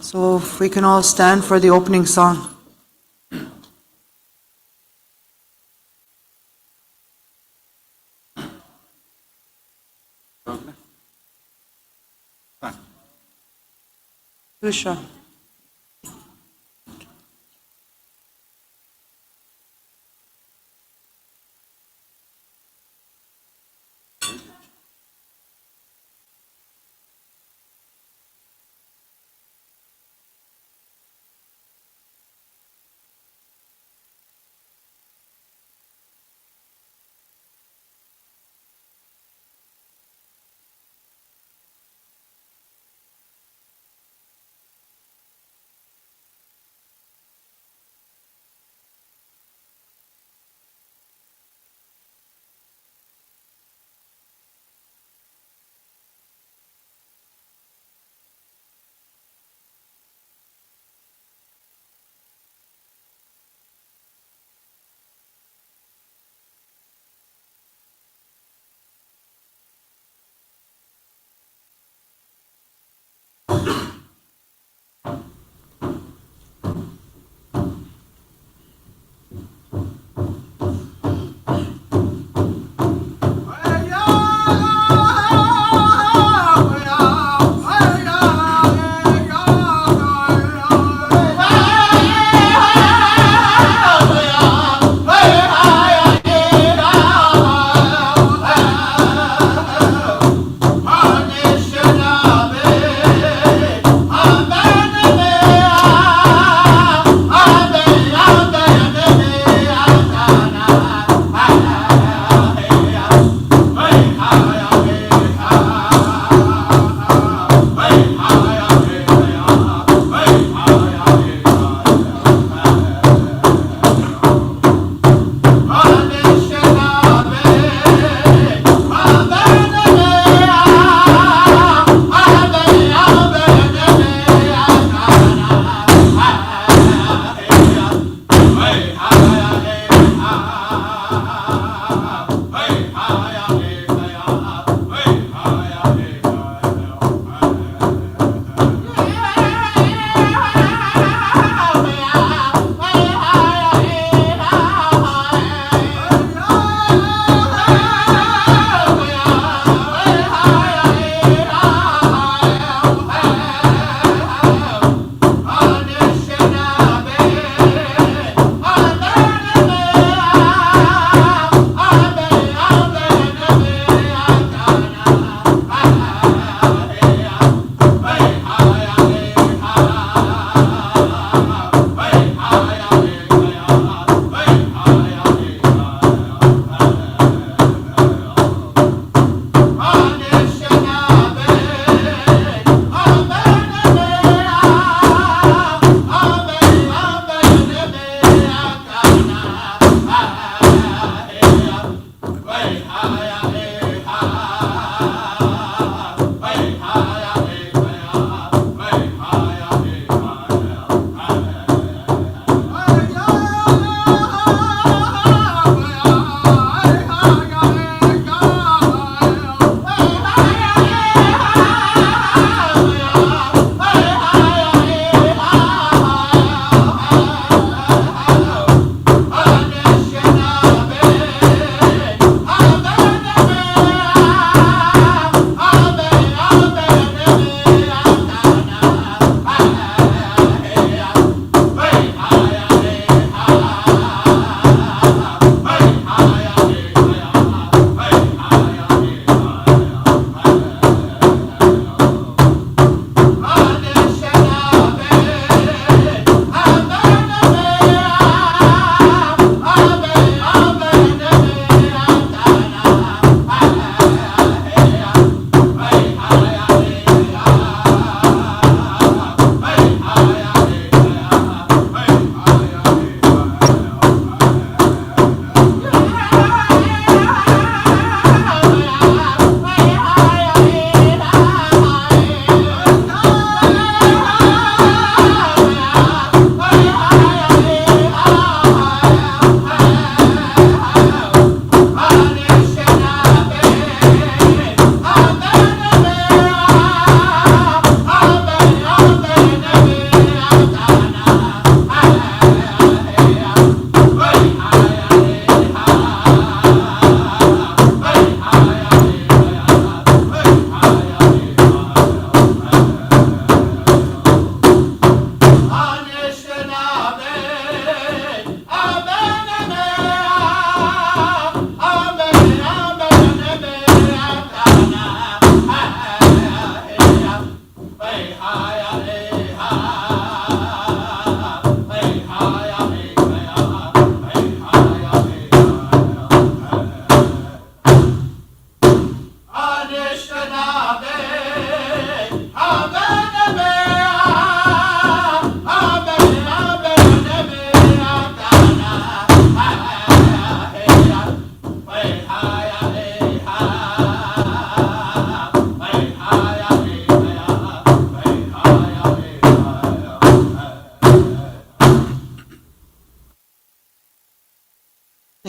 So if we can all stand for the opening song. Tusha.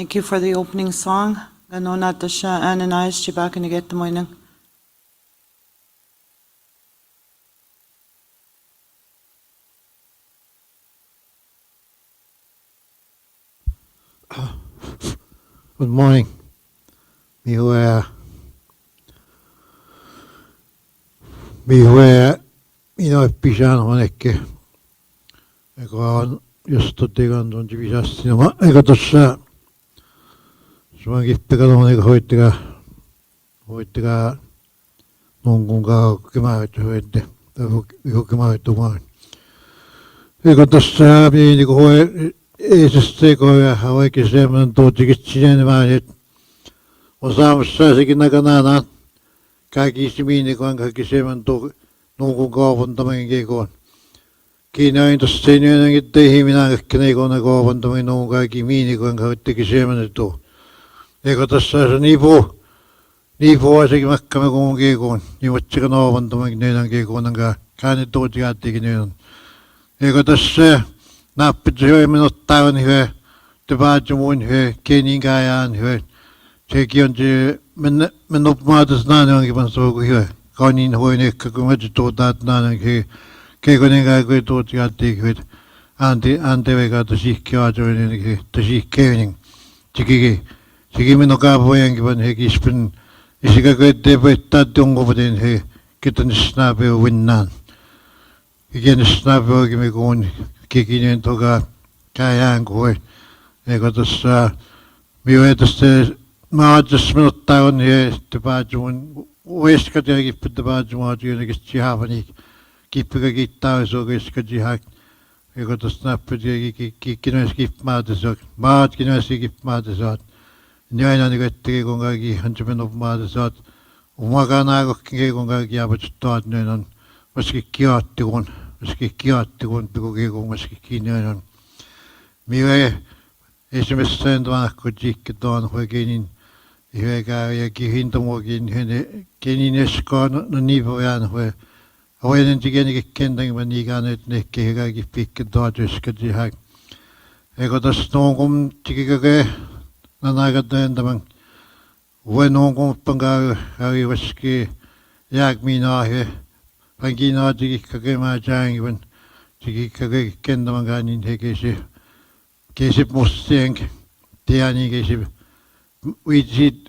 Thank you for the opening song. Gano nato siya Ananias chibaka ni get mo inang. Good morning. Pisan on ekki. Ega on just tegan on divisasti no ega tossa suan kippega on ega hoitega nonkunga kemaat hoitte. Kemaat tumaan. Ega tossa niin kuin eeseste koja oikein semmoinen tuotikitsinen vaan että osaamassa sekin nakanaan kaikki simiini kun kaikki semmoinen nunkun kaupuntaminen kekoon. Kiinoin tuossa sen jotenkin teihin minä kaikki kone kaupuntaminen nunkun kaikki miini kun kaikki semmoinen tuo. Eikä tuossa se niipuu sekin makkamme kun kekoon. Niin voitsika kaupuntaminen neidän kekoon käänne tuotikattikin neidän. Eikä tuossa nappit se minut taun hyvä. Te mun hyvä. Keninkäjään hyvä. Sekin on se, men uppmatas naan onkin pan suuku hyvä. Kaunin huoin ehkä, kun mä tuotaat naan onkin. Keikonen kaikki tuot jättiin hyvä. Anteveka tosihki aatoinen, tosihkeinen. Sekin minun kaapojenkin pan he kispin. Ja sekä koittee poittaa tunkupaten he. Kytän snaapeu vinnaan. Ikinä snaapeu oikein me kuun. Kikinen toka käjään kuin. Eikä tuossa minun tästä mä ajattelin minut on että päätjuun ueskat ja kippitä päätjumaan työnäkin jihapani kippikä kittää suokiskat jihak. Eikä tuossa nappit ja kikkinois kippmaatesot. Maatkinois kippmaatesot. Niin aina niin kuin kun kaikki on se minun maatesot. Umakaan aikokkin kun kaikki jäävät tuot niin on myöskin kiattikun. Kun pikukikun myöskin kiinni on. Minä esimerkiksi sen tuon, kun tikki tuon oikein hyvä käy ja kihintamuokin, kenin eskaan no niin voidaan. Hoiden tikennekin kentän, kun niikään, että ne kaikki pikki tuot ysket ihan. Eikö tässä noin kun tikikake, on aika työntämän. Voin noin kumppan käy myöskin jääkmiinaa. Pankin tikikake mä jäänkin, tikikake kentämän käy, niin he keisip mustien, tieni keisip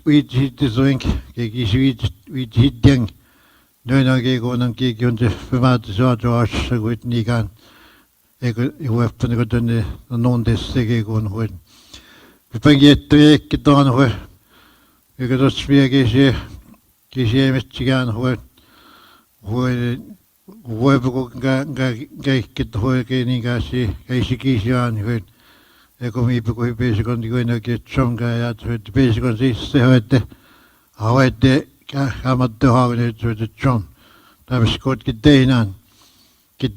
viitsit soink, keisip viitsitien. Noin on keikonan kiikki on se pymäät saatu assa, kun niikään. Eikö huoppani, kun tänne non tässä keikon huon. Pankin että viekki tuon huon. Eikö tuossa vielä keisi emetsikään huon. Huopuko kaikki oikein niin käsi kiisiaan huon. Eikö miipä kun hypeisi niin kuin oikein tsonkaan ja hypeisi kun siis se hoitte kämmätte haavinen hyötte tson. Tämmöistä kotkin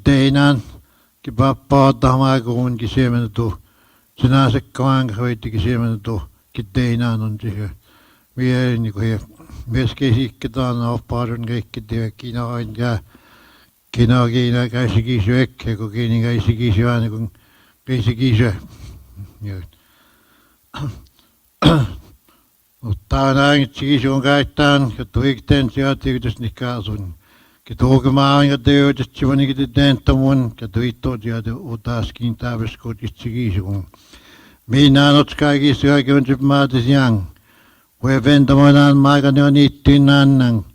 teinään. Kipappaa tahmaa kun kisiemen tuu. Sinä se kaan hoittikin siemen tuu. Teinään on se. Mie niin kuin mies kesikketaan oppaadun kaikki tehdä Kiina käisi kisy ekki, kun Kiina käisi kisy aina kun käisi kisy. Mutta on aina kisy on käyttään, että huikteen sieltä yhdessä niikä asun. Tuokemaan aina työtä, että se on niitä tenttamun, ja tuittoa sieltä utaaskin täyväskotista kisy. Minä olet kaikki syökin on se maatis jang. Voi ventomoidaan maikani on niittyyn annan.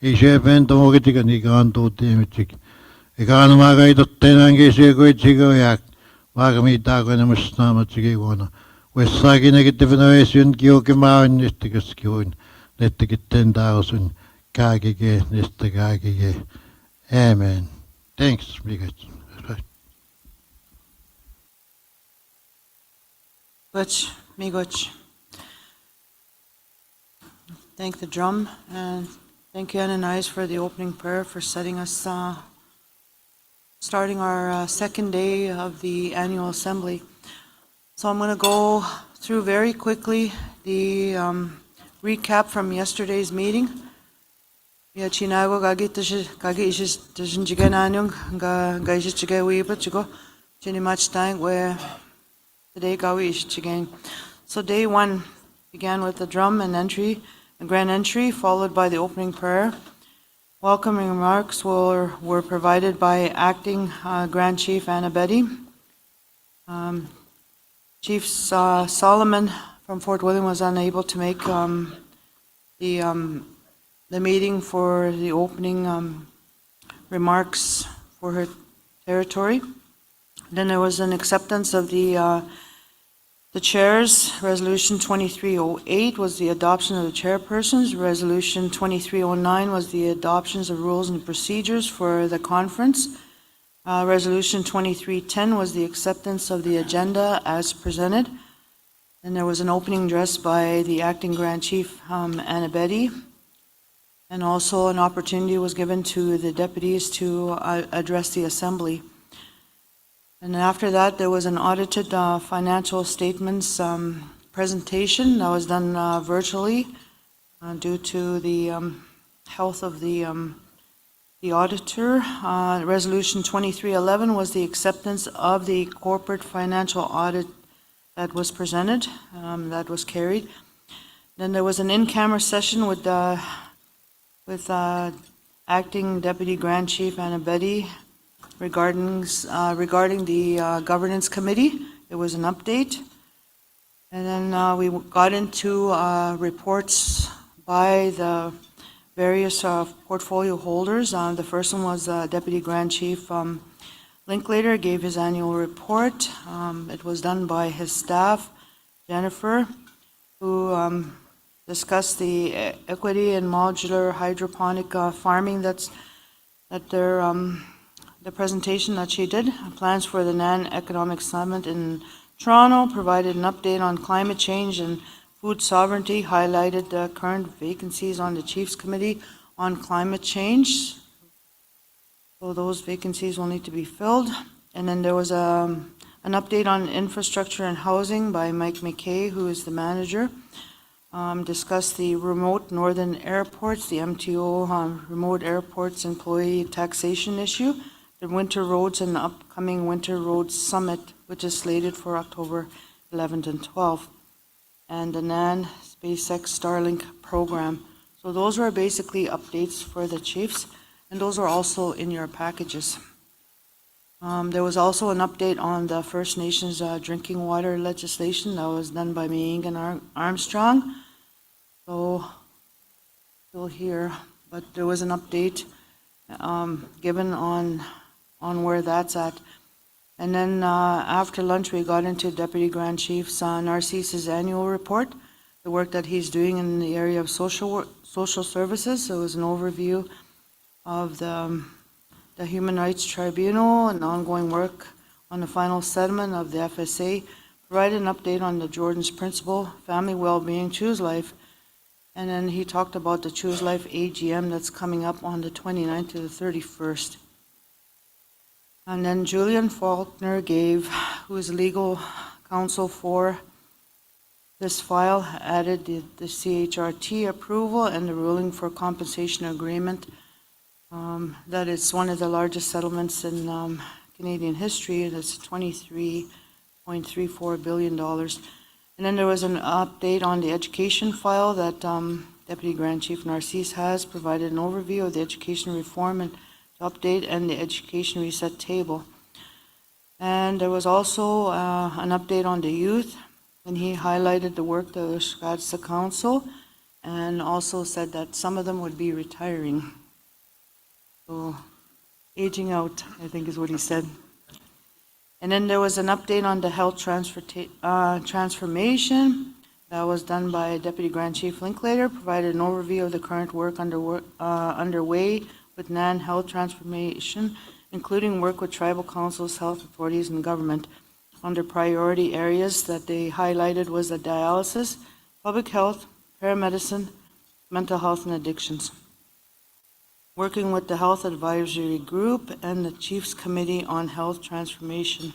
Ei se ventomokitika niikä antuu teemitsik. Eikä aina maika ei tottenaankin syö kuitsiko jääk. Vaikka mitään kun enemmän naamatsikin vuonna. Vois saakin nekittivän oisun kiukimaa on nistikäs kiuin. Nettikin tentää osun kaikikee, nistä kaikikee. Amen. Thanks, Mikael. Migoch. Thank the drum and thank you Ananias for the opening prayer for setting us, starting our second day of the annual assembly. So I'm going to go through very quickly the recap from yesterday's meeting. Ya chinago gagi isis tajinjiga nanyong ga isis chiga wiba chigo chini much time where today gawi isis chigang. So day one began with the drum and entry, the grand entry, followed by the opening prayer. Welcoming remarks were provided by Acting Grand Chief Anna Betty. Chief Solomon from Fort William was unable to make the meeting for the opening remarks for her territory. Then there was an acceptance of the chairs. Resolution 2308 was the adoption of the chairpersons. Resolution 2309 was the adoptions of rules and procedures for the conference. Resolution 2310 was the acceptance of the agenda as presented. And there was an opening address by the Acting Grand Chief, Anna Betty. And also an opportunity was given to the deputies to address the assembly. And after that, there was an audited financial statements presentation that was done virtually due to the health of the auditor. Resolution 2311 was the acceptance of the corporate financial audit that was presented, that was carried. Then there was an in-camera session with Acting Deputy Grand Chief Anna Betty regarding the governance committee. There was an update. And then we got into reports by the various portfolio holders. The first one was Deputy Grand Chief Linklater gave his annual report. It was done by his staff, Jennifer, who discussed the equity and modular hydroponic farming the presentation that she did. Plans for the NAN Economic Summit in Toronto, provided an update on climate change and food sovereignty, highlighted the current vacancies on the Chiefs Committee on Climate Change. So those vacancies will need to be filled. And then there was an update on infrastructure and housing by Mike McKay, who is the manager. Discussed the remote northern airports, the MTO remote airports employee taxation issue, the winter roads and the upcoming winter roads summit, which is slated for October 11th and 12th, and the NAN SpaceX Starlink program. So those were basically updates for the chiefs, and those are also in your packages. There was also an update on the First Nations drinking water legislation that was done by Megan Armstrong. So, still here, but there was an update given on where that's at. And then after lunch, we got into Deputy Grand Chief Narcisse's annual report, the work that he's doing in the area of social services. So it was an overview of the Human Rights Tribunal and ongoing work on the final settlement of the FSA, provided an update on the Jordan's Principle, Family Wellbeing, Choose Life, and then he talked about the Choose Life AGM that's coming up on the 29th to the 31st. And then Julian Faulkner who is legal counsel for this file, added the CHRT approval and the ruling for compensation agreement. That is one of the largest settlements in Canadian history. It's $23.34 billion. And then there was an update on the education file that Deputy Grand Chief Narcisse has provided an overview of the education reform and update and the education reset table. And there was also an update on the youth, and he highlighted the work of the Shkatsa Council and also said that some of them would be retiring. So, aging out, I think is what he said. And then there was an update on the health transformation that was done by Deputy Grand Chief Linklater, provided an overview of the current work underway with NAN health transformation, including work with tribal councils, health authorities, and government. Under priority areas that they highlighted was the dialysis, public health, paramedicine, mental health, and addictions. Working with the Health Advisory Group and the Chiefs Committee on Health Transformation.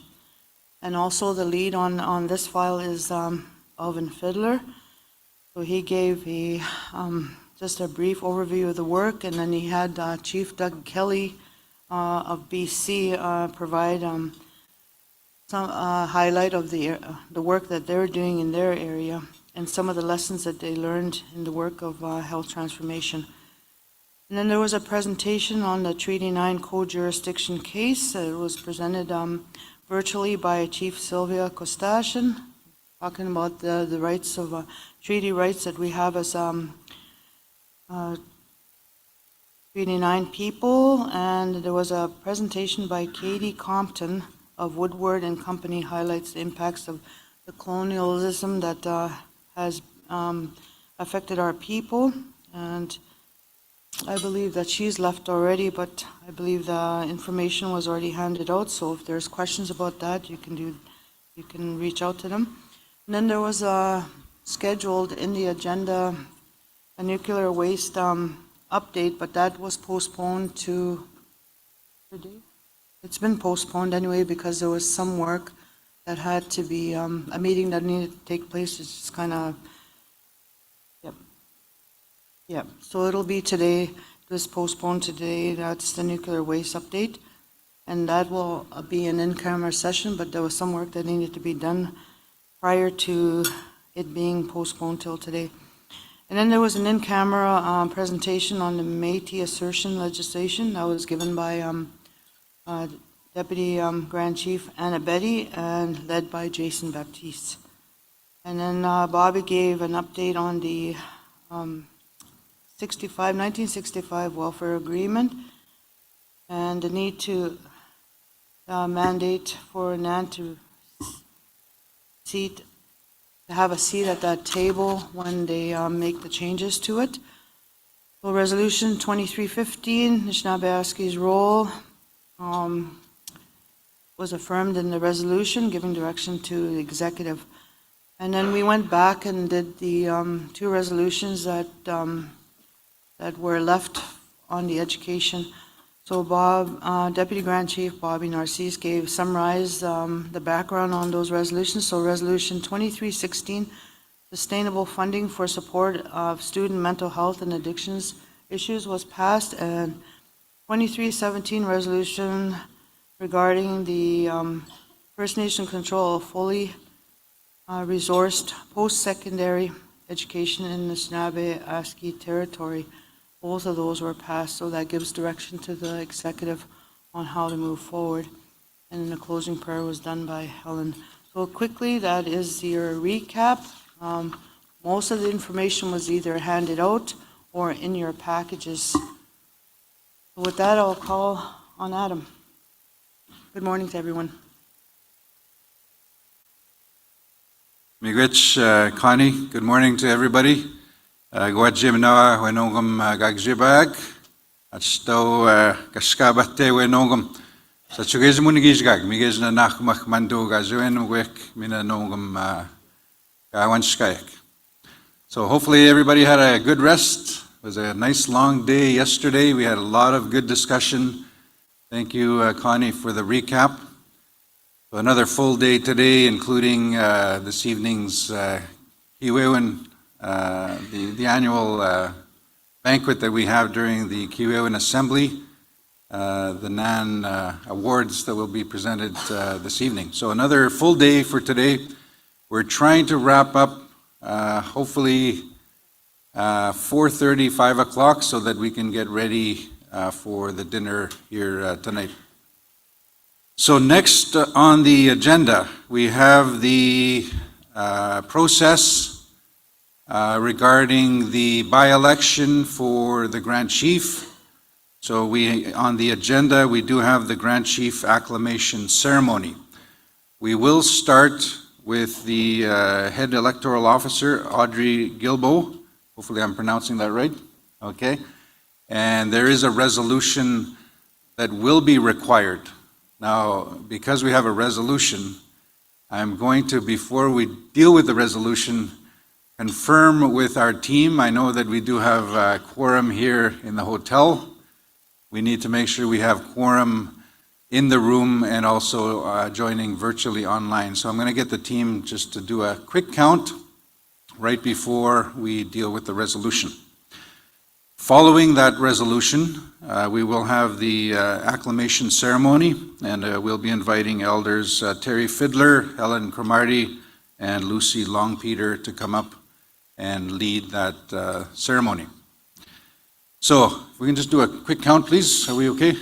And also the lead on this file is Alvin Fiddler. So he gave just a brief overview of the work, and then he had Chief Doug Kelly of BC provide some highlight of the work that they're doing in their area and some of the lessons that they learned in the work of health transformation. And then there was a presentation on the Treaty 9 co-jurisdiction case. It was presented virtually by Chief Sylvia Kostashin, talking about the rights of treaty rights that we have as Treaty 9 people. And there was a presentation by Katie Compton of Woodward and Company, highlights the impacts of the colonialism that has affected our people. And I believe that she's left already, but I believe the information was already handed out, so if there's questions about that, you can reach out to them. And then there was scheduled in the agenda a nuclear waste update, but that was postponed to today. It's been postponed anyway because there was some work that had to be, a meeting that needed to take place. It's just kind of, yep. So it'll be today. It was postponed today. That's the nuclear waste update. And that will be an in-camera session, but there was some work that needed to be done prior to it being postponed till today. And then there was an in-camera presentation on the Métis assertion legislation that was given by Deputy Grand Chief Anna Betty and led by Jason Baptiste. And then Bobby gave an update on the 1965 welfare agreement and the need to mandate for NAN to have a seat at that table when they make the changes to it. So Resolution 2315, Anishinaabe role was affirmed in the resolution, giving direction to the executive. And then we went back and did the two resolutions that were left on the education. So Deputy Grand Chief Bobby Narcisse summarized the background on those resolutions. So Resolution 2316, sustainable funding for support of student mental health and addictions issues, was passed, and 2317 resolution regarding the First Nation control of fully resourced post-secondary education in the Anishinaabe territory. Both of those were passed, so that gives direction to the executive on how to move forward. And then the closing prayer was done by Helen. So quickly, that is your recap. Most of the information was either handed out or in your packages. So with that, I'll call on Adam. Good morning to everyone. Miigwech, Connie. Good morning to everybody. Gwajimnawa wenongum gagjibag. Atsto kaskabate wenongum. Sachugez munigizgag. Migez na nachmach mando gazuen wek mina nongum gawanskayak. So hopefully everybody had a good rest. It was a nice long day yesterday. We had a lot of good discussion. Thank you, Connie, for the recap. So another full day today, including this evening's Keewaywin, the annual banquet that we have during the Keewaywin Assembly, the NAN awards that will be presented this evening. So another full day for today. We're trying to wrap up hopefully 4:30, 5 o'clock, so that we can get ready for the dinner here tonight. So next on the agenda, we have the process regarding the by-election for the Grand Chief. So on the agenda, we do have the Grand Chief Acclimation ceremony. We will start with the Head Electoral Officer, Audrey Gilbo. Hopefully I'm pronouncing that right. Okay. And there is a resolution that will be required. Now, because we have a resolution, I'm going to, before we deal with the resolution, confirm with our team. I know that we do have a quorum here in the hotel. We need to make sure we have quorum in the room and also joining virtually online. So I'm going to get the team just to do a quick count right before we deal with the resolution. Following that resolution, we will have the acclimation ceremony, and we'll be inviting elders Terry Fiddler, Helen Cromarty, and Lucy Longpeter to come up and lead that ceremony. So, if we can just do a quick count, please. Are we okay?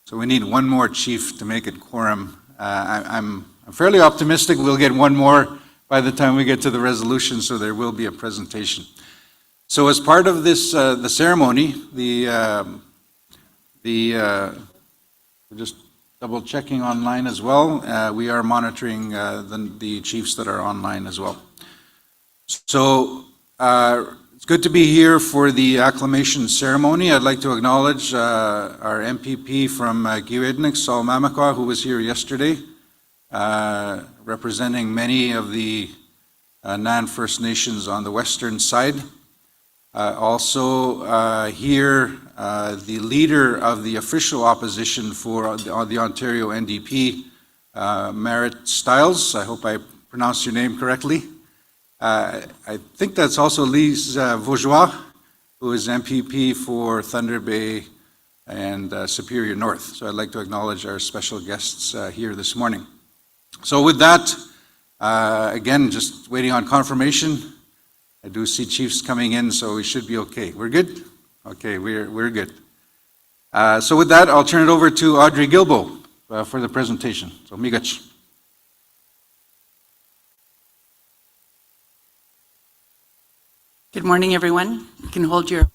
So we need one more chief to make it quorum. I'm fairly optimistic we'll get one more by the time we get to the resolution, so there will be a presentation. So as part of this, the ceremony, we're just double checking online as well. We are monitoring the chiefs that are online as well. So it's good to be here for the acclimation ceremony. I'd like to acknowledge our MPP from Keewaywin, Saul Mamakwa, who was here yesterday, representing many of the NAN First Nations on the western side. Also here, the leader of the official opposition for the Ontario NDP, Merritt Stiles. I hope I pronounced your name correctly. I think that's also Lise Vaugeois, who is MPP for Thunder Bay and Superior North. So I'd like to acknowledge our special guests here this morning. So with that, again, just waiting on confirmation. I do see chiefs coming in, so we should be okay. We're good? Okay, we're good. So with that, I'll turn it over to Audrey Gilbo for the presentation. So migach. Good morning, everyone. You can hold your...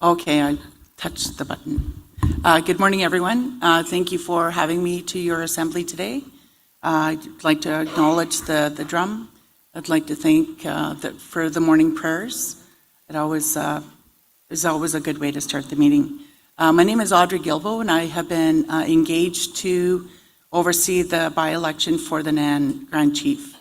Okay, I touched the button. Good morning, everyone. Thank you for having me to your assembly today. I'd like to acknowledge the drum. I'd like to thank for the morning prayers. It always is always a good way to start the meeting. My name is Audrey Gilbo, and I have been engaged to oversee the by-election for the NAN Grand Chief.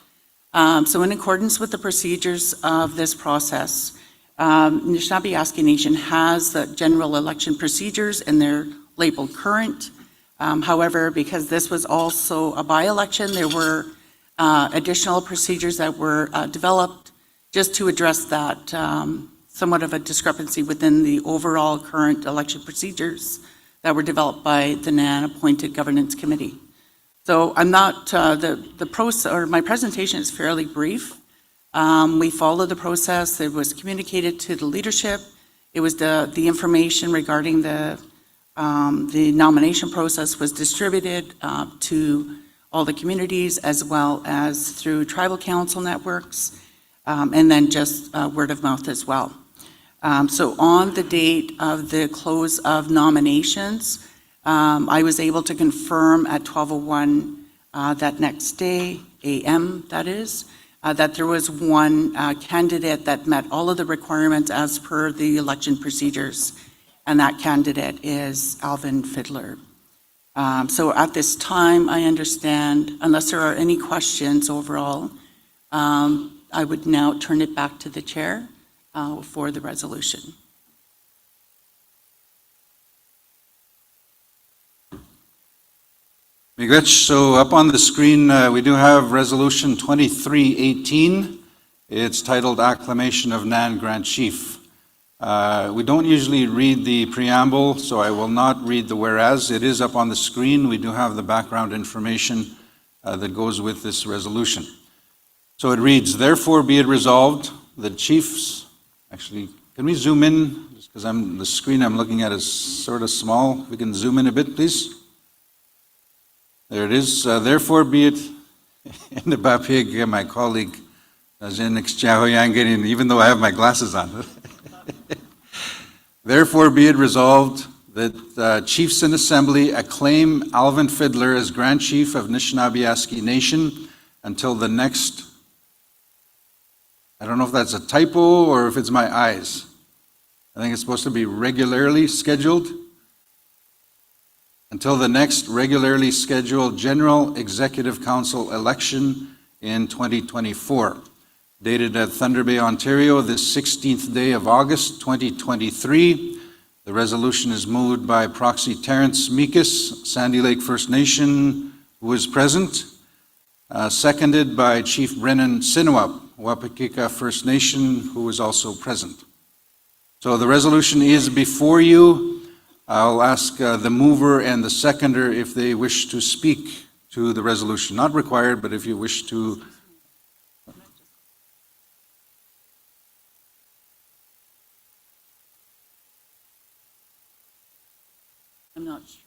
So in accordance with the procedures of this process, Anishinaabe Nation has the general election procedures, and they're labeled current. However, because this was also a by-election, there were additional procedures that were developed just to address that somewhat of a discrepancy within the overall current election procedures that were developed by the NAN appointed governance committee. So I'm not, the process, or my presentation is fairly brief. We followed the process. It was communicated to the leadership. It was the information regarding the nomination process was distributed to all the communities, as well as through tribal council networks, and then just word of mouth as well. So on the date of the close of nominations, I was able to confirm at 12:01 that next day, AM that is, that there was one candidate that met all of the requirements as per the election procedures, and that candidate is Alvin Fiddler. So at this time, I understand, unless there are any questions overall, I would now turn it back to the chair for the resolution. So up on the screen, we do have Resolution 2318. It's titled Acclimation of NAN Grand Chief. We don't usually read the preamble, so I will not read the whereas. It is up on the screen. We do have the background information that goes with this resolution. So it reads, therefore be it resolved, the chiefs, actually, can we zoom in? Just because the screen I'm looking at is sort of small. We can zoom in a bit, please. There it is. Therefore be it, in the Bapig, my colleague, even though I have my glasses on. Therefore be it resolved that chiefs in assembly acclaim Alvin Fiddler as Grand Chief of Anishinaabe Nation until the next, I don't know if that's a typo or if it's my eyes. I think it's supposed to be regularly scheduled. Until the next regularly scheduled General Executive Council election in 2024. Dated at Thunder Bay, Ontario, the 16th day of August, 2023. The resolution is moved by proxy Terrence Meekus, Sandy Lake First Nation, who is present, seconded by Chief Brennan Sinuap, Wapakika First Nation, who is also present. So the resolution is before you. I'll ask the mover and the seconder if they wish to speak to the resolution. Not required, but if you wish to. I'm not sure.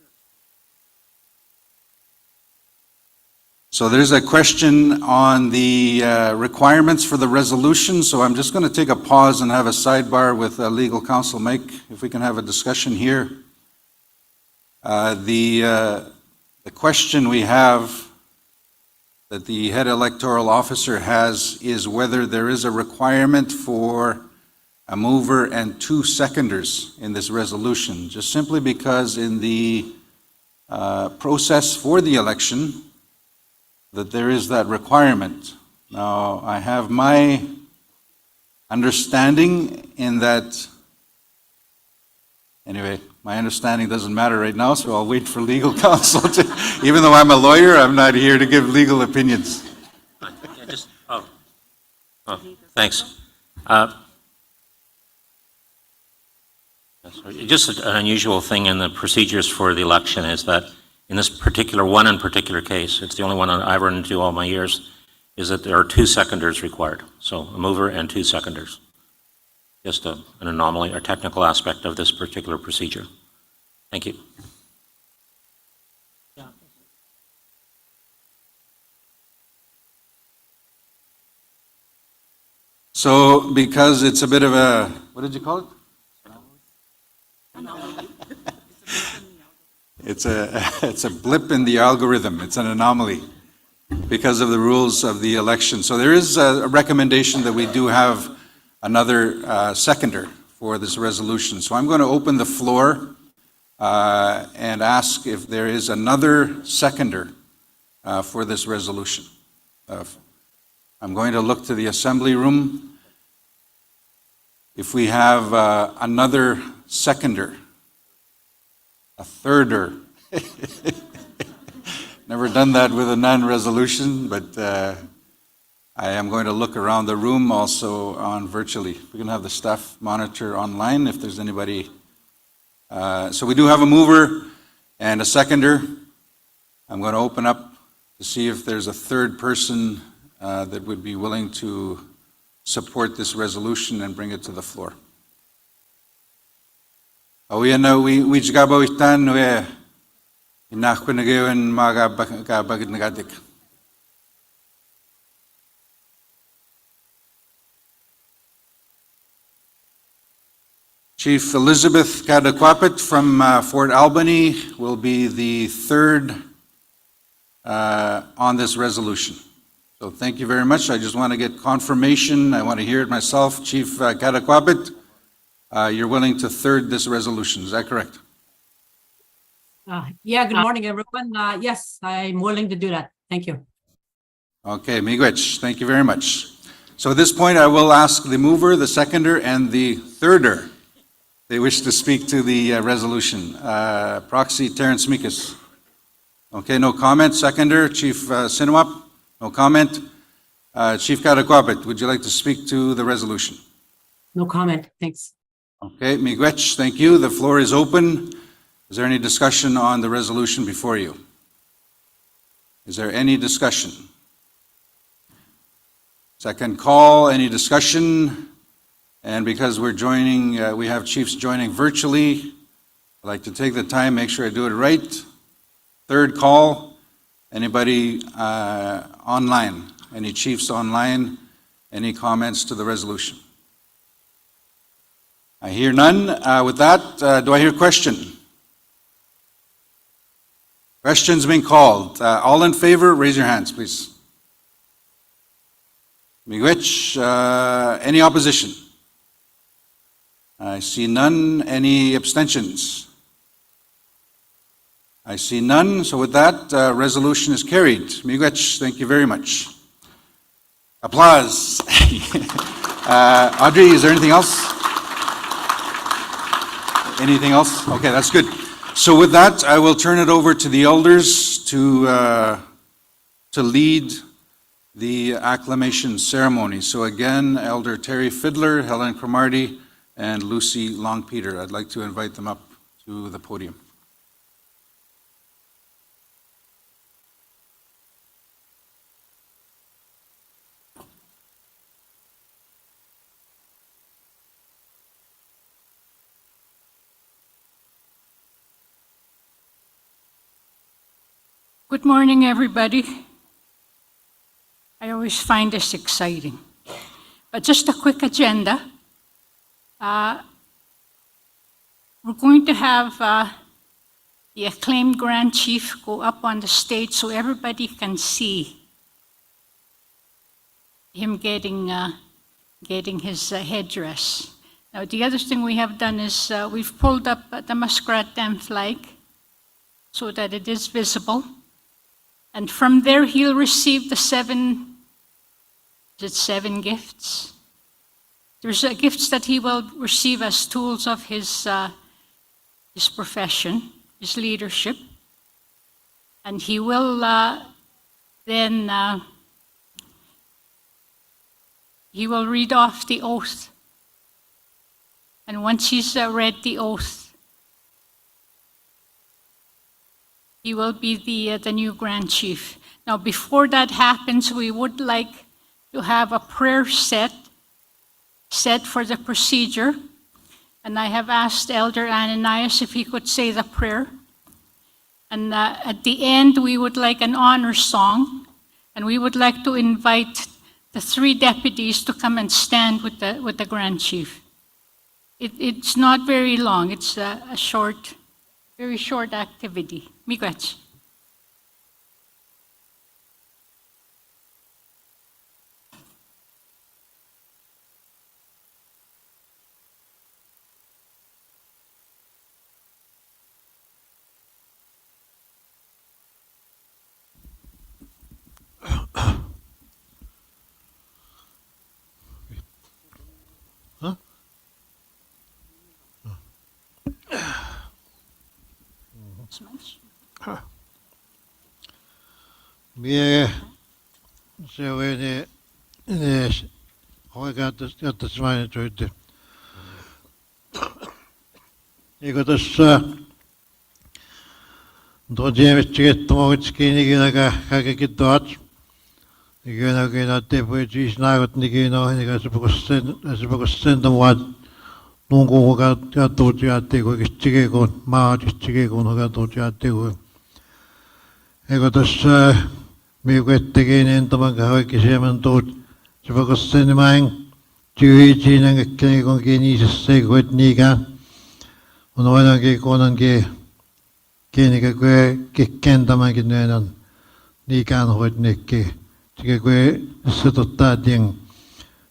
So there's a question on the requirements for the resolution, so I'm just going to take a pause and have a sidebar with legal counsel. Mike, if we can have a discussion here. The question we have that the head electoral officer has is whether there is a requirement for a mover and 2 seconders in this resolution, just simply because in the process for the election, that there is that requirement. Now, I have my understanding in that, anyway, my understanding doesn't matter right now, so I'll wait for legal counsel to, even though I'm a lawyer, I'm not here to give legal opinions. Thanks. Just an unusual thing in the procedures for the election is that in this particular case, it's the only one I've run into all my years, is that there are 2 seconders required. So a mover and 2 seconders. Just an anomaly or technical aspect of this particular procedure. Thank you. So because it's a bit of a, what did you call it? It's a blip in the algorithm. It's an anomaly because of the rules of the election. So there is a recommendation that we do have another seconder for this resolution. So I'm going to open the floor and ask if there is another seconder for this resolution. I'm going to look to the assembly room. If we have another seconder, a thirder. Never done that with a NAN resolution, but I am going to look around the room also on virtually. We can have the staff monitor online if there's anybody. So we do have a mover and a seconder. I'm going to open up to see if there's a third person that would be willing to support this resolution and bring it to the floor. We jgaba witan we inakwinagawan magabagid nagadik. Chief Elizabeth Kadakwapit from Fort Albany will be the third on this resolution. So thank you very much. I just want to get confirmation. I want to hear it myself. Chief Kadakwapit, you're willing to third this resolution. Is that correct? Yeah, good morning, everyone. Yes, I'm willing to do that. Thank you. Okay, Miigwech, thank you very much. So at this point, I will ask the mover, the seconder, and the thirder. They wish to speak to the resolution. Proxy Terrence Meekus. Okay, no comment. Seconder, Chief Sinuap. No comment. Chief Kadakwapit, would you like to speak to the resolution? No comment. Thanks. Okay, Miigwech, thank you. The floor is open. Is there any discussion on the resolution before you? Is there any discussion? Second call, any discussion? And because we're joining, we have chiefs joining virtually, I'd like to take the time, make sure I do it right. Third call, anybody online? Any chiefs online? Any comments to the resolution? I hear none. With that, do I hear question? Questions being called. All in favor, raise your hands, please. Miigwech, any opposition? I see none. Any abstentions? I see none. So with that, resolution is carried. Miigwech, thank you very much. Applause. Audrey, is there anything else? Anything else? Okay, that's good. So with that, I will turn it over to the elders to lead the acclamation ceremony. So again, Elder Terry Fiddler, Helen Cromarty, and Lucy Long-Peter. I'd like to invite them up to the podium. Good morning, everybody. I always find this exciting. But just a quick agenda. We're going to have the acclaimed Grand Chief go up on the stage so everybody can see him getting his headdress. Now, the other thing we have done is we've pulled up the Muskrat Dam flag so that it is visible. And from there, he'll receive the seven gifts? There's gifts that he will receive as tools of his profession, his leadership. And he will then he will read off the oath. And once he's read the oath, he will be the new Grand Chief. Now, before that happens, we would like to have a prayer set for the procedure. And I have asked Elder Ananias if he could say the prayer. And at the end, we would like an honor song. And we would like to invite the 3 deputies to come and stand with the Grand Chief. It's not very long. It's a very short activity. Miigwech. Mie se on ne hoikaattas mainitsuitte. Eikö tuossa tuotiemitsikin ikinä kaikki tuot. Ikinä teppui siis naagot ikinä se pukos sen tamuat nungu hoikaattuut jaattiku iksikikun maat iksikikun hoikaattuut jaattiku. Eikö tuossa miukuettekin entämän kaikki siemen tuut. Se pukos sen main tyyhit siinä kaikki kun niisessä seikoit niikään. On ainakin konankin kiinnikä kuin kentämänkin näin niikään hoitnekin. Sekä kuin se totta tien.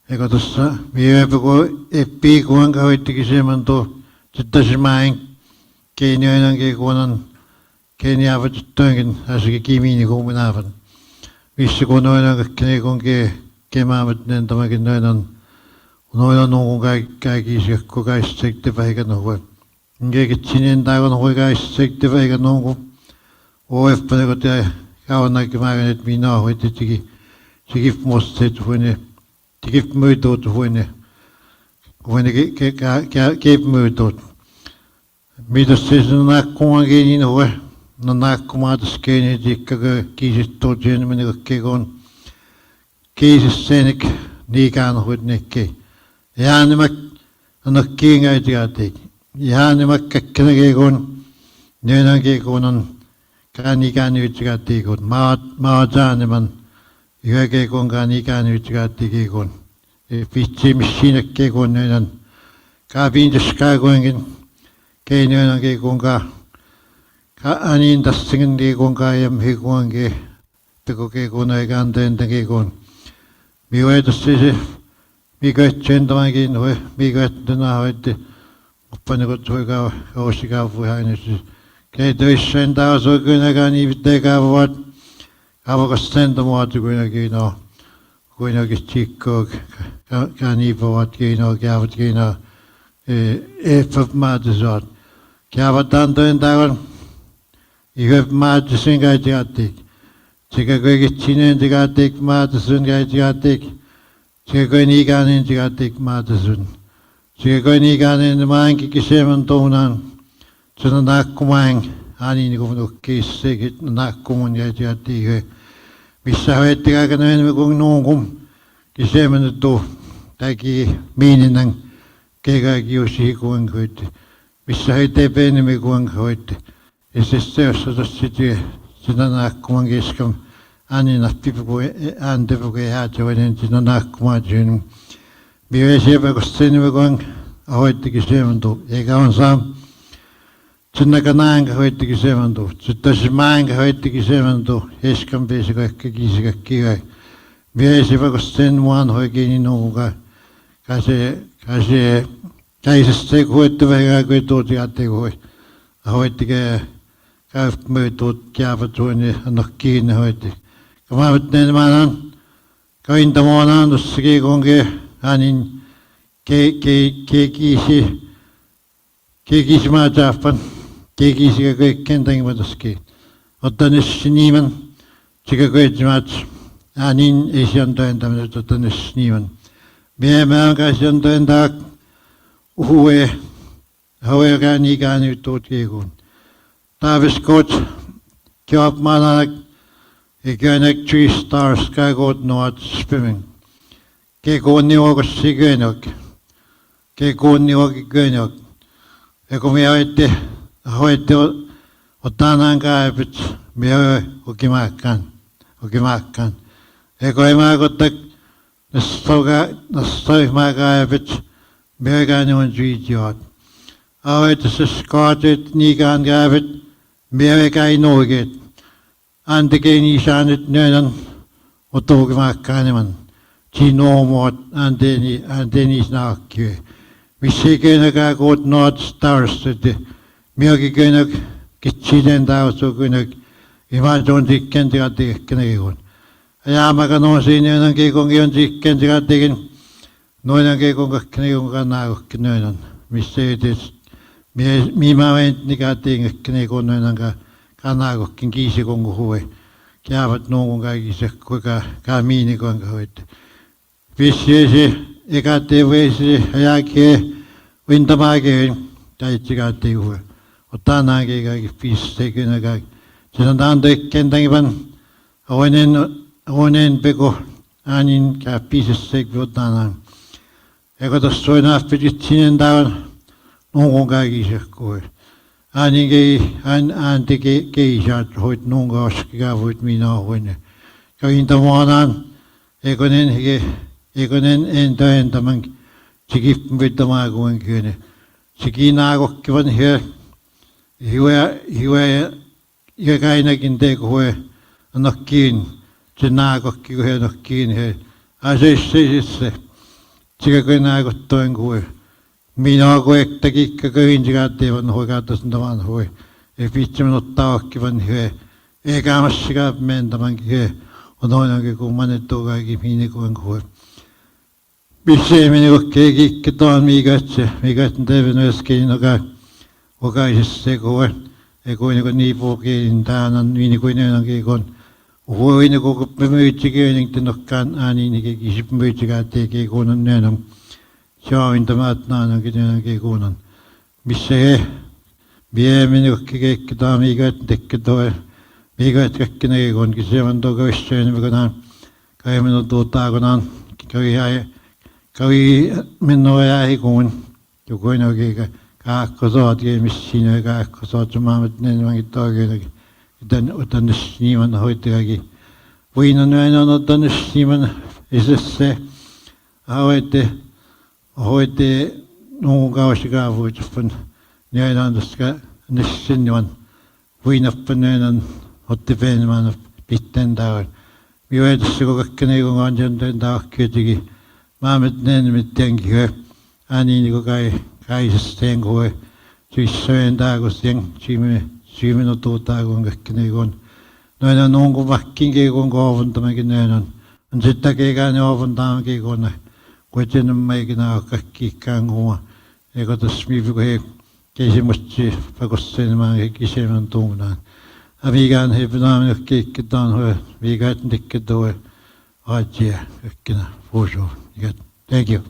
Eikö tuossa miepä kun eppii kuinka hoittikin siemen tuut. Sitten se main kiinni ainakin konan kiinni aavat työnkin äsken kimiini kuin aavat. Missä kun noin kaikki kunkin kemaavat näin tämäkin näin on nuukun kaikki kun kaikki sekti vähikän huoi. Ngekit sinen tagon hoikais sekti vähikän nuukun. Oefpane kun te kauan näkemään, että minä hoitin tikif mostet huine. Tikif myytuut huine. Huine keip myytuut. Mitäs se nakkumaankin niin huoi. No nakkumaat skeni tikka kiisit tuotien minä kekon. Kiisis senik niikään hoidnekke. Ja nämä on kiingai tiateet. Ja nämä käkkänä kekon. Nönän kekon on ikään ytsikättikon. Maat säänemän. Yhä kekon ikään ytsikättikon. Vitsi missä kekon nönän. Kaapintas kaikoinkin. Kei nönän kekon anin tassin kekon kaajam hikuankin. Teko kekon aikaan tenten kekon. Miuetus se mikätsen tämänkin mikättänä hoitti. Oppanikot hoikaa kausikaupuhainus. Kei töissä taas oikeinakään niivittäikäävät. Kaavakas sen tamuatu kuinkakin tsikkoa. Kään niipävät kiinaa käyvät kiinaa. Epämäätä saat. Kiabatan toin tagon. Ihöp maatisin kai tiatik. Sika koiki chinen tiatik maatisun kai tiatik. Sika koin ikanin tiatik maatisun. Sika koin ikanin maanki kiseman tounan. Suna nakkumain. Ani ni kun ukkiissekit nakkumun kai tiatik. Missä hoitti kaiken me kun nuunkum. Kiseman tu. Täki miininän. Keikäki josi kuinka hoitti. Missä hoitti pienemme kuinka hoitti. Ja siis se on sitten sitä nakkuman keskam anina pipukui antepukui häätöinen sitä nakkuman siinä. Minä siepä kun sinne kun hoittikin seemantu eikä on saa sinne kun näin hoittikin seemantu. Sitten se mäen hoittikin seemantu keskam piisi kaikki kiisi kaikki. Minä siepä kun sen muan hoikin niin nuuka käsi käisessä hoitti vähän kuin tuoti jättekui hoittikin käypmöituut jäävät tuonne annak kiinni hoiti. Kun mä nyt mä annan kaintamaan andussakin konke hänin kekisi mä täppän kekisi kaikkeen tengimätäskin. Ottan esi nimen sekä koitsimät hänin esian tointaminen ottan esi nimen. Mä käsin tointaa uue hauekaan ikään nyt tuot kiekuun. Tavis kot job manak ikanek 3 stars ka got not swimming. Ke konni ogos sigenok. Ke konni ogenok. E kun me hoitte ottanan kaipit me okimakkan. E kun mä kotta nastoi mä kaipit me ogan on jiiot. Ahoitte se skaatit niikaan kaipit me käy noiket. Antekeen isäänet nöydän otuukimakkaaniman. Siinä omoat anteeni snaakkiö. Missä ei könäkään koot noot starset. Miäkin könäk kitsiden taustu könäk. Imaton tikken tiga tikken eikon. Ja mä kanon siinä nöydän keikon on tikken tiga tikken. Noidän keikon kakken eikon kannaakokken nöydän. Missä ei tes. Mä veit nikaan tikken eikon nöydän kannaakokken kiisi kongu huve. Jäävät nuukun kaikissa kuinka miini kuinka hoitte. Vissiesi eka teveisi jälkeen vintamaakin täytsikää tiuhe. Ottaa näkin kaikki pissekin ja kaikki. Sen on tämän tekkentäkin oinen peko äänin käy pissekin ottaa näin. Eka tuossa soi nähpidit sinne tämän nuukun kaikissa kuinka. Äänti keisät hoit nuunka oskikaa voit minä hoine. Kävin tamanaan, eikonen entämän sikipin pitämään kuin kyne. Sikin naakokkivan hyvä käinäkin teko hue nokkiin. Se naakokki kun he nokkiin he. Aseissa sikä kuin naakottoen kuin. Minä koekta kikka köhin sikätevan hoikaatas tavan hoi. Ei pitsimän ottaa okkivan hyö. Eikä massikaa mentämänkin hyö. On toinenkin kun manettuu kaikki miinikoen hoi. Missä ei meni kokkei kikka tuon miikätse. Miikätse teven öskein okaisessa sekoe. Ei kuin niin puhukin täällä miinikoin enänkin kun. Huoin koko myytsikin enenkin nokkaan ääniin. Eikä kisip myytsikää tekee kun on enän. Saain tämä naanankin kuunan. Missä he vieminen kaikki keikki taa mikä tekee toi. Mikä kaikki ne onkin se on tokoisseen mikä kai minun tuottaa kun kävi minua jäi kun joku ei oikein kaakko saatiin missä siinä kaakko saat maailmat ne vankin toikin. Otan niiman hoitti kaikki. Voin on otan niiman isessä hoitte nuun kausi kaavuituppan näin tuossa nissinnivan voinappan näin otti peenemään pitten tauon. Minä edes kun kaikki kun anjan taakkietikin. Mä näin mittenkin hyö. Ääni niin kuin kaisessa teen kuin syissöen taakustien syyminen tuutaa kun kaikki kun. Noin on nuun kun vakkinkin kun koovuntamankin näin on. On sitten keikään koovuntamankin kun. Kuitenkin meikin on kaikki ikään kuin. Eikö tässä miivi kun he Keisimutsi pakossin maan kisemän tuunaan. Avigaan he pidämme keikkitaan hoe viigat nikkedoe ajia ikkina fuusu. Thank you.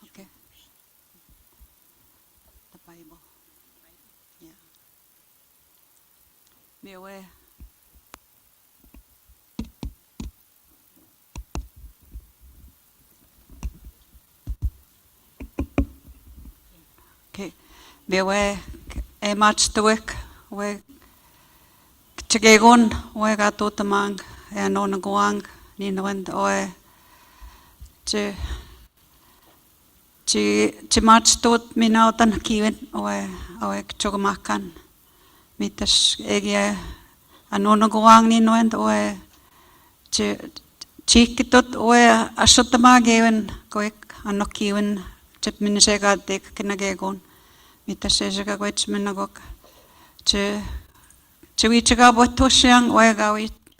Okay. The Bible. Yeah. Be aware. Okay. Be aware. E match the wick. We Chigegun. We got to the mang. E no na guang. Ni no and oe. Chi match tot mi na tan kiwen. Oe chogomakan. Mitas egia. No na guang ni no and oe. Chikitot oe asotama gewen. Koik ano kiwen. Chip minisegate kinagegon. Mitasega gwech minagok. Chiwichaga botoshang oe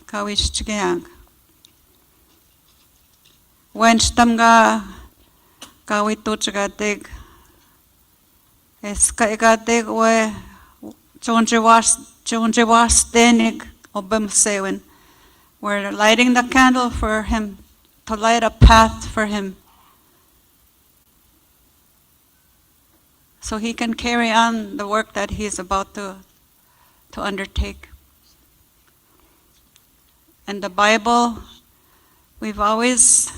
gawis chigeang. Wenstamga gawitochagateg. Eskaegateg oe chonjewas denig obem sewen. We're lighting the candle for him, to light a path for him, so he can carry on the work that he's about to undertake. And the Bible, we've always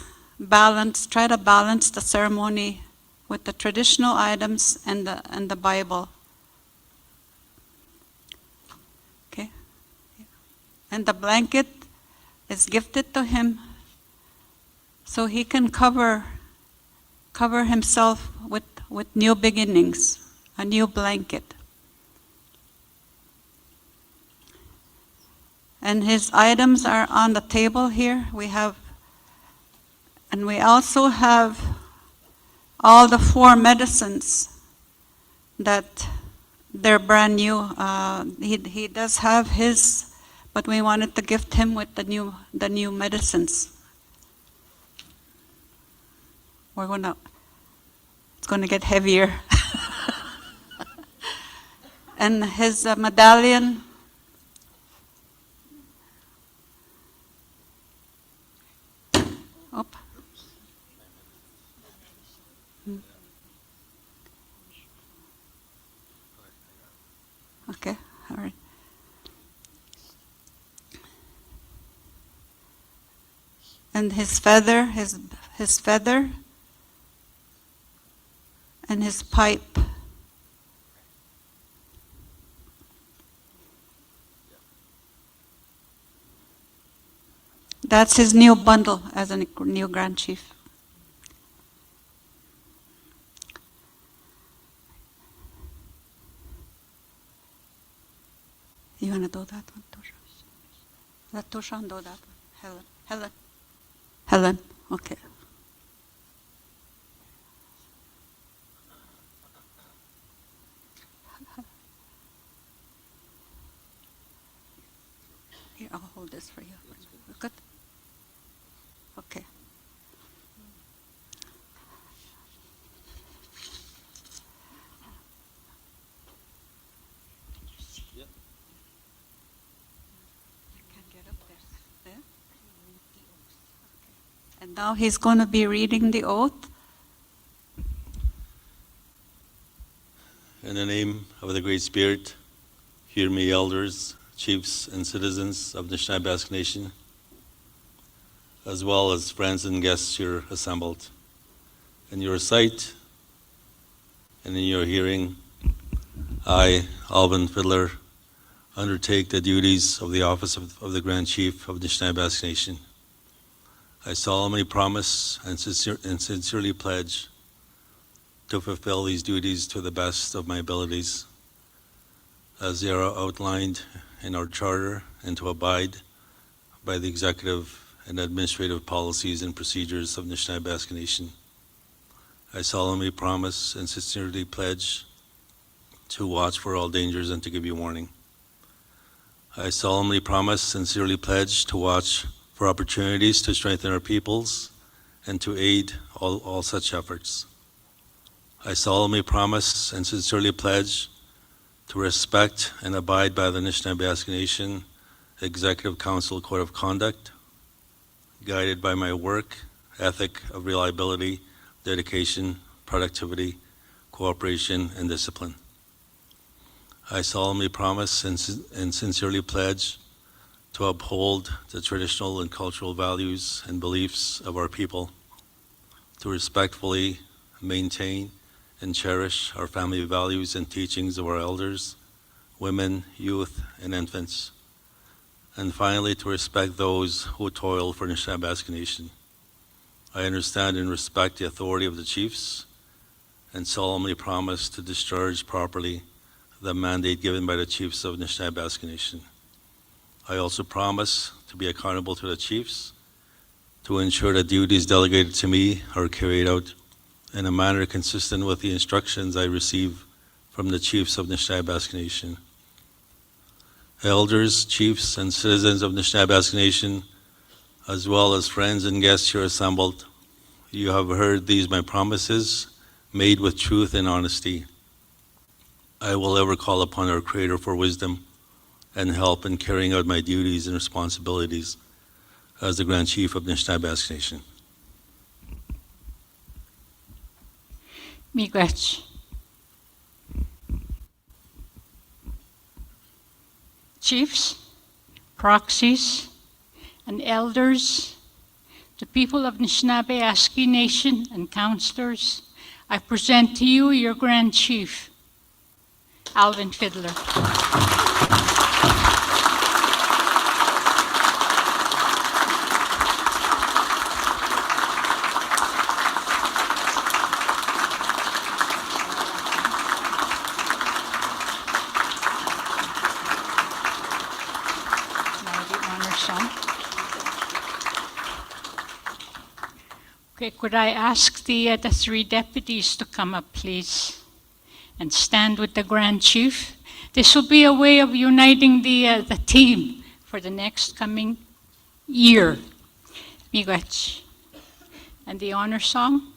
try to balance the ceremony with the traditional items and the Bible. Okay? And the blanket is gifted to him so he can cover himself with new beginnings, a new blanket. And his items are on the table here. We also have all the 4 medicines that they're brand new. He does have his, but we wanted to gift him with the new medicines. It's gonna get heavier. And his medallion. Oop. Okay, all right. and his feather, his feather, and his pipe. That's his new bundle as a new Grand Chief. You want to do that one, Tusha? Let Tusha do that one. Helen. Okay. Here, I'll hold this for you. Good. Okay. I can't get up there. There? Okay. And now he's going to be reading the oath. In the name of the Great Spirit, hear me, elders, chiefs, and citizens of the Anishinaabe Nation, as well as friends and guests here assembled. In your sight and in your hearing, I, Alvin Fiddler, undertake the duties of the office of the Grand Chief of the Anishinaabe Nation. I solemnly promise and sincerely pledge to fulfill these duties to the best of my abilities, as they are outlined in our charter, and to abide by the executive and administrative policies and procedures of the Anishinaabe Nation. I solemnly promise and sincerely pledge to watch for all dangers and to give you warning. I solemnly promise, sincerely pledge to watch for opportunities to strengthen our peoples and to aid all such efforts. I solemnly promise and sincerely pledge to respect and abide by the Anishinaabe Nation Executive Council Code of Conduct, guided by my work ethic of reliability, dedication, productivity, cooperation, and discipline. I solemnly promise and sincerely pledge to uphold the traditional and cultural values and beliefs of our people, to respectfully maintain and cherish our family values and teachings of our elders, women, youth, and infants, and finally to respect those who toil for the Anishinaabe Nation. I understand and respect the authority of the chiefs and solemnly promise to discharge properly the mandate given by the chiefs of the Anishinaabe Nation. I also promise to be accountable to the chiefs, to ensure that duties delegated to me are carried out in a manner consistent with the instructions I receive from the chiefs of the Anishinaabe Nation. Elders, chiefs, and citizens of the Anishinaabe Nation, as well as friends and guests here assembled, you have heard these my promises, made with truth and honesty. I will ever call upon our Creator for wisdom and help in carrying out my duties and responsibilities as the Grand Chief of the Anishinaabe Nation. Miigwech. Chiefs, proxies, and elders, the people of Anishinaabe Nation and counselors, I present to you your Grand Chief, Alvin Fiddler. Okay, could I ask the three deputies to come up, please, and stand with the Grand Chief? This will be a way of uniting the team for the next coming year. Miigwech. And the honor song?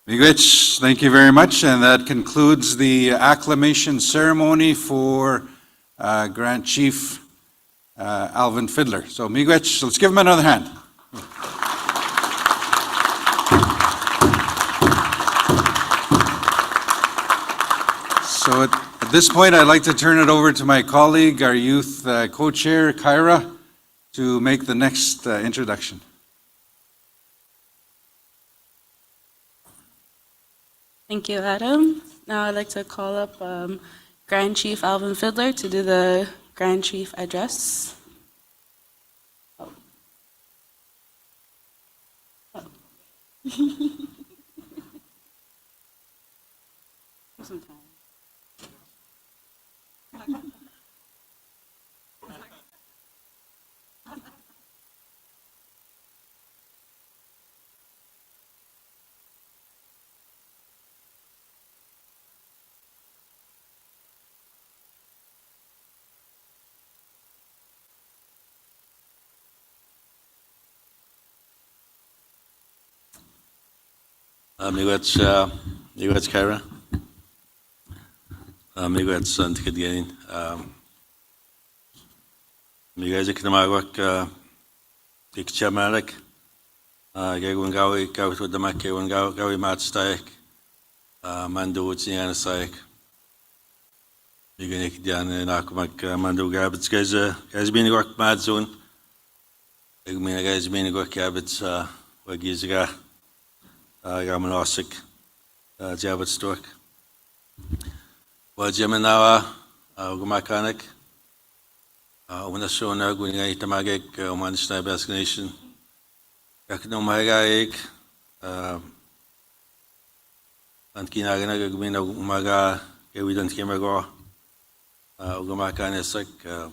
Miigwech, thank you very much, and that concludes the acclimation ceremony for Grand Chief Alvin Fiddler. So Miigwech, let's give him another hand. So at this point, I'd like to turn it over to my colleague, our youth co-chair, Kyra, to make the next introduction. Thank you, Adam. Now I'd like to call up Grand Chief Alvin Fiddler to do the Grand Chief address. Miigwech Kyra. Miigwech Antikadianin. Miigwech Kinamagwak Ikchamarak. Gagawin gawit with the Makawin gawi matstaik. Mandu Utsianasaik. Miganik Dian and Akumak Mandu Gabbits guys being work mad soon. Ik mean, guys being work Gabbits Wagizaga. Yamanosik, Jabbat Stork. Well, Jeminawa, Gumakanik, Unasona, Guinea Tamagik, Manishna Basque Nation, Yaknomagaik, Ankinagana, Gumina Umaga, Evident Kimago, Gumakanisik,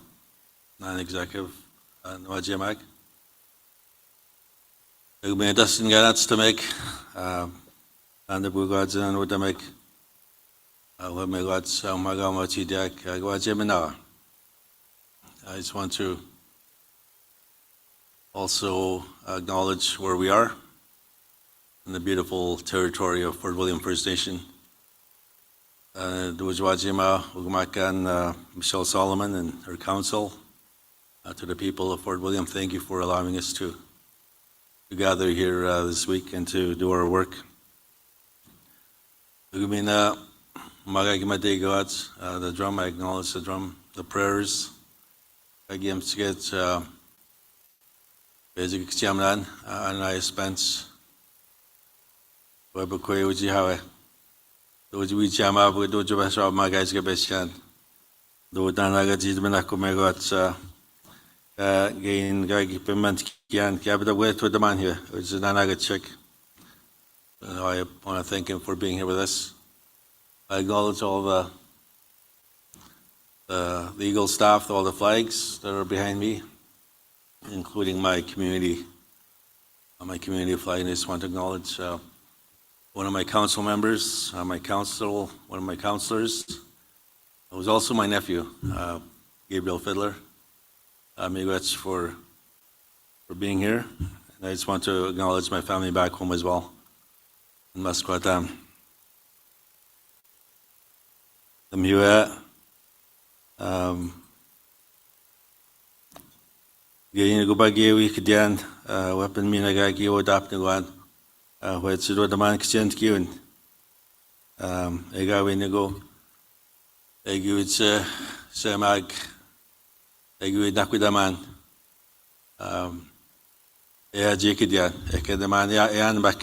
non executive, Noajamak. Ik ben dat in Ganats te make, and the Bugods and what to make. What my gods, Magama Chidiak, Guajemina. I just want to also acknowledge where we are in the beautiful territory of Fort William First Nation. Duwajima, Ugamakan, Michelle Solomon and her council. To the people of Fort William, thank you for allowing us to gather here this week and to do our work. The drum, I acknowledge the drum, the prayers. I give to get basic examinan and I spent Webakwe Ujihawe. Those we jam up with Ujabasha, my guys get best chance. Though Danaga Jidmanako Megots. Gain Gagi Piment Kian Capital with the man here, which is an Anaga check. I want to thank him for being here with us. I acknowledge all the Eagle staff, all the flags that are behind me, including my community flag. I just want to acknowledge one of my council members, one of my councilors. It was also my nephew, Gabriel Fiddler. Miigwech for being here. And I just want to acknowledge my family back home as well in Masquatam. The Mue, Gayin Gubagewi Kadian, weapon Minagagi or Dapnaguan, where it's the man Christian Kiwin. Egawi Nego, Eguits Semag. Egui Nakudaman. Ea Jikidia, Ekedaman Yanbak.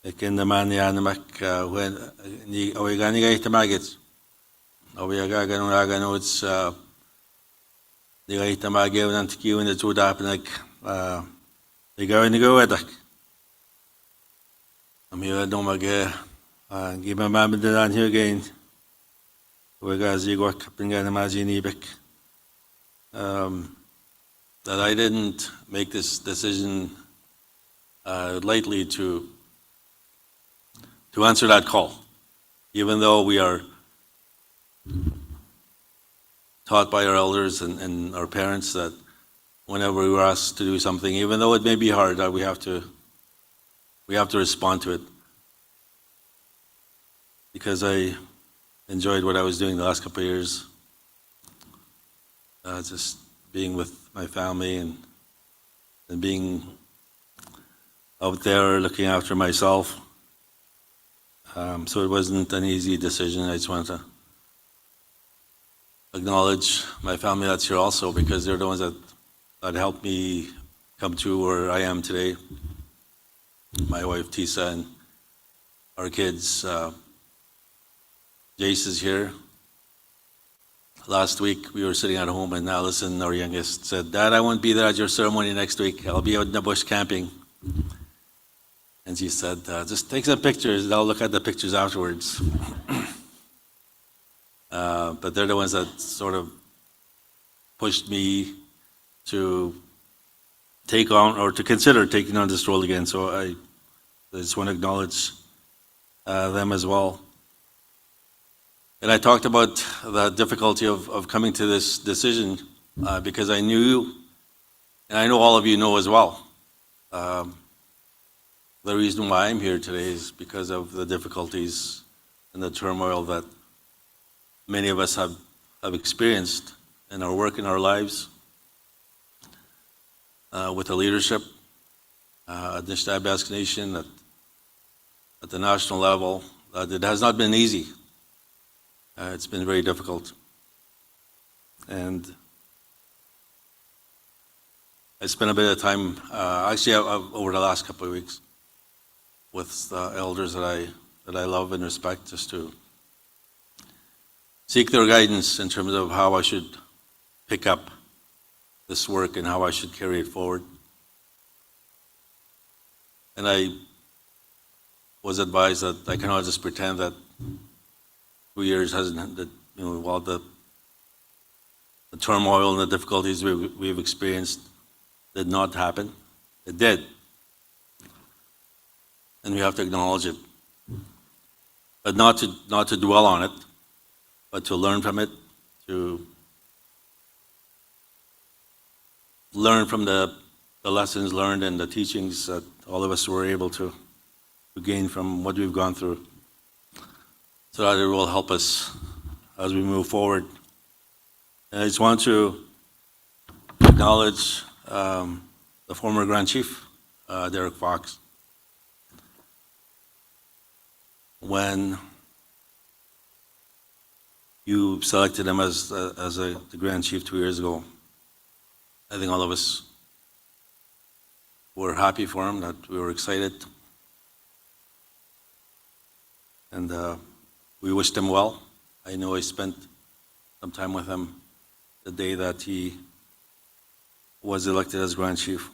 Ekendaman Yanbak, when Oeganiga Tamagits. Oegagan Raganots, the Itamage and Antiku and the Tudapnek, they go in the go edak. I'm here, Domage, give my mamma down here again. Wegazi work up in Ganamazini that I didn't make this decision lightly to answer that call, even though we are taught by our elders and our parents that whenever we were asked to do something, even though it may be hard, that we have to we have to respond to it. Because I enjoyed what I was doing the last couple of years, just being with my family and being out there looking after myself. So it wasn't an easy decision. I just wanted to acknowledge my family that's here also, because they're the ones that helped me come to where I am today. My wife Tisa and our kids. Jace is here. Last week we were sitting at home and Allison, our youngest, said, "Dad, I won't be there at your ceremony next week. I'll be out in the bush camping." And she said, "Just take some pictures and I'll look at the pictures afterwards." But they're the ones that sort of pushed me to take on, or to consider taking on this role again. So I just want to acknowledge them as well. And I talked about the difficulty of coming to this decision because I knew, and I know all of you know as well, the reason why I'm here today is because of the difficulties and the turmoil that many of us have experienced in our work, in our lives, with the leadership at the Anishinaabe Nation, at the national level. It has not been easy. It's been very difficult. And I spent a bit of time, over the last couple of weeks, with the elders that I love and respect, just to seek their guidance in terms of how I should pick up this work and how I should carry it forward. And I was advised that I cannot just pretend that 2 years hasn't, that, while the turmoil and the difficulties we've experienced did not happen. It did. And we have to acknowledge it. But not to dwell on it, but to learn from it, to learn from the lessons learned and the teachings that all of us were able to gain from what we've gone through, so that it will help us as we move forward. And I just want to acknowledge the former Grand Chief, Derek Fox. When you selected him as the Grand Chief 2 years ago, I think all of us were happy for him, that we were excited. And we wished him well. I know I spent some time with him the day that he was elected as Grand Chief,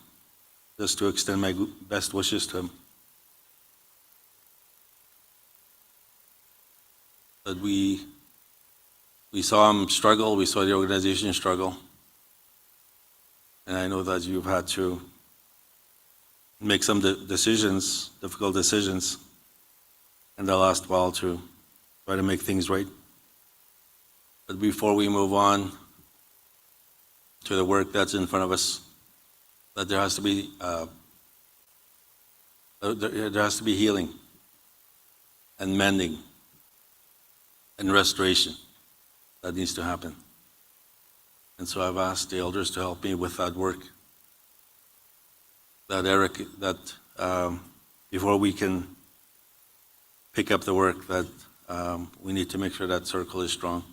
just to extend my best wishes to him. That we saw him struggle, we saw the organization struggle, and I know that you've had to make some decisions, difficult decisions, in the last while to try to make things right. But before we move on to the work that's in front of us, that there has to be healing and mending and restoration that needs to happen. And so I've asked the elders to help me with that work. Before we can pick up the work, that we need to make sure that circle is strong.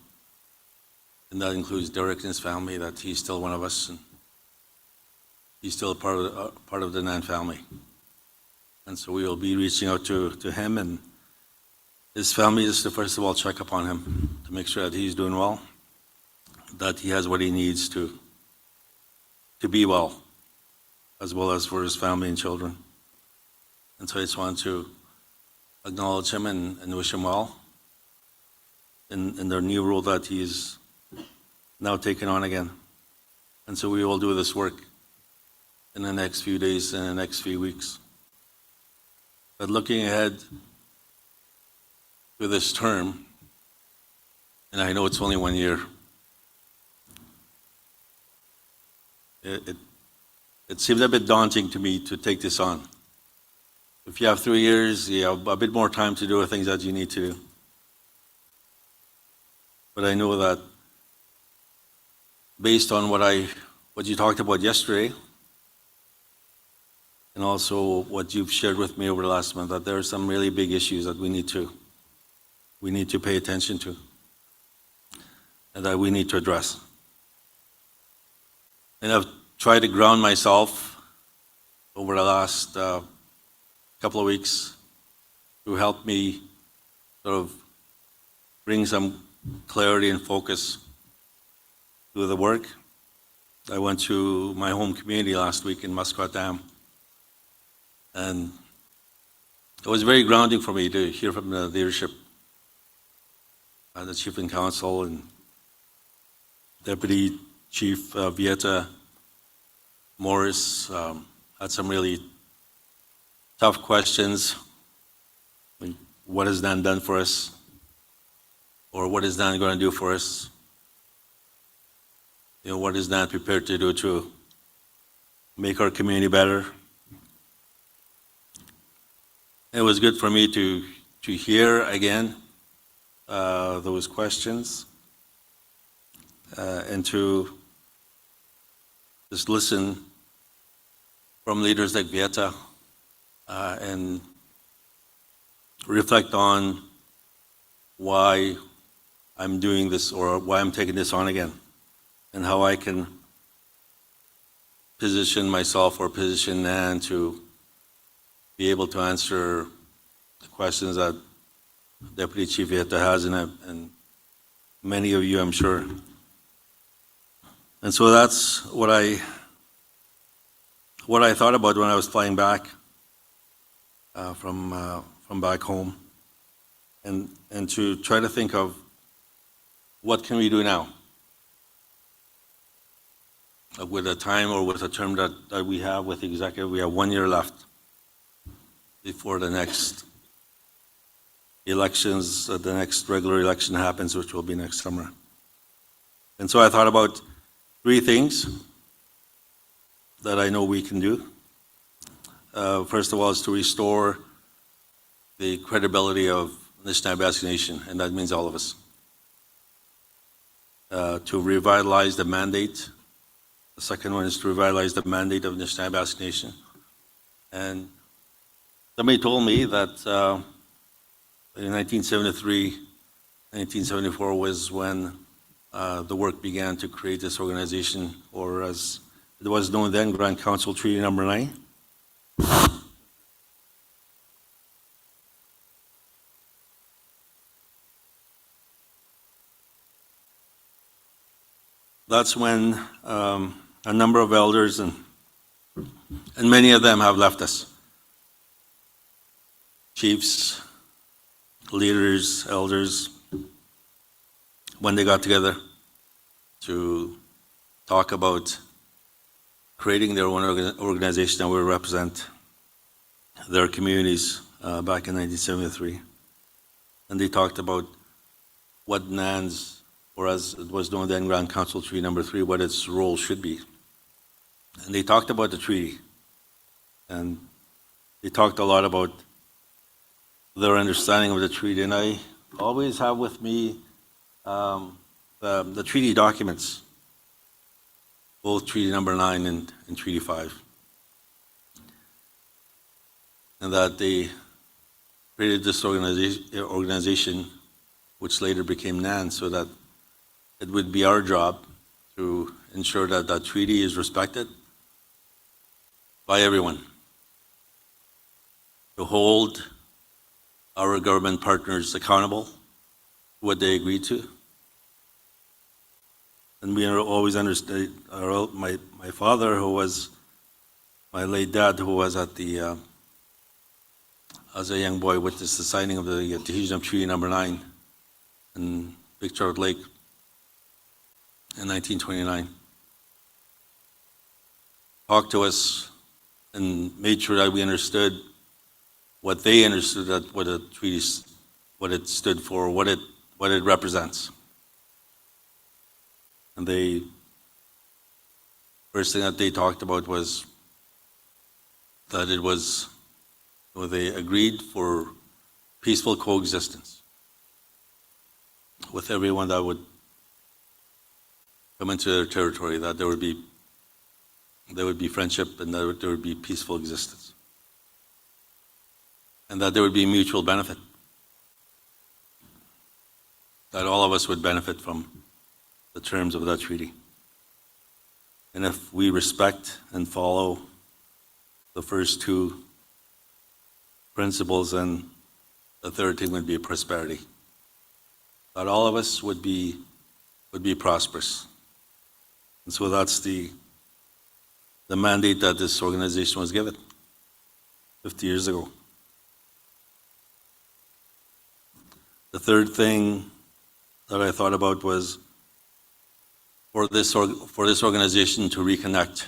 And that includes Derek and his family, that he's still one of us, and he's still a part of the NAN family. And so we will be reaching out to him and his family, just to first of all check up on him, to make sure that he's doing well, that he has what he needs to be well as for his family and children. And so I just want to acknowledge him and wish him well in their new role that he's now taken on again. And so we will do this work in the next few days and the next few weeks. But looking ahead to this term, and I know it's only 1 year, it seems a bit daunting to me to take this on, if you have 3 years, you have a bit more time to do the things that you need to do. But I know that based on what you talked about yesterday, and also what you've shared with me over the last month, that there are some really big issues that we need to pay attention to, and that we need to address. And I've tried to ground myself over the last couple of weeks to help me sort of bring some clarity and focus to the work. I went to my home community last week in Muskrat Dam, and it was very grounding for me to hear from the leadership, the Chief and Council and Deputy Chief Vieta Morris had some really tough questions. I mean, what has NAN done for us? Or what is NAN going to do for us? You know, what is NAN prepared to do to make our community better? It was good for me to hear again those questions and to just listen from leaders like Vieta and reflect on why I'm doing this or why I'm taking this on again, and how I can position myself or position NAN to be able to answer the questions that Deputy Chief Vieta has, and many of you, I'm sure. And so that's what I thought about when I was flying back from back home, and to try to think of what can we do now with a time or with a term that we have with the executive. We have 1 year left before the next elections, the next regular election happens, which will be next summer. And so I thought about 3 things that I know we can do. First of all, is to restore the credibility of the Nishnawbe Basque Nation, and that means all of us. To revitalize the mandate. The second one is to revitalize the mandate of the Nishnawbe Basque Nation. And somebody told me that in 1973, 1974 was when the work began to create this organization, or as it was known then, Grand Council Treaty Number 9. That's when a number of elders, and many of them have left us. Chiefs, leaders, elders, when they got together to talk about creating their own organization that would represent their communities back in 1973. And they talked about what NAN's, or as it was known then, Grand Council Treaty Number 3, what its role should be. And they talked about the treaty. And they talked a lot about their understanding of the treaty. And I always have with me the treaty documents, both Treaty Number 9 and Treaty 5. And that they created this organization, which later became NAN, so that it would be our job to ensure that that treaty is respected by everyone, to hold our government partners accountable to what they agreed to. And we always understood, my father, who was my late dad, who was at the, as a young boy, witnessed the signing of the Tahitian Treaty Number 9 in Big Trout Lake in 1929. Talked to us and made sure that we understood what they understood, that what the treaty, what it stood for, what it represents. And they, first thing that they talked about was that it was where they agreed for peaceful coexistence with everyone that would come into their territory, that there would be friendship and that there would be peaceful existence. And that there would be mutual benefit. That all of us would benefit from the terms of that treaty. And if we respect and follow the first two principles, then the third thing would be prosperity. That all of us would be prosperous. And so that's the mandate that this organization was given 50 years ago. The third thing that I thought about was for this organization to reconnect.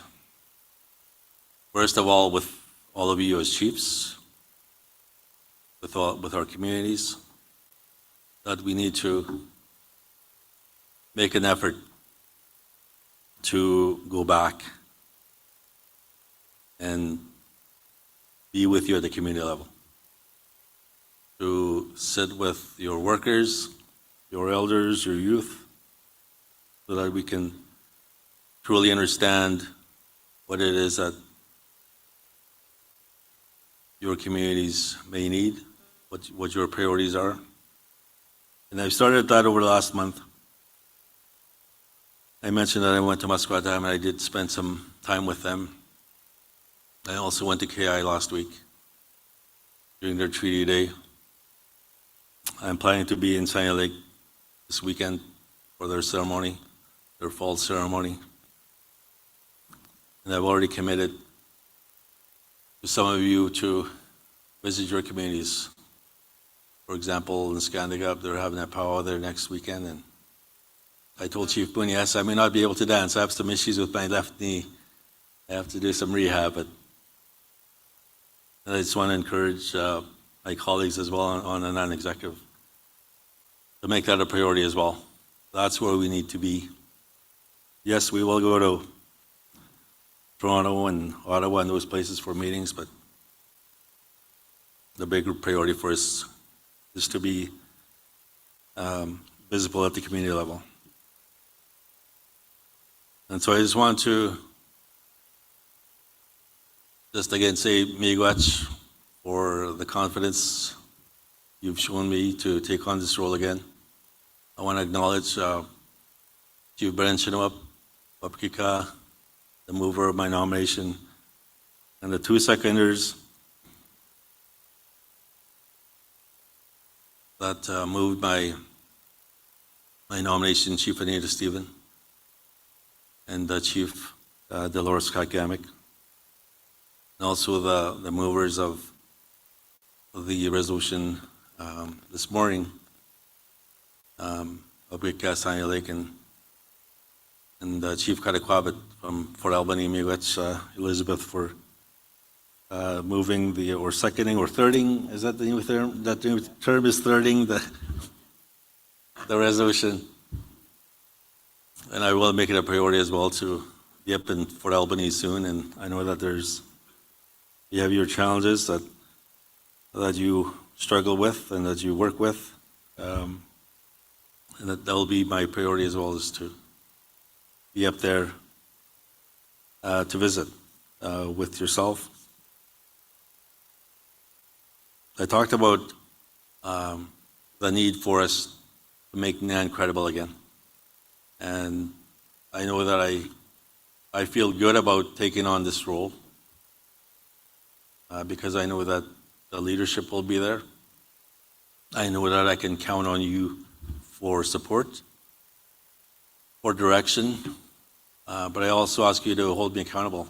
First of all, with all of you as chiefs, with our communities, that we need to make an effort to go back and be with you at the community level. To sit with your workers, your elders, your youth, so that we can truly understand what it is that your communities may need, what your priorities are. And I've started that over the last month. I mentioned that I went to Musquat Dam and I did spend some time with them. I also went to KI last week during their treaty day. I'm planning to be in Sinai Lake this weekend for their ceremony, their fall ceremony. And I've already committed to some of you to visit your communities. For example, in Skandagap, they're having a powwow there next weekend, and I told Chief Boone, yes, I may not be able to dance. I have some issues with my left knee. I have to do some rehab, but I just want to encourage my colleagues as well on a non-executive to make that a priority as well. That's where we need to be. Yes, we will go to Toronto and Ottawa and those places for meetings, but the bigger priority for us is to be visible at the community level. And so I just want to just again say miigwech for the confidence you've shown me to take on this role again. I want to acknowledge Chief Bren Chinawap, Wapkika, the mover of my nomination, and the two seconders that moved my nomination, Chief Anita Stephen and Chief Dolores Kakamic, and also the movers of the resolution this morning, Wapkika, Sinai Lake, and Chief Katakwabit from Fort Albany, miigwech Elizabeth for moving or seconding or thirding, is that the new term? That new term is thirding the resolution. And I will make it a priority as well to be up in Fort Albany soon, and I know that you have your challenges that you struggle with and that you work with, and that will be my priority as well, is to be up there to visit with yourself. I talked about the need for us to make NAN credible again. And I know that I feel good about taking on this role because I know that the leadership will be there. I know that I can count on you for support, for direction, but I also ask you to hold me accountable.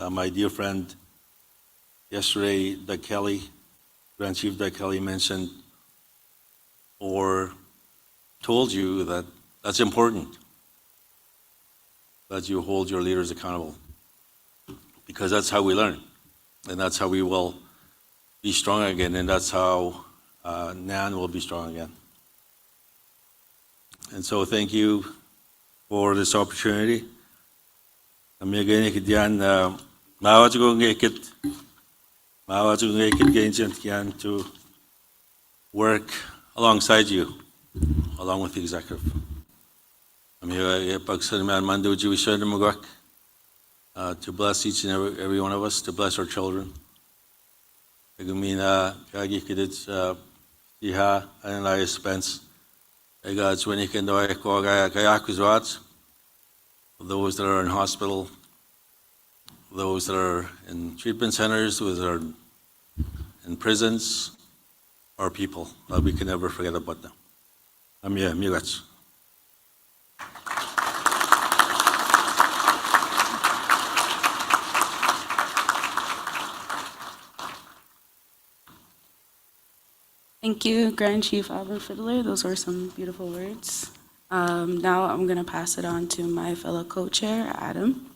My dear friend, yesterday, Doug Kelly, Grand Chief Doug Kelly mentioned or told you that that's important, that you hold your leaders accountable, because that's how we learn, and that's how we will be strong again, and that's how NAN will be strong again. And so thank you for this opportunity. Maawa to naked gains and to work alongside you, along with the executive. I'm here to bless each and every one of us, to bless our children. Gumina kagi kidit iha and I Spence. I got 20 kendo kayakuzwat. Those that are in hospital, those that are in treatment centers, those that are in prisons, our people. We can never forget about them. Miigats. Thank you, Grand Chief Alvin Fiddler. Those were some beautiful words. Now I'm going to pass it on to my fellow co-chair, Adam.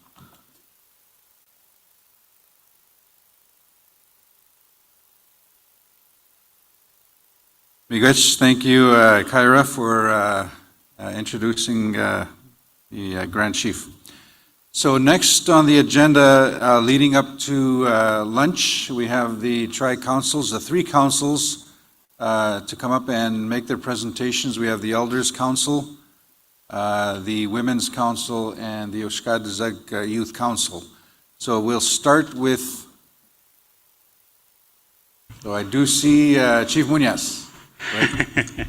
Miigwech, thank you, Kyra, for introducing the Grand Chief. So next on the agenda, leading up to lunch, we have the tri-councils, the three councils, to come up and make their presentations. We have the Elders Council, the Women's Council, and the Oshkadizag Youth Council. So we'll start with, so I do see Chief Muñoz. Right.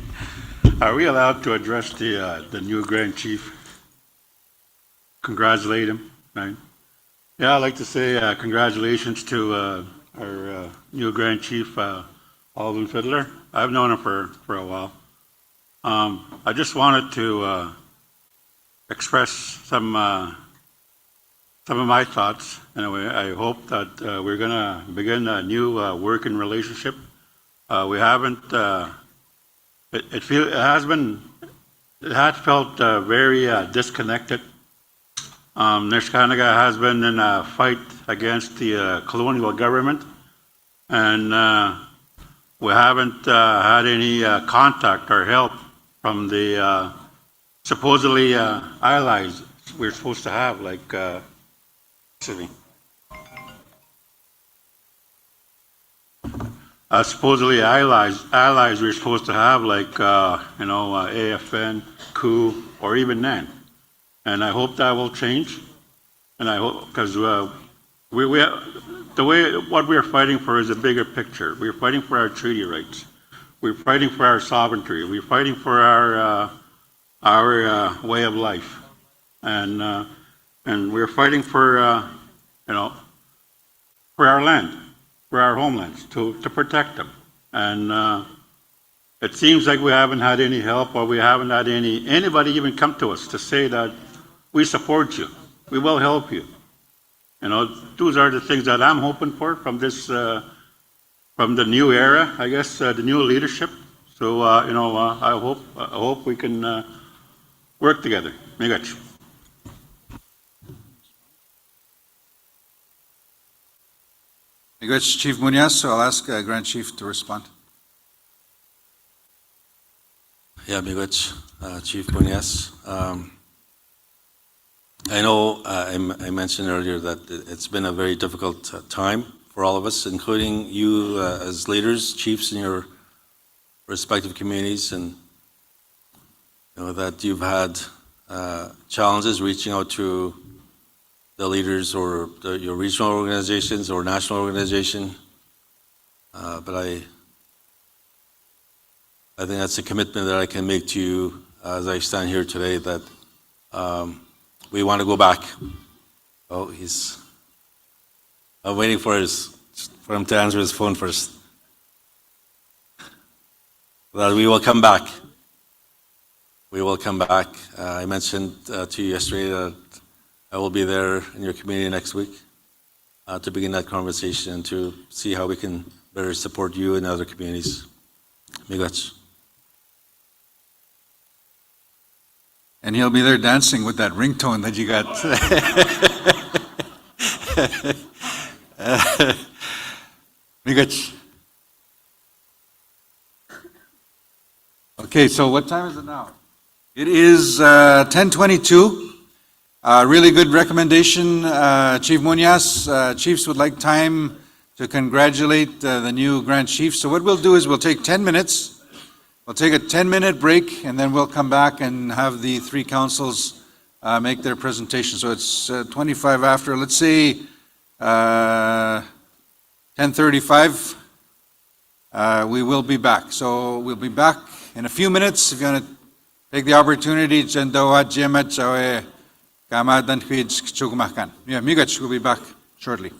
Are we allowed to address the new Grand Chief? Congratulate him, right? Yeah, I'd like to say congratulations to our new Grand Chief, Alvin Fiddler. I've known him for a while. I just wanted to express some of my thoughts. Anyway, I hope that we're going to begin a new working relationship. We haven't. It has felt very disconnected. Nishkanaga has been in a fight against the colonial government, and we haven't had any contact or help from the supposedly allies we're supposed to have, like supposedly allies we're supposed to have, like AFN, COO, or even NAN. And I hope that will change. And I hope, because what we're fighting for is a bigger picture. We're fighting for our treaty rights. We're fighting for our sovereignty. We're fighting for our way of life, and we're fighting for for our land, for our homelands, to protect them. And it seems like we haven't had any help, or we haven't had anybody even come to us to say that we support you, we will help you. Those are the things that I'm hoping for from this, from the new era, I guess, the new leadership. So I hope we can work together. Miigwech. Miigwech, Chief Muñoz, so I'll ask Grand Chief to respond. Yeah, miigwech, Chief Muñoz. I know I mentioned earlier that it's been a very difficult time for all of us, including you as leaders, chiefs in your respective communities, and that you've had challenges reaching out to the leaders or your regional organizations or national organization. But I think that's a commitment that I can make to you as I stand here today, that we want to go back. Oh, I'm waiting for him to answer his phone first. That we will come back. We will come back. I mentioned to you yesterday that I will be there in your community next week to begin that conversation and to see how we can better support you and other communities. Miigwech. And he'll be there dancing with that ringtone that you got. Miigwech. Okay, so what time is it now? It is 10:22. Really good recommendation, Chief Muñoz. Chiefs would like time to congratulate the new Grand Chief. So what we'll do is we'll take 10 minutes. We'll take a 10-minute break, and then we'll come back and have the three councils make their presentation. So it's 25 after, let's say, 10:35. We will be back. So we'll be back in a few minutes. If you want to take the opportunity, yeah, Migach will be back shortly.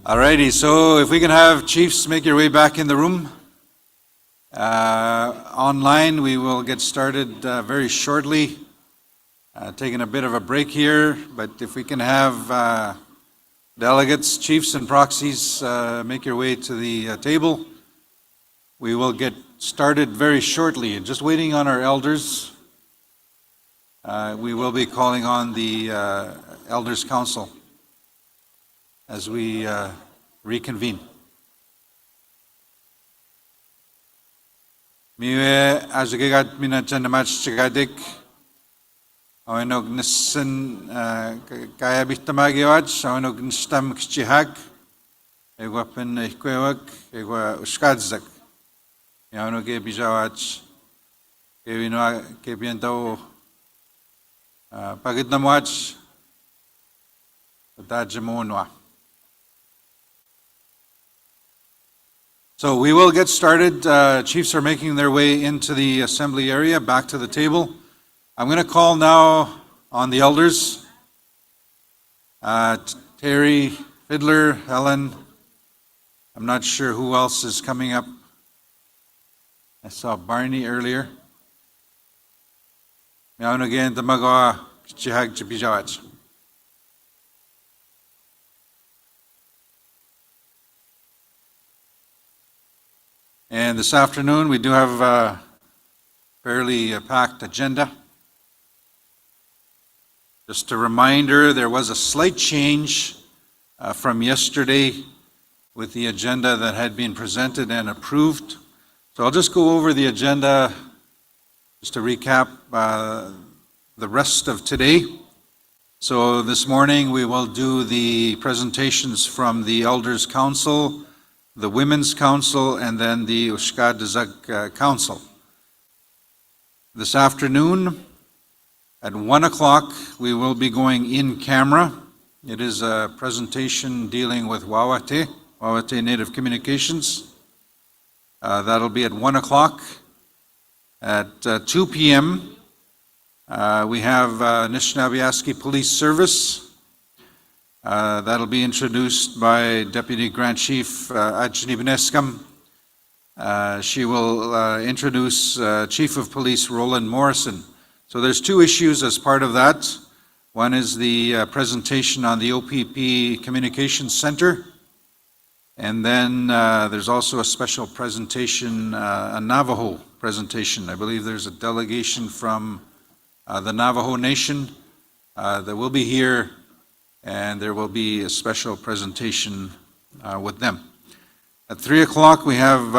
Alrighty, so if we can have chiefs make your way back in the room. Online, we will get started very shortly. Taking a bit of a break here, but if we can have delegates, chiefs, and proxies make your way to the table, we will get started very shortly. Just waiting on our elders. We will be calling on the Elders Council as we reconvene. Miwe azugegat mina chanamach chagadik. Oinog nissen kaya bihtamagiwach, oinog nistam kchihag. Egwa pen ikwewak, egwa uskadzak. Oinog e bijawach. Kewinwa kebientao pagid namwach. Dajamonwa. So we will get started. Chiefs are making their way into the assembly area, back to the table. I'm going to call now on the elders. Terry, Fiddler, Helen. I'm not sure who else is coming up. I saw Barney earlier. Meown again, the Magawa, Chihag Chibijawach. And this afternoon, we do have a fairly packed agenda. Just a reminder, there was a slight change from yesterday with the agenda that had been presented and approved. So I'll just go over the agenda just to recap the rest of today. So this morning, we will do the presentations from the Elders Council, the Women's Council, and then the Ushkadizak Council. This afternoon, at 1 o'clock, we will be going in camera. It is a presentation dealing with Wawate Native Communications. That'll be at 1 o'clock. At 2 p.m., we have Anishinaabe Police Service. That'll be introduced by Deputy Grand Chief Ajni Beneskam. She will introduce Chief of Police Roland Morrison. So there's two issues as part of that. One is the presentation on the OPP Communications Center. And then there's also a special presentation, a Navajo presentation. I believe there's a delegation from the Navajo Nation that will be here, and there will be a special presentation with them. At 3 o'clock, we have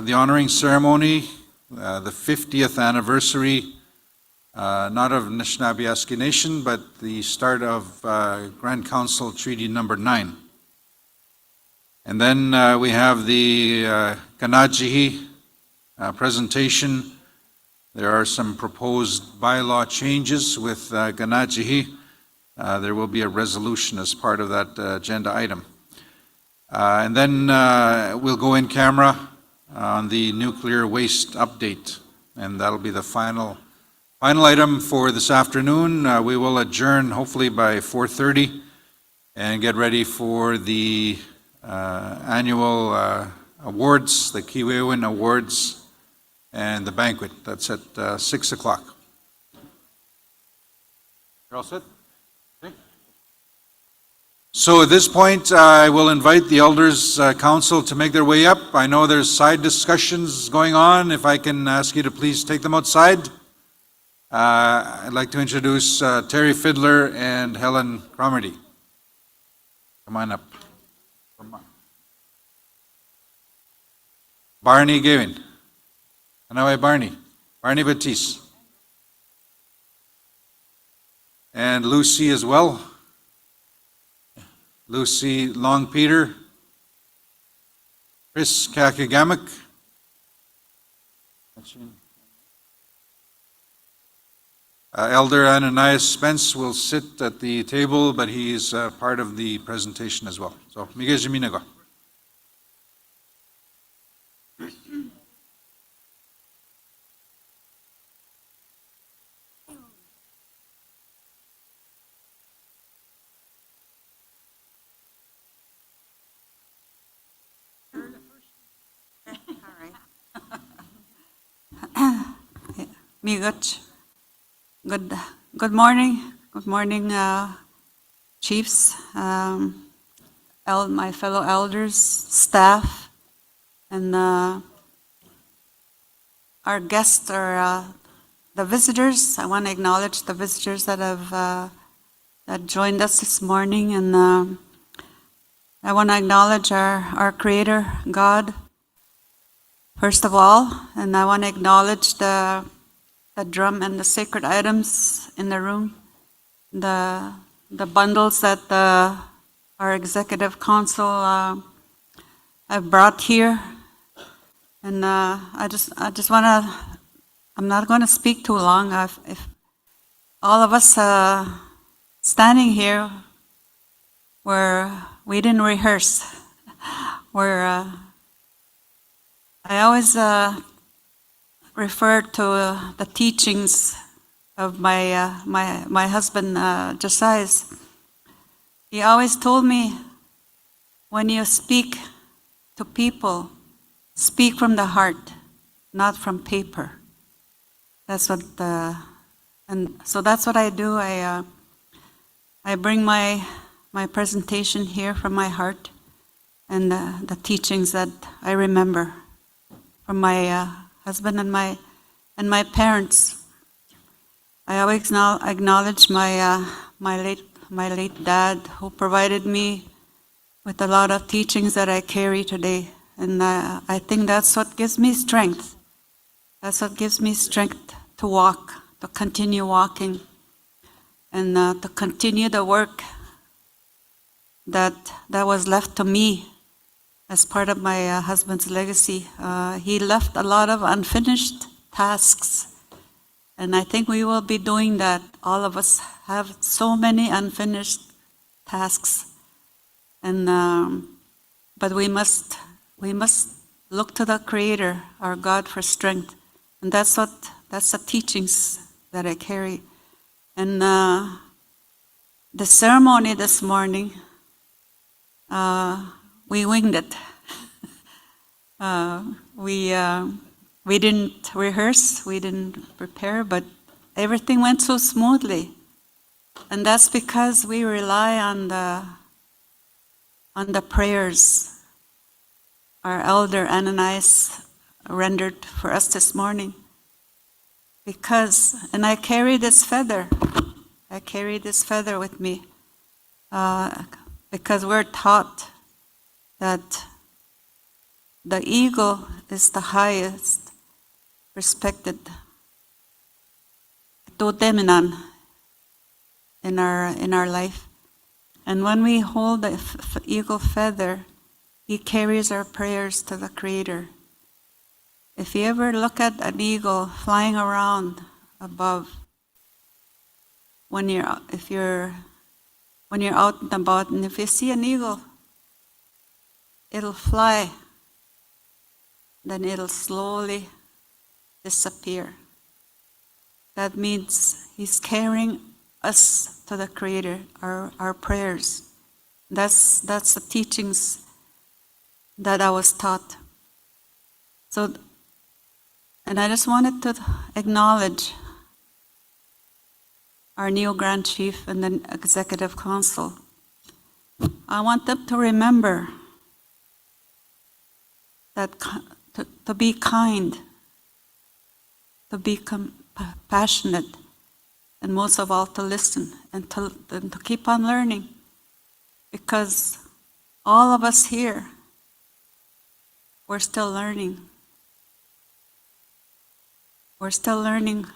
the honoring ceremony, the 50th anniversary, not of Anishinaabe Nation, but the start of Grand Council Treaty Number 9. And then we have the Kanajihi presentation. There are some proposed bylaw changes with Kanajihi. There will be a resolution as part of that agenda item. And then we'll go in camera on the nuclear waste update, and that'll be the final item for this afternoon. We will adjourn hopefully by 4:30 and get ready for the annual awards, the Keewaywin Awards, and the banquet. That's at 6 o'clock. You're all set? Okay. So at this point, I will invite the Elders Council to make their way up. I know there's side discussions going on. If I can ask you to please take them outside. I'd like to introduce Terry Fiddler and Helen Cromarty. Come on up. Barney Gavin. Anaway Barney. Barney Batiste. And Lucy as well. Lucy Long Peter. Chris Kakagamak. Elder Ananias Spence will sit at the table, but he is part of the presentation as well. So, Miguel Jiminago. Migoch. Good morning. Good morning, chiefs, my fellow elders, staff, and our guests or the visitors. I want to acknowledge the visitors that have that joined us this morning, and I want to acknowledge our Creator, God, first of all, and I want to acknowledge the drum and the sacred items in the room, the bundles that our executive council have brought here, and I just want to. I'm not going to speak too long. If all of us standing here, we didn't rehearse. I always refer to the teachings of my husband Josiah. He always told me, when you speak to people, speak from the heart, not from paper. That's what and so that's what I do. I bring my presentation here from my heart, and the teachings that I remember from my husband and my parents. I always acknowledge my late dad, who provided me with a lot of teachings that I carry today, and I think that's what gives me strength. That's what gives me strength to walk, to continue walking, and to continue the work that was left to me as part of my husband's legacy. He left a lot of unfinished tasks, and I think we will be doing that. All of us have so many unfinished tasks, and but we must look to the Creator, our God, for strength, and that's the teachings that I carry. And the ceremony this morning, we winged it. We didn't rehearse, we didn't prepare, but everything went so smoothly. And that's because we rely on the prayers our elder Ananias rendered for us this morning. And I carry this feather. I carry this feather with me because we're taught that the eagle is the highest respected toteminan in our life. And when we hold the eagle feather, he carries our prayers to the Creator. If you ever look at an eagle flying around above, when you're out and about, and if you see an eagle, it'll fly, then it'll slowly disappear. That means he's carrying us to the Creator, our prayers. That's the teachings that I was taught. So, and I just wanted to acknowledge our new Grand Chief and the Executive Council. I want them to remember that to be kind, to be compassionate, and most of all to listen and to keep on learning, because all of us here, we're still learning. We're still learning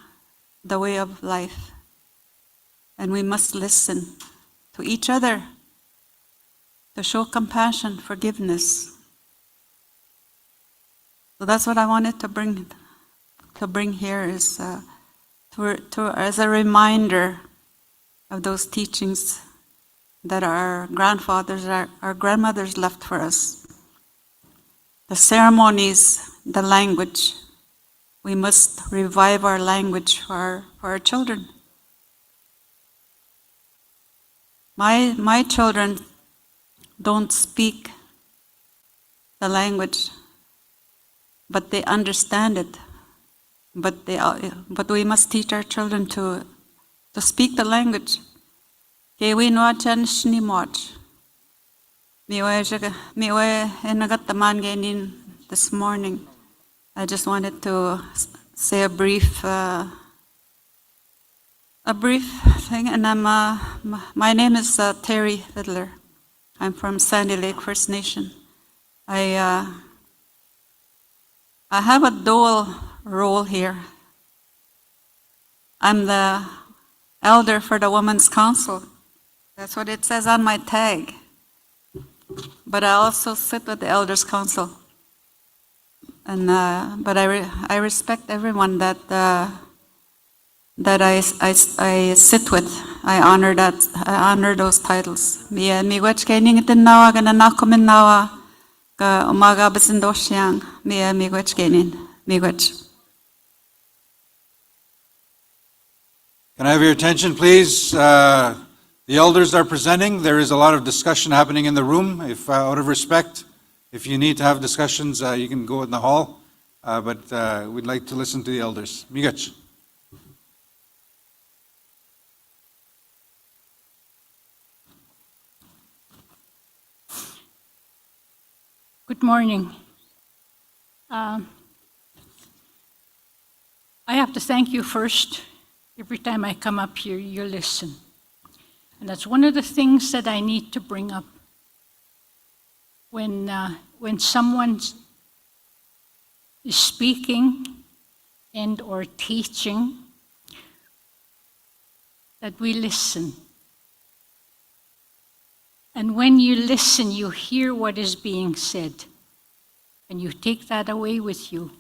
the way of life, and we must listen to each other, to show compassion, forgiveness. So that's what I wanted to bring here, is as a reminder of those teachings that our grandfathers, our grandmothers left for us. The ceremonies, the language. We must revive our language for our children. My children don't speak the language, but they understand it. but we must teach our children to speak the language. Keewaywin wachan shni moch. Miwe enagataman gainin this morning. I just wanted to say a brief thing, and my name is Terry Fiddler. I'm from Sandy Lake First Nation. I have a dual role here. I'm the elder for the Women's Council. That's what it says on my tag. But I also sit with the Elders Council. And but I respect everyone that I sit with. I honor those titles. Miigwech kaining itinawa gananakumin nawa ka umaga basindosyang miigwech kainin miigwech. Can I have your attention, please? The elders are presenting. There is a lot of discussion happening in the room. If, out of respect, if you need to have discussions, you can go in the hall. But we'd like to listen to the elders. Migach. Good morning. I have to thank you first. Every time I come up here, you listen. And that's one of the things that I need to bring up. When someone is speaking and or teaching, that we listen. And when you listen, you hear what is being said, and you take that away with you.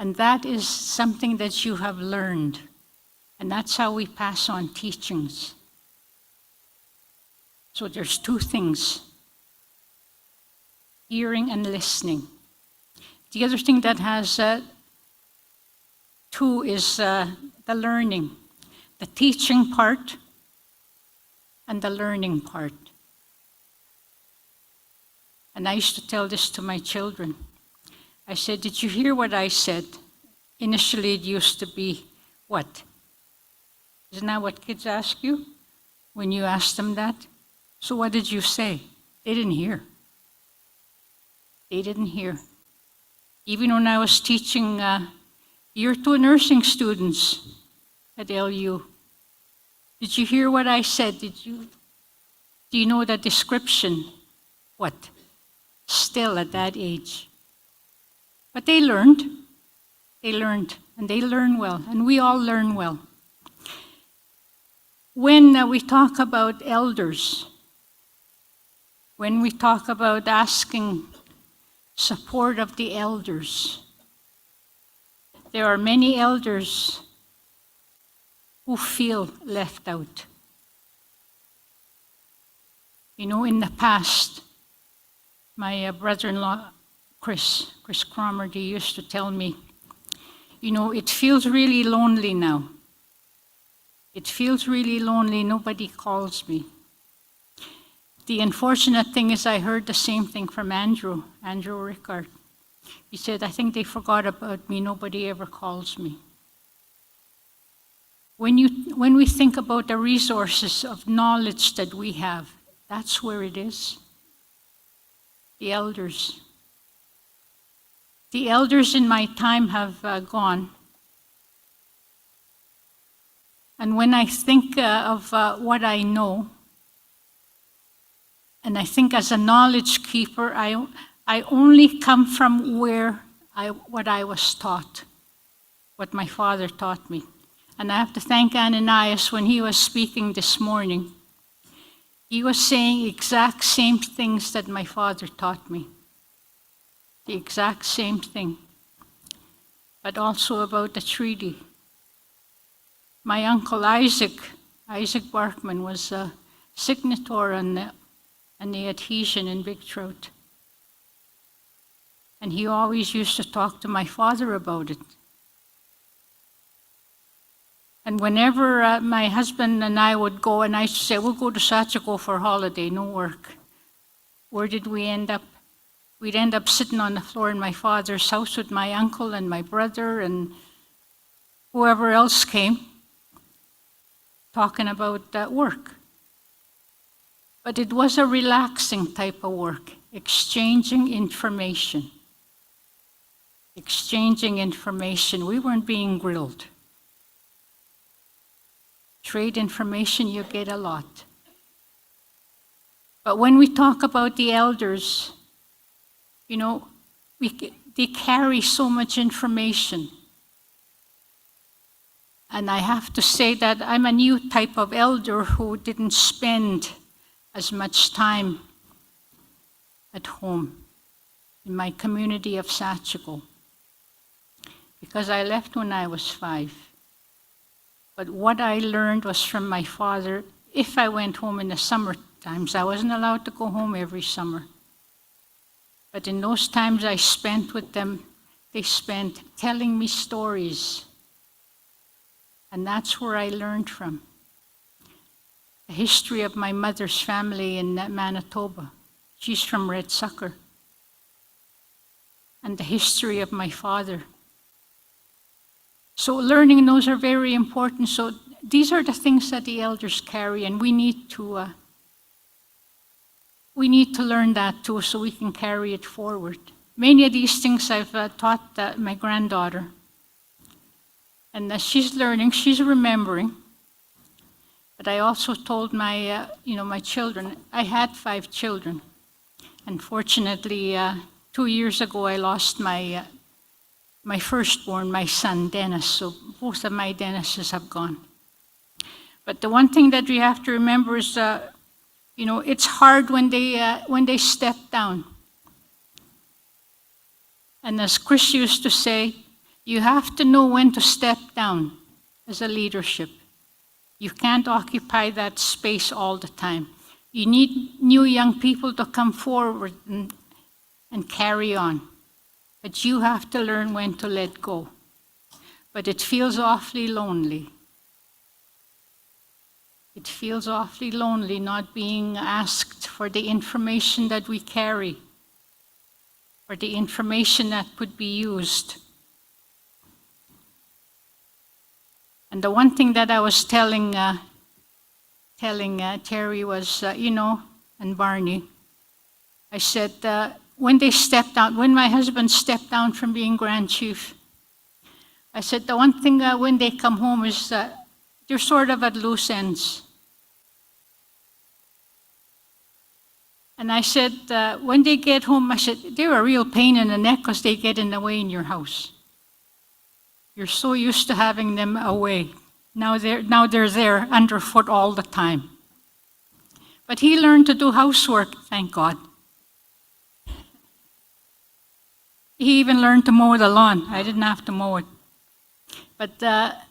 And that is something that you have learned. And that's how we pass on teachings. So there's two things, hearing and listening. The other thing that has two is the learning, the teaching part and the learning part. And I used to tell this to my children. I said, did you hear what I said? Initially, it used to be, what? Isn't that what kids ask you when you ask them that? So what did you say? They didn't hear. They didn't hear. Even when I was teaching year 2 nursing students at LU, did you hear what I said? Do you know the description? What? Still at that age. But they learned. They learned, and they learn well, and we all learn well. When we talk about elders, when we talk about asking support of the elders, there are many elders who feel left out. You know, in the past, my brother-in-law, Chris Cromarty, used to tell me, you know, it feels really lonely now. It feels really lonely, nobody calls me. The unfortunate thing is I heard the same thing from Andrew Rickard. He said, I think they forgot about me, nobody ever calls me. When we think about the resources of knowledge that we have, that's where it is. The elders. The elders in my time have gone. And when I think of what I know, and I think as a knowledge keeper, I only come from what I was taught, what my father taught me. And I have to thank Ananias when he was speaking this morning. He was saying exact same things that my father taught me. The exact same thing. But also about the treaty. My uncle Isaac Barkman, was a signatory on the adhesion in Big Trout. And he always used to talk to my father about it. And whenever my husband and I would go, and I used to say, we'll go to Sachiko for holiday, no work. Where did we end up? We'd end up sitting on the floor in my father's house with my uncle and my brother and whoever else came, talking about work. But it was a relaxing type of work, exchanging information. Exchanging information. We weren't being grilled. Trade information, you get a lot. But when we talk about the elders, you know, they carry so much information. And I have to say that I'm a new type of elder who didn't spend as much time at home in my community of Sachiko, because I left when I was 5. But what I learned was from my father. If I went home in the summer times, I wasn't allowed to go home every summer. But in those times I spent with them, they spent telling me stories. And that's where I learned from. The history of my mother's family in Manitoba. She's from Red Sucker. And the history of my father. So learning those are very important. So these are the things that the elders carry, and we need to learn that too, so we can carry it forward. Many of these things I've taught my granddaughter, and as she's learning, she's remembering. But I also told my, my children. I had 5 children. Unfortunately, 2 years ago, I lost my firstborn, my son, Dennis. So both of my Dennises have gone. But the one thing that we have to remember is, it's hard when they step down. And as Chris used to say, you have to know when to step down as a leadership. You can't occupy that space all the time. You need new young people to come forward and carry on. But you have to learn when to let go. But it feels awfully lonely. It feels awfully lonely not being asked for the information that we carry, for the information that could be used. And the one thing that I was telling Terry was, and Barney, I said, when they stepped out, when my husband stepped down from being Grand Chief, I said, the one thing when they come home is they're sort of at loose ends. And I said, when they get home, I said, they're a real pain in the neck because they get in the way in your house. You're so used to having them away. Now they're there underfoot all the time. But he learned to do housework, thank God. He even learned to mow the lawn. I didn't have to mow it. But I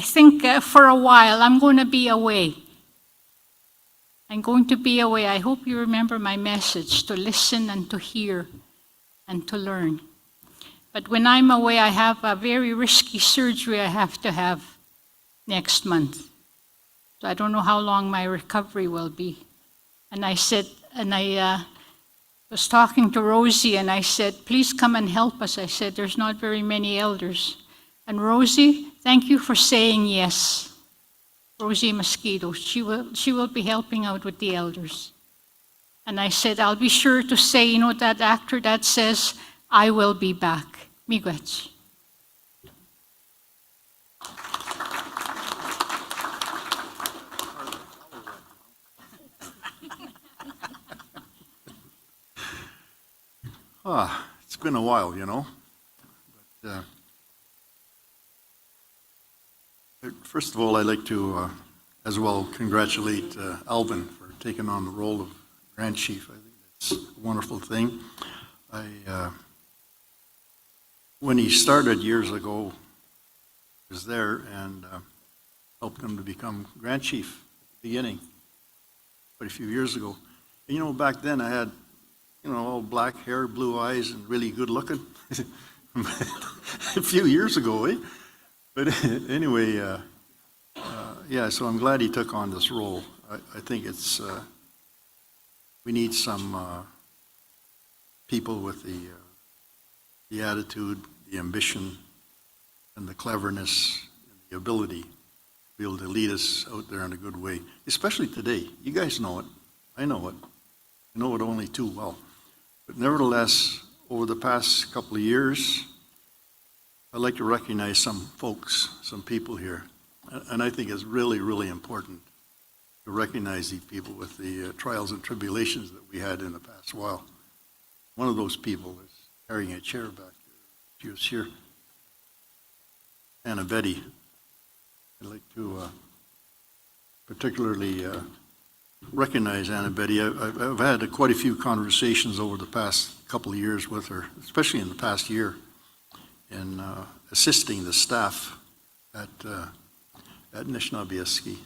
think for a while I'm going to be away. I'm going to be away. I hope you remember my message, to listen and to hear and to learn. But when I'm away, I have a very risky surgery I have to have next month. So I don't know how long my recovery will be. And I was talking to Rosie, and I said, please come and help us. I said, there's not very many elders. And Rosie, thank you for saying yes. Rosie Mosquito, she will be helping out with the elders. And I said, I'll be sure to say, that actor that says, I will be back. Miigwech. It's been a while, But, first of all, I'd like to, as well, congratulate Alvin for taking on the role of Grand Chief. I think that's a wonderful thing. When he started years ago, I was there and helped him to become Grand Chief at the beginning, quite a few years ago. And, back then I had, all black hair, blue eyes, and really good looking. A few years ago, eh? But anyway, so I'm glad he took on this role. I think we need some people with the attitude, the ambition, and the cleverness and the ability to be able to lead us out there in a good way, especially today. You guys know it. I know it. I know it only too well. But nevertheless, over the past couple of years, I'd like to recognize some folks, some people here. And I think it's really, really important to recognize these people with the trials and tribulations that we had in the past while. One of those people is carrying a chair back here. She was here. Anna Betty. I'd like to particularly recognize Anna Betty. I've had quite a few conversations over the past couple of years with her, especially in the past year, in assisting the staff at Nishnabieski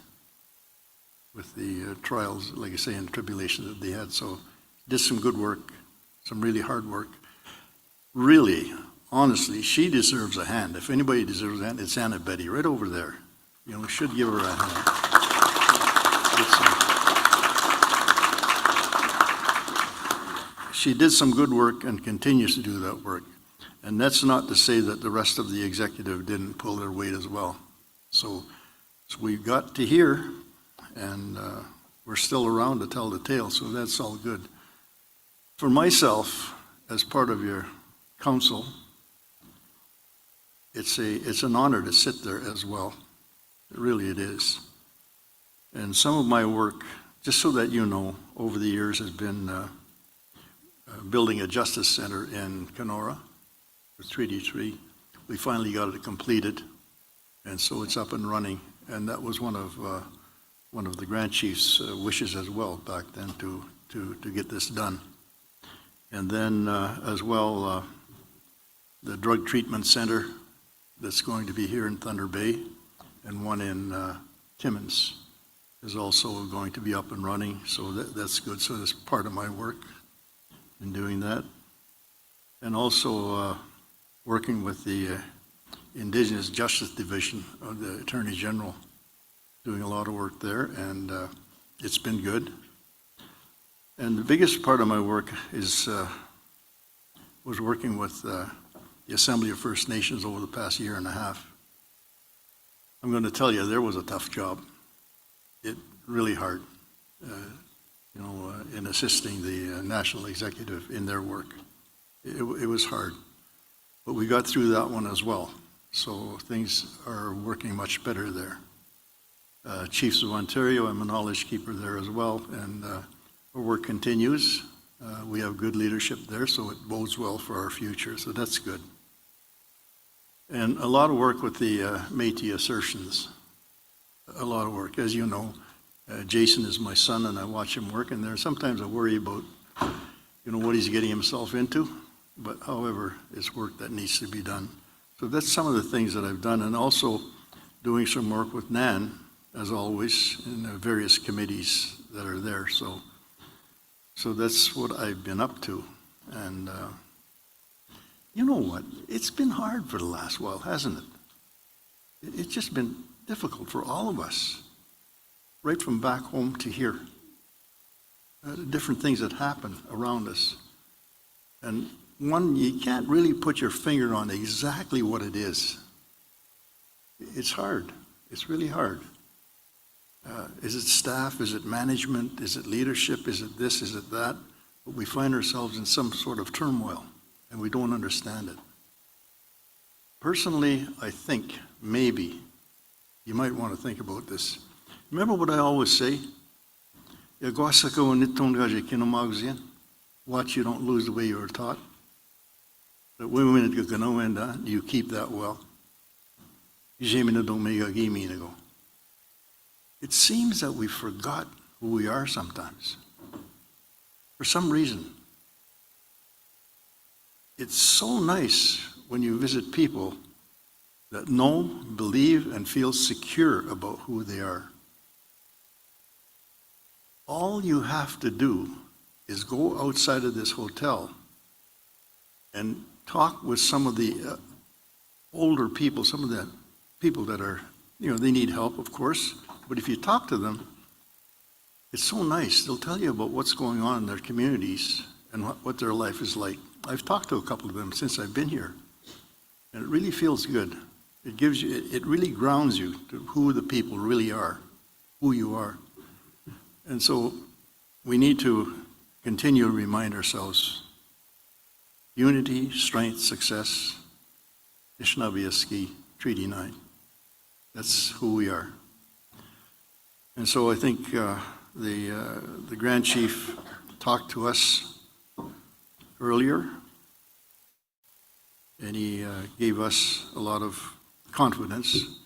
with the trials, like I say, and tribulations that they had. So did some good work, some really hard work. Really, honestly, she deserves a hand. If anybody deserves a hand, it's Anna Betty, right over there. You know, we should give her a hand. She did some good work and continues to do that work. And that's not to say that the rest of the executive didn't pull their weight as well. So we got to here, and we're still around to tell the tale, so that's all good. For myself, as part of your council, it's an honor to sit there as well. Really it is. And some of my work, just so that you know, over the years has been building a justice center in Kenora, for 3D3. We finally got it completed, and so it's up and running. And that was one of the Grand Chief's wishes as well back then to get this done. And then as well, the drug treatment center that's going to be here in Thunder Bay, and one in Timmins is also going to be up and running. So that's good. So that's part of my work in doing that. And also working with the Indigenous Justice Division of the Attorney General, doing a lot of work there, and it's been good. And the biggest part of my work was working with the Assembly of First Nations over the past year and a half. I'm going to tell you, there was a tough job. It really hard, in assisting the national executive in their work. It was hard, but we got through that one as well. So things are working much better there. Chiefs of Ontario, I'm a knowledge keeper there as well, and our work continues. We have good leadership there, so it bodes well for our future, so that's good. And a lot of work with the Métis assertions, a lot of work. As you know, Jason is my son, and I watch him work, and sometimes I worry about, what he's getting himself into, but however, it's work that needs to be done. So that's some of the things that I've done, and also doing some work with NAN, as always, in the various committees that are there. So that's what I've been up to. And you know what? It's been hard for the last while, hasn't it? It's just been difficult for all of us, right from back home to here. Different things that happen around us. And one, you can't really put your finger on exactly what it is. It's hard. It's really hard. Is it staff? Is it management? Is it leadership? Is it this? Is it that? But we find ourselves in some sort of turmoil, and we don't understand it. Personally, I think maybe you might want to think about this. Remember what I always say? Watch you don't lose the way you were taught. But when you keep that well. It seems that we forgot who we are sometimes. For some reason. It's so nice when you visit people that know, believe, and feel secure about who they are. All you have to do is go outside of this hotel and talk with some of the older people, some of the people that are, they need help, of course. But if you talk to them, it's so nice. They'll tell you about what's going on in their communities and what their life is like. I've talked to a couple of them since I've been here, and it really feels good. It gives you, it really grounds you to who the people really are, who you are. And so we need to continue to remind ourselves, unity, strength, success, Anishinaabe Treaty 9. That's who we are. And so I think the Grand Chief talked to us earlier, and he gave us a lot of confidence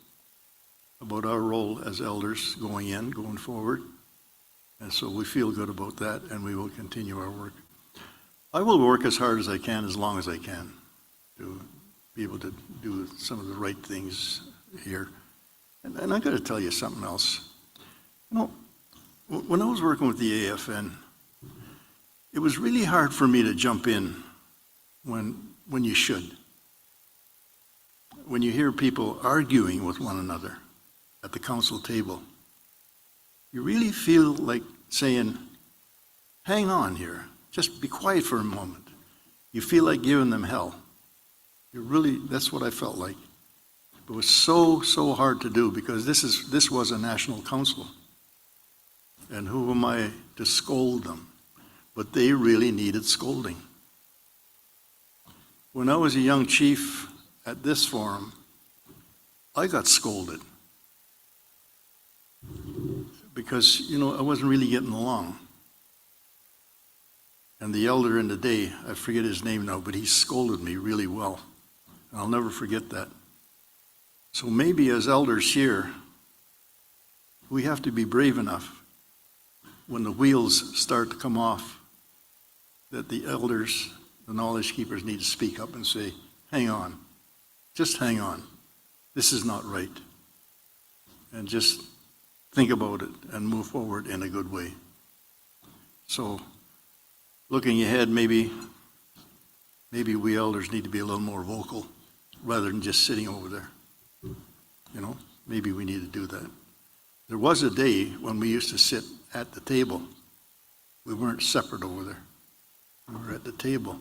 about our role as elders going forward. And so we feel good about that, and we will continue our work. I will work as hard as I can, as long as I can, to be able to do some of the right things here. And I got to tell you something else. You know, when I was working with the AFN, it was really hard for me to jump in when you should. When you hear people arguing with one another at the council table, you really feel like saying, hang on here, just be quiet for a moment. You feel like giving them hell. That's what I felt like. It was so hard to do because this was a national council. And who am I to scold them? But they really needed scolding. When I was a young chief at this forum, I got scolded because, you know, I wasn't really getting along. And the elder in the day, I forget his name now, but he scolded me really well. And I'll never forget that. So maybe as elders here, we have to be brave enough when the wheels start to come off that the elders, the knowledge keepers, need to speak up and say, hang on, just hang on. This is not right. And just think about it and move forward in a good way. So looking ahead, maybe we elders need to be a little more vocal rather than just sitting over there. You know, maybe we need to do that. There was a day when we used to sit at the table. We weren't separate over there. We were at the table,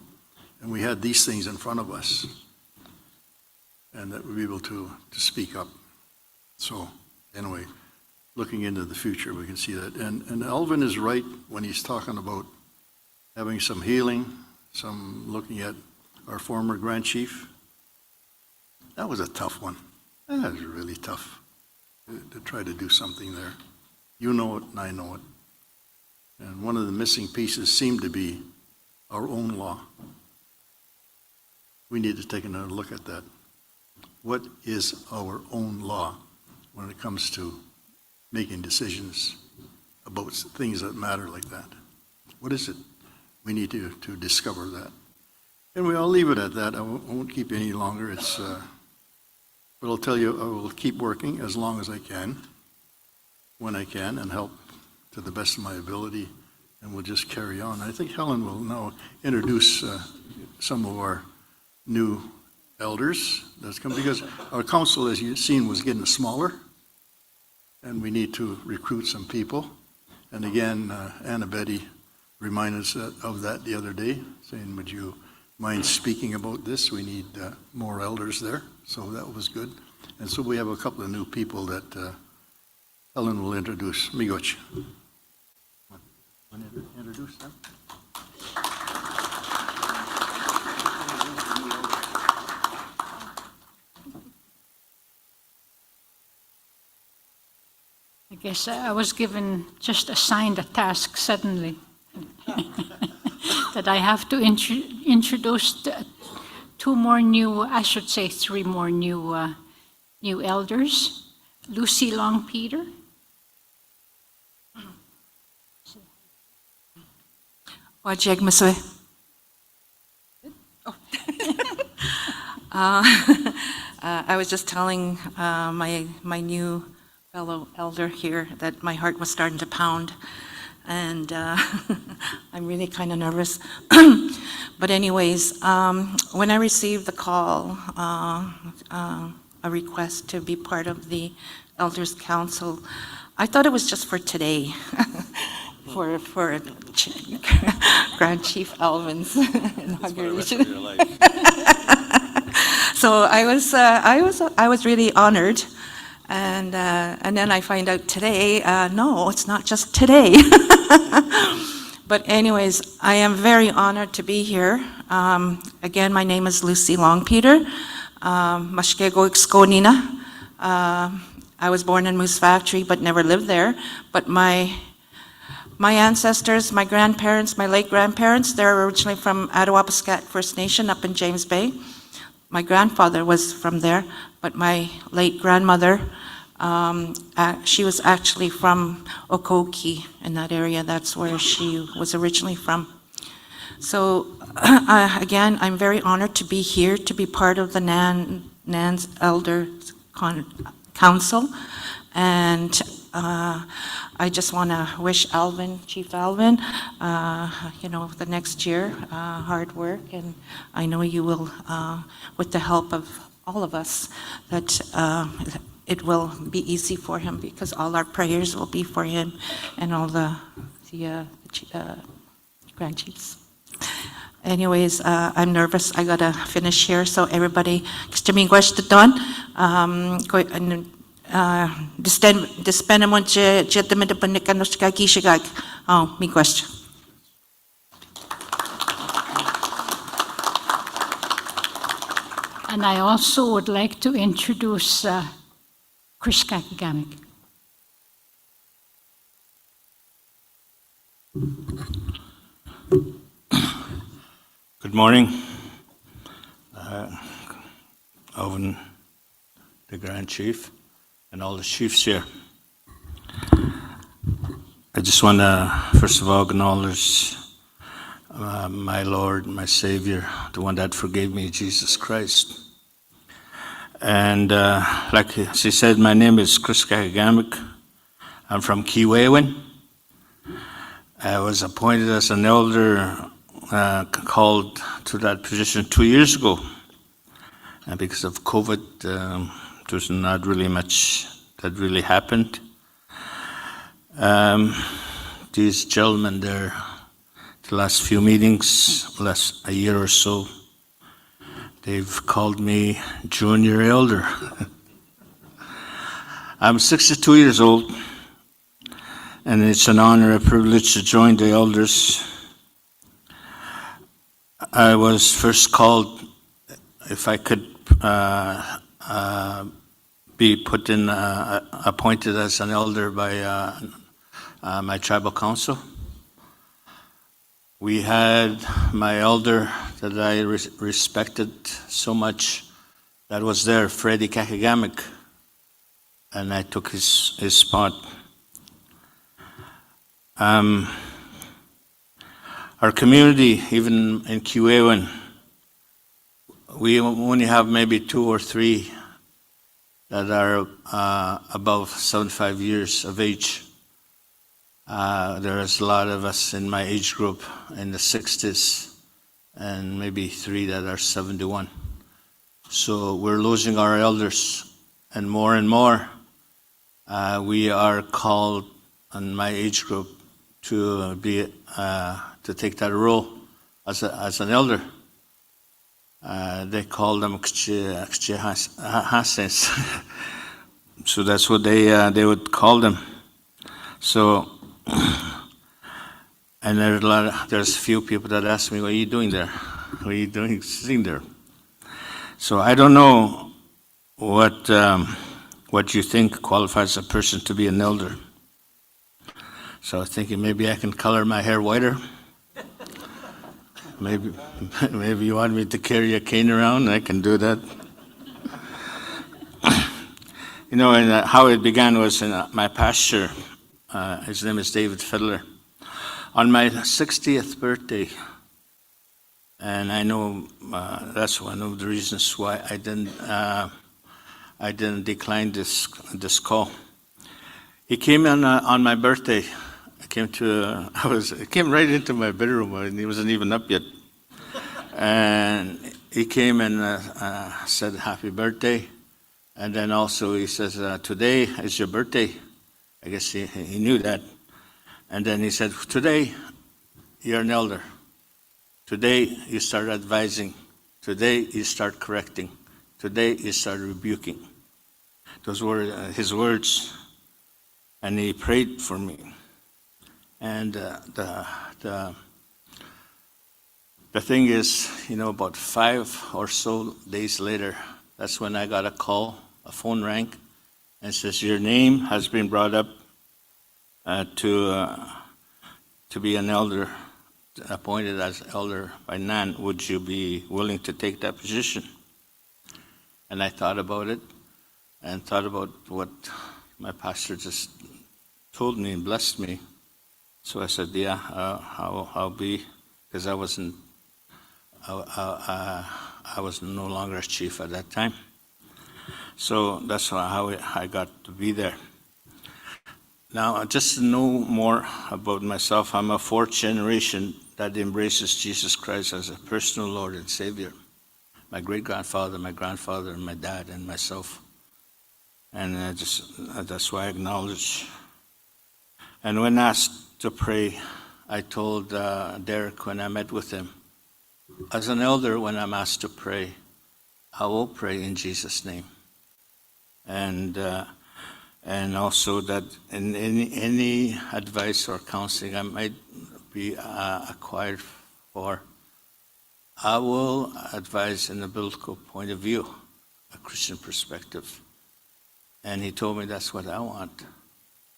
and we had these things in front of us, and that we'd be able to speak up. So anyway, looking into the future, we can see that. And Alvin is right when he's talking about having some healing, some looking at our former Grand Chief. That was a tough one. That was really tough to try to do something there. You know it, and I know it. And one of the missing pieces seemed to be our own law. We need to take another look at that. What is our own law when it comes to making decisions about things that matter like that? What is it? We need to discover that. And I'll leave it at that. I won't keep you any longer. But I'll tell you, I will keep working as long as I can, when I can, and help to the best of my ability, and we'll just carry on. I think Helen will now introduce some of our new elders that's come, because our council, as you've seen, was getting smaller, and we need to recruit some people. And again, Anna Betty reminded us of that the other day, saying, would you mind speaking about this? We need more elders there. So that was good. And so we have a couple of new people that Helen will introduce. Migoch. Want to introduce them? I guess I was assigned a task suddenly that I have to introduce three more new elders. Lucy Long Peter. Wajeg Maswe. I was just telling my new fellow elder here that my heart was starting to pound, and I'm really kind of nervous. But anyways, when I received the call, a request to be part of the Elders Council, I thought it was just for today, for Grand Chief Alvin's inauguration. So I was really honored. And then I find out today, no, it's not just today. But anyways, I am very honored to be here. Again, my name is Lucy Longpeter. Mashkego Xkonina. I was born in Moose Factory, but never lived there. But my ancestors, my grandparents, my late grandparents, they're originally from Attawapiskat First Nation up in James Bay. My grandfather was from there, but my late grandmother, she was actually from Okoki in that area. That's where she was originally from. So again, I'm very honored to be here, to be part of the NAN's Elder Council. And I just want to wish Alvin, Chief Alvin, the next year, hard work. And I know you will, with the help of all of us, that it will be easy for him, because all our prayers will be for him and all the Grand Chiefs. Anyways, I'm nervous. I gotta finish here. So everybody, me question. And I also would like to introduce Chris Kakigamik. Good morning. Alvin, the Grand Chief, and all the chiefs here. I just want to, first of all, acknowledge my Lord, my Savior, the one that forgave me, Jesus Christ. And like she said, my name is Chris Kakigamik. I'm from Keewaywin. I was appointed as an elder, called to that position 2 years ago. And because of COVID, there's not really much that really happened. These gentlemen there, the last few meetings, last a year or so, they've called me junior elder. I'm 62 years old, and it's an honor, a privilege to join the elders. I was first called, if I could be put in, appointed as an elder by my tribal council. We had my elder that I respected so much that was there, Freddie Kakigamik, and I took his spot. Our community, even in Keewaywin, we only have maybe 2 or 3 that are above 75 years of age. There is a lot of us in my age group in the 60s, and maybe 3 that are 71. So we're losing our elders, and more, we are called in my age group to be to take that role as an elder. They call them Hases. So that's what they would call them. So, and there's a few people that ask me, "What are you doing there? What are you doing sitting there?" So I don't know what you think qualifies a person to be an elder. So I was thinking maybe I can color my hair whiter. Maybe you want me to carry a cane around, I can do that. And how it began was in my pastor, his name is David Fiddler. On my 60th birthday, and I know that's one of the reasons why I didn't decline this call. He came on my birthday. It came right into my bedroom, and he wasn't even up yet. And he came and said, "Happy birthday." And then also he says, "Today is your birthday." I guess he knew that. And then he said, "Today, you're an elder. Today, you start advising. Today, you start correcting. today he started rebuking. Those were his words, and he prayed for me. And the thing is, about 5 or so days later, that's when I got a call, a phone rang, and it says, your name has been brought up to be an elder, appointed as elder by NAN. Would you be willing to take that position? And I thought about it, and thought about what my pastor just told me and blessed me. So I said, yeah, I'll be, because I was no longer a chief at that time. So that's how I got to be there. Now, just to know more about myself, I'm a 4th generation that embraces Jesus Christ as a personal Lord and Savior. My great-grandfather, my grandfather, and my dad, and myself. And that's why I acknowledge. And when asked to pray, I told Derek when I met with him, as an elder, when I'm asked to pray, I will pray in Jesus' name. And also that in any advice or counseling I might be acquired for, I will advise in a biblical point of view, a Christian perspective. And he told me that's what I want.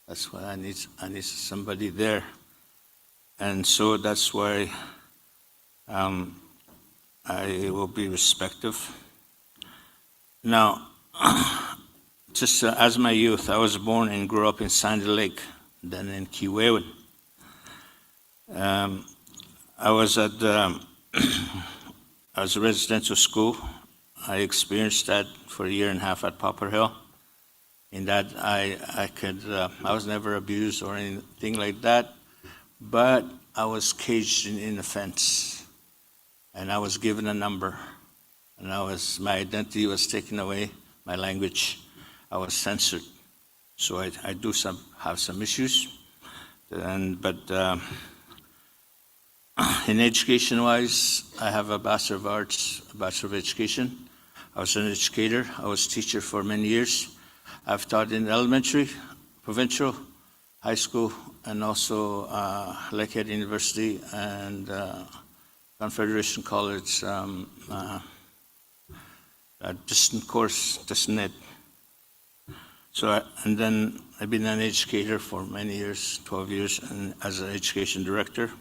That's what I need. I need somebody there. And so that's why I will be respectful. Now, just as my youth, I was born and grew up in Sandy Lake, then in Keewaywin. I was at a residential school. I experienced that for a year and a half at Popper Hill. In that I was never abused or anything like that, but I was caged in a fence, and I was given a number, and my identity was taken away, my language. I was censored, so I do have some issues, but in education-wise, I have a Bachelor of Arts, a Bachelor of Education. I was an educator. I was a teacher for many years. I've taught in elementary, provincial, high school, and also Lakehead University and Confederation College, distant course, distant ed. And then I've been an educator for many years, 12 years, and as an education director.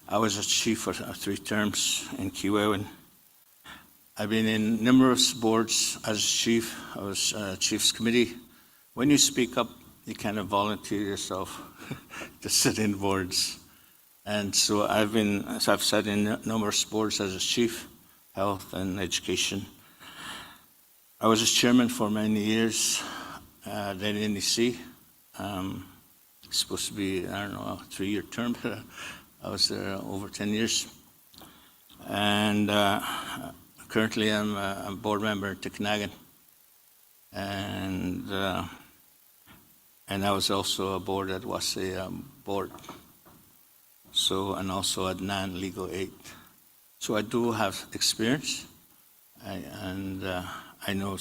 I was a chief for 3 terms in Keewaywin. I've been in numerous boards as chief. I was chief's committee. When you speak up, you kind of volunteer yourself to sit in boards. And so I've sat in numerous boards as a chief, health and education. I was a chairman for many years at NEC. Supposed to be, I don't know, a 3-year term, but I was there over 10 years. And currently I'm a board member in Tikanagan. And I was also a board at Wasay board. So, and also at NAN Legal Aid. So I do have experience. I know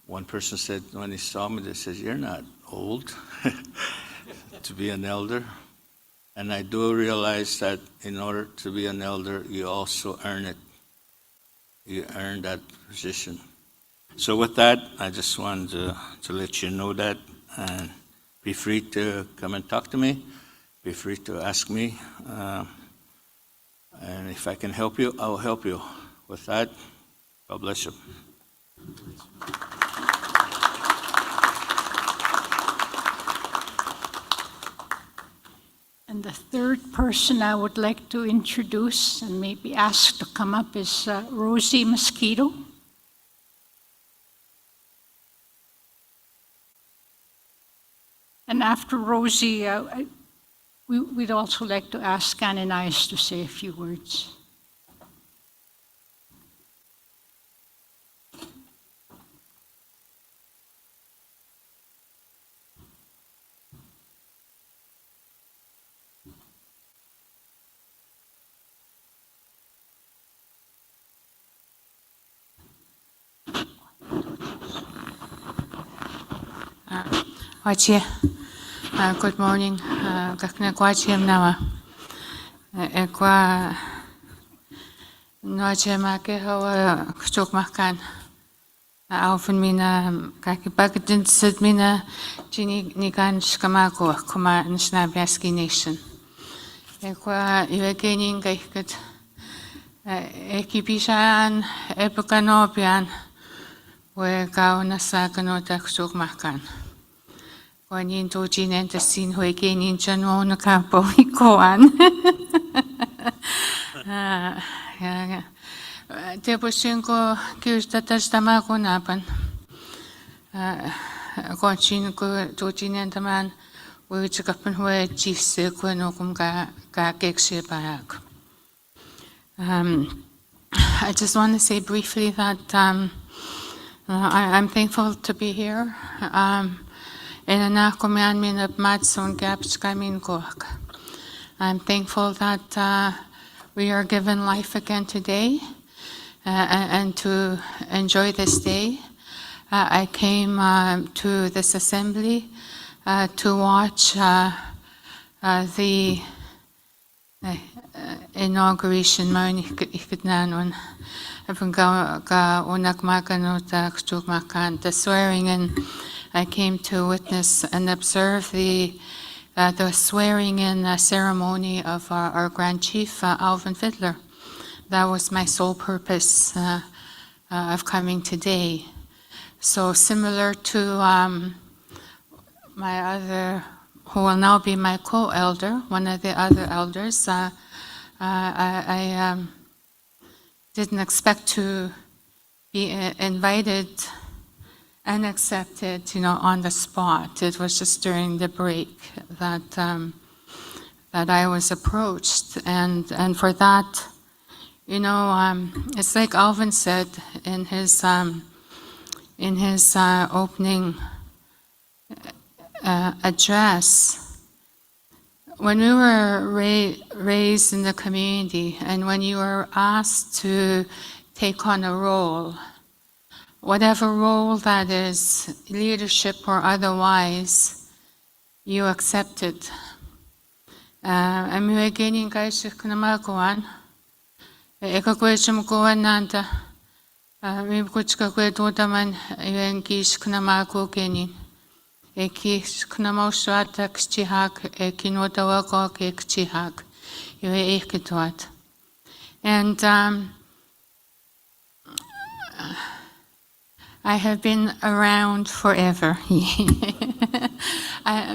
one person said when he saw me, they said, you're not old to be an elder. And I do realize that in order to be an elder, you also earn it. You earn that position. So with that, I just wanted to let you know that, and be free to come and talk to me. Be free to ask me. And if I can help you, I'll help you. With that, God bless you. And the third person I would like to introduce and maybe ask to come up is Rosie Mosquito. And after Rosie, we'd also like to ask Ananias to say a few words. Wachia. Good morning. Kakna kwachia mnawa. Ekwa noche make hawa kuchok makan. Aufan mina kakipagdin sid mina jini nikan shkamako kuma Nishnabyaski Nation. Ekwa iwegenin kaiket ekipishan epukanopian we gao nasakanota kuchok makan. Kwanin tojin entasin huegenin jano nakapo ikoan. Teposinko kyustatastamako napan. Kwanchin ko tojin entaman wujikapan hue jisse kwenokum ka kekshe bayak. I just want to say briefly that I'm thankful to be here. I'm thankful that we are given life again today and to enjoy this day. I came to this assembly to watch the inauguration, the swearing in. I came to witness and observe the swearing in ceremony of our Grand Chief, Alvin Fiddler. That was my sole purpose of coming today. So similar to my other, who will now be my co-elder, one of the other elders, I didn't expect to be invited and accepted, on the spot. It was just during the break that I was approached, and for that, it's like Alvin said in his opening address. When we were raised in the community, and when you were asked to take on a role, whatever role that is, leadership or otherwise, you accepted. I'm beginning guys kunamakuan. Ekakwechumkuan nanta. Mibkuchka kwetudaman yenkish kunamaku kenin. Ekish kunamoswata kchihak ekinotawako kchihak. You ekituat. And I have been around forever,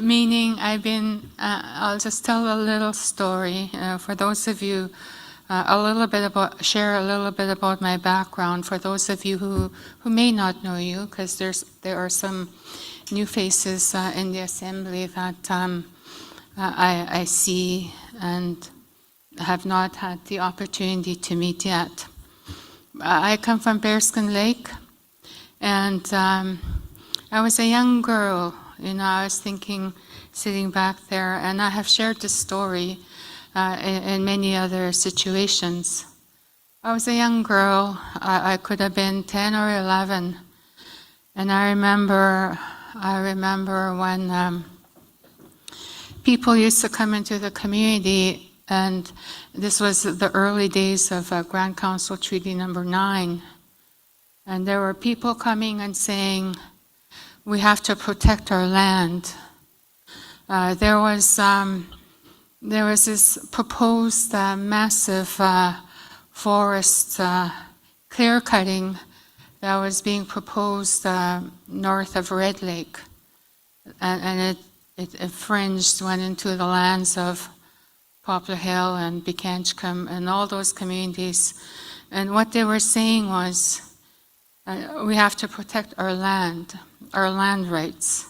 meaning I've been, I'll just tell a little story for those of you, share a little bit about my background for those of you who may not know you, because there are some new faces in the assembly that I see and have not had the opportunity to meet yet. I come from Bearskin Lake. And I was a young girl, I was thinking, sitting back there, and I have shared this story in many other situations. I was a young girl, I could have been 10 or 11, and I remember when people used to come into the community, and this was the early days of Grand Council Treaty Number 9. And there were people coming and saying, we have to protect our land. There was this proposed massive forest clear cutting that was being proposed north of Red Lake. And it infringed, went into the lands of Poplar Hill and Bekanchkum and all those communities. And what they were saying was, we have to protect our land rights.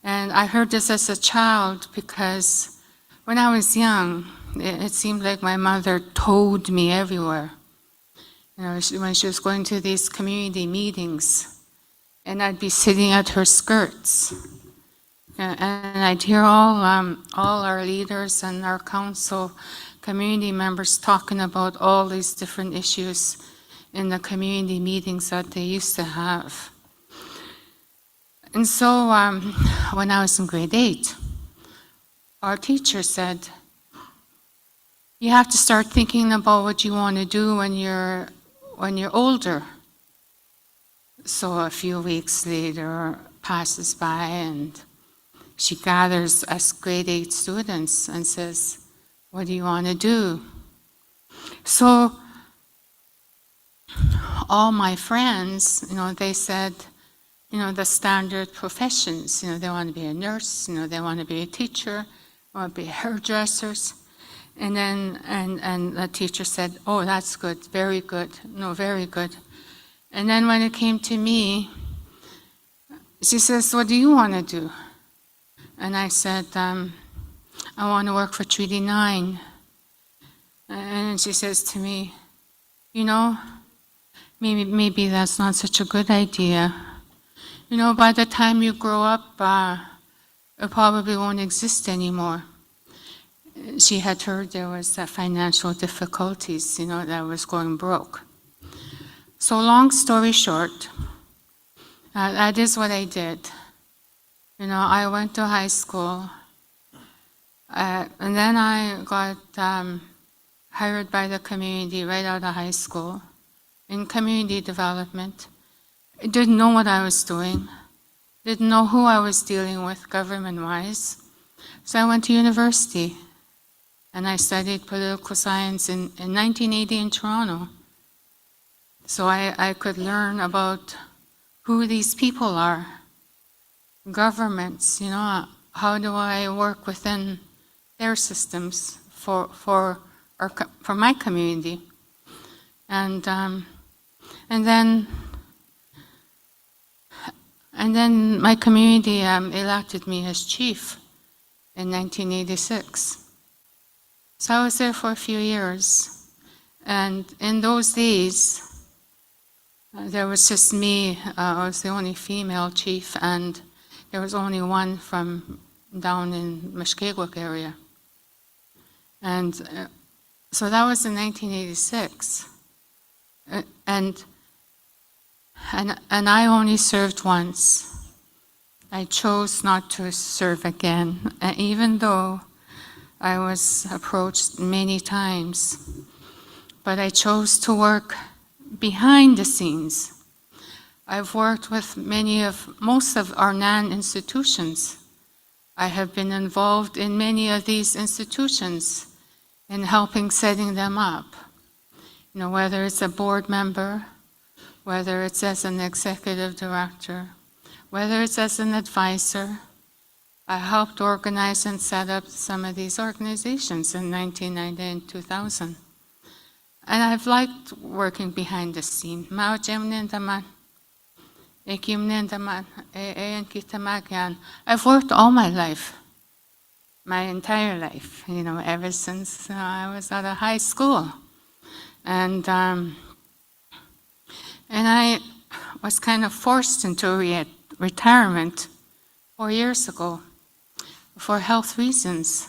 And I heard this as a child because when I was young, it seemed like my mother towed me everywhere. When she was going to these community meetings, and I'd be sitting at her skirts. And I'd hear all our leaders and our council community members talking about all these different issues in the community meetings that they used to have. And so when I was in grade 8, our teacher said, you have to start thinking about what you want to do when you're older. So a few weeks later passes by, and she gathers us grade 8 students and says, what do you want to do? So all my friends, they said, the standard professions, they want to be a nurse, they want to be a teacher, they want to be hairdressers. And then, and the teacher said, oh, that's good, very good, no, very good. And then when it came to me, she says, what do you want to do? And I said, I want to work for Treaty 9. And she says to me, maybe that's not such a good idea. By the time you grow up, it probably won't exist anymore. She had heard there was financial difficulties, that was going broke. So long story short, that is what I did. I went to high school, and then I got hired by the community right out of high school in community development. I didn't know what I was doing, didn't know who I was dealing with government-wise. So I went to university, and I studied political science in 1980 in Toronto. So I could learn about who these people are, governments, how do I work within their systems for my community. And then my community elected me as chief in 1986. So I was there for a few years. And in those days, there was just me. I was the only female chief, and there was only one from down in Mushkegowuk area. And so that was in 1986. And I only served once. I chose not to serve again, even though I was approached many times. But I chose to work behind the scenes. I've worked with most of our NAN institutions. I have been involved in many of these institutions in helping setting them up. Whether it's a board member, whether it's as an executive director, whether it's as an advisor. I helped organize and set up some of these organizations in 1990 and 2000. And I've liked working behind the scene. I've worked all my life, my entire life, ever since I was out of high school. And I was kind of forced into retirement 4 years ago for health reasons,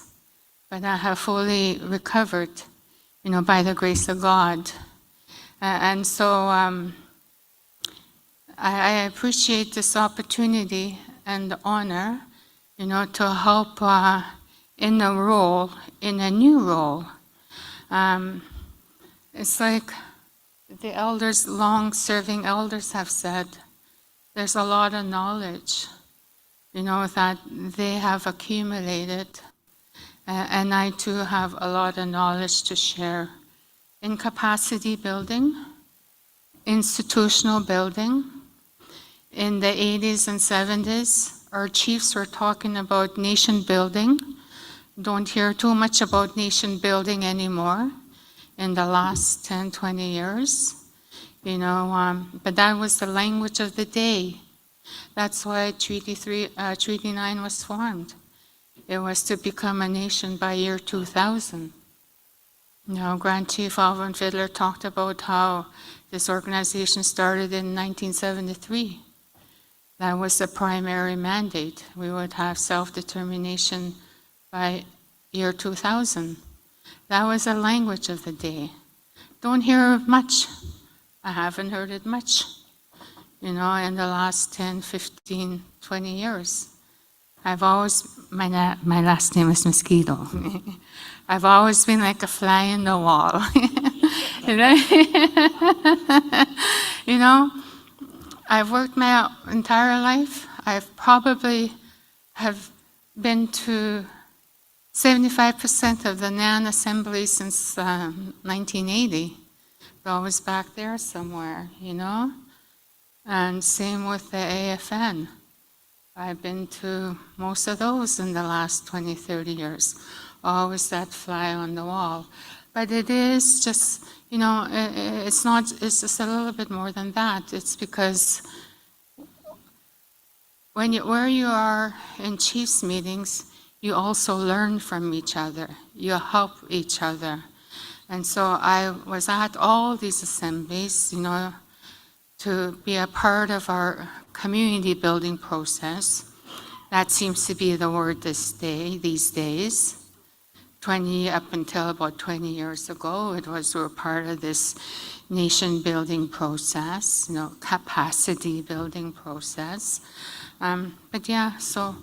but I have fully recovered, by the grace of God. And so I appreciate this opportunity and honor, to help in a new role. It's like the elders, long-serving elders have said, there's a lot of knowledge, that they have accumulated. And I too have a lot of knowledge to share in capacity building, institutional building. In the 80s and 70s, our chiefs were talking about nation building. Don't hear too much about nation building anymore in the last 10, 20 years. But that was the language of the day. That's why Treaty 9 was formed. It was to become a nation by year 2000. Grand Chief Alvin Fiddler talked about how this organization started in 1973. That was the primary mandate. We would have self-determination by year 2000. That was the language of the day. Don't hear much. I haven't heard it much. in the last 10, 15, 20 years. I've always, my last name is Mosquito. I've always been like a fly in the wall. I've worked my entire life. I've probably have been to 75% of the NAN assembly since 1980. They're always back there somewhere, And same with the AFN. I've been to most of those in the last 20, 30 years. Always that fly on the wall. But it is just, it's just a little bit more than that. It's because where you are in chiefs meetings, you also learn from each other. You help each other. And so I was at all these assemblies, to be a part of our community building process. That seems to be the word these days. Up until about 20 years ago, we're part of this nation building process, capacity building process. But yeah, so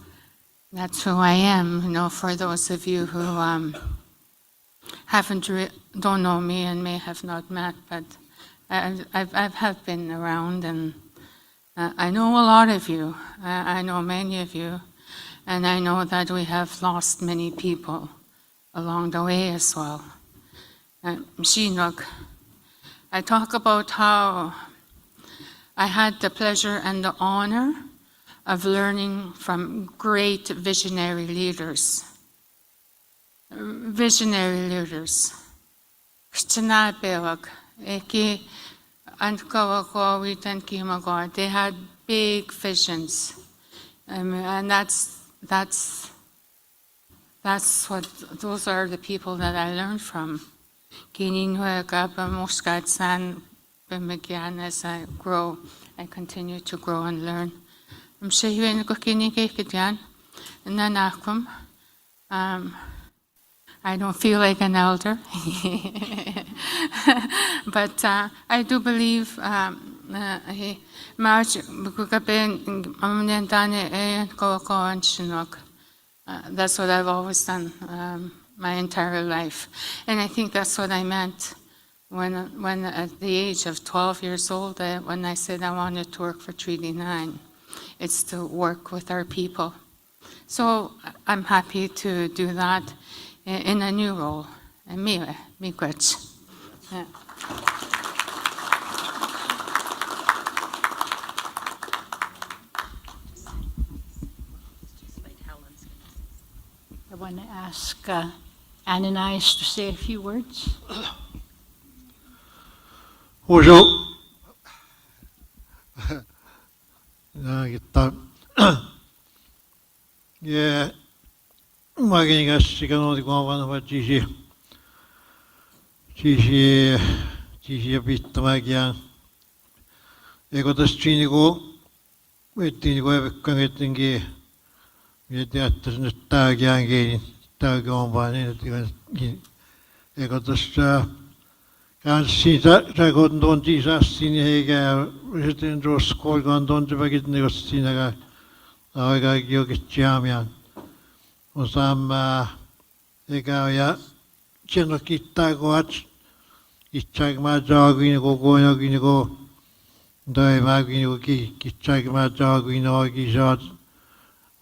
that's who I am. For those of you who don't know me and may have not met, but I have been around, and I know a lot of you. I know many of you, and I know that we have lost many people along the way as well. I talk about how I had the pleasure and the honor of learning from great visionary leaders. They had big visions, and those are the people that I learned from. As I grow, I continue to grow and learn. I don't feel like an elder, but I do believe that's what I've always done my entire life. And I think that's what I meant when at the age of 12 years old, when I said I wanted to work for Treaty 9. It's to work with our people. So I'm happy to do that in a new role. I want to ask Ananias to say a few words. Bonjour. Kita ya maging asikano di ko ba Gigi bit magyan ego das chinigo wetinigo kangetingi yeti atas tagyan tagyon ba ni ego das kan sita ragon don tisa sini hega retin ros kolgan don tibagit negosinaga aga gyogichamian osam ega ya cheno kitagoat ichag ma jagin go goyagin go dai magin go kichag ma jagin o gijat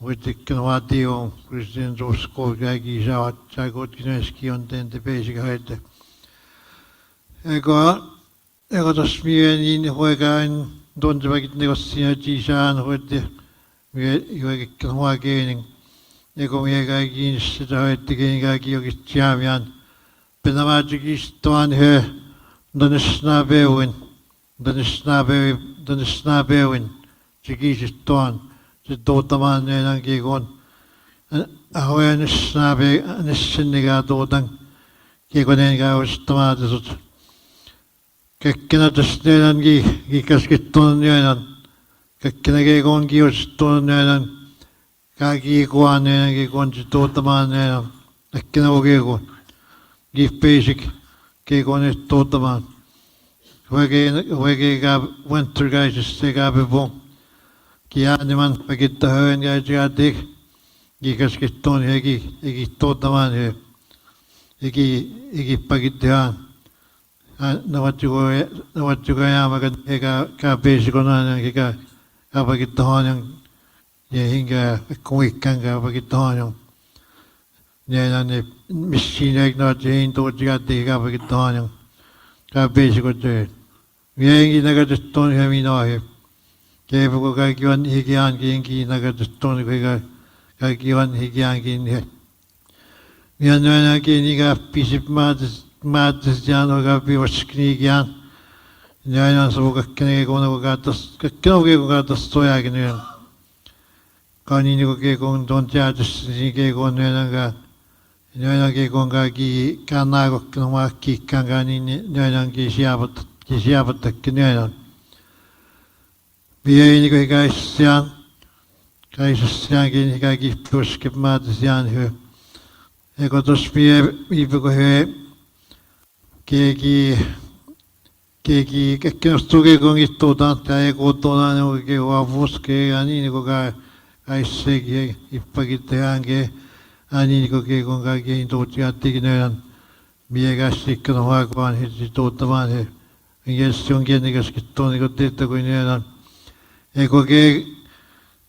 witiknwadio president ros kolga gijat chagot kineski on den de basic heute ego das mir in hoegain don tibagit negosina jisan heute wir gehen ego mega gin sitavet genga gyogichamian penamajigis toan he donisnabewin jigis toan se dotaman nan gigon ahoen snabe nisniga dodan gigonenga ostamatus kekkena tasnenan gikas nan kekkena gios kaki kuanen ki totaman ekkena ogego give basic ke kon totaman Wege winter guys is take up a boom. Kianiman pagit the her and guys got dick. Gigas get ton hegi tot the man here. Igi pagit the na what you go yamagan hega ka basic on an hega pagit the honang. Hinga quick kanga pagit the honang. Nyan machine egg not Jane to got the hega pagit the honang. Ka basic on there. Viengi naga just ton hemi no here. Gave a gagian higian gingi naga just ton gagian higian gin here. We are not getting a piece of mad jan or gabi or sknigian. Nyan so can go got the stoy again. Canning go get on don't judge get on Nanaga. Nyanagi gongagi kanago knowaki kangani nyangi Kishabat the Canadian. Be any guys, Sian, guys, Sian, Gagi, Puskip Mad, Sian here. I got to spear, people go here. Kegi, Kastuge going it to that, I go to Voske, and Inigo guy, I say, if Pagit the Ange, and Inigo Gagi into Tiatigan, Biagastic and Wagwan, his total man here. Yes, young Gennigas Tony got it to go in there. Ego gay,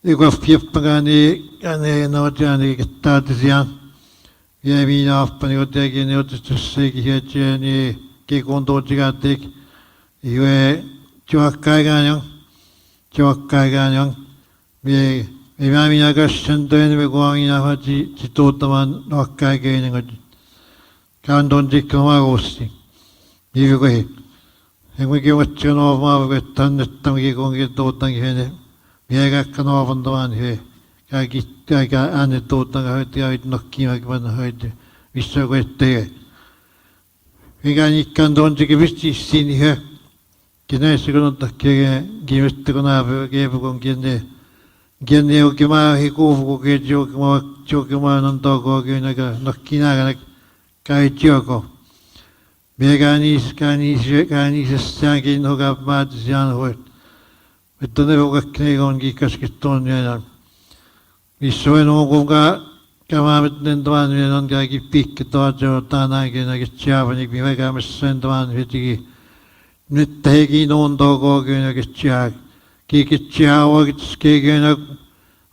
ego Pipagani, and they know Johnny Tartisan. Yeah, me off, and you take in order to say here, Jenny, Kik on Dojigatic. You were Joakaigan, me, Mammy Augustin, then we're going in a Haji, she told the man, no Kai gaining. Can't don't take Kamagosti. You go ahead. And we give what you know of my tongue that tongue you go get total here. Miega can often the one here. I got anecdote and I heard the out knocking like one heard. We so wet there. We got it can don't give it seen here. Can I say go to give it to go have gave a gon get there. Get there, Gima, he go get joke man and dog again. I got knocking like Kai Joko. Veganis canis stagin hog up mad Jan Hoyt. But don't ever get on Gikasketon. We saw an Ogonga come out and one and Gagi pick Dodger or Tana again. I get Javani, Vega, send one hitty. Not taking on dog again, I get Jack. Kick it chow, get skagen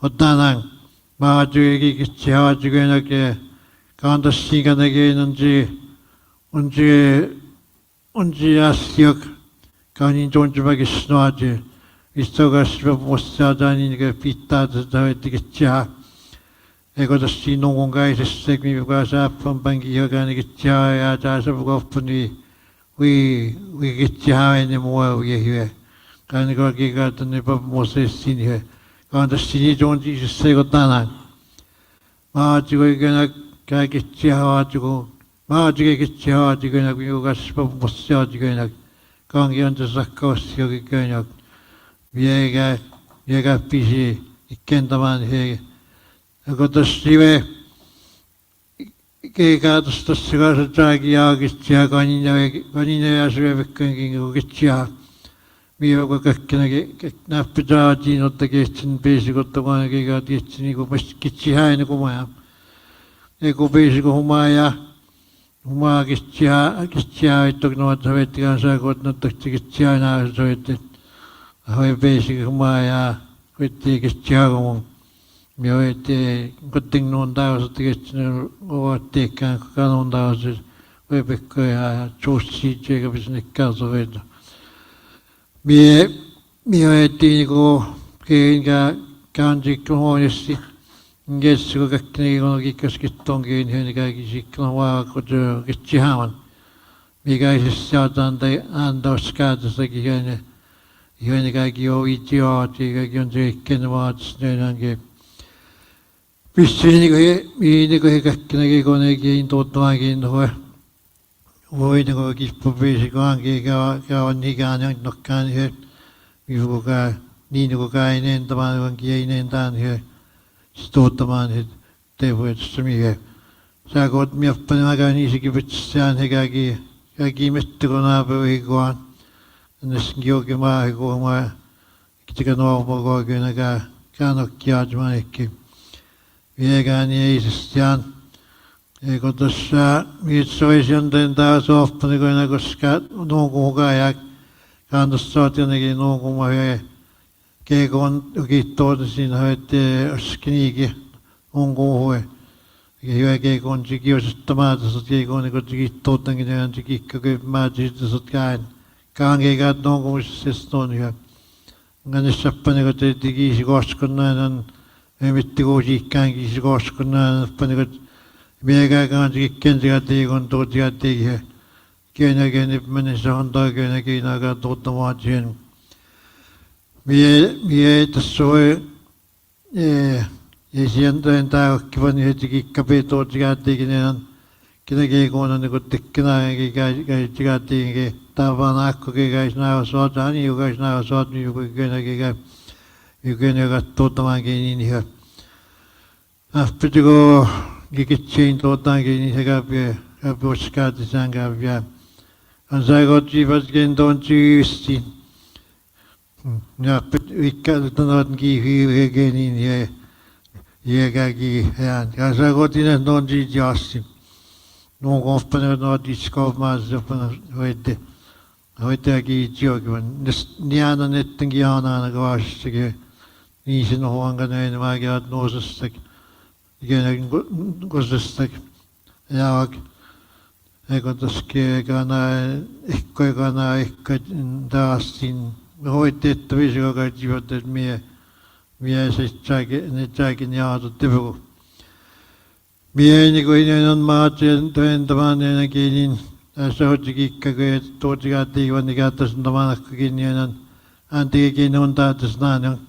or Danang. Marjorie get chow again. Can't sing again and G. Unji Asiok, Kani Jonjabag Snodge, Istogas Mostadan in the Pita, the Ticha. I got to see no one guy to take me because up from Bangi Organic Chai, as of Goffany, we get Chai anymore, we here. Can you go get the neighbor Moses seen here? Can't the city don't Jesus say go down. March, you're gonna get Chai to go. Marjorie get charged again, you got spoke was charged again. Can't get into the coast, you going up. Viega PC, you can't demand here. I got the Steve. Got the cigar to drag Yagis Jack on in as we have cooking, you get jar. We have got get Napidaji, not the gates in basic of the one I got it, and you go get you high and go my. They go basic of Maya. Uma Gitcha, took no Tavetians, I got not to Gitcha now, so it how basic Maya with the Gitcha. Mioete, good thing no doubt to get or take and canon doubt. We chose Jacob is in the castle of it. Mioete go, Kinga, Kanji, honesty. Yes, you get on Gikas get tongue in Henry Kanawa could get Jihaman. Me guys is shot on the under scatters like you Yenigagio, Etioti, Yonji, Kenwats, Nenange. Piscinigo, Nigo, again, Totoagin, where go give probation, go and Nigan, no can here. We will go, Nino guy, and the man who down here. Stort the man had they were to me here. So I got me up and I got easy give it San Higagi, Mr. Gonabo, he go on. Nisgiogi Mahigo, my Kitikano, Genaga, Kanok Yajmaniki, Viegani Stian, Ego the Sha, Mitsuation, then that's off the Gonago Scat, no go Gayak, can start in again, no go my Kegon, get told in her skinny, on go away. You get on to give us tomatoes, you going to go to get toting and to get magic to kind. Can't get no go system on here. I'm going to step and go to the geese goskuna and maybe to go to Kangi's goskuna and Panagot. Mega can't get Kenzie dig on to the dig here. Again, again, if minutes on dog and again, I got to the watching. We ate the soy. Siendo en tao kivan heti kapito jigati kinan kinagi kono ne kutte kina ki jigati ki tavan akko ki guys na sot ani you guys na sot you gonna got totama ki ni ha after to go get chain to ta ki ni ga be boska de sanga via and I got jivas gen don't you see na pit we can not give you again in here. Yegagi, and as I got in a non justice, no often not discover myself with the Hoitagi Jogan, this Niana Nettingiana and Gwash again. He's in a Hwanga and my God knows a stick. Again, goes the stick. Now I got the scare gana, Dustin, Hoited the visual guide you that me. Mies is dragging yard of difficult. Bien, going on March and 21 and again in a sort of gig, told you got the one the gatas and the man again and taking on that is none.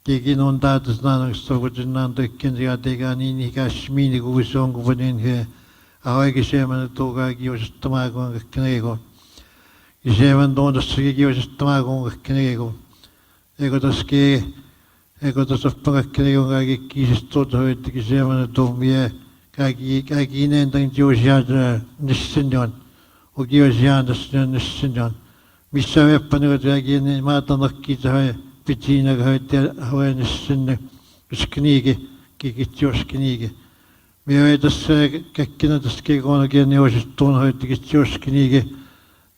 Taking on that is none, so which is none the Kinsia taken in Kashmini who is on going in here. I guess Shaman Toga gives Tomago and Canego. Shaman don't see gives Tomago and Canego. They got a scare. Ego to soppanga krego gagi kisto to it kisema to mie kagi nendang Georgia nissinjon o Georgia nissinjon misave panago gagi ne mata nakita pitina gaite hawe nissinne sknige kikitjos knige mie das kakkina das kegona gene o ston hoite kitjos knige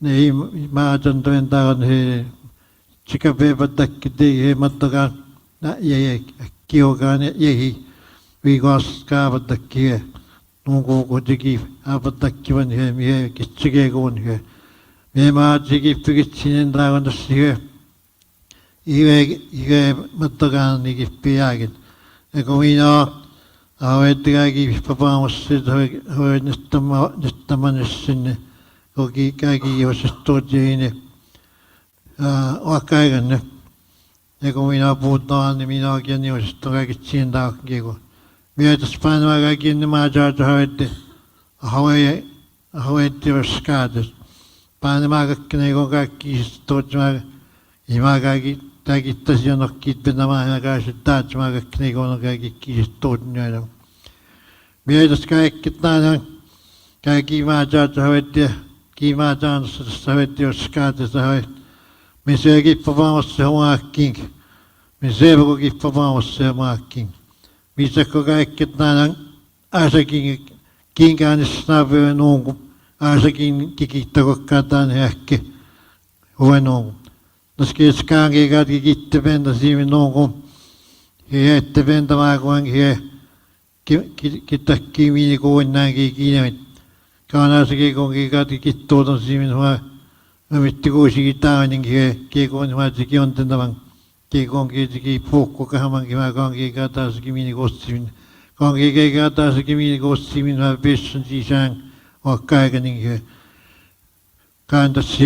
ne matan to endagan he chikabe badak de mataga na ye kiogane ye we got scared the kia no go to give about the given him here kichige go on here me ma jigi pigichin dragon the here ye matagan ni piagin e comino avete gi papa sit ho nistama sin ogi kagi yo sto jine o kaigan Ego mina puhutaan, niin minäkin jos kaikki siinä kieko. Mietin spanua kaikki niin mä jaan hauetti jos kaatus. Panemaa kaikki nego kaikki totsmaa. Ima kaikki takittaisi jonnekin pitämään ja kaikki tatsmaa kaikki nego no kaikki kiistotnyaa. Mietin kaikki tänään kaikki mä jaan hauetti kiima jaan hauetti jos kaatus hauetti. Me se kippa vauhassa huakin. Me se kippa vauhassa huakin. Missä kaikki tänään asakin kinkään snabbe nuunku. Asakin kikittako kataan ehkä. Huve nuunku. Nos keskään kaikki kitte venda siivi nuunku. He ette venda maakuan he. Kittakki miini kuun näinkin kiinevit. Kaanasakin kun kaikki kittuuton siivi huve. Mitti kuusikin taannin kiekon vaatsi on tämän kiekon kietiki puukko kahmankin mä kanki kataasikin mini kostimin kanki kataasikin mini kostimin mä pissun sisään vaikka aikanin kantas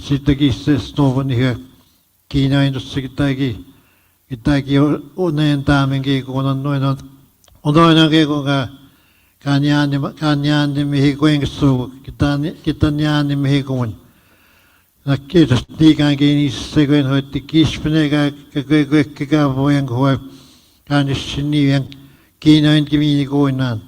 sitäkin se stovon kiinaindussakin taikin oneen taamen kiekon on noin kiekon kanjaan mihin kuinkasu kitan jaan mihin kuin Kiitos tiikäänkin niissä kun hoitti kispinega kaikkea voin kuva kanssa niiden kiinoinkin miini kuinaan.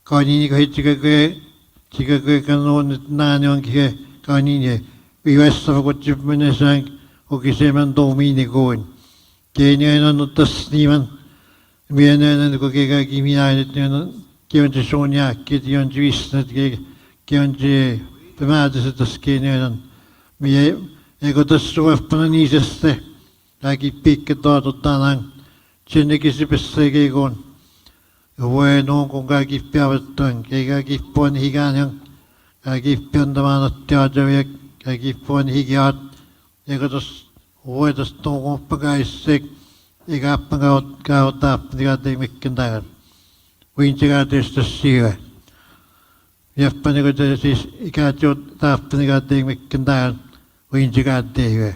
Kainiin hoitti kaikkea kanon näin onkin kainiin viivässä kutsiminen sang okiseman domini koin. Keinoin on tasniman mienen kokega kimiainet on kionti sonia kion juisnet kionti pemäätiset tas keinoin mie ego tas suoppana niiseste kaikki pikki tototanan sinnekin sipessä keikon. Voi noin kun kaikki piavattuin, kaikki puon hikään, kaikki piantamaan ottiaatavia, kaikki puon hikiaat, eikä tos voi tos tuokoppakaissek, eikä appankauttaa, mikä tei mikken takan. Viintikaa teistä siihen. Jäppä niin kuin siis ikäät taappi, mikä tei mikken takan, viintikaa teille.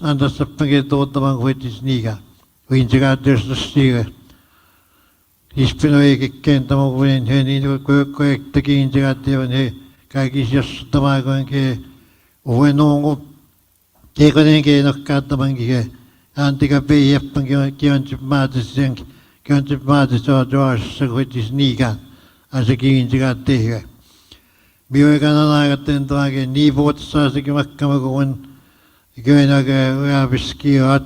Antas tappankin tuottamaan kuitenkin niikä. Viintikaa teistä siihen. Ispino eikä kentä mukuinen, he niin kuin kiintiättivät, he kaikki jossain kuin uue nuungu, keikonen keinokkaat tämänkin, he antika peijäppän kionti maatis on tuossa kuitenkin niikään, ase kiintiäät tehdä. Mioikan on aikaten tuokin, niin puhutaan sekin makkama kuin köynnäkään ujapiskiaat,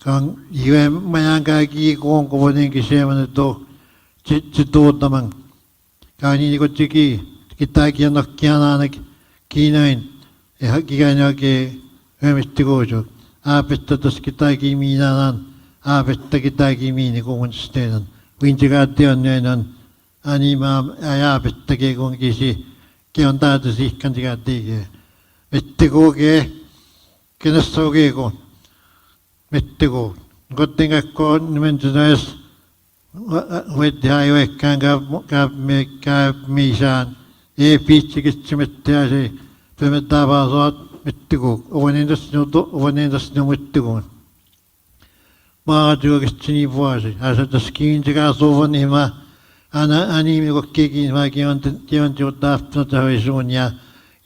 kan hyvä majan kaikki kuitenkin semmoinen se tuottaman. Käy niin kuin kitaakin nokkiaan ainakin kiinoin. Ja hakikaan oikein hömisti kuusu. Aapetta tos kitaakin miinaan. Aapetta kitaakin miini kuunsteen. Vintigaatti on näin on. Anima aapetta kuunkin si. Kion taata sihkan tigaatti. Mette kuukee. Kenestä oikein kuun. Mette kuun. Kuitenkaan kun nimentynees. Voitte ajoikkaan käy miisään. Ei piitsikitsi mitään se. Pömettää vaan saat mittikuun. Oven tässä mittikuun. Maatyökistä niin vuosi. Asetas kiintikää suvan ihmää. Animi kokkikin vaikin on tiuttaa apnotahvisuun ja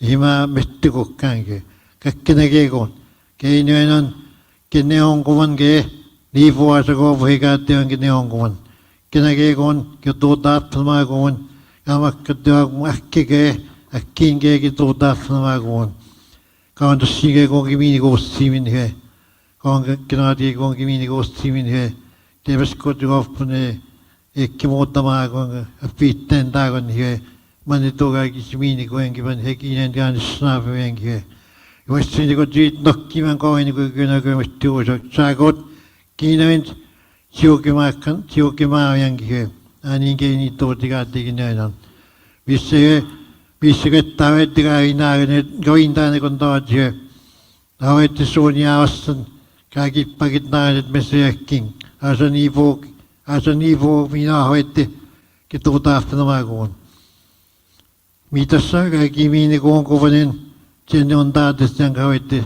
ihmää mittikukkaankin. Kaikki näkee kun. Keinoin on. Kenne on kuvan kee. Niin vuosi kun vuhikaatti onkin ne on kuvan. Kenäkin kun tuota apnamaa kun ja vaikka tuo äkkiin keekin tuota apnamaa kun kauntas sige kunkin miini kuustimin he kenaatiin kunkin miini kuustimin he teepäs kotikauppane ekki muuttamaa kun piitteen taakon he mani tuo kaikki miini kuenkin man hekinen tianis snaapuenkin he jos sinne kun tiit nokkiman kauhin kun kynäkömistä uusok saakot kiinoin Siukimaa yankin, anin keini tuotikaatiin näin on. Missä kettaa vettikaa inaakin, jointaan kun taati he. Hauetti suunia ostan, kaikki pakit naiset messeäkin. Asa niin puu, minä hoitti, tuota ahtamaa kuun. Mitässä kaikki miini kuun kuvanen, sen on taatista, jonka hoitti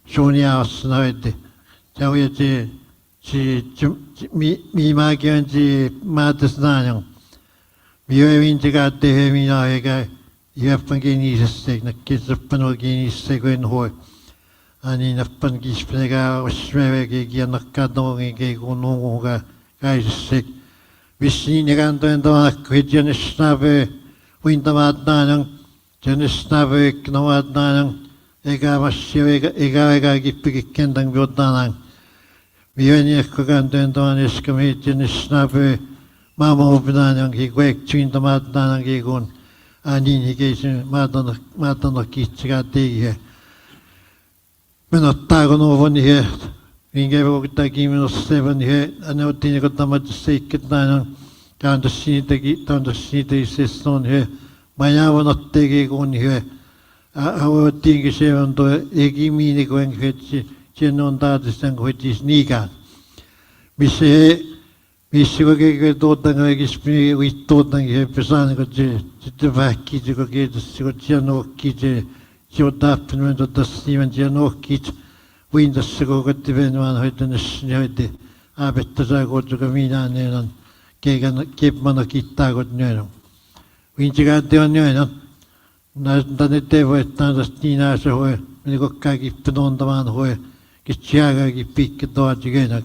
suunia ostan hoitti. Se hoitti miimäkin on se maatas naanjong. Mio vintigaat tehe minä eikä jäppän kiinisessä, näkkisäppän kiinisessä kuin huoi. Ani näppän kispänekää osmeväkin kiennakkaat noonkin kun nuunkuukaan kaisessa. Vissiin ikantojen tavanakko hitjänes snaapöö uintamaat naanjong. Jänes snaapöö iknomaat naanjong. Eikä massia eikä kippikin kentän piottanaan. Vieni ehkä kantojen tuon eskamiitin snapöö maamuupinaan jonkin kuektsiintomaattaan jonkin kun ääniin hikeisin maatonok kitsikaa teihin. Menottaa kun uvon he, minkä vuokittakin minusta sevan he, ne otti niin kuin tamat seikket näin on kääntös siitä itsestä on he, majavon otteekin kun he, hauottiinkin sevan tuo eikin miini kuin hetsi. Sen on taatisten kuitenkin niikään. Missä kaikki tuotan kaikki tuotankin he pesään, kun se sitten vähkii, kun kiitos, kun se nohkii, se on tappinut, mutta siihen se nohkii, viintassa kun kotti venvaan hoitanessa, ne hoitti aapetta saa koottu, kun minä ne on keppana kittaa, kun ne on. Viintikäänti on ne on. Tänne te voittaa tästä niin äässä hoi, niin kuin kaikki penontamaan hoi. Kitsiäkäkin pikki toati keinä.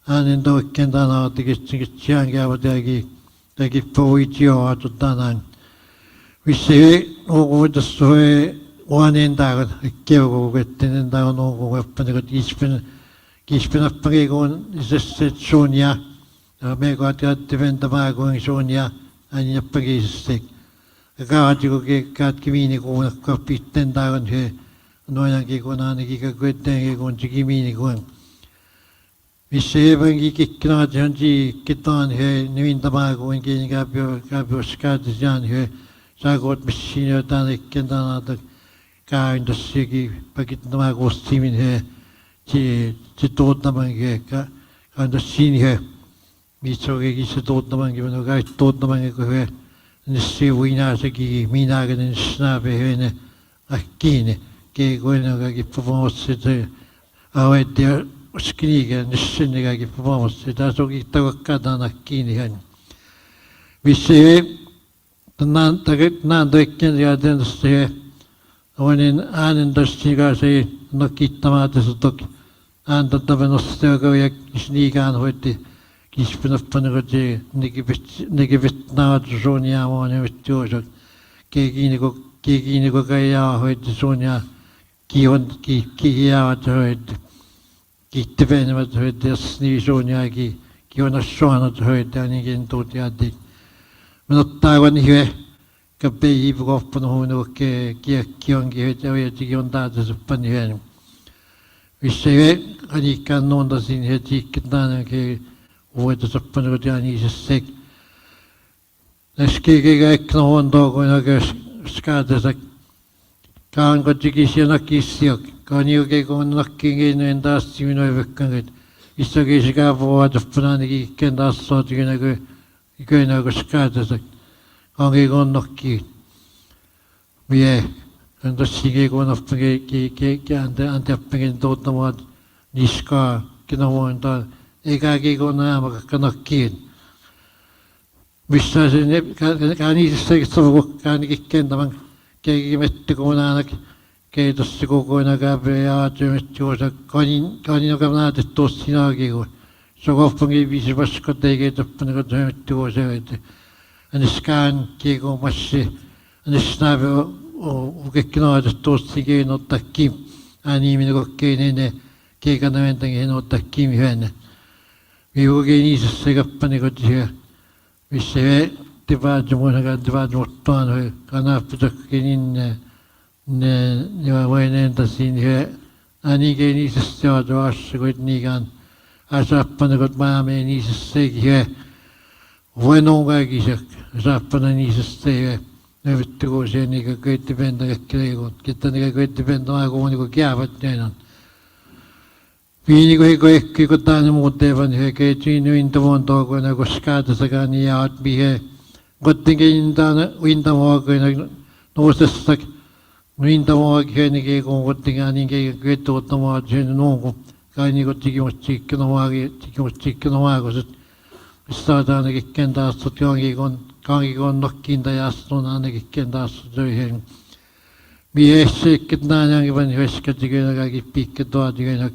Hänen toikkeen tänään otti kitsiään käyvät jäkin poit joa tänään. Missä he voitaisiin 원인다고 깨우고 그랬는다고 놓고 그랬더니 기스pen apparigon isesset Sonia, mego attiventa mago in Sonia, ani apparistek. Kaatigo ke kaat kimini ko kapitten dagon he, noyan ke ko nani ki kakweten ke kon kimini ko. Vissevan ki kikna janji kitan he, nivinta mago in ke kapio skatis jan he, sagot missino tan ikkendana tak kain dassigi pakit mago stimin he, ci tốt naman ke kanda sin he miso ke ki tốt naman ke no kai tốt naman ke he nisi wina se ki mina ke nin snabe he ne akine ke ko no ka ki performance te awe de skini ke nisin ne ka ki performance ta so ki ta ka da na kini he visse nan taget nan de ken ya den se onin anen dastiga se no kittamate sotok anda tavenosstega ja snigaan hoitti kispinappanegati negivit naat Sonia moone vittuosak keginiko kaya hoitti Sonia kihiavat hoitti kittivenevat hoitti jasni Sonia kionas soanat hoitti ainakin tuutiaatti minuttaavan hyve kapei hivukoppan huono kiekionkin hoitti kion taatasuppan hyven Visse anikkaan noontasin he tiikkitään ke uudesappan kotiani sek. Näskeke kaikkina huontokoina ke skaatesa kaan kotikisia nakisiak. Kaan juke kun nakkiin taas siminoi vekkan. Visse ke sikä vuodesappan kiikkeen taas saatikina ke skaatesa. Kaan ke kun nakkiin. Vie. Anda sige ko na ke ante apengin totamat niska kinawan ta ekagi ko na makakanakin. Bisa sini kani se so kani kikken tamang ke mette ko na ke tosi ko na gabe ya temetto sa kani no kamna te tosina ke ko. So ko pangi bisi basko te ke tappan ko temetto sa ete. Aniskan ke ko masse anisnabe ukekkinaatus tossikin ottakki animin kokkeinen keikanaventankin ottakki hyönne. Viukin isässä kappani kotia, missä he tivaatjumuuttaan hoi kanapputakkin ne vainentasin he anikin isässä jaatu assa koit niikan asappana kot maameen isässäkin he voinon kaikisak asappana isässä he Nevittuko se niitä kaikki pentä kaikki kita niitä kaikki pentä aikoon niinku kiavat näin. Viini ko ehkä ko tani muutevan he kaikki niintä monta ko na ko skata sakan ja at bihe. Kottingin tana winta mo ko na nousessa winta mo ke ni ke ko kottinga ni ke ketto tama sen no kai ni ko tikki no ko se starta ne kenda sotjongi kangi kon nokkinta ja astun ainakin taas töihin. Miehsekket näin van hyöskätikönä kaikki pikketoatikönä.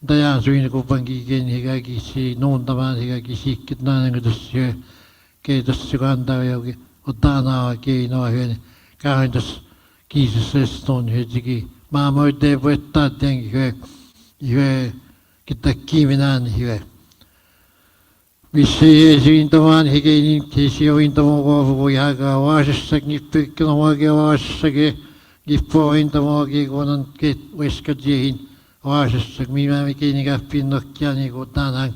Dajan syyn kupankin kenhi kaikki si nuuntamaan kaikki sikket näin kun tässä keitos kantaa jokin ottaa naa keinoa hyön. Käyntäs kiiseseston hyötiki. Maamoitte voittaa tietenkin hyö kita kiiminään hyö. Missä esiintämään hikeinin esiintämään kouluun jääkää vaasessa kippikkinä oikein vaasessakin kippointamaan kun on veskatiihin vaasessa minä mikin käppin nokkia niin kuin tänään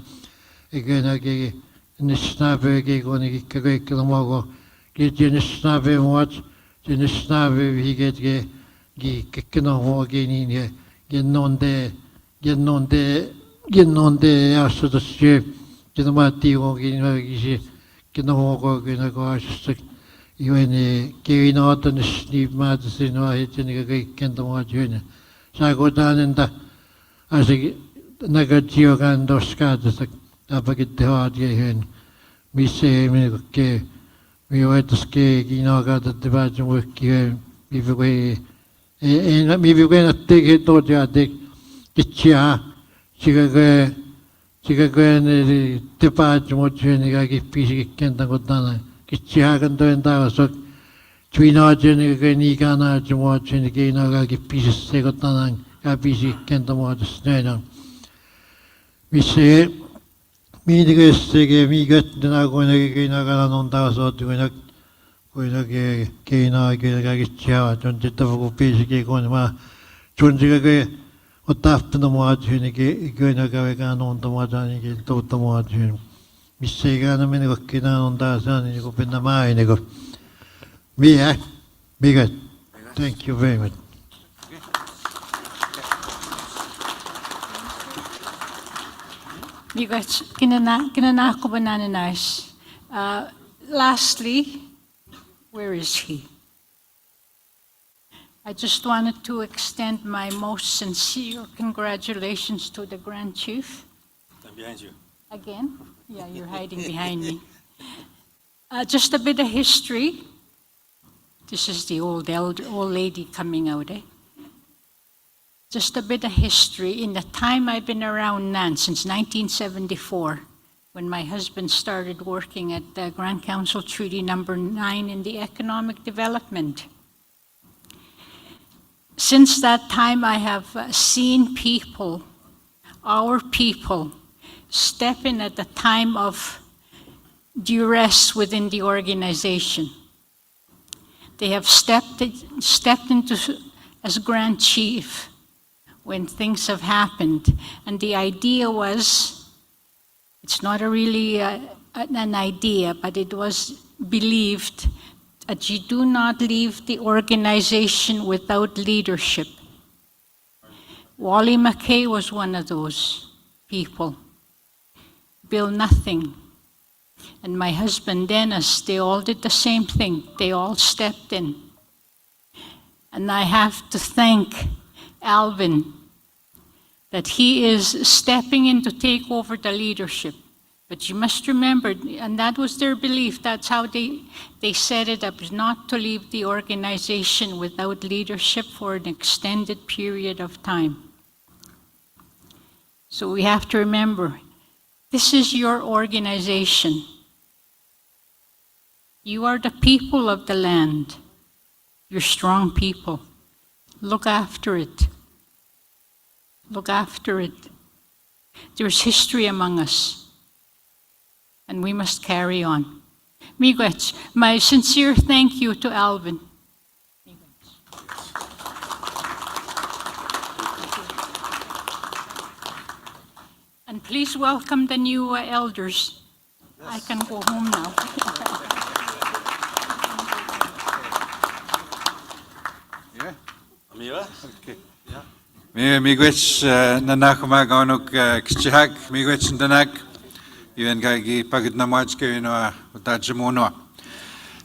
eikä näkin ne snapökin kun ikkä kaikki lomako kiitti ne snapö muat ne snapö hiketkin kikkänä huokin niin ja genonte jassa tässä Kita mati onkin oikein, kita huokoakin kaasessa. Joen kevinoatan niin määtä sinua heti niin kaikkien tamat joen. Saako tänne asiakin näkötiokan toskaatesta tapakin tehoatia joen. Missä ei minä kokee. Minä voitais kinoakaan tätä päätä muikki joen. Minä voin tekee totiaate kitsiä. Sikä ne tepaat muut syöni kaikki piisikin kentän kotana. Kitsi haakan toinen taivas Twina jeni ke ni kana jmo jeni ke na ga ki pieces se ko tanang ka pieces kento mo de snena. Mi se mi de ke se ke mi get na ko na ke na ga non ta so tu na ko na ke na ke ga ki cha jon de to ko pieces ke ko ma jon ji ke o tafta no mo jeni ke na ga non to mo jani ke to mo jeni. Mi se ga na me ne ko ke na non ta sa ni ko pe na mai ne ko. Me, eh? Me good. Thank you very much. Because kinana ko banananas. Lastly, where is he? I just wanted to extend my most sincere congratulations to the Grand Chief. I'm behind you. Again? Yeah, you're hiding behind me. Just a bit of history. This is the old lady coming out, eh? Just a bit of history. In the time I've been around NAN, since 1974, when my husband started working at the Grand Council Treaty Number 9 in the economic development. Since that time, I have seen people, our people, step in at the time of duress within the organization. They have stepped into as Grand Chief when things have happened. And the idea was, it's not really an idea, but it was believed that you do not leave the organization without leadership. Wally McKay was one of those people. Bill Nothing. And my husband Dennis, they all did the same thing. They all stepped in. And I have to thank Alvin that he is stepping in to take over the leadership. But you must remember, and that was their belief, that's how they set it up, not to leave the organization without leadership for an extended period of time. So we have to remember, this is your organization. You are the people of the land. You're strong people. Look after it. Look after it. There's history among us, and we must carry on. Miigwech, my sincere thank you to Alvin. And please welcome the new elders. I can go home now. Amiwa? Okay. Miigwech nanak magaonok kchihak miigwech danak yun kagi pagid na much kayo no utajimuno.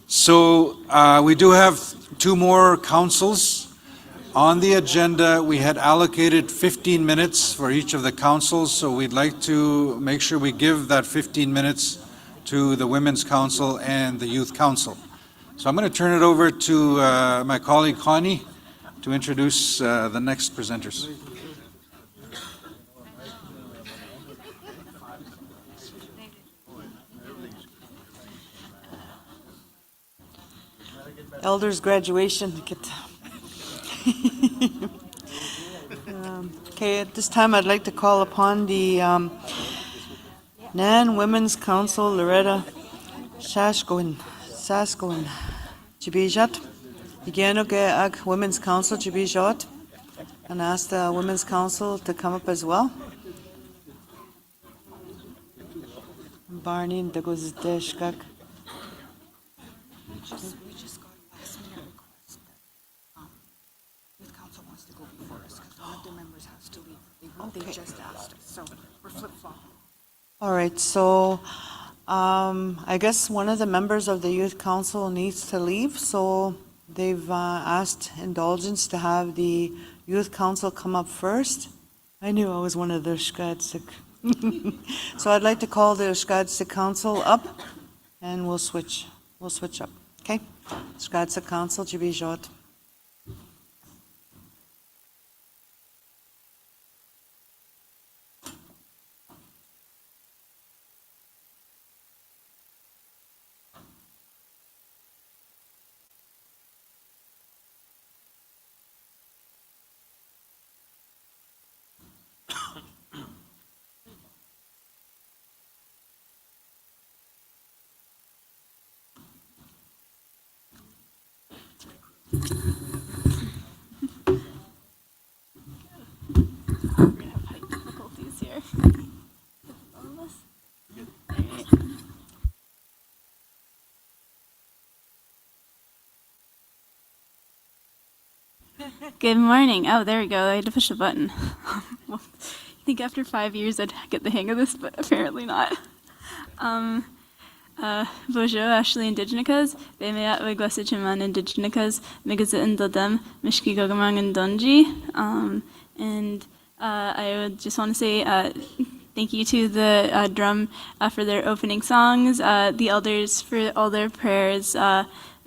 So we do have two more councils on the agenda. We had allocated 15 minutes for each of the councils, so we'd like to make sure we give that 15 minutes to the Women's Council and the Youth Council. So I'm going to turn it over to my colleague Connie to introduce the next presenters. Elders graduation. Okay, at this time I'd like to call upon the NAN Women's Council, Loretta Saskowin, Chibijat. Igano ke ag Women's Council Chibijat, and ask the Women's Council to come up as well. Barney Dagos Deshkak. We just got a last minute request that Youth Council wants to go before us because one of their members has to leave. They just asked us, so we're flip-flopping. All right, so I guess one of the members of the Youth Council needs to leave, so they've asked indulgence to have the Youth Council come up first. I knew I was one of the Shkadsik. So I'd like to call the Shkadsik Council up, and we'll switch up, okay? Shkadsik Council, Chibijot. We're gonna have height difficulties here. All of us. All right. Good morning. Oh, there we go. I had to push a button. Well, I think after 5 years I'd get the hang of this, but apparently not. Bonjour, Ashley Indigenicas, Bemea Wigwasichiman Indigenicas, Megazit and Dodem, Mishki Gogamang and Donji. And I would just want to say thank you to the drum for their opening songs, the elders for all their prayers,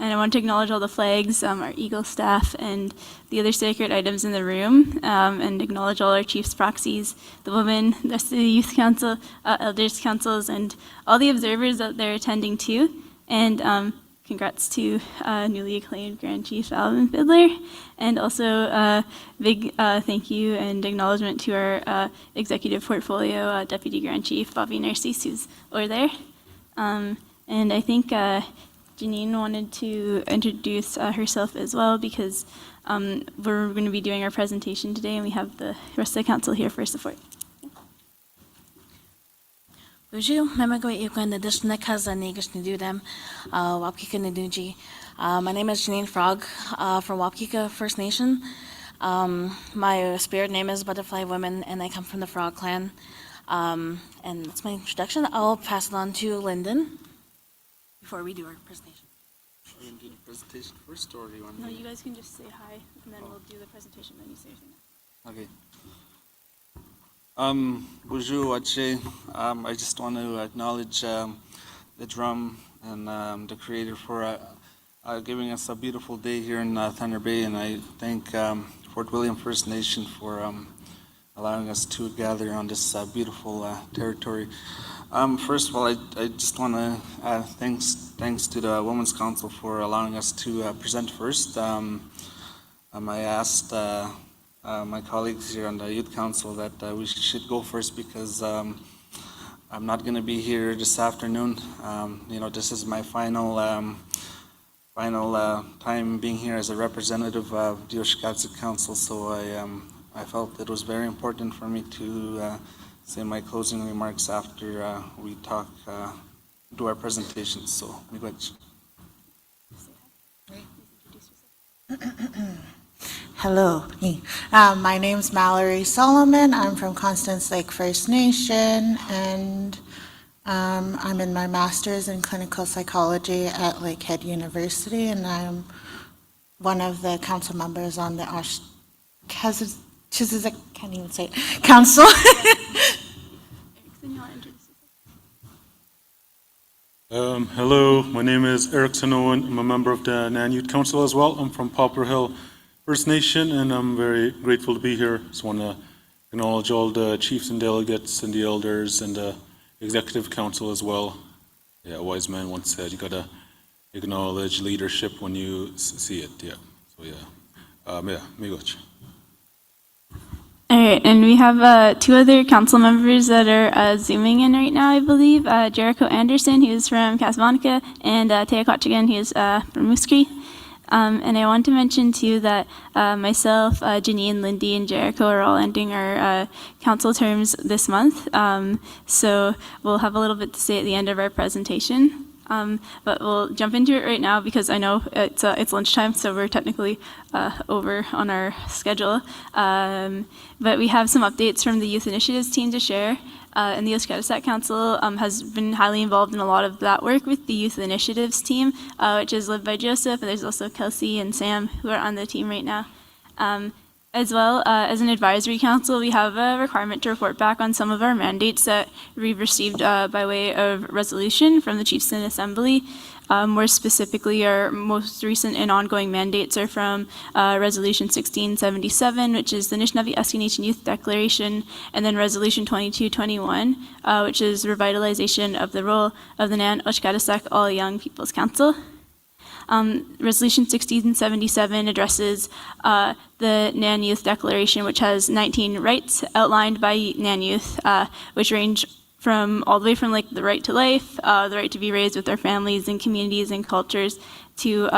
and I want to acknowledge all the flags, our Eagle staff, and the other sacred items in the room, and acknowledge all our chiefs, proxies, the women, the rest of the youth council, elders councils, and all the observers out there attending too. And congrats to newly acclaimed Grand Chief Alvin Fiddler, and also big thank you and acknowledgement to our executive portfolio Deputy Grand Chief Bobby Narcisse, who's over there. And I think Janine wanted to introduce herself as well, because we're going to be doing our presentation today, and we have the rest of the council here for support. Bonjour, Memagoi Yukan, the Dishnekaza Negish Nidudem, Wapkika Niduji. My name is Janine Frog from Wapkika First Nation. My spirit name is Butterfly Women, and I come from the Frog Clan. And that's my introduction. I'll pass it on to Lyndon before we do our presentation. Are you going to do the presentation first, or do you want No, to? you guys can just say hi, and then we'll do the presentation, then you say your thing. Okay. Bonjour, Wache. I just want to acknowledge the drum and the creator for giving us a beautiful day here in Thunder Bay, and I thank Fort William First Nation for allowing us to gather on this beautiful territory. First of all, I just want to thanks to the Women's Council for allowing us to present first. I asked my colleagues here on the Youth Council that we should go first because I'm not going to be here this afternoon. This is my final time being here as a representative of the Oshkosh Council, so I felt it was very important for me to say my closing remarks after we do our presentation. So, miigwech. Hello, my name's Mallory Solomon. I'm from Constance Lake First Nation, and I'm in my master's in clinical psychology at Lakehead University, and I'm one of the council members on the can't even say it, council. Hello, my name is Eric Sanoan. I'm a member of the NAN Youth Council as well. I'm from Poplar Hill First Nation, and I'm very grateful to be here. Just want to acknowledge all the chiefs and delegates and the elders and the executive council as well. Yeah, a wise man once said, you got to acknowledge leadership when you see it. Yeah, so yeah, miigwech. All right, and we have two other council members that are zooming in right now, I believe. Jericho Anderson, who's from Casablanca, and Tea Quachigan, who's from Mooskee. And I want to mention too that myself, Janine, Lindy, and Jericho are all ending our council terms this month. So we'll have a little bit to say at the end of our presentation. But we'll jump into it right now because I know it's lunchtime, so we're technically over on our schedule. But we have some updates from the Youth Initiatives team to share. And the Oshkosh Council has been highly involved in a lot of that work with the Youth Initiatives team, which is led by Joseph, and there's also Kelsey and Sam who are on the team right now. As well as an advisory council, we have a requirement to report back on some of our mandates that we've received by way of resolution from the Chiefs and Assembly. More specifically, our most recent and ongoing mandates are from Resolution 1677, which is the Anishinaabe Eskay Nation Youth Declaration, and then Resolution 2221, which is revitalization of the role of the NAN Oshkosh All Young People's Council. Resolution 1677 addresses the NAN Youth Declaration, which has 19 rights outlined by NAN Youth, which range from all the way from like the right to life, the right to be raised with their families and communities and cultures, to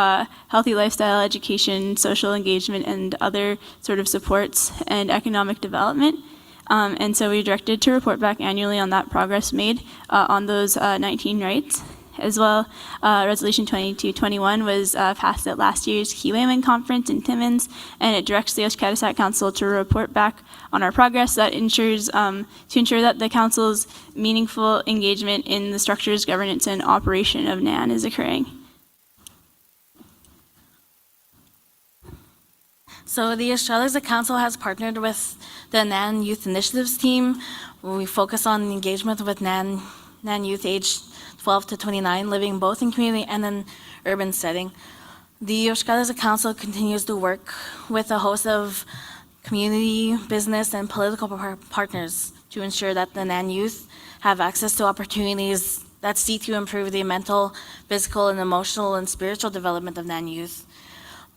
healthy lifestyle education, social engagement, and other sort of supports and economic development. And so we're directed to report back annually on that progress made on those 19 rights. As well, Resolution 2221 was passed at last year's Keewaywin conference in Timmins, and it directs the Oshkosh Council to report back on our progress that ensures to ensure that the council's meaningful engagement in the structures, governance, and operation of NAN is occurring. So the Oshkosh Council has partnered with the NAN Youth Initiatives team. We focus on engagement with NAN youth aged 12 to 29, living both in community and in urban setting. The Oshkosh Council continues to work with a host of community, business, and political partners to ensure that the NAN youth have access to opportunities that seek to improve the mental, physical, and emotional and spiritual development of NAN youth.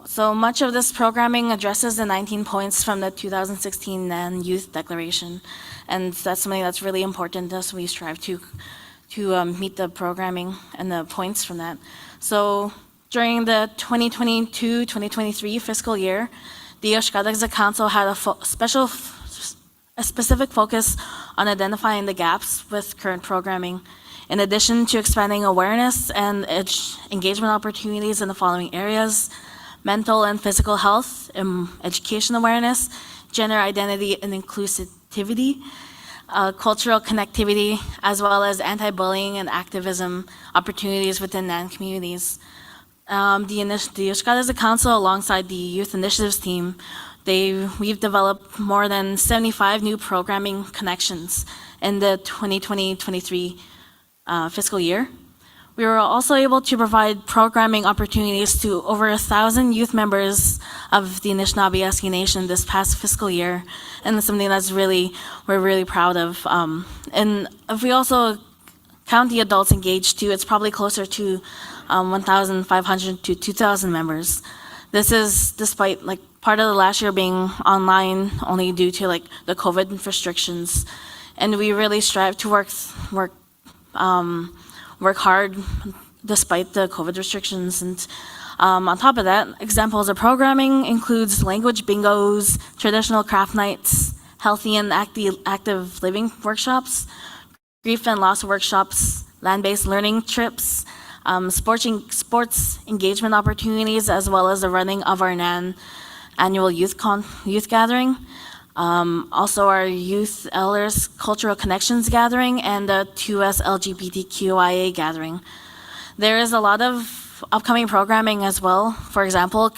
So much of this programming addresses the 19 points from the 2016 NAN Youth Declaration, and that's something that's really important as we strive to meet the programming and the points from that. So during the 2022-2023 fiscal year, the Oshkosh Council had a specific focus on identifying the gaps with current programming, in addition to expanding awareness and engagement opportunities in the following areas: mental and physical health, education awareness, gender identity and inclusivity, cultural connectivity, as well as anti-bullying and activism opportunities within NAN communities. The Oshkosh Council, alongside the Youth Initiatives team, we've developed more than 75 new programming connections in the 2020-23 fiscal year. We were also able to provide programming opportunities to over 1,000 youth members of the Anishinaabe Aski Nation this past fiscal year, and it's something that's we're really proud of. And if we also count the adults engaged too, it's probably closer to 1,500 to 2,000 members. This is despite part of the last year being online only due to the COVID restrictions, and we really strive to work hard despite the COVID restrictions. And on top of that, examples of programming includes language bingos, traditional craft nights, healthy and active living workshops, grief and loss workshops, land-based learning trips, sports engagement opportunities, as well as the running of our NAN annual youth gathering. Also our Youth Elders Cultural Connections Gathering and the 2S LGBTQIA Gathering. There is a lot of upcoming programming as well. For example,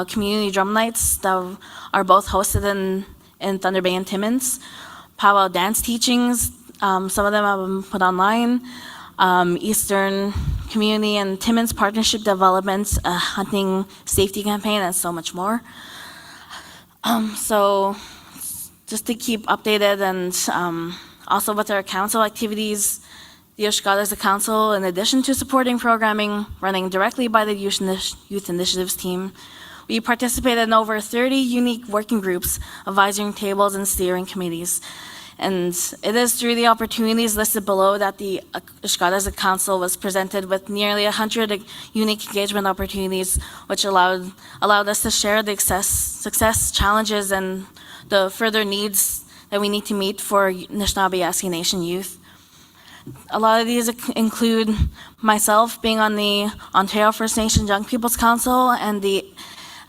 community drum nights that are both hosted in Thunder Bay and Timmins. Powwow dance teachings, some of them have been put online. Eastern Community and Timmins Partnership Developments, a hunting safety campaign, and so much more. So just to keep updated, and also with our council activities, the Oshkosh Council, in addition to supporting programming running directly by the Youth Initiatives team, we participated in over 30 unique working groups, advisory tables, and steering committees. And it is through the opportunities listed below that the Oshkosh Council was presented with nearly 100 unique engagement opportunities, which allowed us to share the success, challenges, and the further needs that we need to meet for Anishinaabe Aski Nation youth. A lot of these include myself being on the Ontario First Nations Young People's Council and the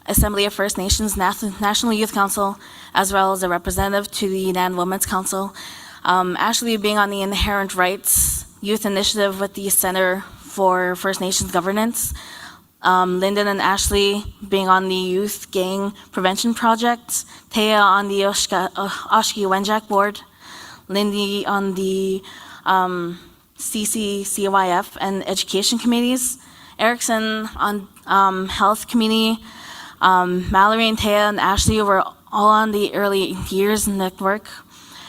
Assembly of First Nations National Youth Council, as well as a representative to the NAN Women's Council. Ashley being on the Inherent Rights Youth Initiative with the Center for First Nations Governance. Lyndon and Ashley being on the Youth Gang Prevention Project. Taya on the Oshki Wenjack Board. Lindy on the CCYF and Education Committees. Erickson on Health Committee. Mallory and Taya and Ashley were all on the early years network.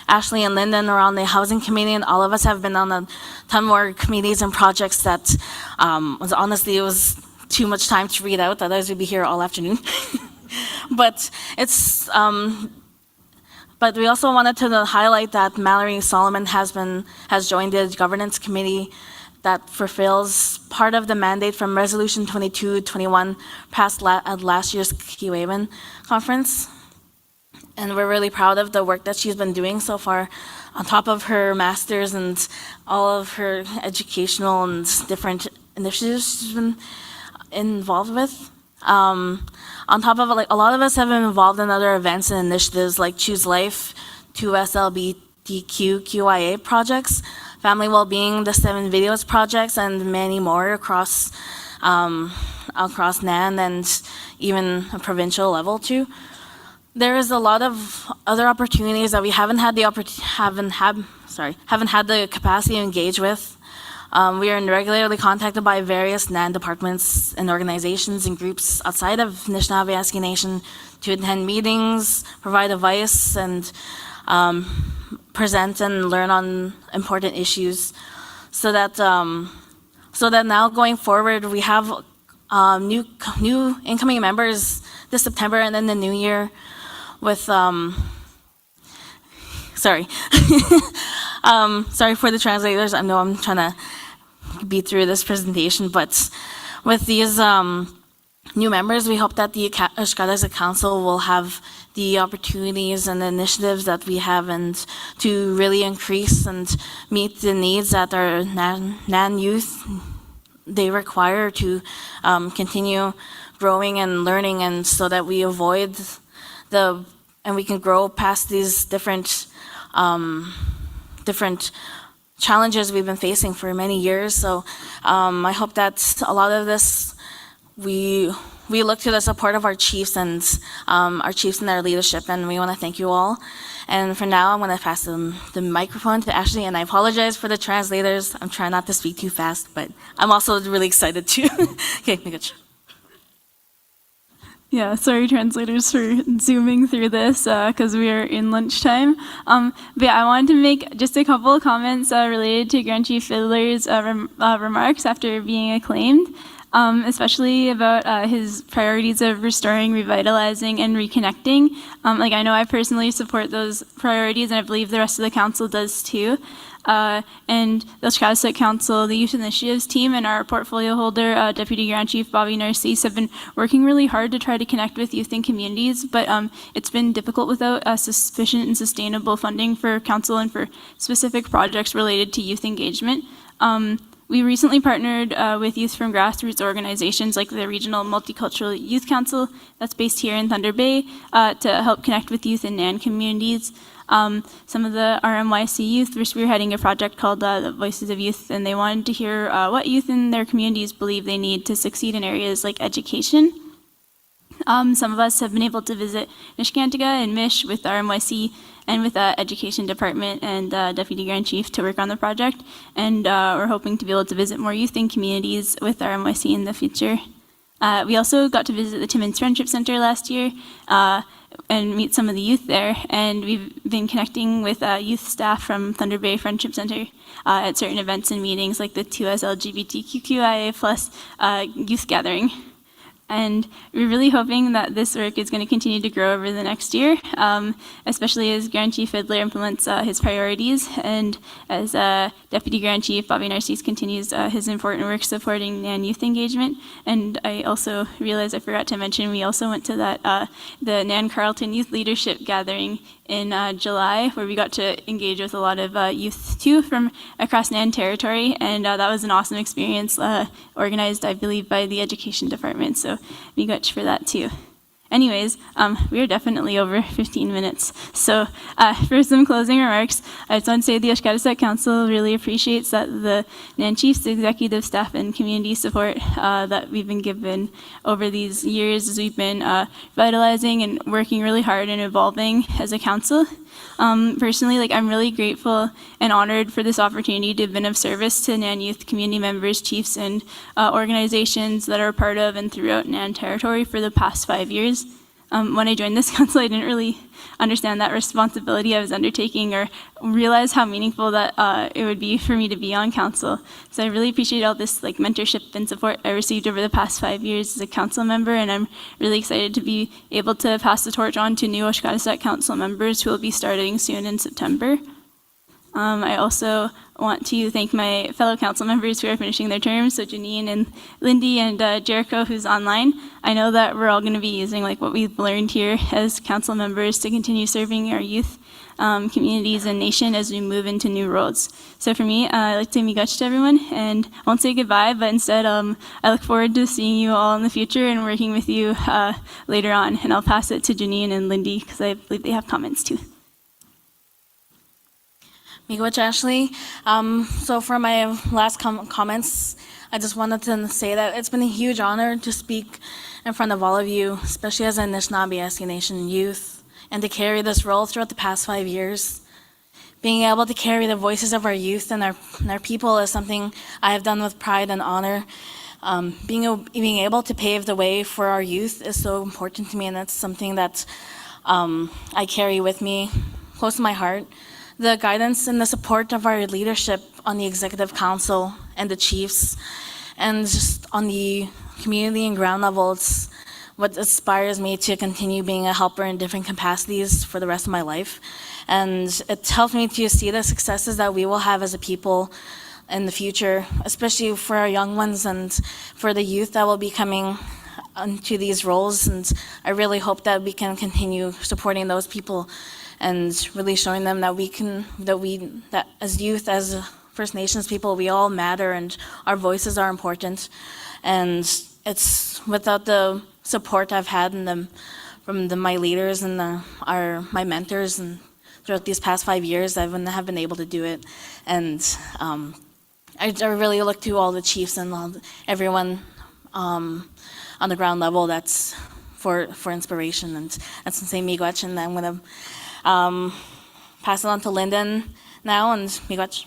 Ashley and Lyndon are on the Housing Committee, and all of us have been on a ton more committees and projects that it was too much time to read out, otherwise we'd be here all afternoon. But we also wanted to highlight that Mallory Solomon has joined the Governance Committee that fulfills part of the mandate from Resolution 2221 passed at last year's Keewaywin conference. And we're really proud of the work that she's been doing so far, on top of her master's and all of her educational and different initiatives she's been involved with. On top of it, like, a lot of us have been involved in other events and initiatives like Choose Life, 2SLBTQ QIA projects, Family Wellbeing, the 7 Videos projects, and many more across NAN and even a provincial level too. There is a lot of other opportunities that we haven't had the capacity to engage with. We are regularly contacted by various NAN departments and organizations and groups outside of Anishinaabe Nation to attend meetings, provide advice, and present and learn on important issues. So that now going forward, we have new incoming members this September and then the new year with sorry for the translators. I know I'm trying to beat through this presentation, but with these new members, we hope that the Ashkadaza Council will have the opportunities and initiatives that we have, and to really increase and meet the needs that our NAN youth they require to continue growing and learning, and so that we avoid and we can grow past these different challenges we've been facing for many years. So I hope that a lot of this, we look to the support of our chiefs and their leadership, and we want to thank you all. And for now, I'm going to pass the microphone to Ashley, and I apologize for the translators. I'm trying not to speak too fast, but I'm also really excited too. Okay, good. Yeah, sorry translators for zooming through this because we are in lunchtime. But yeah, I wanted to make just a couple of comments related to Grand Chief Fiddler's remarks after being acclaimed, especially about his priorities of restoring, revitalizing, and reconnecting. I know I personally support those priorities, and I believe the rest of the council does too. And the Ashkadasak Council, the Youth Initiatives team, and our portfolio holder, Deputy Grand Chief Bobby Narcisse, have been working really hard to try to connect with youth and communities, but it's been difficult without sufficient and sustainable funding for council and for specific projects related to youth engagement. We recently partnered with youth from grassroots organizations like the Regional Multicultural Youth Council that's based here in Thunder Bay to help connect with youth in NAN communities. Some of the RMYC youth were spearheading a project called the Voices of Youth, and they wanted to hear what youth in their communities believe they need to succeed in areas like education. Some of us have been able to visit Nishkantiga and Mish with RMYC and with the Education Department and Deputy Grand Chief to work on the project, and we're hoping to be able to visit more youth in communities with RMYC in the future. We also got to visit the Timmins Friendship Center last year and meet some of the youth there, and we've been connecting with youth staff from Thunder Bay Friendship Center at certain events and meetings like the 2S LGBTQIA plus youth gathering. And we're really hoping that this work is going to continue to grow over the next year, especially as Grand Chief Fiddler implements his priorities, and as Deputy Grand Chief Bobby Narcisse continues his important work supporting NAN youth engagement. And I also realized I forgot to mention, we also went to that the NAN Carleton Youth Leadership Gathering in July, where we got to engage with a lot of youth too from across NAN territory, and that was an awesome experience, organized, I believe, by the Education Department, so we got for that too. Anyways, we are definitely over 15 minutes. So for some closing remarks, I just want to say the Ashkadasak Council really appreciates that the NAN Chiefs, executive staff, and community support that we've been given over these years as we've been vitalizing and working really hard and evolving as a council. Personally, I'm really grateful and honored for this opportunity to have been of service to NAN youth community members, chiefs, and organizations that are part of and throughout NAN territory for the past 5 years. When I joined this council, I didn't really understand that responsibility I was undertaking or realize how meaningful that it would be for me to be on council. So I really appreciate all this mentorship and support I received over the past 5 years as a council member, and I'm really excited to be able to pass the torch on to new Ashkadasak council members who will be starting soon in September. I also want to thank my fellow council members who are finishing their terms, so Janine and Lindy and Jericho, who's online. I know that we're all going to be using like what we've learned here as council members to continue serving our youth, communities, and nation as we move into new roles. So for me, I'd like to say miigwech to everyone, and I won't say goodbye, but instead I look forward to seeing you all in the future and working with you later on. And I'll pass it to Janine and Lindy because I believe they have comments too. Miigwech, Ashley. So for my last comments, I just wanted to say that it's been a huge honor to speak in front of all of you, especially as a Anishinaabe Aski Nation youth, and to carry this role throughout the past 5 years. Being able to carry the voices of our youth and our people is something I have done with pride and honor. Being able to pave the way for our youth is so important to me, and that's something that I carry with me close to my heart. The guidance and the support of our leadership on the Executive Council and the chiefs, and just on the community and ground level, it's what inspires me to continue being a helper in different capacities for the rest of my life. And it helps me to see the successes that we will have as a people in the future, especially for our young ones and for the youth that will be coming into these roles. And I really hope that we can continue supporting those people and really showing them that as youth, as First Nations people, we all matter and our voices are important. And it's without the support I've had from my leaders and my mentors and throughout these past 5 years, I wouldn't have been able to do it. And I really look to all the chiefs and everyone on the ground level that's for inspiration. And that's the same miigwech, and I'm going to pass it on to Lyndon now, and miigwech.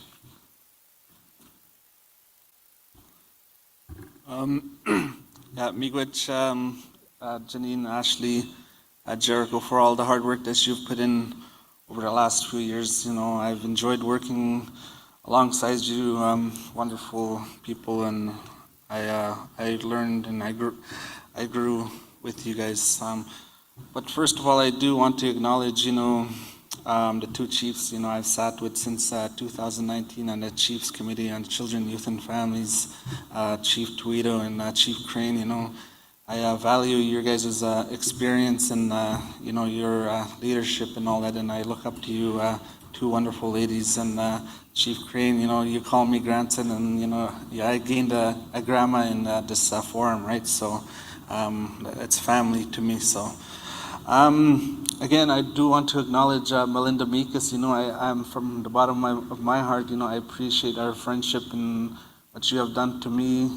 Yeah, miigwech, Janine, Ashley, Jericho, for all the hard work that you've put in over the last few years. You know, I've enjoyed working alongside you, wonderful people, and I learned and I grew with you guys. But first of all, I do want to acknowledge, the two chiefs, I've sat with since 2019 on the Chiefs Committee on Children, Youth, and Families, Chief Tuito and Chief Crane. I value your guys' experience and, your leadership and all that, and I look up to you, two wonderful ladies. And Chief Crane, you call me grandson, and, I gained a grandma in this forum, right? So it's family to me, so. Again, I do want to acknowledge Melinda Meekus. I'm from the bottom of my heart. I appreciate our friendship and what you have done to me.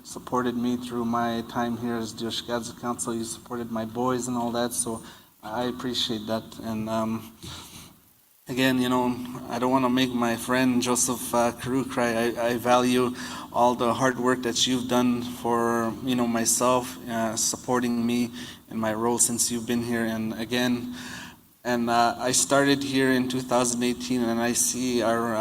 Supported me through my time here as the Oshgadza Council. You supported my boys and all that, so I appreciate that. And again, I don't want to make my friend Joseph Carew cry. I value all the hard work that you've done for myself, supporting me in my role since you've been here. And again, I started here in 2018, and I see our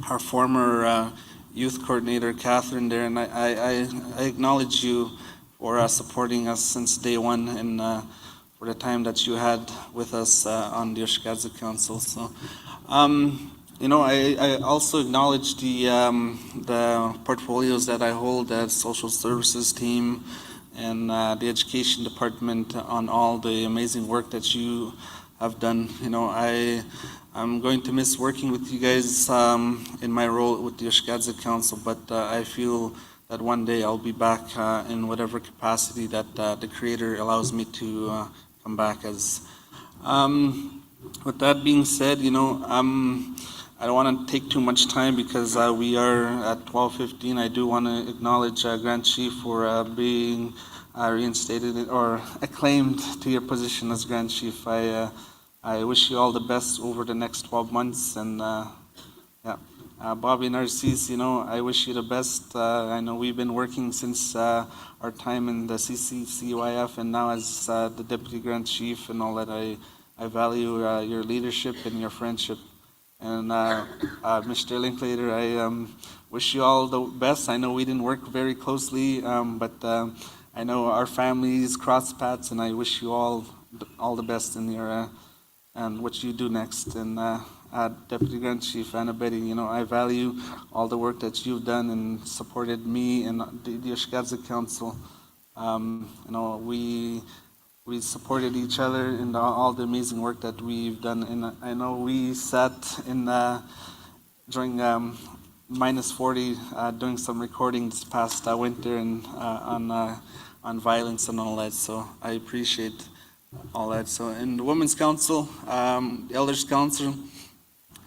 our former youth coordinator Catherine there, and I acknowledge you for supporting us since day one, and for the time that you had with us on the Oshgadza Council. So, I also acknowledge the portfolios that I hold as social services team and the education department on all the amazing work that you have done. I'm going to miss working with you guys in my role with the Oshgadza Council, but I feel that one day I'll be back in whatever capacity that the Creator allows me to come back as. With that being said, I don't want to take too much time because we are at 12:15. I do want to acknowledge Grand Chief for being reinstated or acclaimed to your position as Grand Chief. I wish you all the best over the next 12 months. And Bobby Narcisse, I wish you the best. I know we've been working since our time in the CCCYF and now as the Deputy Grand Chief and all that. I value your leadership and your friendship. And Mr. Linklater, I wish you all the best. I know we didn't work very closely, but I know our families cross paths, and I wish you all the best in your and what you do next. And Deputy Grand Chief Anna Betty, I value all the work that you've done and supported me and the Ishkadza Council. We supported each other in all the amazing work that we've done. And I know we sat during minus 40 doing some recording this past winter and on violence and all that. So I appreciate all that. So in the Women's Council, Elders Council,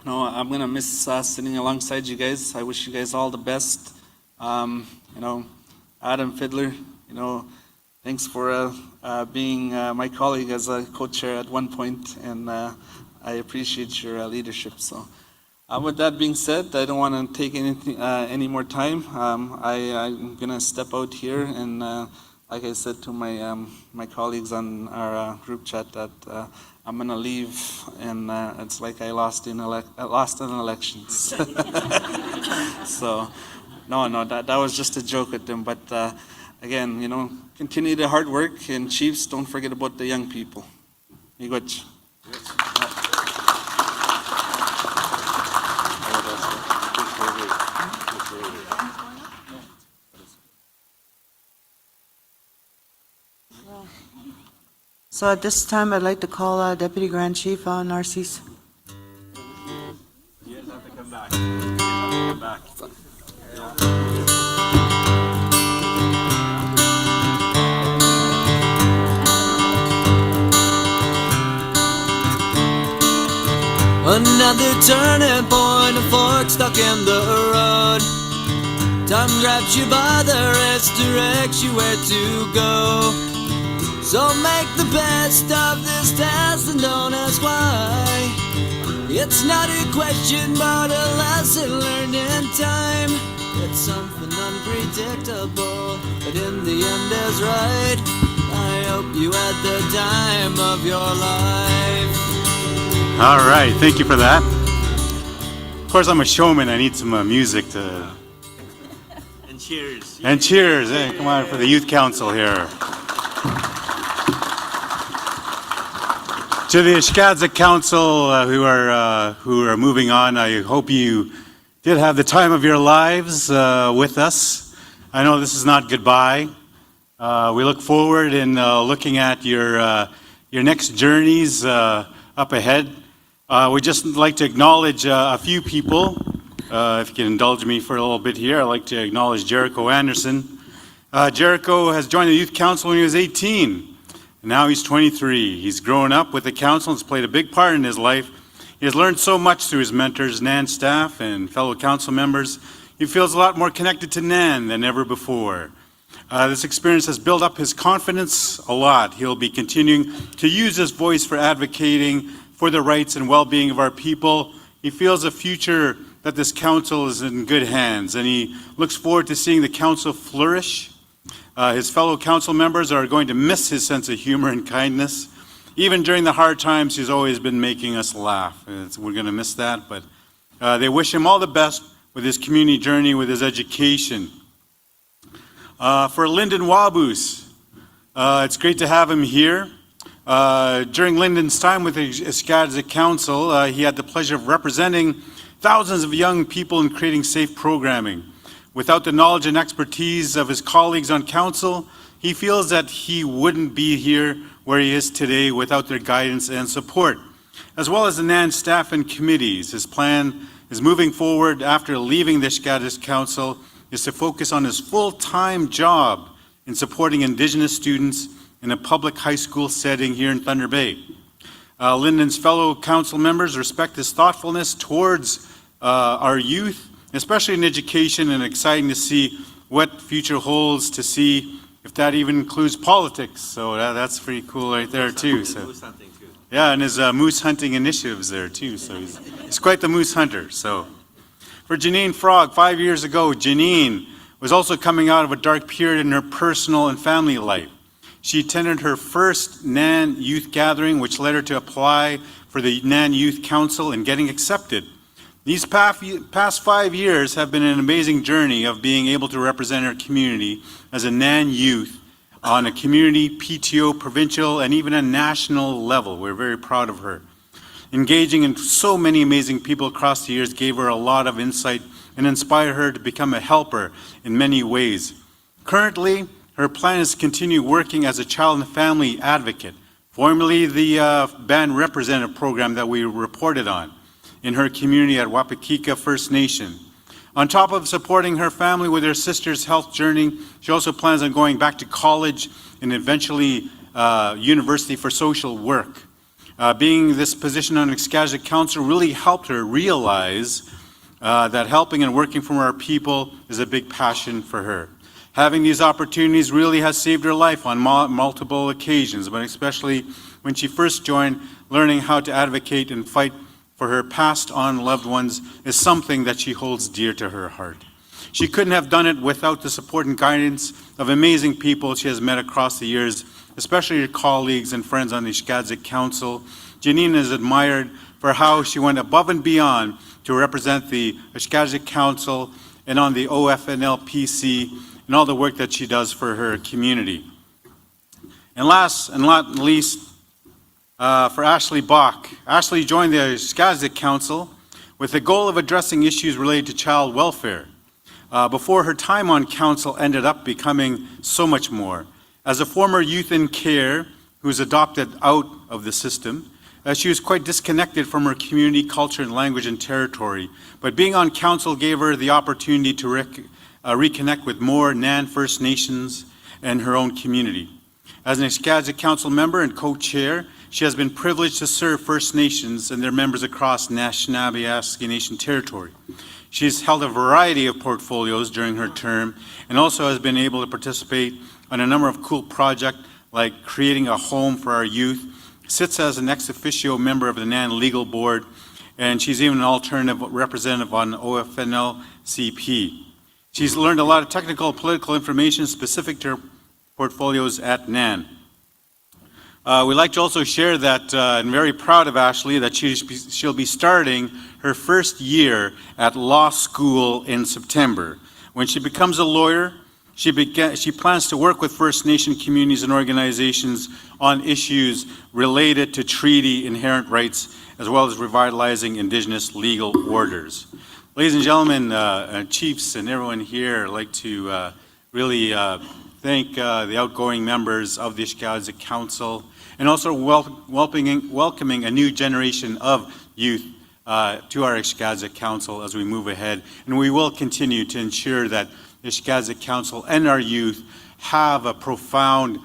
I'm gonna miss sitting alongside you guys. I wish you guys all the best. Adam Fiddler, thanks for being my colleague as a co-chair at one point, and I appreciate your leadership. So, with that being said, I don't want to take any more time. I'm gonna step out here, and like I said to my colleagues on our group chat, that I'm gonna leave, and it's like I lost an election. So, no, that was just a joke with them, but. Again, continue the hard work, and Chiefs, don't forget about the young people. Miigwech. So at this time, I'd like to call Deputy Grand Chief Narcisse. You guys have to come back. You guys have to come back. Another turning point, a fork stuck in the road. Time grabs you by the wrist, directs you where to go. So make the best of this test and don't ask why. It's not a question but a lesson learned in time. It's something unpredictable, but in the end is right. I hope you had the time of your life. All right, thank you for that. Of course, I'm a showman. I need some music to... And cheers. And cheers. Hey, come on, for the Youth Council here. To the Ishkadza Council who are moving on, I hope you did have the time of your lives with us. I know this is not goodbye. We look forward in looking at your next journeys up ahead. We'd just like to acknowledge a few people. If you can indulge me for a little bit here, I'd like to acknowledge Jericho Anderson. Jericho has joined the Youth Council when he was 18. And now he's 23. He's grown up with the council and has played a big part in his life. He has learned so much through his mentors, NAN staff, and fellow council members. He feels a lot more connected to NAN than ever before. This experience has built up his confidence a lot. He'll be continuing to use his voice for advocating for the rights and well-being of our people. He feels a future that this council is in good hands, and he looks forward to seeing the council flourish. His fellow council members are going to miss his sense of humor and kindness. Even during the hard times, he's always been making us laugh. We're going to miss that, but they wish him all the best with his community journey, with his education. For Lyndon Wabus, it's great to have him here. During Lyndon's time with the Ishkadza Council, he had the pleasure of representing thousands of young people in creating safe programming. Without the knowledge and expertise of his colleagues on council, he feels that he wouldn't be here where he is today without their guidance and support. As well as the NAN staff and committees, his plan is moving forward after leaving the Ishkadza Council is to focus on his full-time job in supporting Indigenous students in a public high school setting here in Thunder Bay. Lyndon's fellow council members respect his thoughtfulness towards our youth, especially in education, and exciting to see what future holds, to see if that even includes politics. So that's pretty cool right there too. So, yeah, and his moose hunting initiatives there too. So he's quite the moose hunter. So for Janine Frog, 5 years ago, Janine was also coming out of a dark period in her personal and family life. She attended her first NAN youth gathering, which led her to apply for the NAN Youth Council and getting accepted. These past 5 years have been an amazing journey of being able to represent our community as a NAN youth on a community, PTO, provincial, and even a national level. We're very proud of her. Engaging in so many amazing people across the years gave her a lot of insight and inspired her to become a helper in many ways. Currently, her plan is to continue working as a child and family advocate, formerly the band representative program that we reported on in her community at Wapakika First Nation. On top of supporting her family with her sister's health journey, she also plans on going back to college and eventually university for social work. Being this position on Iskazik Council really helped her realize that helping and working for our people is a big passion for her. Having these opportunities really has saved her life on multiple occasions, but especially when she first joined, learning how to advocate and fight for her passed on loved ones is something that she holds dear to her heart. She couldn't have done it without the support and guidance of amazing people she has met across the years, especially her colleagues and friends on the Iskazik Council. Janine is admired for how she went above and beyond to represent the Iskazik Council and on the OFNL-PC and all the work that she does for her community. And last and not least, for Ashley Bach. Ashley joined the Iskazik Council with the goal of addressing issues related to child welfare. Before her time on council ended up becoming so much more. As a former youth in care who was adopted out of the system, she was quite disconnected from her community, culture, and language and territory. But being on council gave her the opportunity to reconnect with more NAN First Nations and her own community. As an Iskazik Council member and co-chair, she has been privileged to serve First Nations and their members across Anishinaabe Nation territory. She's held a variety of portfolios during her term and also has been able to participate on a number of cool projects like creating a home for our youth, sits as an ex officio member of the NAN Legal Board, and she's even an alternative representative on OFNL-CP. She's learned a lot of technical and political information specific to her portfolios at NAN. We'd like to also share that I'm very proud of Ashley that she'll be starting her first year at law school in September. When she becomes a lawyer, she plans to work with First Nation communities and organizations on issues related to treaty inherent rights, as well as revitalizing Indigenous legal orders. Ladies and gentlemen, chiefs and everyone here, I'd like to really thank the outgoing members of the Iskazik Council and also welcoming a new generation of youth to our Iskazik Council as we move ahead. And we will continue to ensure that the Iskazik Council and our youth have a profound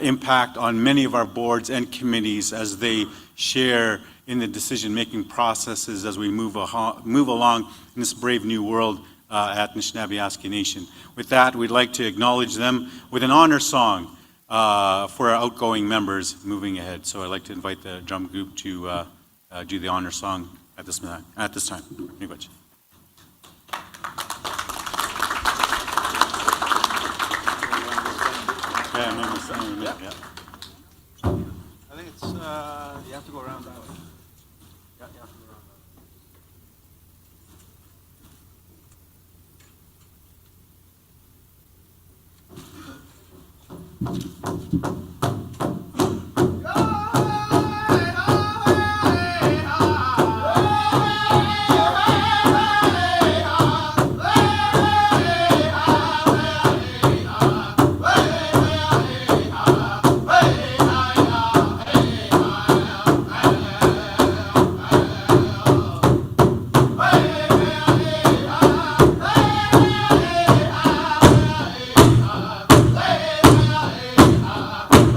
impact on many of our boards and committees as they share in the decision-making processes as we move along in this brave new world at Anishinaabe Nation. With that, we'd like to acknowledge them with an honor song for our outgoing members moving ahead. So I'd like to invite the drum group to do the honor song at this time. Very much. Yeah. I think it's, you have to go around that way. Yeah, you have to go around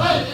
Hey!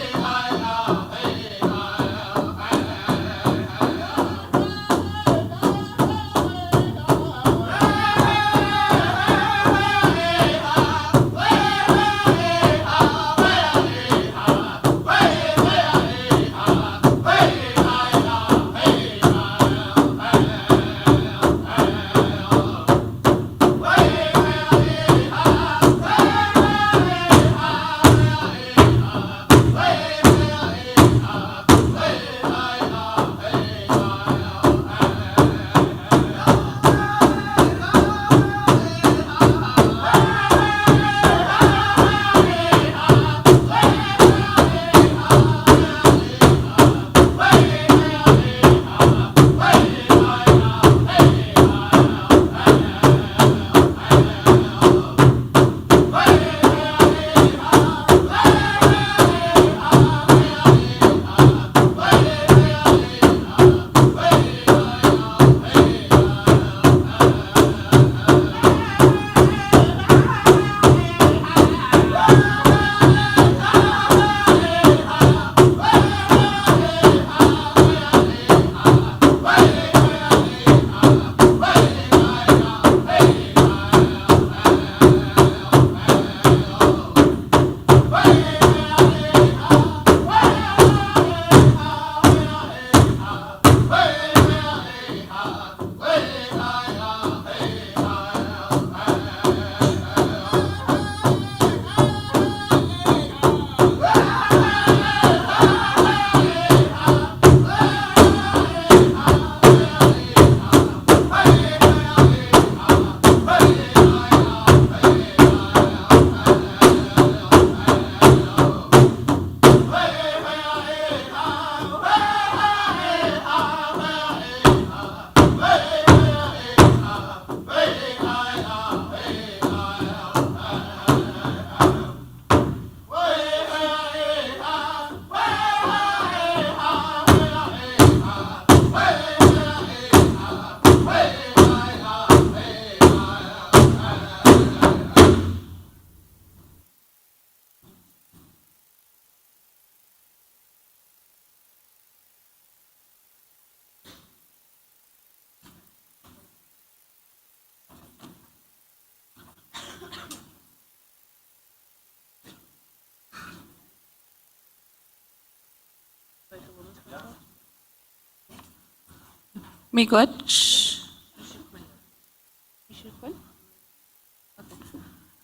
Miigwech.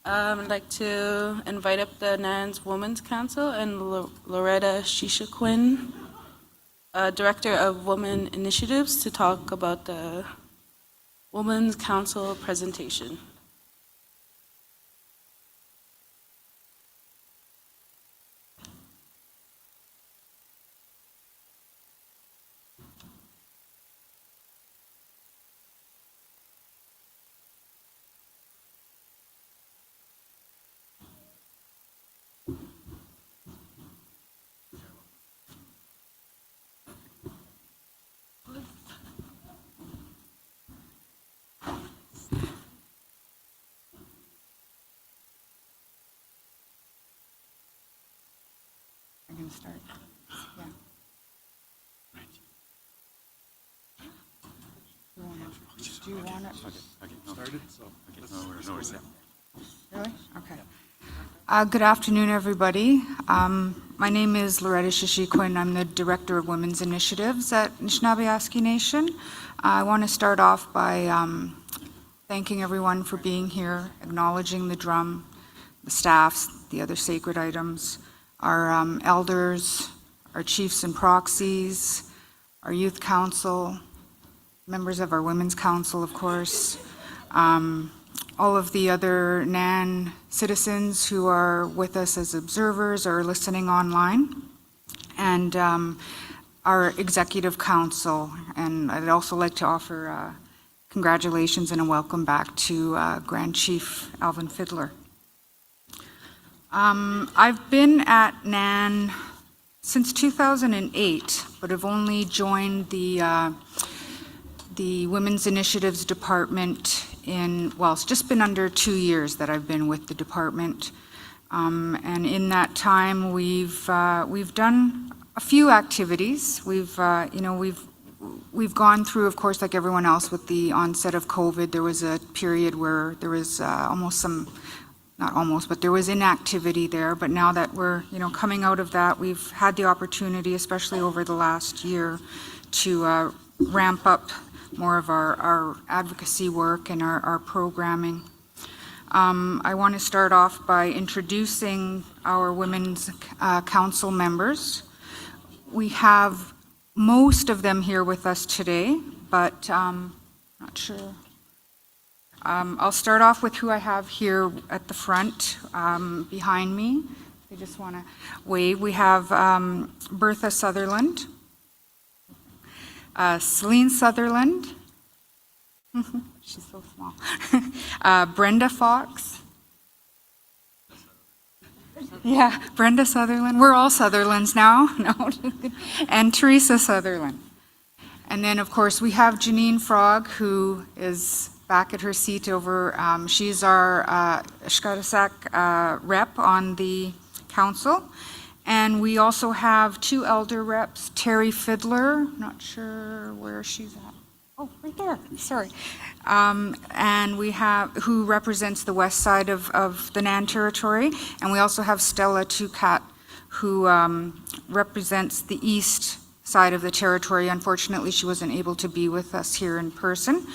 I'd like to invite up the NAN's Women's Council and Loretta Shishaquin, Director of Women Initiatives, to talk about the Women's Council presentation. I'm going to start. Yeah. Do you want it? Started, so. No worries. Really? Okay. Good afternoon, everybody. My name is Loretta Shishiquin. I'm the Director of Women's Initiatives at Anishinaabe Nation. I want to start off by thanking everyone for being here, acknowledging the drum, the staffs, the other sacred items, our elders, our chiefs and proxies, our youth council, members of our women's council, of course, all of the other NAN citizens who are with us as observers or listening online, and our executive council. And I'd also like to offer congratulations and a welcome back to Grand Chief Alvin Fiddler. I've been at NAN since 2008, but have only joined the Women's Initiatives Department it's just been under 2 years that I've been with the department. And in that time, we've done a few activities. We've gone through, of course, like everyone else, with the onset of COVID, there was a period where there was there was inactivity there. But now that we're, coming out of that, we've had the opportunity, especially over the last year, to ramp up more of our advocacy work and our programming. I want to start off by introducing our Women's Council members. We have most of them here with us today, but not sure. I'll start off with who I have here at the front behind me. I just want to wave. We have Bertha Sutherland, Celine Sutherland, she's so small, Brenda Fox, Brenda Sutherland, we're all Sutherlands now, and Teresa Sutherland. And then, of course, we have Janine Frog, who is back at her seat over, she's our Shkatasak rep on the council. And we also have two elder reps, Terry Fiddler, not sure where she's at. Oh, right there, sorry. And we have, who represents the west side of the NAN territory. And we also have Stella Tucat, who represents the east side of the territory. Unfortunately, she wasn't able to be with us here in person.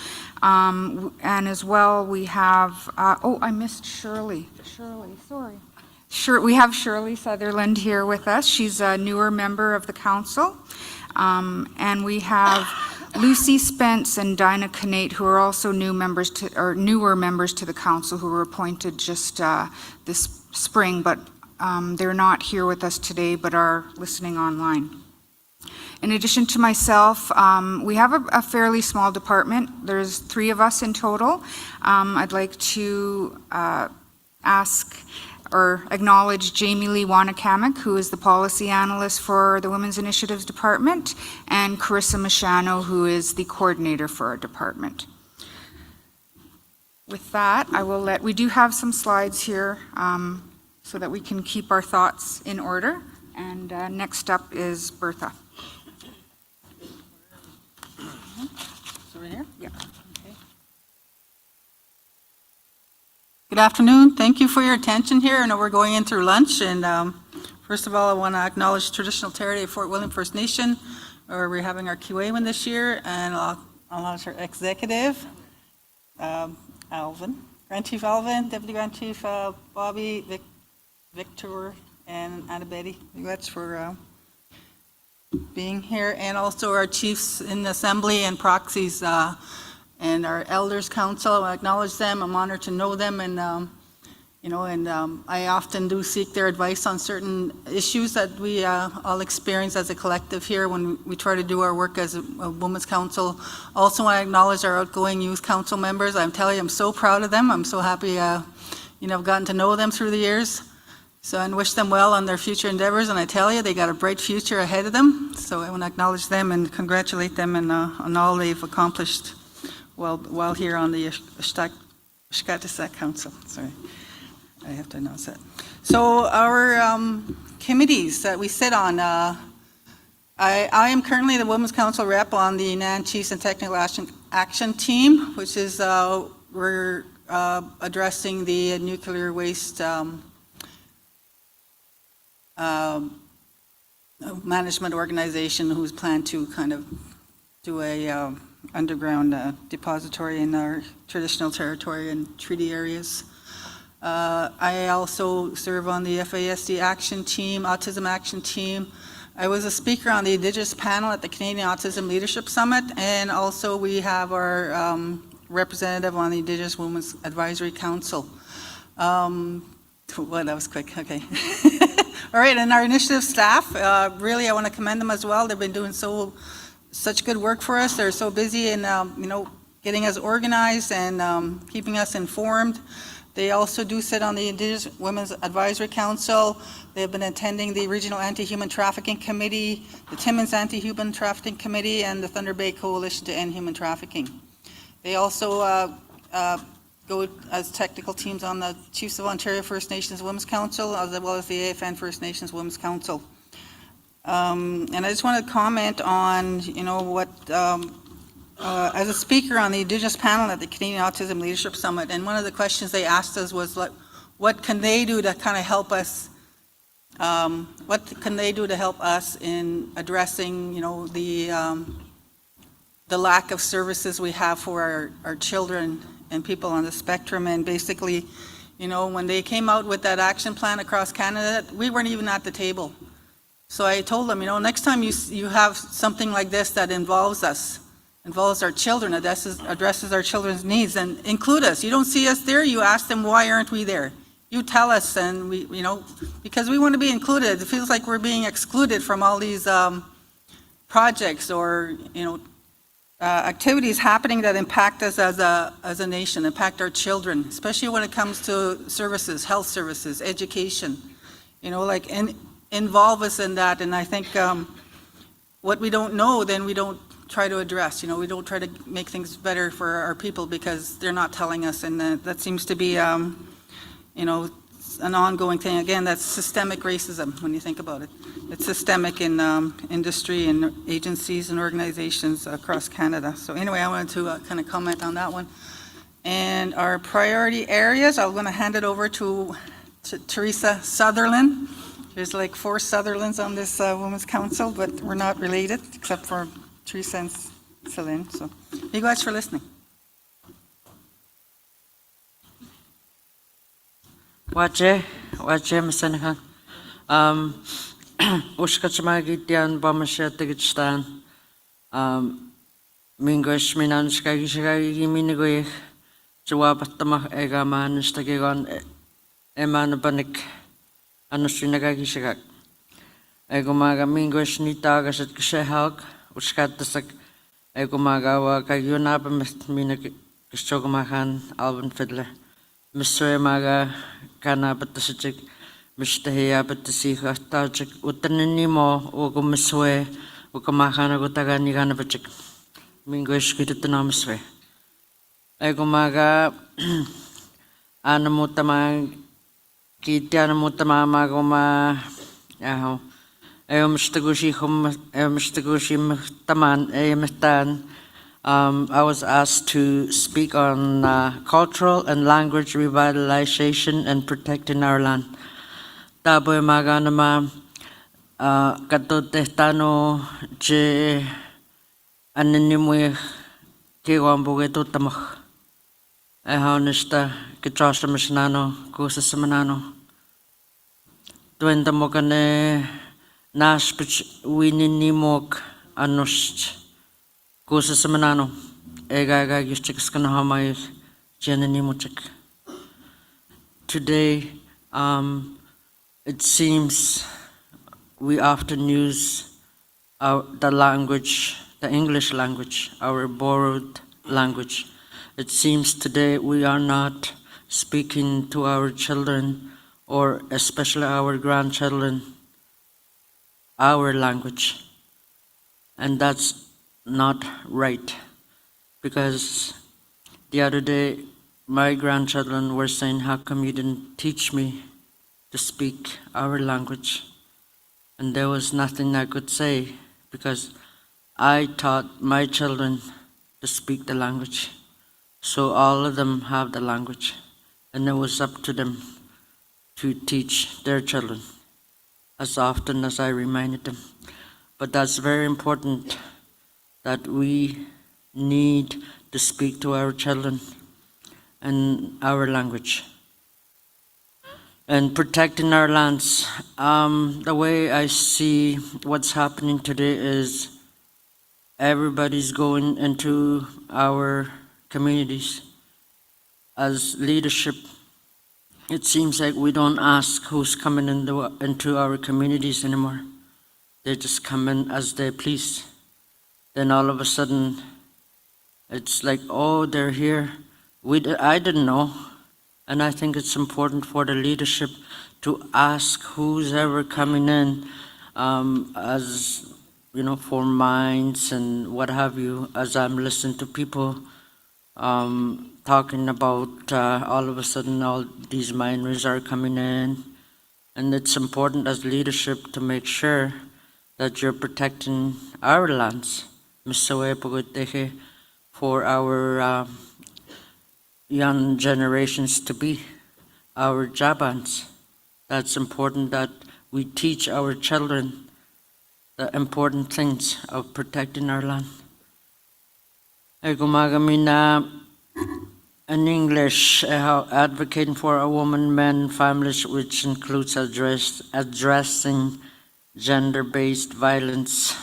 And as well, we have, I missed Shirley, sorry. We have Shirley Sutherland here with us. She's a newer member of the council. And we have Lucy Spence and Dinah Canate, who are also newer members to the council, who were appointed just this spring, but they're not here with us today, but are listening online. In addition to myself, we have a fairly small department. There's 3 of us in total. I'd like to ask or acknowledge Jamie Lee Wanakamek, who is the policy analyst for the Women's Initiatives Department, and Carissa Machano, who is the coordinator for our department. With that, we do have some slides here so that we can keep our thoughts in order. And next up is Bertha. Over here? Yeah. Good afternoon. Thank you for your attention here. I know we're going in through lunch, and first of all, I want to acknowledge traditional territory of Fort William First Nation, where we're having our Keewaywin this year, and I'll I'll launch our executive, Alvin, Grand Chief Alvin, Deputy Grand Chief Bobby, Victor, and Anna Betty. Congrats for being here, and also our chiefs in the assembly and proxies, and our elders council. I acknowledge them. I'm honored to know them, and I often do seek their advice on certain issues that we all experience as a collective here when we try to do our work as a women's council. Also, I acknowledge our outgoing youth council members. I'm telling you, I'm so proud of them. I'm so happy, I've gotten to know them through the years. So I wish them well on their future endeavors, and I tell you, they got a bright future ahead of them. So I want to acknowledge them and congratulate them on all they've accomplished while here on the Ishkatasak Council. Sorry, I have to announce that. So our committees that we sit on, I am currently the Women's Council rep on the NAN Chiefs and Technical Action Team, which is we're addressing the nuclear waste management organization who's planned to kind of do a underground depository in our traditional territory and treaty areas. I also serve on the FASD Action Team, Autism Action Team. I was a speaker on the Indigenous panel at the Canadian Autism Leadership Summit, and also we have our representative on the Indigenous Women's Advisory Council. Well, that was quick, okay. All right, and our initiative staff, really I want to commend them as well. They've been doing such good work for us. They're so busy in, getting us organized and keeping us informed. They also do sit on the Indigenous Women's Advisory Council. They've been attending the Regional Anti-Human Trafficking Committee, the Timmins Anti-Human Trafficking Committee, and the Thunder Bay Coalition to End Human Trafficking. They also go as technical teams on the Chiefs of Ontario First Nations Women's Council, as well as the AFN First Nations Women's Council. And I just want to comment on, what, as a speaker on the Indigenous panel at the Canadian Autism Leadership Summit, and one of the questions they asked us was, what can they do to kind of help us, in addressing, the lack of services we have for our children and people on the spectrum. And basically, when they came out with that action plan across Canada, we weren't even at the table. So I told them, next time you have something like this that involves our children, addresses our children's needs, and include us. You don't see us there, you ask them, why aren't we there? You tell us, and we, because we want to be included. It feels like we're being excluded from all these projects or, activities happening that impact us as a nation, impact our children, especially when it comes to services, health services, education, involve us in that. And I think what we don't know, then we don't try to address. We don't try to make things better for our people because they're not telling us. And that seems to be, an ongoing thing. Again, that's systemic racism when you think about it. It's systemic in industry and agencies and organizations across Canada. So anyway, I wanted to kind of comment on that one. And our priority areas, I'm going to hand it over to Teresa Sutherland. There's like 4 Sutherlands on this Women's Council, but we're not related except for Teresa and Celine. So thank you guys for listening. Wache masanahan. Ushkachamagitian Bamashatigitstan. Mingosh Minanskagishagi Minigui. Jawabatama Egaman Stagigon Emanabanik Anushinagagishagak. Egomaga Mingosh Nitagas at Kishahag, Ushkatasak Egomagawa Kayunabamist Minak Kishogomahan Alvin Fiddler. Mr. Maga Kana Batasik, Mr. Hea Batasika, Tajik, Utanimo, Ugumiswe, Ukamahana Gutagani Ganavachik, Mingosh Kitanamaswe. Egomaga Anamutamang Kitianamutama Magoma Yaho, Mr. Taman, Emetan. I was asked to speak on cultural and language revitalization and protecting our land. Taboy maganama katote tano je aninimu Keewaywin tutamach. Honesta Kitrasha Mishnano, Kusa Semanano. Duenda Mogane Nashpich Wininimok Anush Kusa Semanano. Egaga Yustikskanahama Jeninimuchik. Today, it seems we often use the language, the English language, our borrowed language. It seems today we are not speaking to our children, or especially our grandchildren, our language. And that's not right, because the other day my grandchildren were saying, how come you didn't teach me to speak our language? And there was nothing I could say, because I taught my children to speak the language. So all of them have the language, and it was up to them to teach their children as often as I reminded them. But that's very important, that we need to speak to our children in our language. And protecting our lands, the way I see what's happening today is everybody's going into our communities. As leadership, it seems like we don't ask who's coming into our communities anymore. They just come in as they please. Then all of a sudden, it's like, oh, they're here. I didn't know. And I think it's important for the leadership to ask who's ever coming in, as you know, for mines and what have you, as I'm listening to people talking about all of a sudden all these miners are coming in. And it's important as leadership to make sure that you're protecting our lands, for our young generations to be, our Jabans. That's important, that we teach our children the important things of protecting our land. Ay gumagami na in English, advocating for a woman, men, families, which includes addressing gender-based violence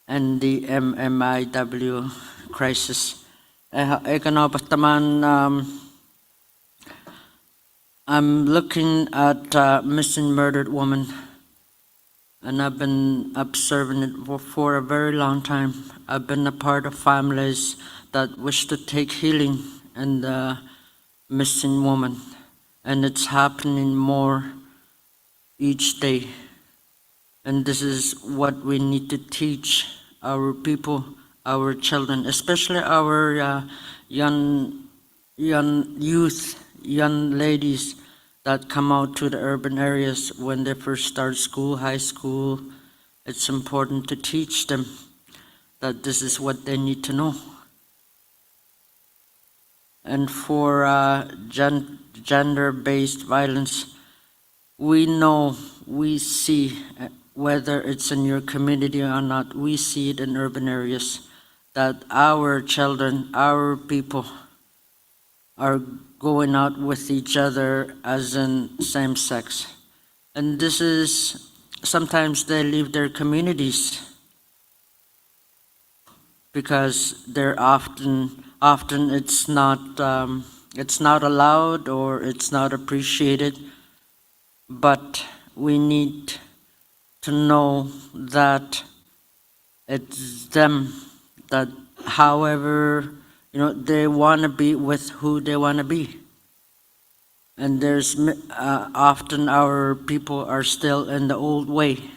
and the MMIW crisis. I'm looking at a missing, murdered woman, and I've been observing it for a very long time. I've been a part of families that wish to take healing in the missing woman, and it's happening more each day. And this is what we need to teach our people, our children, especially our young youth, young ladies that come out to the urban areas when they first start school, high school. It's important to teach them that this is what they need to know. And for gender-based violence, we know, we see, whether it's in your community or not, we see it in urban areas, that our children, our people, are going out with each other as in same sex. And this is, sometimes they leave their communities because they're often it's not allowed or it's not appreciated. But we need to know that it's them, that however, you know, they want to be with who they want to be. And there's often our people are still in the old way,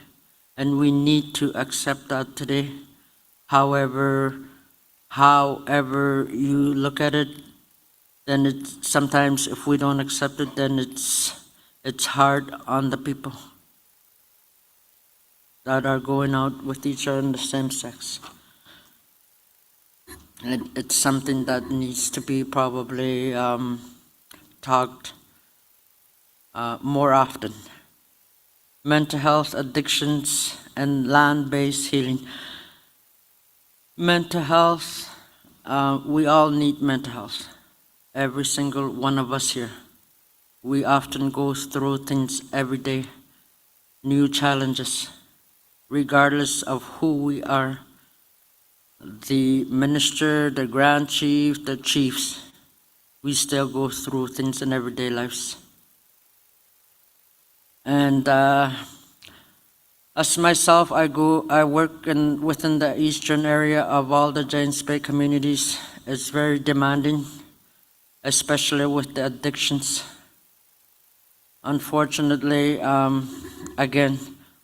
and we need to accept that today. However you look at it, then it's sometimes, if we don't accept it, then it's hard on the people that are going out with each other in the same sex. And it's something that needs to be probably talked more often. Mental health, addictions, and land-based healing. Mental health, we all need mental health. Every single one of us here. We often go through things every day, new challenges, regardless of who we are. The minister, the grand chief, the chiefs, we still go through things in everyday lives. And as myself, I work within the eastern area of all the James Bay communities. It's very demanding, especially with the addictions. Unfortunately, again,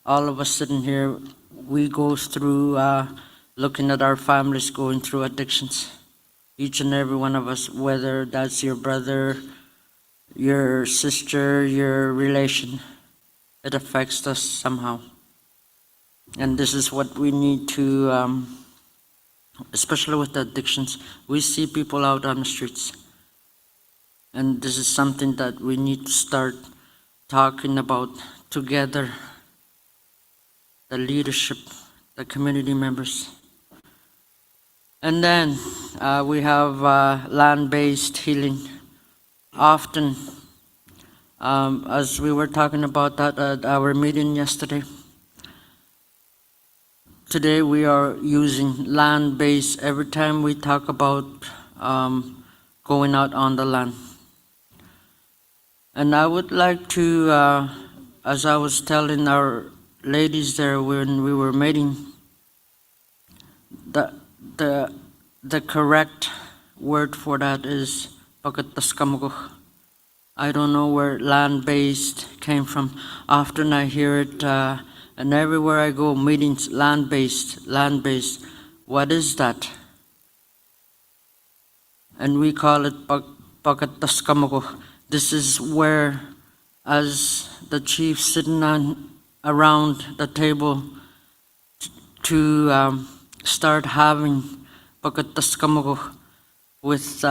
all of us sitting here, we go through looking at our families going through addictions. Each and every one of us, whether that's your brother, your sister, your relation, it affects us somehow. And this is what we need to, especially with the addictions, we see people out on the streets. And this is something that we need to start talking about together, the leadership, the community members. And then we have land-based healing. Often, as we were talking about that at our meeting yesterday, today we are using land-based every time we talk about going out on the land. And I would like to, as I was telling our ladies there when we were meeting, the correct word for that is pagkataskamukuh. I don't know where land-based came from. Often I hear it, and everywhere I go, meetings, land-based, land-based. What is that? And we call it pagkataskamukuh. This is where, as the chief sitting around the table, to start having pagkataskamukuh with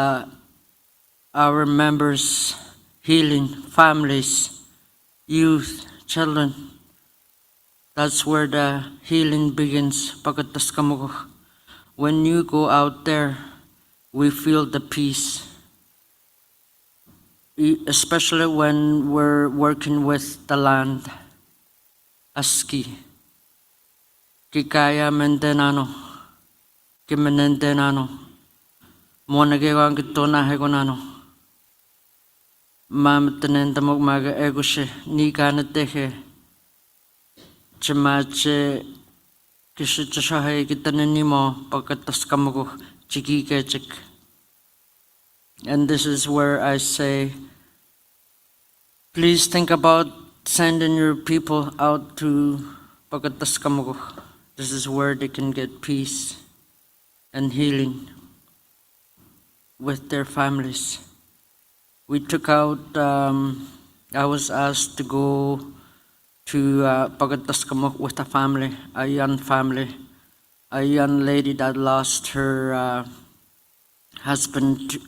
our members, healing, families, youth, children. That's where the healing begins, pagkataskamukuh. When you go out there, we feel the peace. Especially when we're working with the land. Aski. Kikaya mendenano. Kimenendenano. Monagewang kitona hegonano. Mamtenendamog maga egoshe. Nikanatehe. Chimache. Kishichashahe kitanenimo. Pagkataskamukuh. Chikikechik. And this is where I say, please think about sending your people out to pagkataskamukuh. This is where they can get peace and healing with their families. We took out, I was asked to go to pagkataskamukuh with a family, a young family, a young lady that lost her husband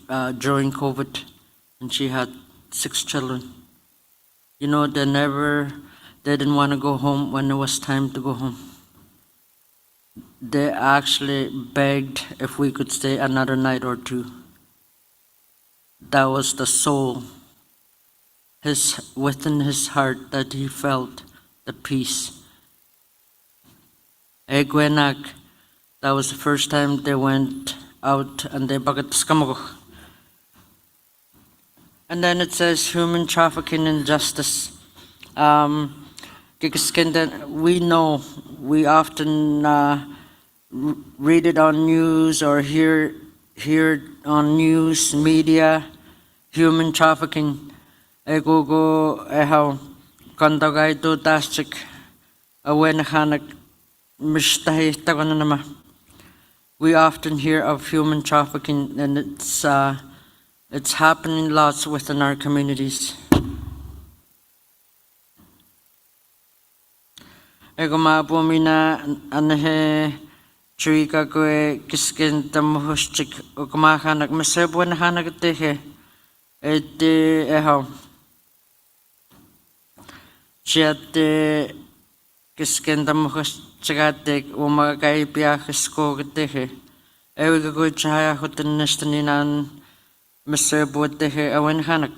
during COVID, and she had 6 children. You know, they didn't want to go home when it was time to go home. They actually begged if we could stay another night or 2. That was the soul, within his heart, that he felt the peace. Egwenak, that was the first time they went out and they pagkataskamukuh. And then it says human trafficking and justice. We know, we often read it on news or hear it on news, media, human trafficking. Egogo ehaw kandagay to tasik awenahanak mishtahi tagananama. We often hear of human trafficking, and it's happening lots within our communities. Ego maapumina anahe chuika kwe kiskin tamuhushchik ukmahanak masebuan hanak tehe ete eho chiate kiskin tamuhushchikatek umagay piahisko tehe Ewe go chaya hoten nestaninan Mr. Bote here awen hanak.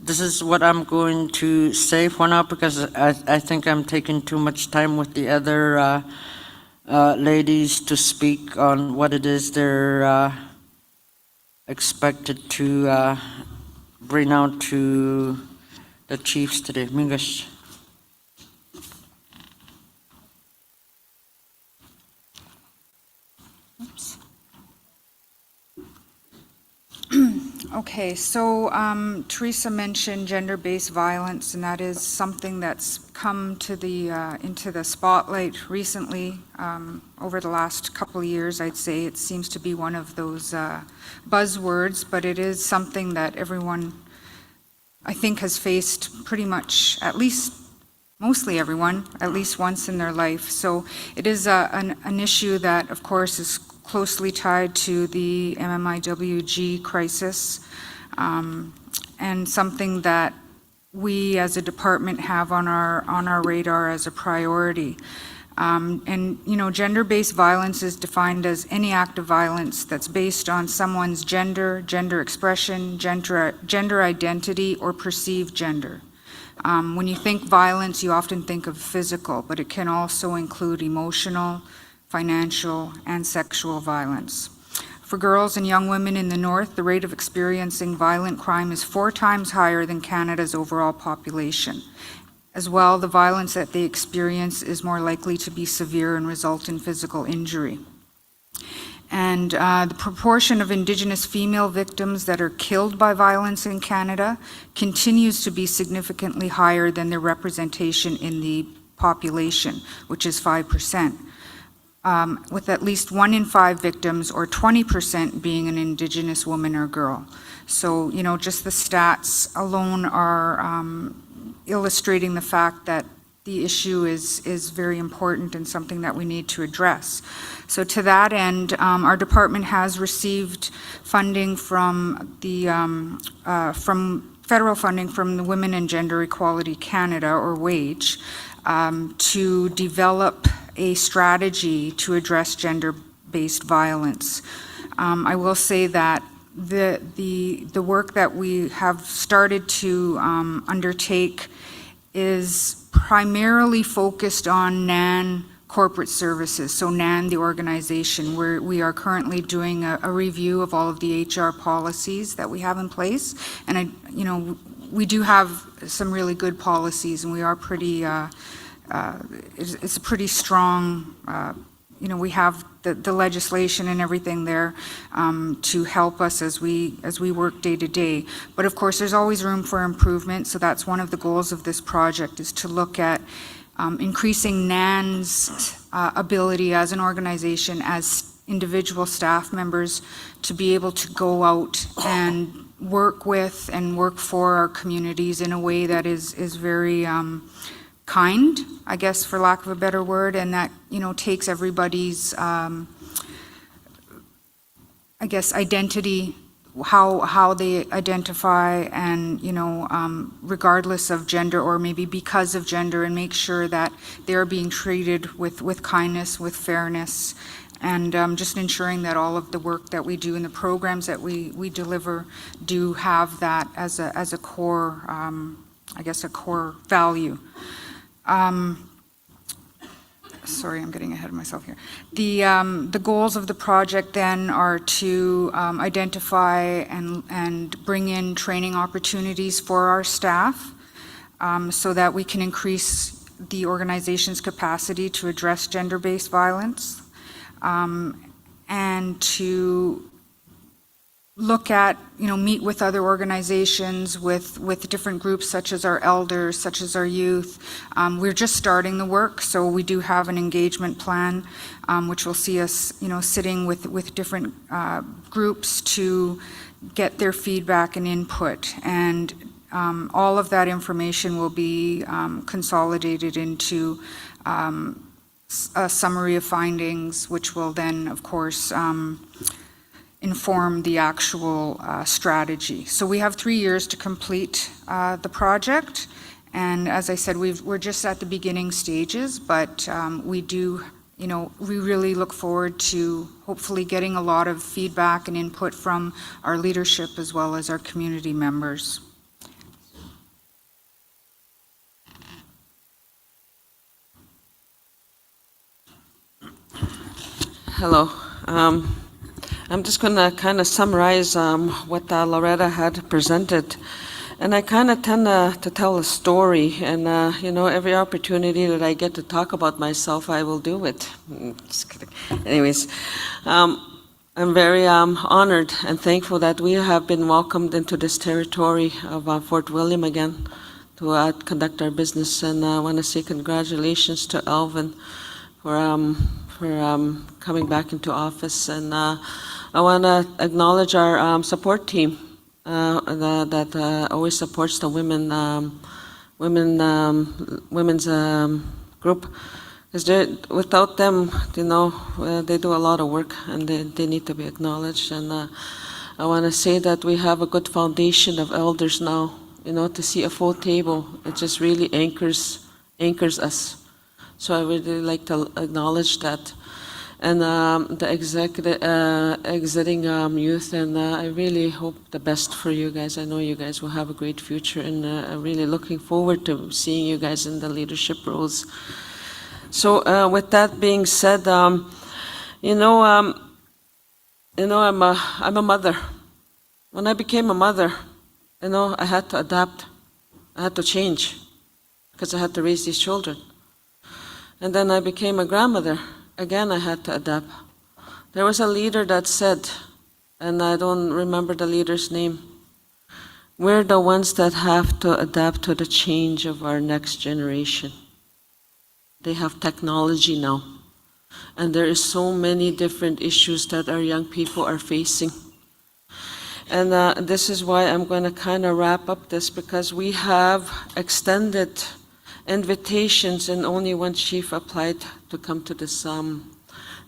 This is what I'm going to say for now because I think I'm taking too much time with the other ladies to speak on what it is they're expected to bring out to the chiefs today. Mingash. Okay, so Teresa mentioned gender-based violence, and that is something that's come to the into the spotlight recently. Over the last couple of years, I'd say it seems to be one of those buzzwords, but it is something that everyone, I think, has faced pretty much, at least mostly everyone, at least once in their life. So it is an issue that, of course, is closely tied to the MMIWG crisis, and something that we as a department have on our radar as a priority. And you know, gender-based violence is defined as any act of violence that's based on someone's gender, gender expression, gender identity, or perceived gender. When you think violence, you often think of physical, but it can also include emotional, financial, and sexual violence. For girls and young women in the North, the rate of experiencing violent crime is 4 times higher than Canada's overall population. As well, the violence that they experience is more likely to be severe and result in physical injury. And the proportion of Indigenous female victims that are killed by violence in Canada continues to be significantly higher than their representation in the population, which is 5%. With at least 1 in 5 victims, or 20%, being an Indigenous woman or girl. So, you know, just the stats alone are illustrating the fact that the issue is very important and something that we need to address. So to that end, our department has received funding from the federal funding from the Women and Gender Equality Canada, or WAGE, to develop a strategy to address gender-based violence. I will say that the work that we have started to undertake is primarily focused on NAN corporate services. So NAN, the organization, where we are currently doing a review of all of the HR policies that we have in place. And you know, we do have some really good policies, and we are pretty, it's a pretty strong, you know, we have the legislation and everything there to help us as we work day to day. But of course, there's always room for improvement. So that's one of the goals of this project, is to look at increasing NAN's ability as an organization, as individual staff members, to be able to go out and work with and work for our communities in a way that is very kind, I guess, for lack of a better word, and that, you know, takes everybody's, I guess, identity, how they identify, and, you know, regardless of gender, or maybe because of gender, and make sure that they're being treated with kindness, with fairness, and just ensuring that all of the work that we do and the programs that we deliver do have that as a core, I guess, a core value. Sorry, I'm getting ahead of myself here. The goals of the project then are to identify and bring in training opportunities for our staff, so that we can increase the organization's capacity to address gender-based violence, and to look at, you know, meet with other organizations, with different groups such as our elders, such as our youth. We're just starting the work, so we do have an engagement plan, which will see us, you know, sitting with different groups to get their feedback and input. And all of that information will be consolidated into a summary of findings, which will then, of course, inform the actual strategy. So we have 3 years to complete the project, And as I said, we're just at the beginning stages, but we do, we really look forward to hopefully getting a lot of feedback and input from our leadership as well as our community members. Hello. I'm just going to kind of summarize what Loretta had presented. And I kind of tend to tell a story. And, every opportunity that I get to talk about myself, I will do it. Just kidding. Anyways, I'm very honored and thankful that we have been welcomed into this territory of Fort William again to conduct our business. And I want to say congratulations to Alvin for coming back into office, and I want to acknowledge our support team that always supports the women's group. Because without them, they do a lot of work, and they need to be acknowledged. And I want to say that we have a good foundation of elders now. To see a full table, it just really anchors us. So I really like to acknowledge that. And the exiting youth, and I really hope the best for you guys. I know you guys will have a great future, and I'm really looking forward to seeing you guys in the leadership roles. So with that being said, I'm a mother. When I became a mother, I had to adapt. I had to change because I had to raise these children. And then I became a grandmother. Again, I had to adapt. There was a leader that said, and I don't remember the leader's name, we're the ones that have to adapt to the change of our next generation. They have technology now. And there is so many different issues that our young people are facing. And this is why I'm going to kind of wrap up this, because we have extended invitations, and only one chief applied to come to this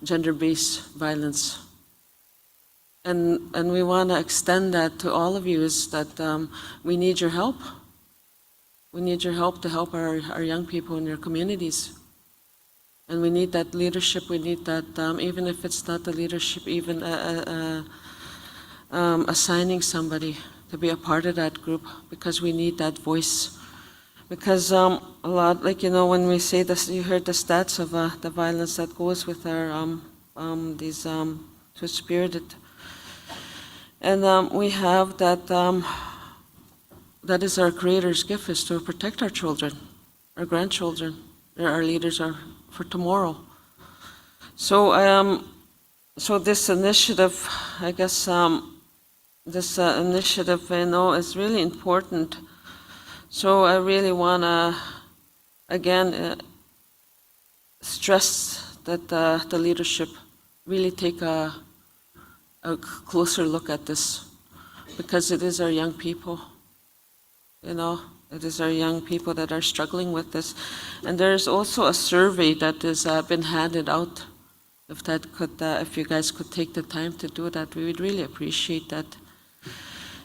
gender-based violence. And we want to extend that to all of you, is that we need your help. We need your help to help our young people in your communities. And we need that leadership. We need that, even if it's not the leadership, even assigning somebody to be a part of that group, because we need that voice. Because a lot, when we say this, you heard the stats of the violence that goes with our these two-spirited, and we have that. That is our Creator's gift, is to protect our children, our grandchildren. They're our leaders are for tomorrow. So, so this initiative, I guess, this initiative, is really important. So I really want to, again, stress that the leadership really take a closer look at this, because it is our young people, it is our young people that are struggling with this. And there's also a survey that has been handed out. If that could, if you guys could take the time to do that, we would really appreciate that.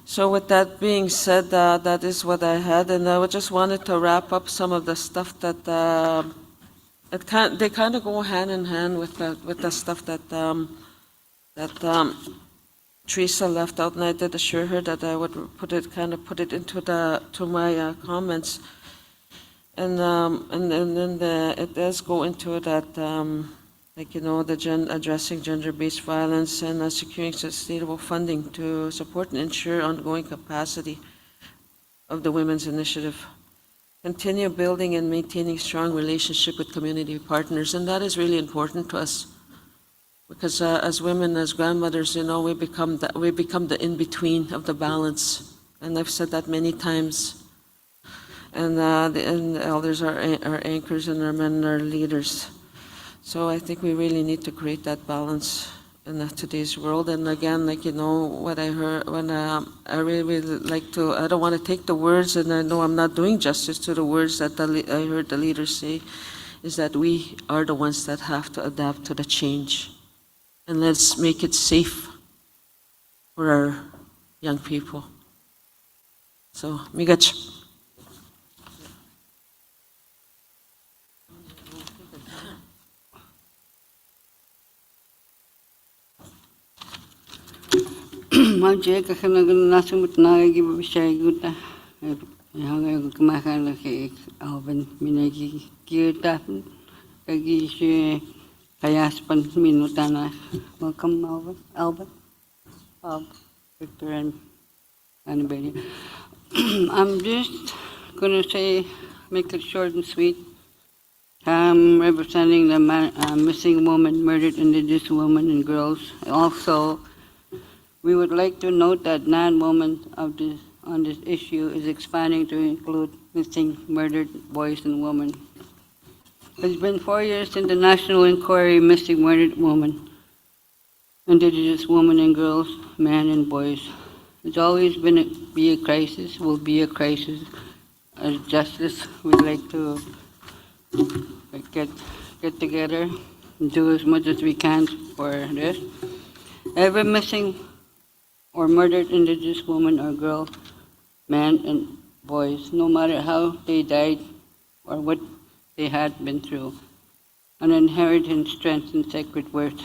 So with that being said, that is what I had, and I just wanted to wrap up some of the stuff that they kind of go hand in hand with the stuff that Teresa left out, and I did assure her that I would put it into my comments, and then it does go into that. Addressing gender-based violence and securing sustainable funding to support and ensure ongoing capacity of the Women's Initiative. Continue building and maintaining strong relationship with community partners, and that is really important to us, because as women, as grandmothers, we become the in-between of the balance, and I've said that many times. And the elders are anchors, and our men are leaders. So I think we really need to create that balance in today's world. And again, what I heard, when I really like to, I don't want to take the words, and I know I'm not doing justice to the words that I heard the leaders say, is that we are the ones that have to adapt to the change. And let's make it safe for our young people. So, migach. Maje kakanagan nasumut nagagi babishay guta. Hangay kumakan laki Alvin minagi kita kagi si kayaspan minutana. Welcome Alvin, Bob, Victor, and anybody. I'm just gonna say, make it short and sweet. I'm representing the missing woman, murdered Indigenous women and girls. Also, we would like to note that NAN women on this issue is expanding to include missing, murdered boys and women. It's been 4 years since the National Inquiry Missing Murdered Women, Indigenous women and girls, men and boys. It's always be a crisis, will be a crisis. As justice, we'd like to get together and do as much as we can for this. Every missing or murdered Indigenous woman or girl, man and boys, no matter how they died or what they had been through, an inherent strength and sacred worth.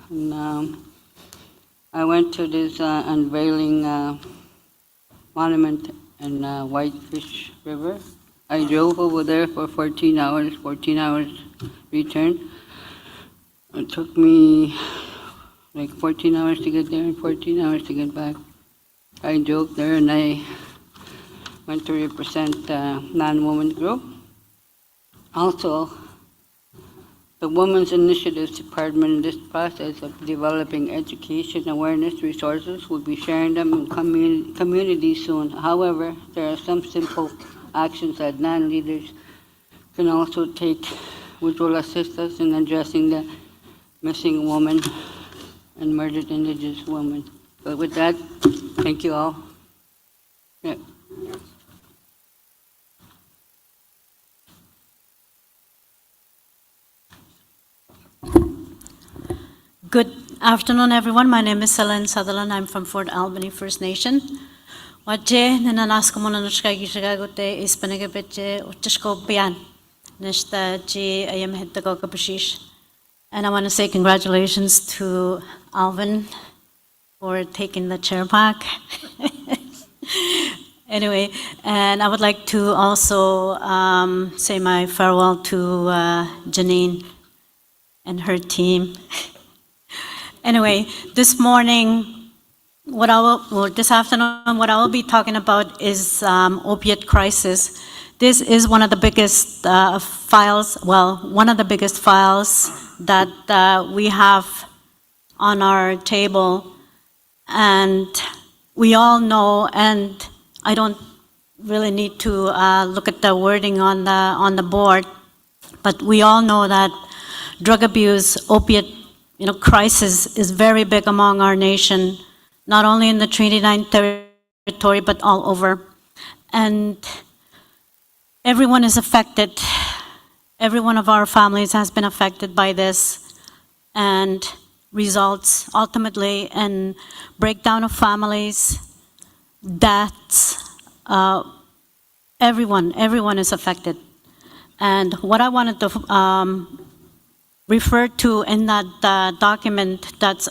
And, I went to this unveiling monument in Whitefish River. I drove over there for 14 hours return. It took me like 14 hours to get there and 14 hours to get back. I drove there and I went to represent NAN Women Group. Also, the Women's Initiatives Department in this process of developing education awareness resources will be sharing them in communities soon. However, there are some simple actions that NAN leaders can also take, which will assist us in addressing the missing woman and murdered Indigenous women. But with that, thank you all. Yeah. Good afternoon, everyone. My name is Helen Sutherland. I'm from Fort Albany First Nation. Wajje nananas ko muna nushkagi shagagote is panagabeche utishko biyan nishta ji ayam hittago kapashish. And I want to say congratulations to Alvin for taking the chair back. Anyway, and I would like to also say my farewell to Janine and her team. Anyway, this morning, this afternoon, what I will be talking about is opiate crisis. This is one of the biggest one of the biggest files that we have on our table, and we all know, and I don't really need to look at the wording on the board, but we all know that drug abuse, opiate crisis is very big among our nation, not only in the Treaty 9 territory, but all over. And everyone is affected. Every one of our families has been affected by this, and results ultimately in breakdown of families, deaths. Everyone is affected. And what I wanted to refer to in that document that's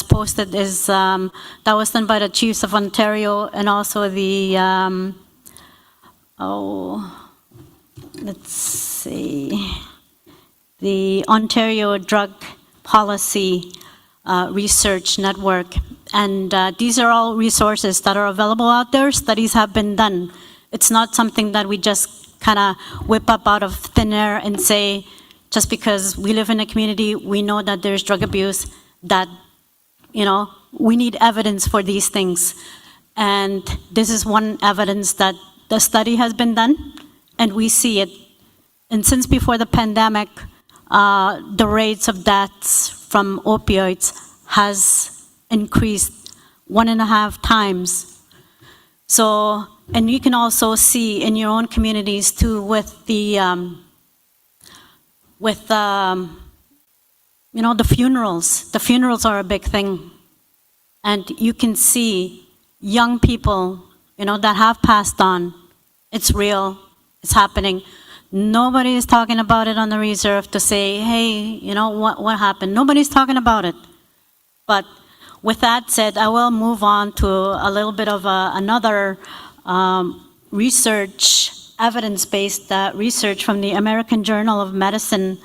posted is that was done by the Chiefs of Ontario and also the the Ontario Drug Policy Research Network. And these are all resources that are available out there. Studies have been done. It's not something that we just kind of whip up out of thin air and say, just because we live in a community, we know that there's drug abuse, that, we need evidence for these things. And this is one evidence that the study has been done, and we see it. And since before the pandemic, the rates of deaths from opioids has increased 1.5 times. So, and you can also see in your own communities too with the the funerals. The funerals are a big thing. And you can see young people, that have passed on. It's real, it's happening. Nobody is talking about it on the reserve to say, hey, what happened? Nobody's talking about it. But with that said, I will move on to a little bit of another research, evidence-based research from the American Journal of Medicine,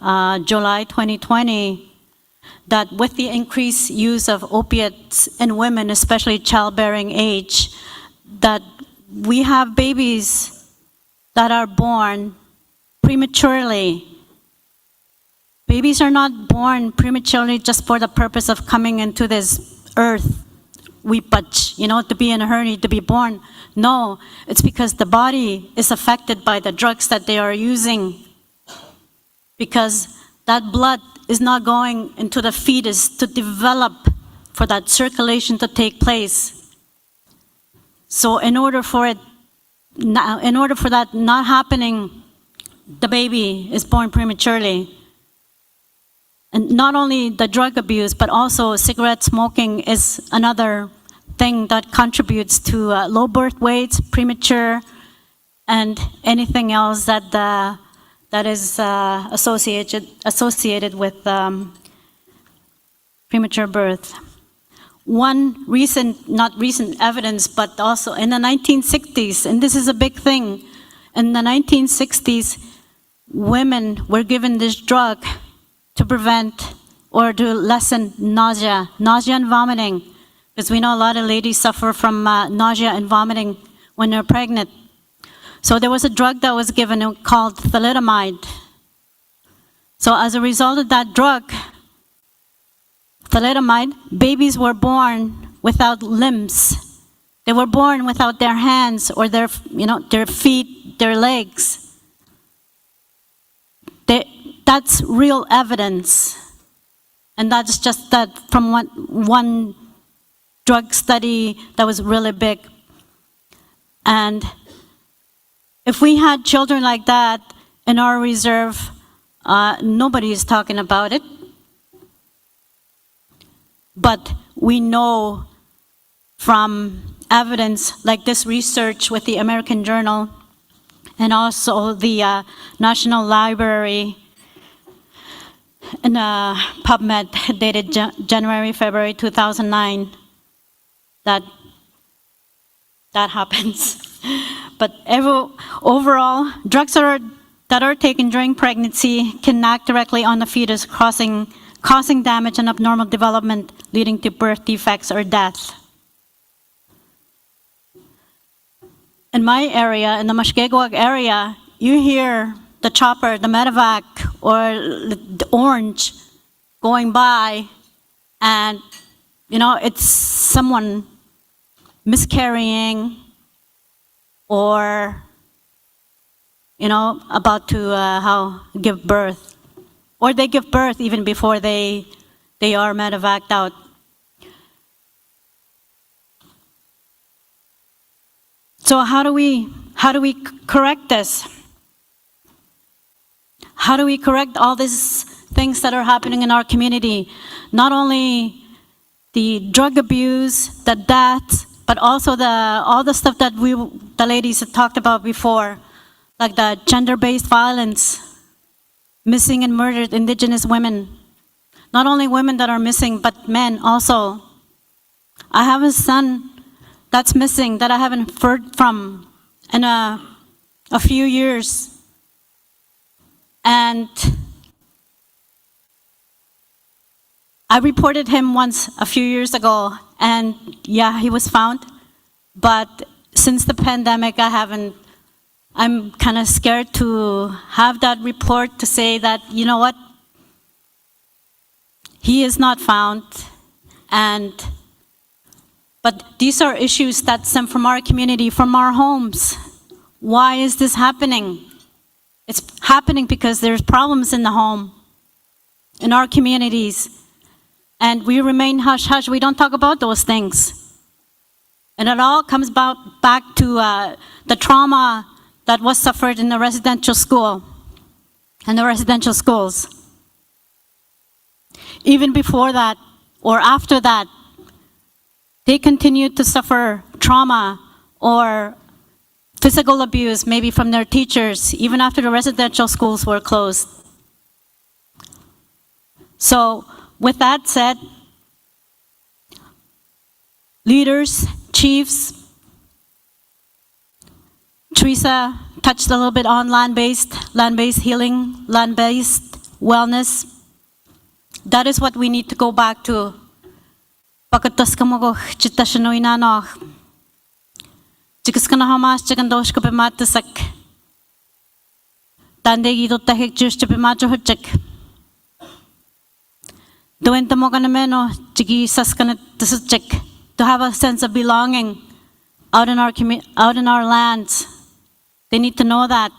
July 2020, that with the increased use of opiates in women, especially childbearing age, that we have babies that are born prematurely. Babies are not born prematurely just for the purpose of coming into this earth, to be in a hurry to be born. No, it's because the body is affected by the drugs that they are using. Because that blood is not going into the fetus to develop for that circulation to take place. So in order for that not happening, the baby is born prematurely. And not only the drug abuse, but also cigarette smoking is another thing that contributes to low birth weights, premature, and anything else that is associated with premature birth. One not recent evidence, but also in the 1960s, and this is a big thing, in the 1960s, women were given this drug to prevent or to lessen nausea and vomiting, because we know a lot of ladies suffer from nausea and vomiting when they're pregnant. So there was a drug that was given called thalidomide. So as a result of that drug, thalidomide, babies were born without limbs. They were born without their hands or their feet, their legs. That's real evidence. And that's just that from one drug study that was really big. And if we had children like that in our reserve, nobody is talking about it. But we know from evidence like this research with the American Journal and also the National Library in PubMed dated January, February 2009, that happens. But overall, drugs that are taken during pregnancy can act directly on the fetus, causing damage and abnormal development, leading to birth defects or death. In my area, in the Mushkegowuk area, you hear the chopper, the medevac, or the orange going by, and it's someone miscarrying or about to give birth, or they give birth even before they are medevaced out. So how do we correct this? How do we correct all these things that are happening in our community? Not only the drug abuse, the death, but also all the stuff that the ladies had talked about before, like the gender-based violence, missing and murdered Indigenous women. Not only women that are missing, but men also. I have a son that's missing that I haven't heard from in a few years. And I reported him once a few years ago, and yeah, he was found. But since the pandemic, I'm kind of scared to have that report to say that, you know what, he is not found. But these are issues that stem from our community, from our homes. Why is this happening? It's happening because there's problems in the home, in our communities. And we remain hush-hush. We don't talk about those things. And it all comes back to the trauma that was suffered in the residential school, and the residential schools. Even before that, or after that, they continued to suffer trauma or physical abuse, maybe from their teachers, even after the residential schools were closed. So with that said, leaders, chiefs. Teresa touched a little bit on land-based healing, land-based wellness. That is what we need to go back to. Pakatas kamogo chitashano inano. Chikiskana hamas chikandosh kapimatasak. Tandegi do tahik juice chipimacho hutchik. Doente mo kanameno chiki saskana tasachik. To have a sense of belonging out in our lands. They need to know that.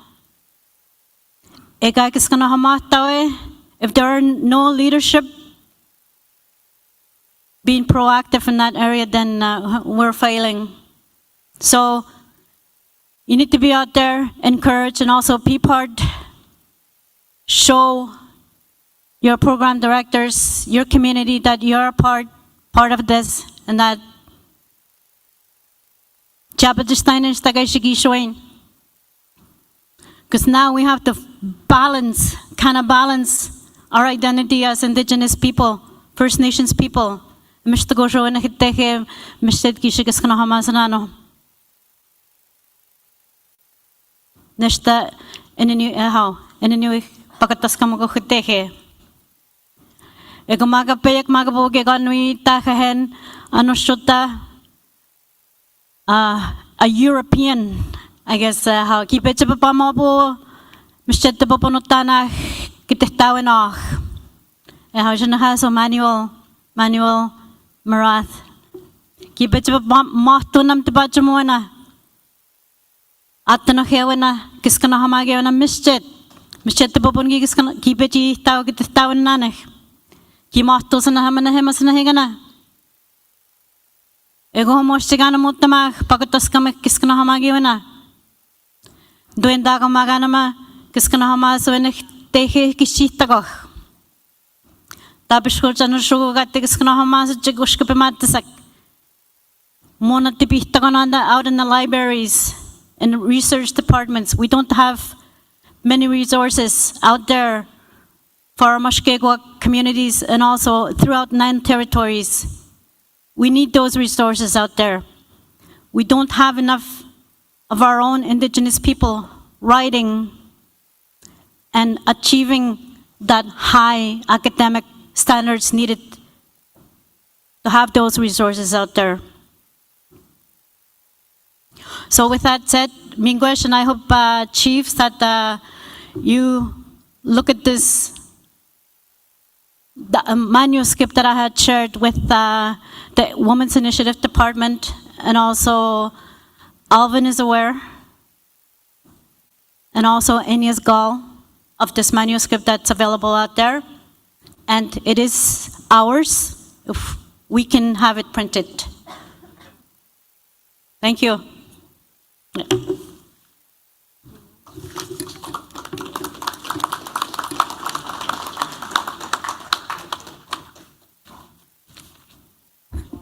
If there are no leadership being proactive in that area, then we're failing. So you need to be out there, encourage, and also be part. Show your program directors, your community that you're part of this, and that because now we have to balance our identity as Indigenous people, First Nations people. Nesta ininu pakatas kamago khitehe. Egomaga peyek magaboge ganui tahen anushota a European, I guess, how keep it up pamabo, Mr. Poponotana, Kitawinach. How has a manual Marath. Keep it up Mahtunam to Bajamona. Atanohewena, Kiskana Hamagana Misjet. Mr. Popongi is going to keep it Tau get the Tawin Nanach. Kimahtos and Hamana Hemas and Hegana. Ego moshigana mutama pagatas kamek kiskana hamagivana. Duendaga maganama kiskana hamas when tehe kishitagach. Tabishkurchan sugar kiskana hamas jigushkapimatasak. Mona tipitagon out in the libraries and research departments. We don't have many resources out there for our Mushkegwa communities and also throughout 9 territories. We need those resources out there. We don't have enough of our own Indigenous people writing and achieving that high academic standards needed to have those resources out there. So with that said, Mingwesh, and I hope, chiefs, that you look at this manuscript that I had shared with the Women's Initiative Department, and also Alvin is aware, and also Enias Gall, of this manuscript that's available out there. And it is ours if we can have it printed. Thank you.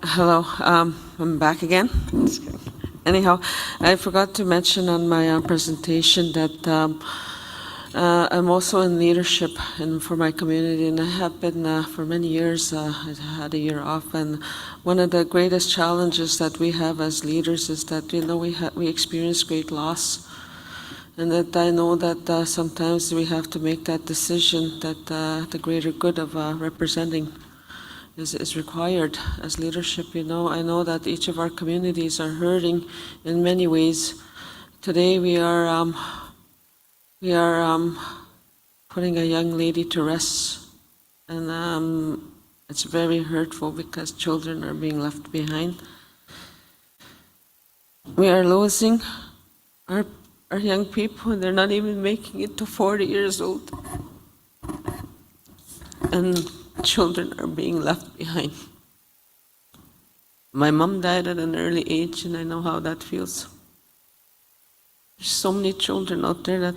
Hello, I'm back again. Anyhow, I forgot to mention on my presentation that I'm also in leadership for my community, and I have been for many years. I had a year off, and one of the greatest challenges that we have as leaders is that we experience great loss, and that I know that sometimes we have to make that decision that the greater good of representing is required as leadership. I know that each of our communities are hurting in many ways. Today we are putting a young lady to rest, and it's very hurtful because children are being left behind. We are losing our young people, and they're not even making it to 40 years old. And children are being left behind. My mom died at an early age, and I know how that feels. There's so many children out there that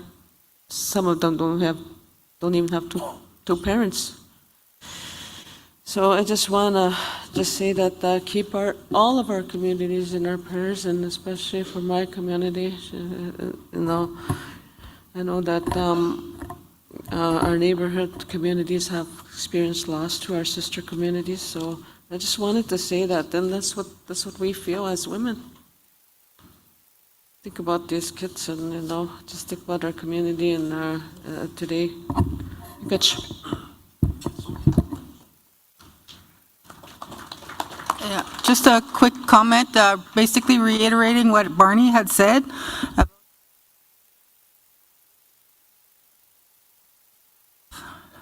some of them don't even have two parents. So I just wanna say that keep all of our communities in our prayers, and especially for my community. I know that our neighborhood communities have experienced loss to our sister communities, so I just wanted to say that, and that's what we feel as women. Think about these kids, and just think about our community and today. Good. Yeah, just a quick comment, basically reiterating what Barney had said.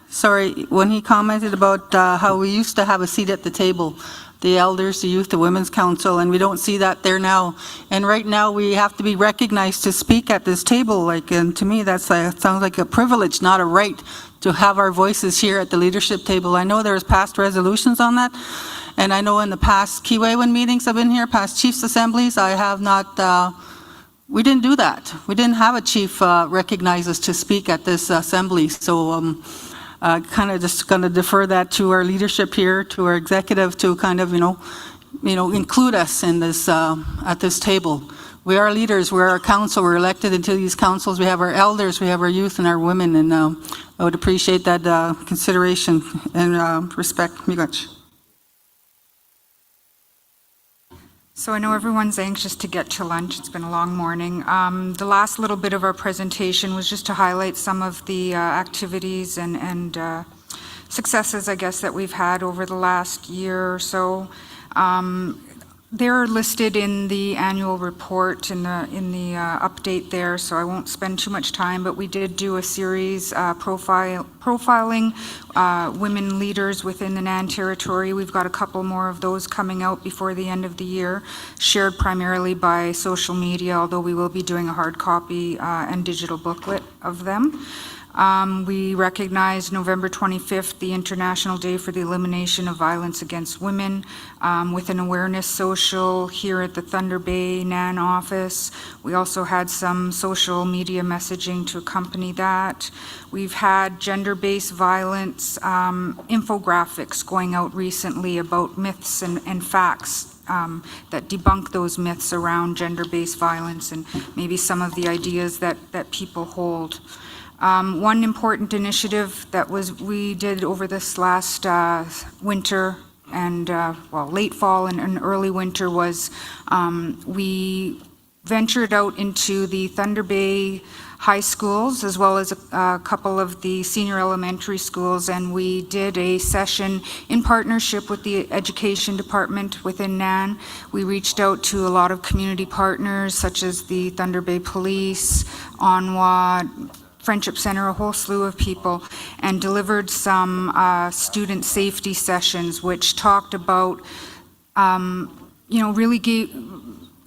Sorry, when he commented about how we used to have a seat at the table, the elders, the youth, the women's council, and we don't see that there now. And right now, we have to be recognized to speak at this table. And to me, that sounds like a privilege, not a right, to have our voices here at the leadership table. I know there's past resolutions on that, and I know in the past Keewaywin meetings I've been here, past chiefs assemblies, I have not. We didn't do that. We didn't have a chief recognize us to speak at this assembly. So. Kind of just going to defer that to our leadership here, to our executive, to kind of, include us in this, at this table. We are leaders, we're our council, we're elected into these councils, we have our elders, we have our youth and our women, and I would appreciate that consideration and respect. Miigwech. So I know everyone's anxious to get to lunch. It's been a long morning. The last little bit of our presentation was just to highlight some of the activities and successes, I guess, that we've had over the last year or so. They're listed in the annual report in the update there, so I won't spend too much time, but we did do a series profiling women leaders within the NAN territory. We've got a couple more of those coming out before the end of the year, shared primarily by social media, although we will be doing a hard copy and digital booklet of them. We recognize November 25th, the International Day for the Elimination of Violence Against Women, with an awareness social here at the Thunder Bay NAN office. We also had some social media messaging to accompany that. We've had gender-based violence infographics going out recently about myths and facts that debunk those myths around gender-based violence and maybe some of the ideas that people hold. One important initiative that we did over this last winter and late fall and early winter was we ventured out into the Thunder Bay high schools as well as a couple of the senior elementary schools, and we did a session in partnership with the education department within NAN. We reached out to a lot of community partners such as the Thunder Bay Police, ONWA, Friendship Center, a whole slew of people, and delivered some student safety sessions which talked about, really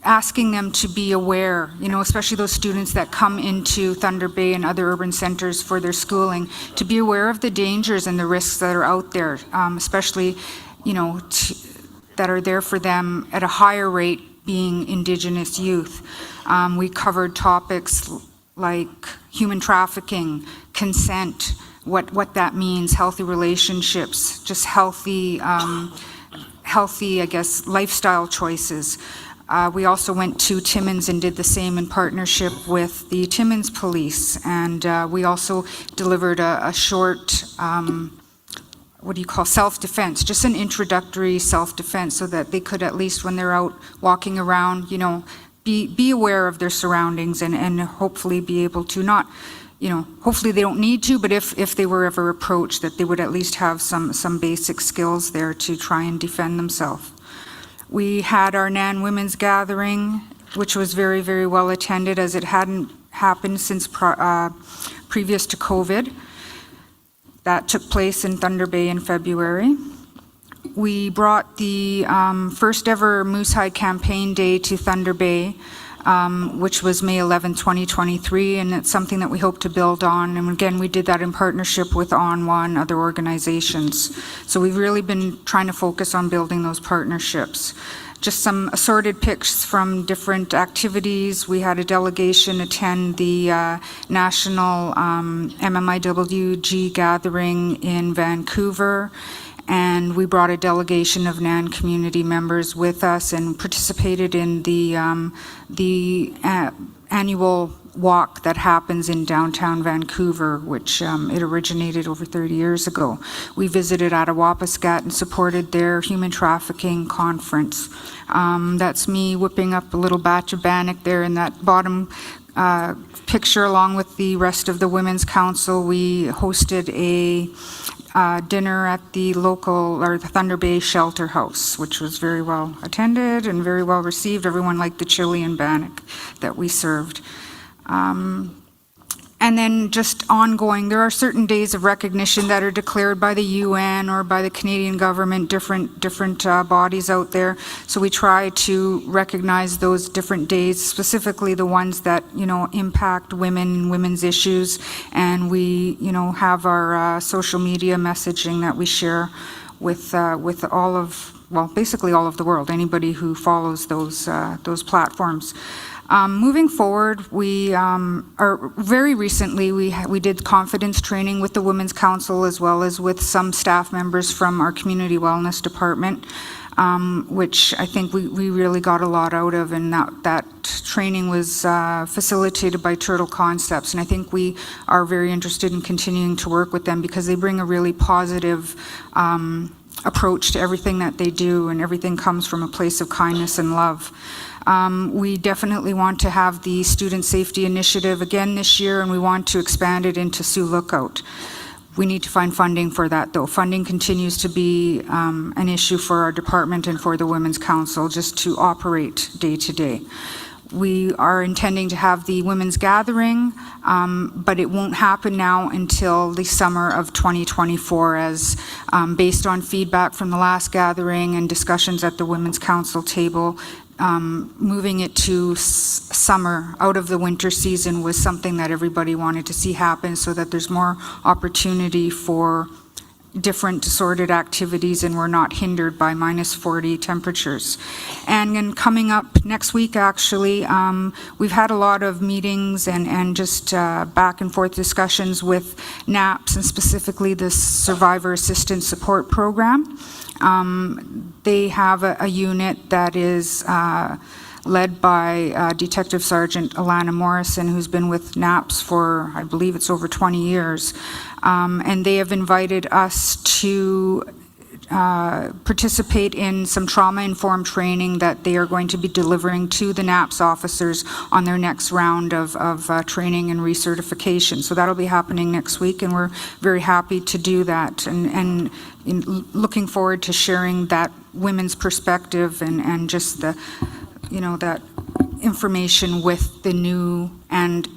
asking them to be aware, especially those students that come into Thunder Bay and other urban centers for their schooling, to be aware of the dangers and the risks that are out there, especially, that are there for them at a higher rate being Indigenous youth. We covered topics like human trafficking, consent, what that means, healthy relationships, just healthy, I guess, lifestyle choices. We also went to Timmins and did the same in partnership with the Timmins Police, and we also delivered a short, self-defense, just an introductory self-defense so that they could at least, when they're out walking around, be aware of their surroundings and hopefully be able to not, hopefully they don't need to, but if they were ever approached, that they would at least have some basic skills there to try and defend themselves. We had our NAN Women's Gathering, which was very, very well attended as it hadn't happened since previous to COVID. That took place in Thunder Bay in February. We brought the first ever Moose High Campaign Day to Thunder Bay, which was May 11, 2023, and it's something that we hope to build on. And again, we did that in partnership with ONWA and other organizations. So we've really been trying to focus on building those partnerships. Just some assorted pics from different activities. We had a delegation attend the National MMIWG gathering in Vancouver, and we brought a delegation of NAN community members with us and participated in the annual walk that happens in downtown Vancouver, which it originated over 30 years ago. We visited Attawapiskat and supported their human trafficking conference. That's me whipping up a little batch of bannock there in that bottom picture, along with the rest of the Women's Council. We hosted a dinner at the local, or the Thunder Bay Shelter House, which was very well attended and very well received. Everyone liked the chili and bannock that we served. And then just ongoing, there are certain days of recognition that are declared by the UN or by the Canadian government, different bodies out there. So we try to recognize those different days, specifically the ones that, impact women, women's issues. And we, have our social media messaging that we share with all of, well, basically all of the world, anybody who follows those platforms. Moving forward, we very recently we did confidence training with the Women's Council, as well as with some staff members from our community wellness department, which I think we really got a lot out of, and that training was facilitated by Turtle Concepts, and I think we are very interested in continuing to work with them because they bring a really positive approach to everything that they do, and everything comes from a place of kindness and love. We definitely want to have the Student Safety Initiative again this year, and we want to expand it into Sioux Lookout. We need to find funding for that, though. Funding continues to be an issue for our department and for the Women's Council, just to operate day to day. We are intending to have the Women's Gathering, but it won't happen now until the summer of 2024, as based on feedback from the last gathering and discussions at the Women's Council table, moving it to summer, out of the winter season, was something that everybody wanted to see happen, so that there's more opportunity for different assorted activities and we're not hindered by -40 temperatures. And then coming up next week, actually, we've had a lot of meetings and just back and forth discussions with NAPS, and specifically the Survivor Assistance Support Program. They have a unit that is led by Detective Sergeant Alana Morrison, who's been with NAPS for, I believe it's over 20 years. And they have invited us to participate in some trauma-informed training that they are going to be delivering to the NAPS officers on their next round of training and recertification. So that'll be happening next week, and we're very happy to do that, and looking forward to sharing that women's perspective and just the, that information with the new and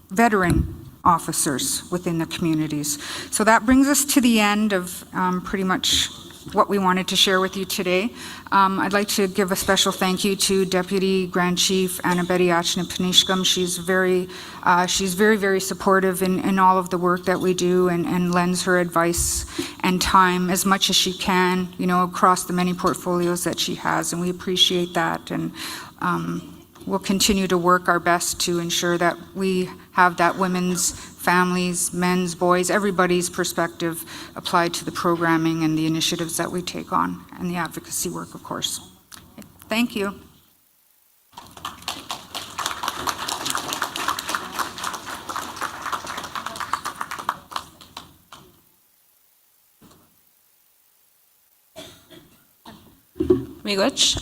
veteran officers within the communities. So that brings us to the end of pretty much what we wanted to share with you today. I'd like to give a special thank you to Deputy Grand Chief Annabette Achnepanishkam. She's very, very supportive in all of the work that we do, and lends her advice and time as much as she can, across the many portfolios that she has, and we appreciate that. And we'll continue to work our best to ensure that we have that women's, families, men's, boys, everybody's perspective applied to the programming and the initiatives that we take on, and the advocacy work, of course. Thank you. Miigwech.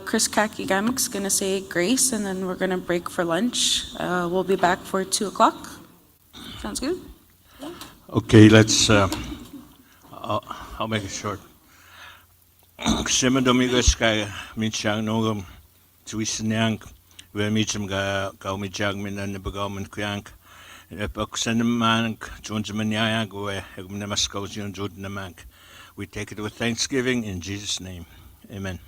Chris Kakigamik's going to say grace, and then we're going to break for lunch. We'll be back for 2 o'clock. Sounds good? Okay, let's, I'll make it short. Sima Domingos kay Minchang Nogum, Twisanyang, where Micham Gaumijag Minan Bagaman Kyank, and Epoxenamank, Jonesmanyak, where Egmanamaskozian Jodnamank. We take it with thanksgiving in Jesus' name. Amen.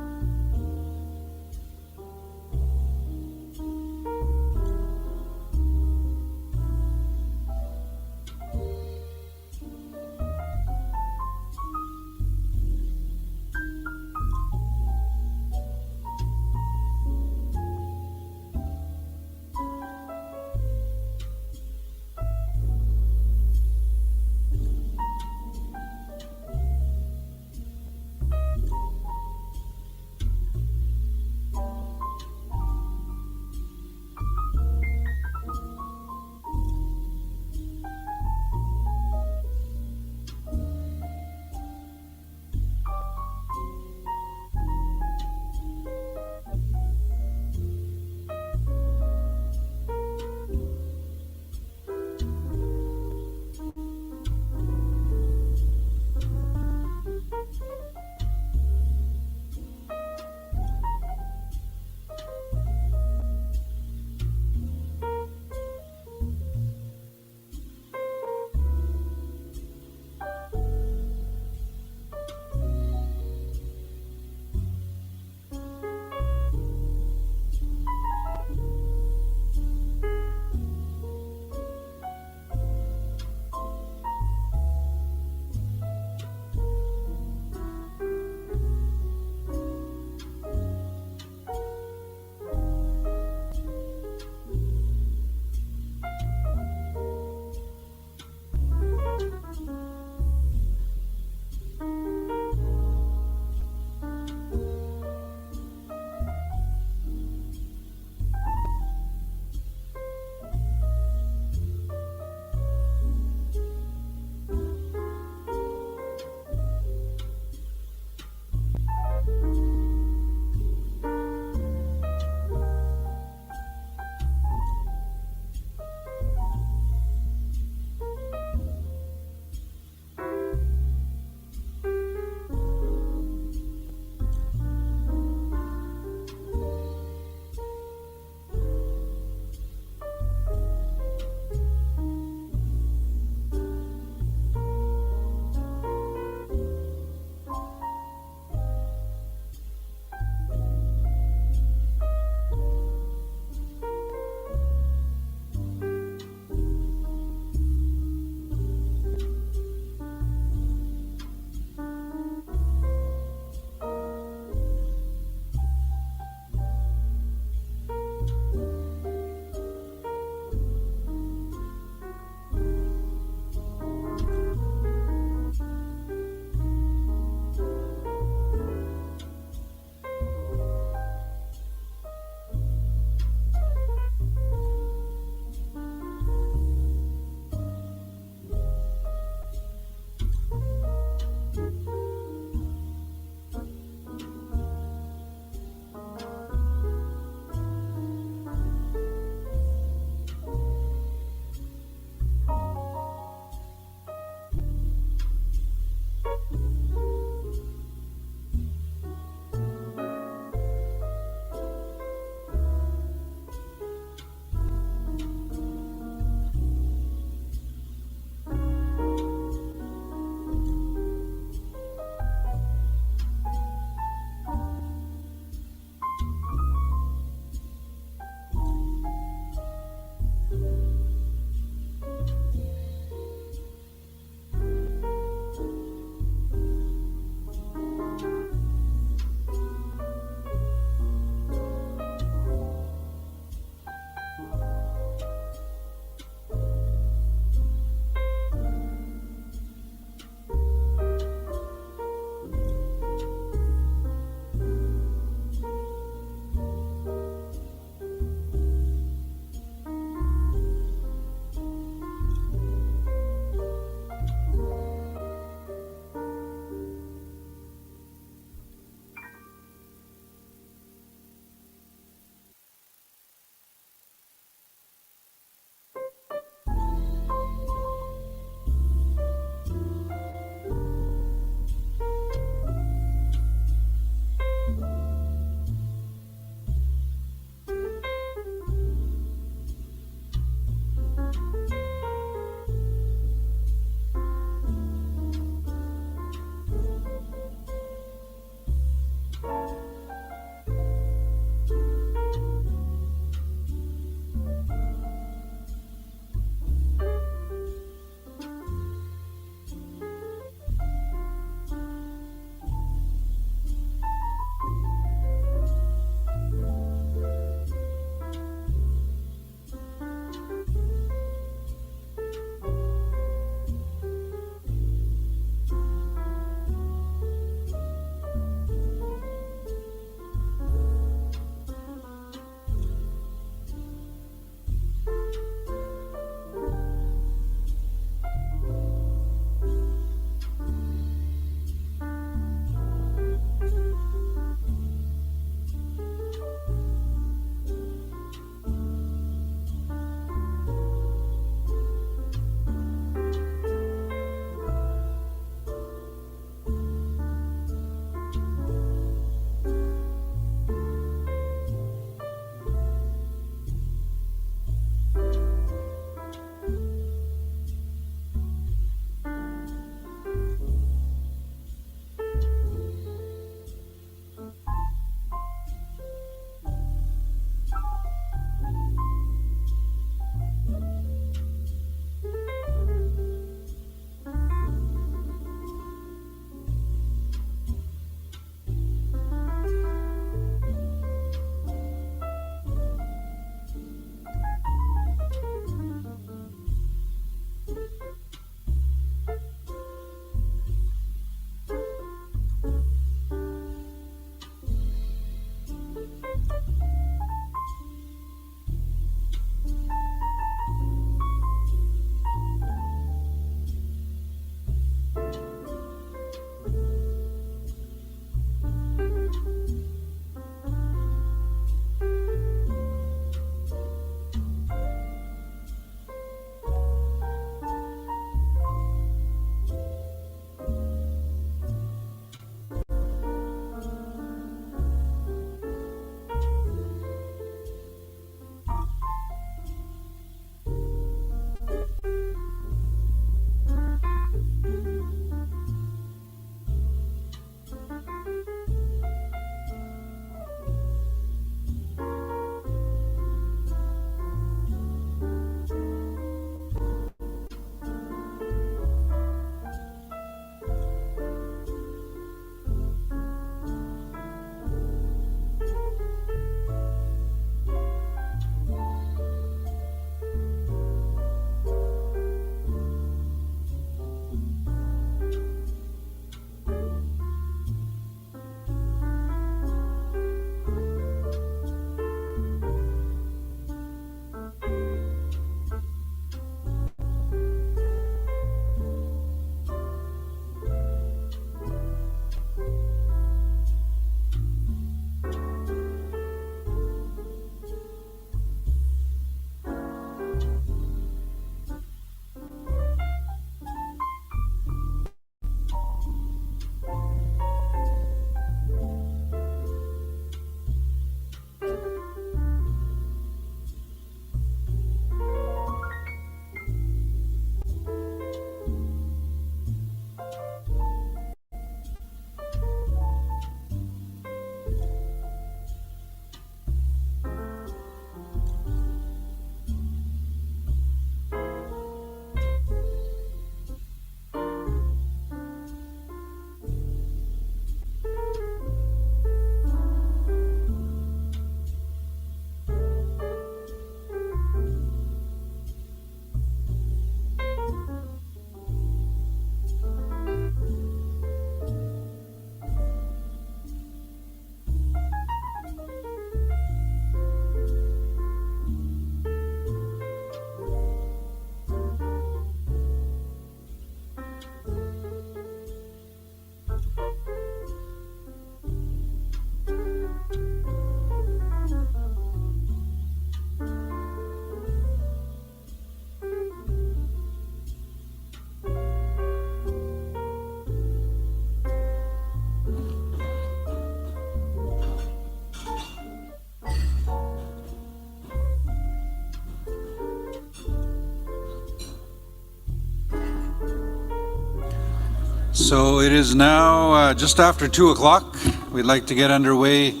So it is now just after 2 o'clock. We'd like to get underway. So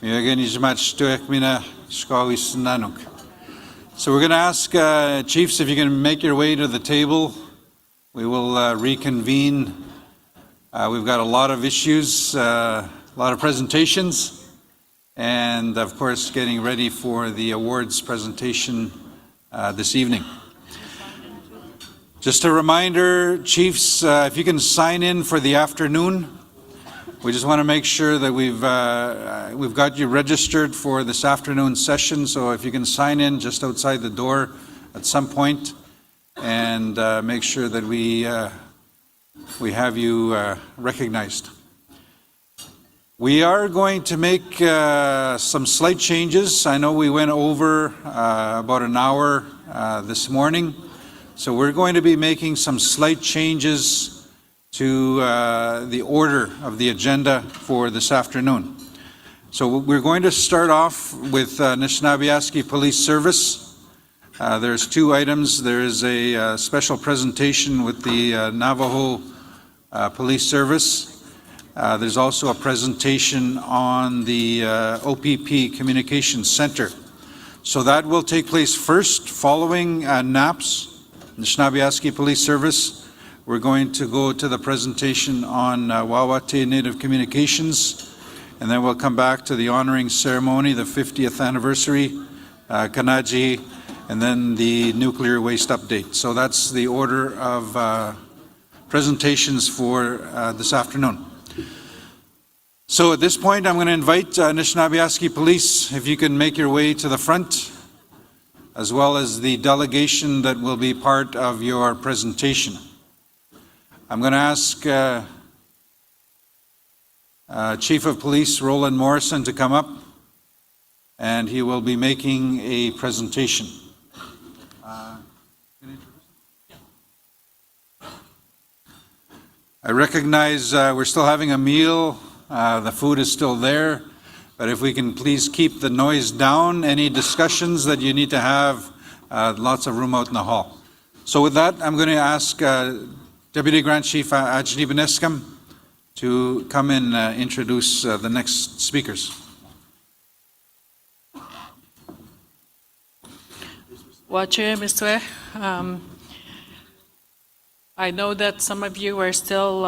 we're going to ask chiefs if you can make your way to the table. We will reconvene. We've got a lot of issues, a lot of presentations, and of course getting ready for the awards presentation this evening. Just a reminder, chiefs, if you can sign in for the afternoon. We just want to make sure that we've got you registered for this afternoon session. So if you can sign in just outside the door at some point, and make sure that we have you recognized. We are going to make some slight changes. I know we went over about an hour this morning. So we're going to be making some slight changes to the order of the agenda for this afternoon. So we're going to start off with Anishinaabe Police Service. There's two items. There is a special presentation with the Navajo Police Service. There's also a presentation on the OPP Communications Center. So that will take place first, following NAPS, Anishinaabe Police Service. We're going to go to the presentation on Wawate Native Communications, and then we'll come back to the honoring ceremony, the 50th anniversary, Kanaji, and then the nuclear waste update. So that's the order of presentations for this afternoon. So at this point, I'm going to invite Anishinaabe Police, if you can make your way to the front, as well as the delegation that will be part of your presentation. I'm going to ask Chief of Police Roland Morrison to come up, and he will be making a presentation. I recognize we're still having a meal. The food is still there. But if we can please keep the noise down, any discussions that you need to have, lots of room out in the hall. So with that, I'm going to ask Deputy Grand Chief Ajni Beneskam to come and introduce the next speakers. Wache Mr. I know that some of you are still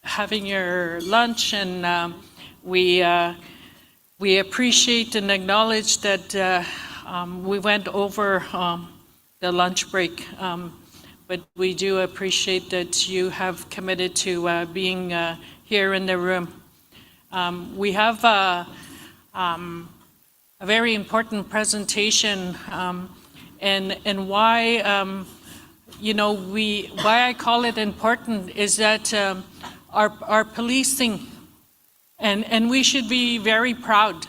having your lunch, and we appreciate and acknowledge that we went over the lunch break, but we do appreciate that you have committed to being here in the room. We have a very important presentation, and why why I call it important is that our policing. And we should be very proud,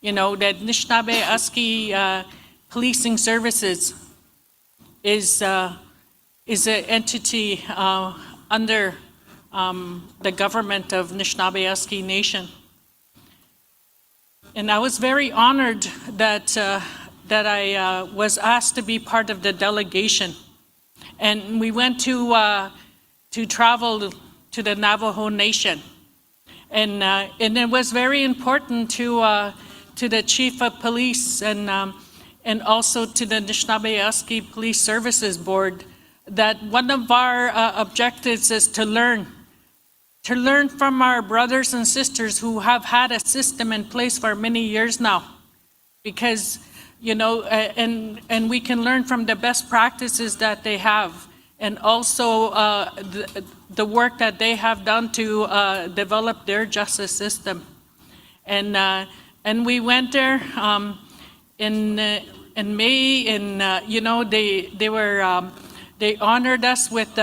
that Anishinaabe Policing Services is an entity under the government of Anishinaabe Nation. And I was very honored that I was asked to be part of the delegation. And we went to travel to the Navajo Nation. And it was very important to the Chief of Police and also to the Anishinaabe Police Services Board that one of our objectives is to learn from our brothers and sisters who have had a system in place for many years now, because and we can learn from the best practices that they have, and also the work that they have done to develop their justice system. And we went there in May, and they honored us with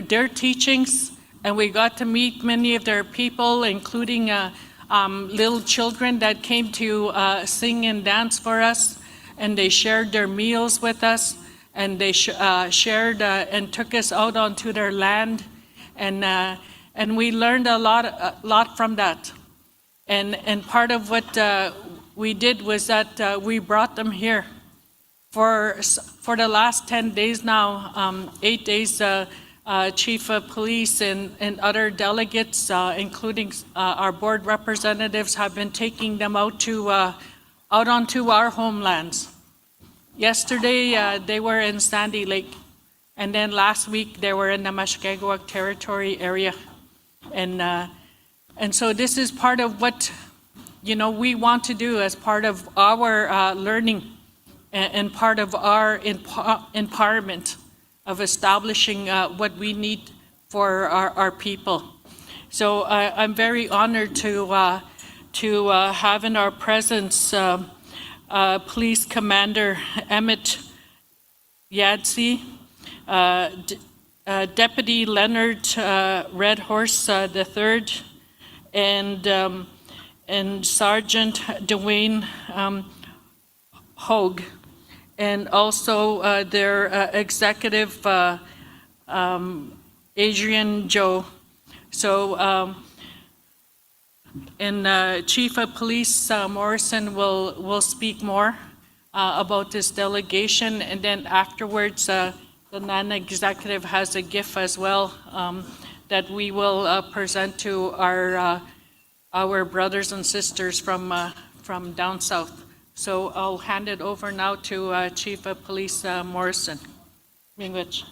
their teachings, and we got to meet many of their people, including little children that came to sing and dance for us, and they shared their meals with us. And they shared and took us out onto their land, and we learned a lot from that. And part of what we did was that we brought them here for the last 10 days now, 8 days Chief of Police and other delegates, including our board representatives, have been taking them out onto our homelands. Yesterday, they were in Sandy Lake, and then last week they were in the Mushkegowuk Territory area. And so this is part of what, we want to do as part of our learning and part of our empowerment of establishing what we need for our people. So I'm very honored to have in our presence Police Commander Emmett Yadsey, Deputy Leonard Red Horse III, and Sergeant Dwayne Hogue, and also their executive Adrian Joe. So, and Chief of Police Morrison will speak more about this delegation, and then afterwards the NAN executive has a gift as well that we will present to our brothers and sisters from down south. So I'll hand it over now to Chief of Police Morrison. Mingwich.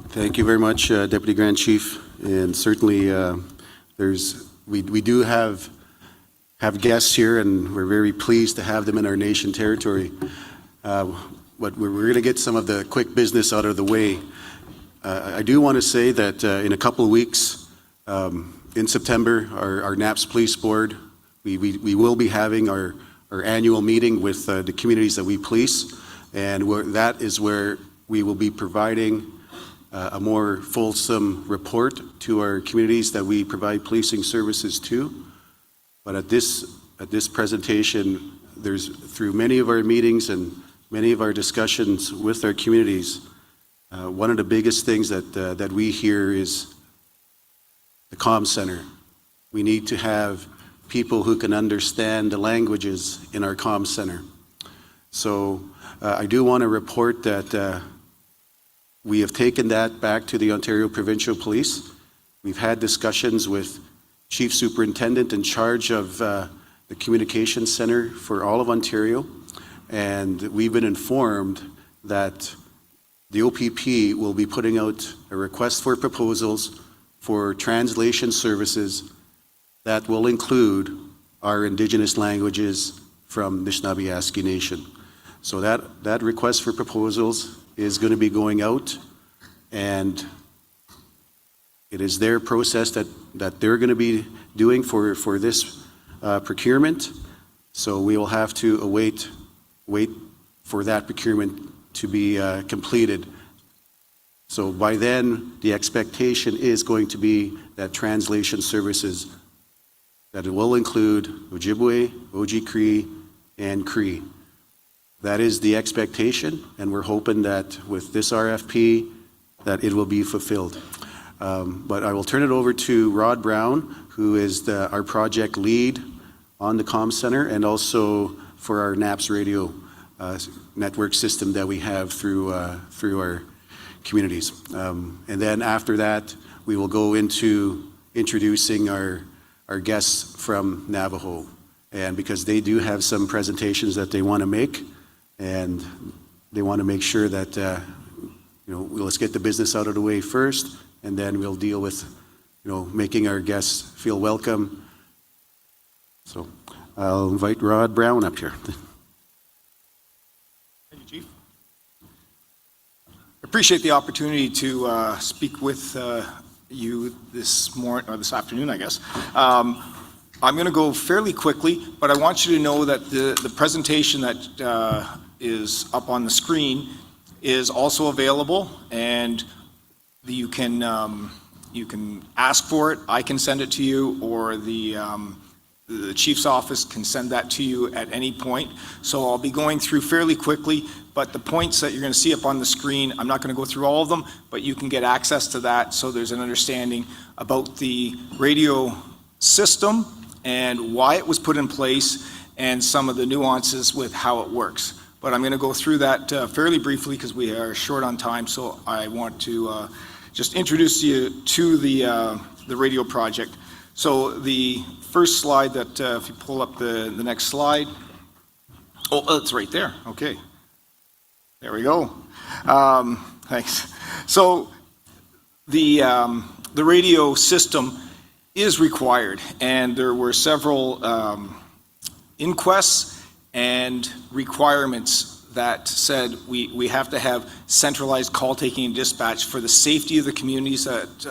Thank you very much, Deputy Grand Chief. And certainly, we do have guests here, and we're very pleased to have them in our nation territory. But we're going to get some of the quick business out of the way. I do want to say that in a couple of weeks, in September, our NAPS Police Board, we will be having our annual meeting with the communities that we police, and that is where we will be providing a more fulsome report to our communities that we provide policing services to. But at this presentation, through many of our meetings and many of our discussions with our communities, one of the biggest things that we hear is the comm center. We need to have people who can understand the languages in our comm center. So I do want to report that we have taken that back to the Ontario Provincial Police. We've had discussions with Chief Superintendent in charge of the Communications Center for all of Ontario, and we've been informed that the OPP will be putting out a request for proposals for translation services that will include our Indigenous languages from Anishinaabe Nation. So that request for proposals is going to be going out, and it is their process that they're going to be doing for this procurement. So we will have to wait for that procurement to be completed. So by then, the expectation is going to be that translation services, that it will include Ojibwe, Oji Cree, and Cree. That is the expectation, and we're hoping that with this RFP, that it will be fulfilled. But I will turn it over to Rod Brown, who is our project lead on the comm center, and also for our NAPS radio network system that we have through our communities. And then after that, we will go into introducing our guests from Navajo, and because they do have some presentations that they want to make, and they want to make sure that let's get the business out of the way first, and then we'll deal with making our guests feel welcome. So I'll invite Rod Brown up here. Thank you, Chief. Appreciate the opportunity to speak with you this afternoon, I guess. I'm going to go fairly quickly, but I want you to know that the presentation that is up on the screen is also available, and you can ask for it. I can send it to you, or the Chief's office can send that to you at any point. So I'll be going through fairly quickly, but the points that you're going to see up on the screen, I'm not going to go through all of them, but you can get access to that, so there's an understanding about the radio system and why it was put in place, and some of the nuances with how it works. But I'm going to go through that fairly briefly because we are short on time, so I want to just introduce you to the radio project. So the first slide that, if you pull up the next slide, oh, it's right there, okay. There we go. Thanks. So the radio system is required, and there were several inquests and requirements that said we have to have centralized call taking and dispatch for the safety of the communities that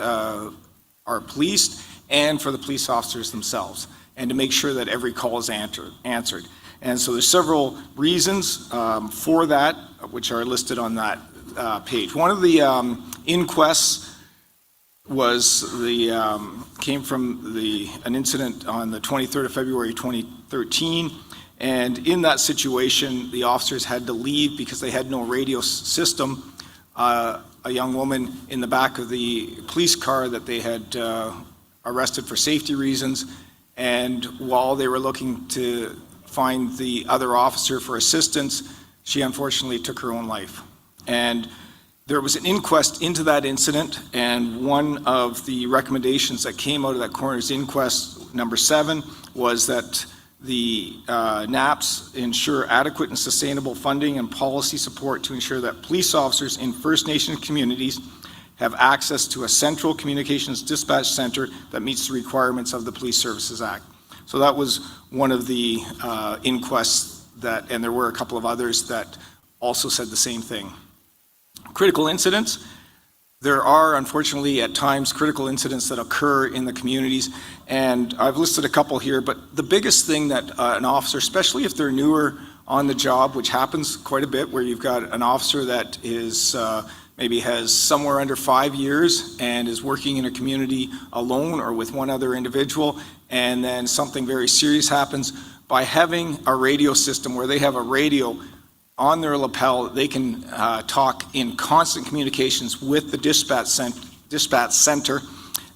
are policed and for the police officers themselves, and to make sure that every call is answered. And so there's several reasons for that, which are listed on that page. One of the inquests was came from an incident on the 23rd of February 2013, and in that situation the officers had to leave because they had no radio system. A young woman in the back of the police car that they had arrested for safety reasons, and while they were looking to find the other officer for assistance, she unfortunately took her own life. And there was an inquest into that incident, and one of the recommendations that came out of that coroner's inquest, number 7, was that the NAPs ensure adequate and sustainable funding and policy support to ensure that police officers in First Nation communities have access to a central communications dispatch center that meets the requirements of the Police Services Act. So that was one of the inquests that, and there were a couple of others that also said the same thing. Critical incidents. There are, unfortunately, at times critical incidents that occur in the communities, and I've listed a couple here, but the biggest thing that an officer, especially if they're newer on the job, which happens quite a bit, where you've got an officer that is maybe has somewhere under 5 years and is working in a community alone or with one other individual, and then something very serious happens. By having a radio system where they have a radio on their lapel, they can talk in constant communications with the dispatch center.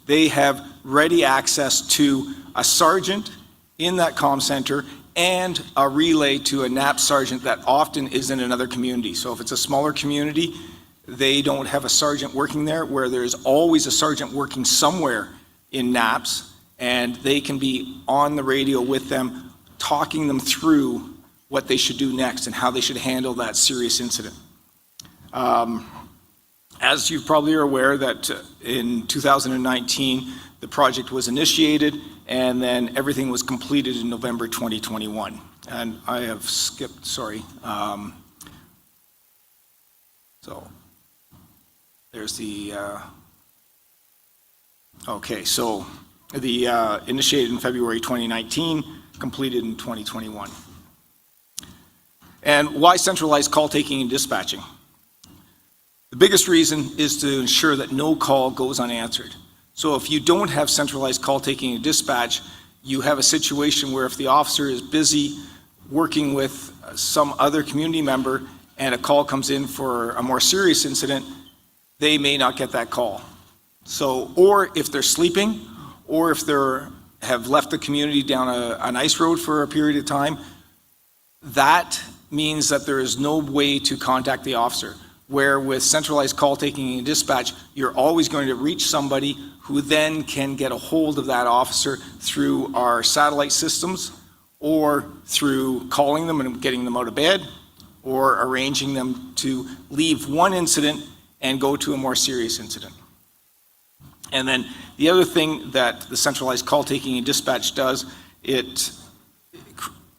They have ready access to a sergeant in that comm center and a relay to a NAP sergeant that often is in another community. So if it's a smaller community, they don't have a sergeant working there, where there's always a sergeant working somewhere in NAPS, and they can be on the radio with them, talking them through what they should do next and how they should handle that serious incident. As you probably are aware, that in 2019, the project was initiated, and then everything was completed in November 2021. And I have skipped, sorry. So there's the, okay, so the initiated in February 2019, completed in 2021. And why centralized call taking and dispatching? The biggest reason is to ensure that no call goes unanswered. So if you don't have centralized call taking and dispatch, you have a situation where if the officer is busy working with some other community member and a call comes in for a more serious incident, they may not get that call. So, or if they're sleeping, or if they have left the community down an ice road for a period of time, that means that there is no way to contact the officer. Where with centralized call taking and dispatch, you're always going to reach somebody who then can get a hold of that officer through our satellite systems, or through calling them and getting them out of bed, or arranging them to leave one incident and go to a more serious incident. And then the other thing that the centralized call taking and dispatch does, it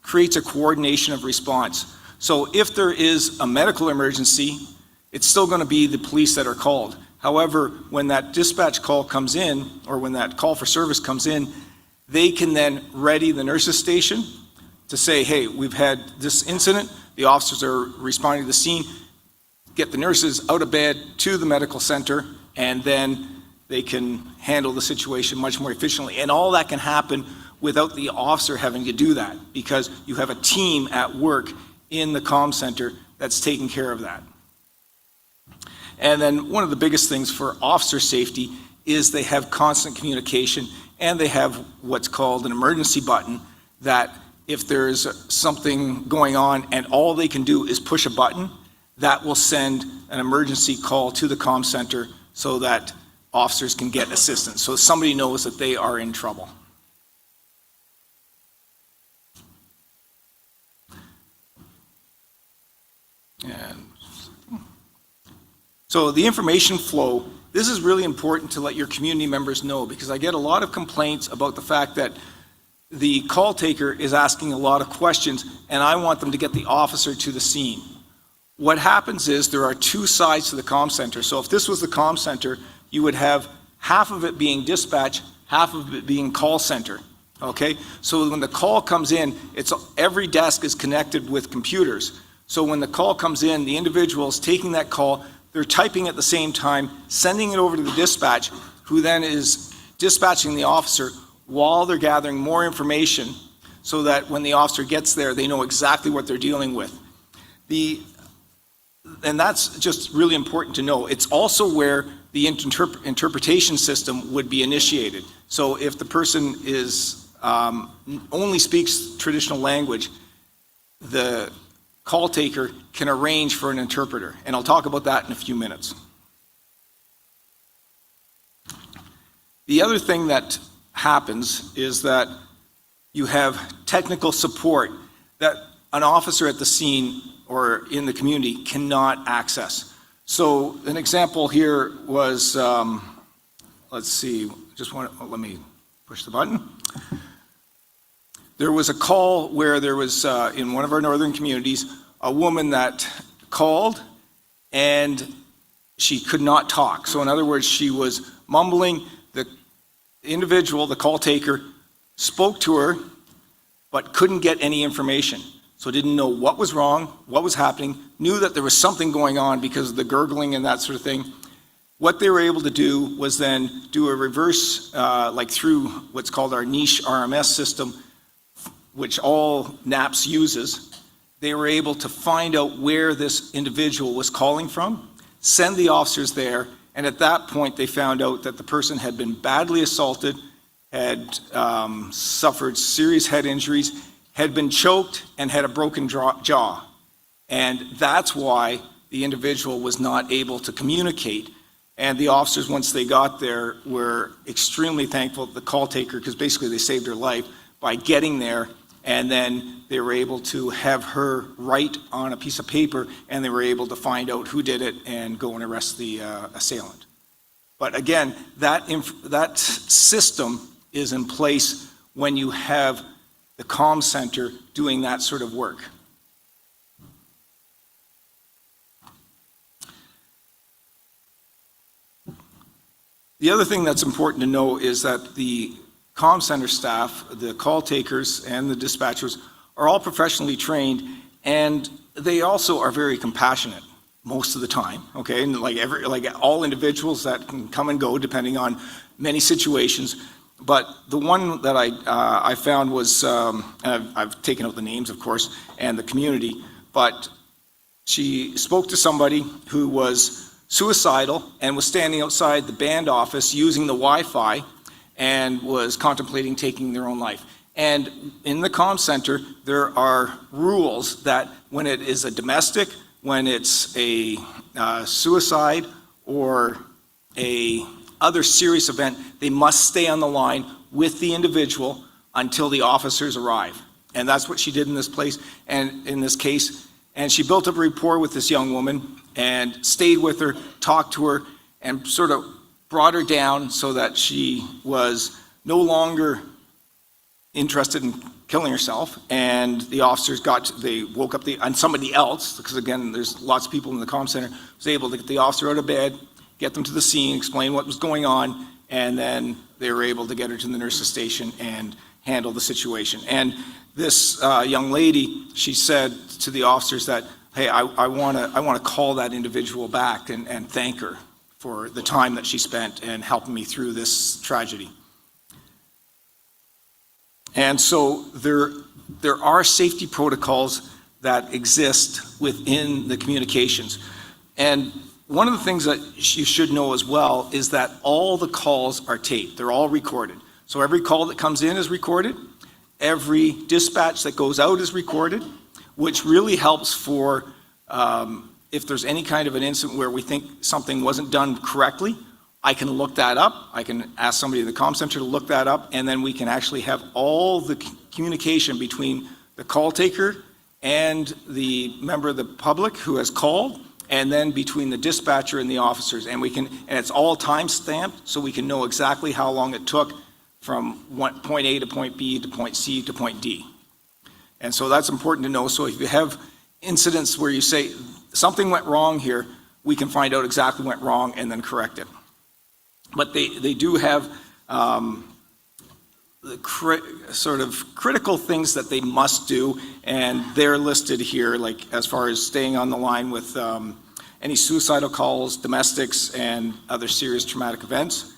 creates a coordination of response. So if there is a medical emergency, it's still going to be the police that are called. However, when that dispatch call comes in, or when that call for service comes in, they can then ready the nurses station to say, hey, we've had this incident, the officers are responding to the scene, get the nurses out of bed to the medical center, and then they can handle the situation much more efficiently. And all that can happen without the officer having to do that, because you have a team at work in the comm center that's taking care of that. And then one of the biggest things for officer safety is they have constant communication, and they have what's called an emergency button that if there's something going on and all they can do is push a button, that will send an emergency call to the comm center so that officers can get assistance. So somebody knows that they are in trouble. And so the information flow, this is really important to let your community members know, because I get a lot of complaints about the fact that the call taker is asking a lot of questions and I want them to get the officer to the scene. What happens is there are two sides to the comm center. So if this was the comm center, you would have half of it being dispatch, half of it being call center. Okay? So when the call comes in, every desk is connected with computers. So when the call comes in, the individual is taking that call, they're typing at the same time, sending it over to the dispatch, who then is dispatching the officer while they're gathering more information so that when the officer gets there, they know exactly what they're dealing with. And that's just really important to know. It's also where the interpretation system would be initiated. So if the person is only speaks traditional language, the call taker can arrange for an interpreter. And I'll talk about that in a few minutes. The other thing that happens is that you have technical support that an officer at the scene or in the community cannot access. So an example here was, let's see, let me push the button. There was a call where there was, in one of our northern communities, a woman that called and she could not talk. So in other words, she was mumbling. The individual, the call taker, spoke to her, but couldn't get any information. So didn't know what was wrong, what was happening, knew that there was something going on because of the gurgling and that sort of thing. What they were able to do was then do a reverse, like through what's called our niche RMS system, which all NAPS uses. They were able to find out where this individual was calling from, send the officers there, and at that point they found out that the person had been badly assaulted, had suffered serious head injuries, had been choked, and had a broken jaw. And that's why the individual was not able to communicate. And the officers, once they got there, were extremely thankful to the call taker, because basically they saved her life by getting there, and then they were able to have her write on a piece of paper, and they were able to find out who did it and go and arrest the assailant. But again, that system is in place when you have the comm center doing that sort of work. The other thing that's important to know is that the comm center staff, the call takers and the dispatchers are all professionally trained, and they also are very compassionate most of the time, okay? And like all individuals that can come and go depending on many situations. But the one that I found was, and I've taken out the names, of course, and the community, but she spoke to somebody who was suicidal and was standing outside the band office using the Wi-Fi and was contemplating taking their own life. And in the comm center, there are rules that when it is a domestic, when it's a suicide or a other serious event, they must stay on the line with the individual until the officers arrive. And that's what she did in this place and in this case. And she built up a rapport with this young woman and stayed with her, talked to her, and sort of brought her down so that she was no longer interested in killing herself. And the officers they woke up and somebody else, because again, there's lots of people in the comm center, was able to get the officer out of bed, get them to the scene, explain what was going on, and then they were able to get her to the nurse's station and handle the situation. And this young lady, she said to the officers that, hey, I want to call that individual back and thank her for the time that she spent and helping me through this tragedy. And so there are safety protocols that exist within the communications. And one of the things that you should know as well is that all the calls are taped. They're all recorded. So every call that comes in is recorded, every dispatch that goes out is recorded, which really helps for if there's any kind of an incident where we think something wasn't done correctly. I can look that up. I can ask somebody in the comm center to look that up, and then we can actually have all the communication between the call taker and the member of the public who has called, and then between the dispatcher and the officers. And it's all time stamped, so we can know exactly how long it took from point A to point B to point C to point D. And so that's important to know. So if you have incidents where you say something went wrong here, we can find out exactly what went wrong and then correct it. But they do have sort of critical things that they must do, and they're listed here, like as far as staying on the line with any suicidal calls, domestics, and other serious traumatic events.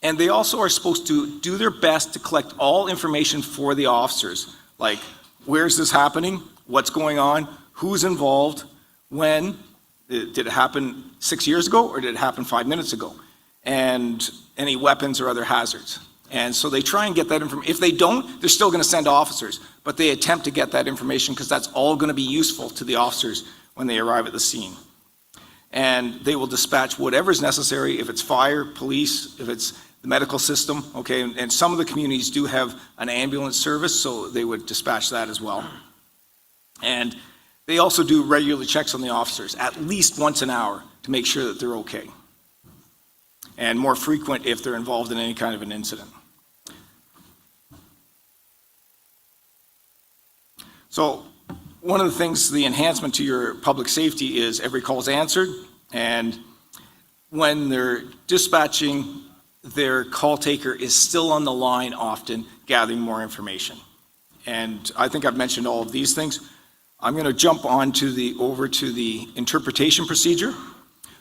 And they also are supposed to do their best to collect all information for the officers, like where's this happening, what's going on, who's involved, when, did it happen 6 years ago or did it happen 5 minutes ago, and any weapons or other hazards. And so they try and get that information. If they don't, they're still going to send officers, but they attempt to get that information because that's all going to be useful to the officers when they arrive at the scene. And they will dispatch whatever is necessary, if it's fire, police, if it's the medical system, okay? And some of the communities do have an ambulance service, so they would dispatch that as well. And they also do regular checks on the officers, at least once an hour, to make sure that they're okay. And more frequent if they're involved in any kind of an incident. So one of the things, the enhancement to your public safety is every call is answered, and when they're dispatching, their call taker is still on the line often gathering more information. And I think I've mentioned all of these things. I'm going to jump on to over to the interpretation procedure.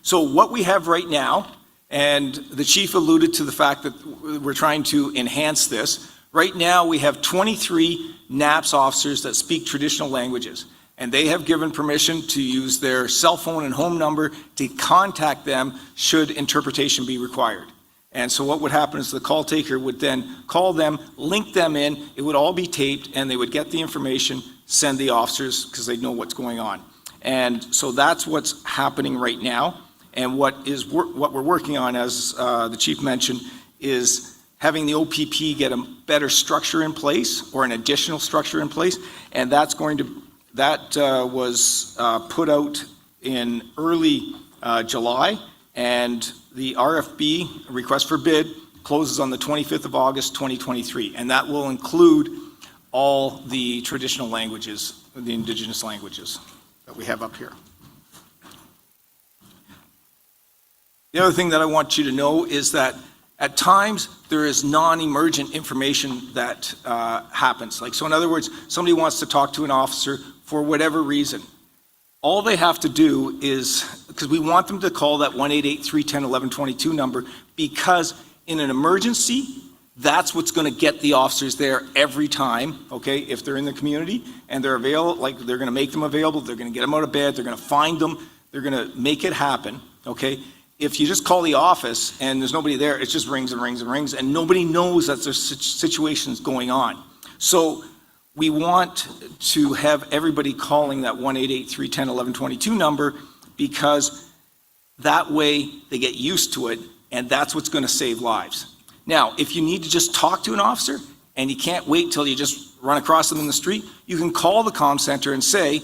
So what we have right now, and the chief alluded to the fact that we're trying to enhance this. Right now, we have 23 NAPS officers that speak traditional languages, and they have given permission to use their cell phone and home number to contact them should interpretation be required. And so what would happen is the call taker would then call them, link them in, it would all be taped, and they would get the information, send the officers, because they know what's going on. And so that's what's happening right now. And what we're working on, as the chief mentioned, is having the OPP get a better structure in place, or an additional structure in place, and that was put out in early July, and the RFB, request for bid, closes on the 25th of August 2023, and that will include all the traditional languages, the indigenous languages that we have up here. The other thing that I want you to know is that at times there is non-emergent information that happens. Like, so in other words, somebody wants to talk to an officer for whatever reason. All they have to do is, because we want them to call that 1-888-310-1122 number, because in an emergency, that's what's going to get the officers there every time, okay, if they're in the community and they're available, like they're going to make them available, they're going to get them out of bed, they're going to find them, they're going to make it happen, okay? If you just call the office and there's nobody there, it just rings and rings and rings, and nobody knows that there's situations going on. So we want to have everybody calling that 1-888-310-1122 number, because that way they get used to it, and that's what's going to save lives. Now, if you need to just talk to an officer and you can't wait till you just run across them in the street, you can call the comm center and say,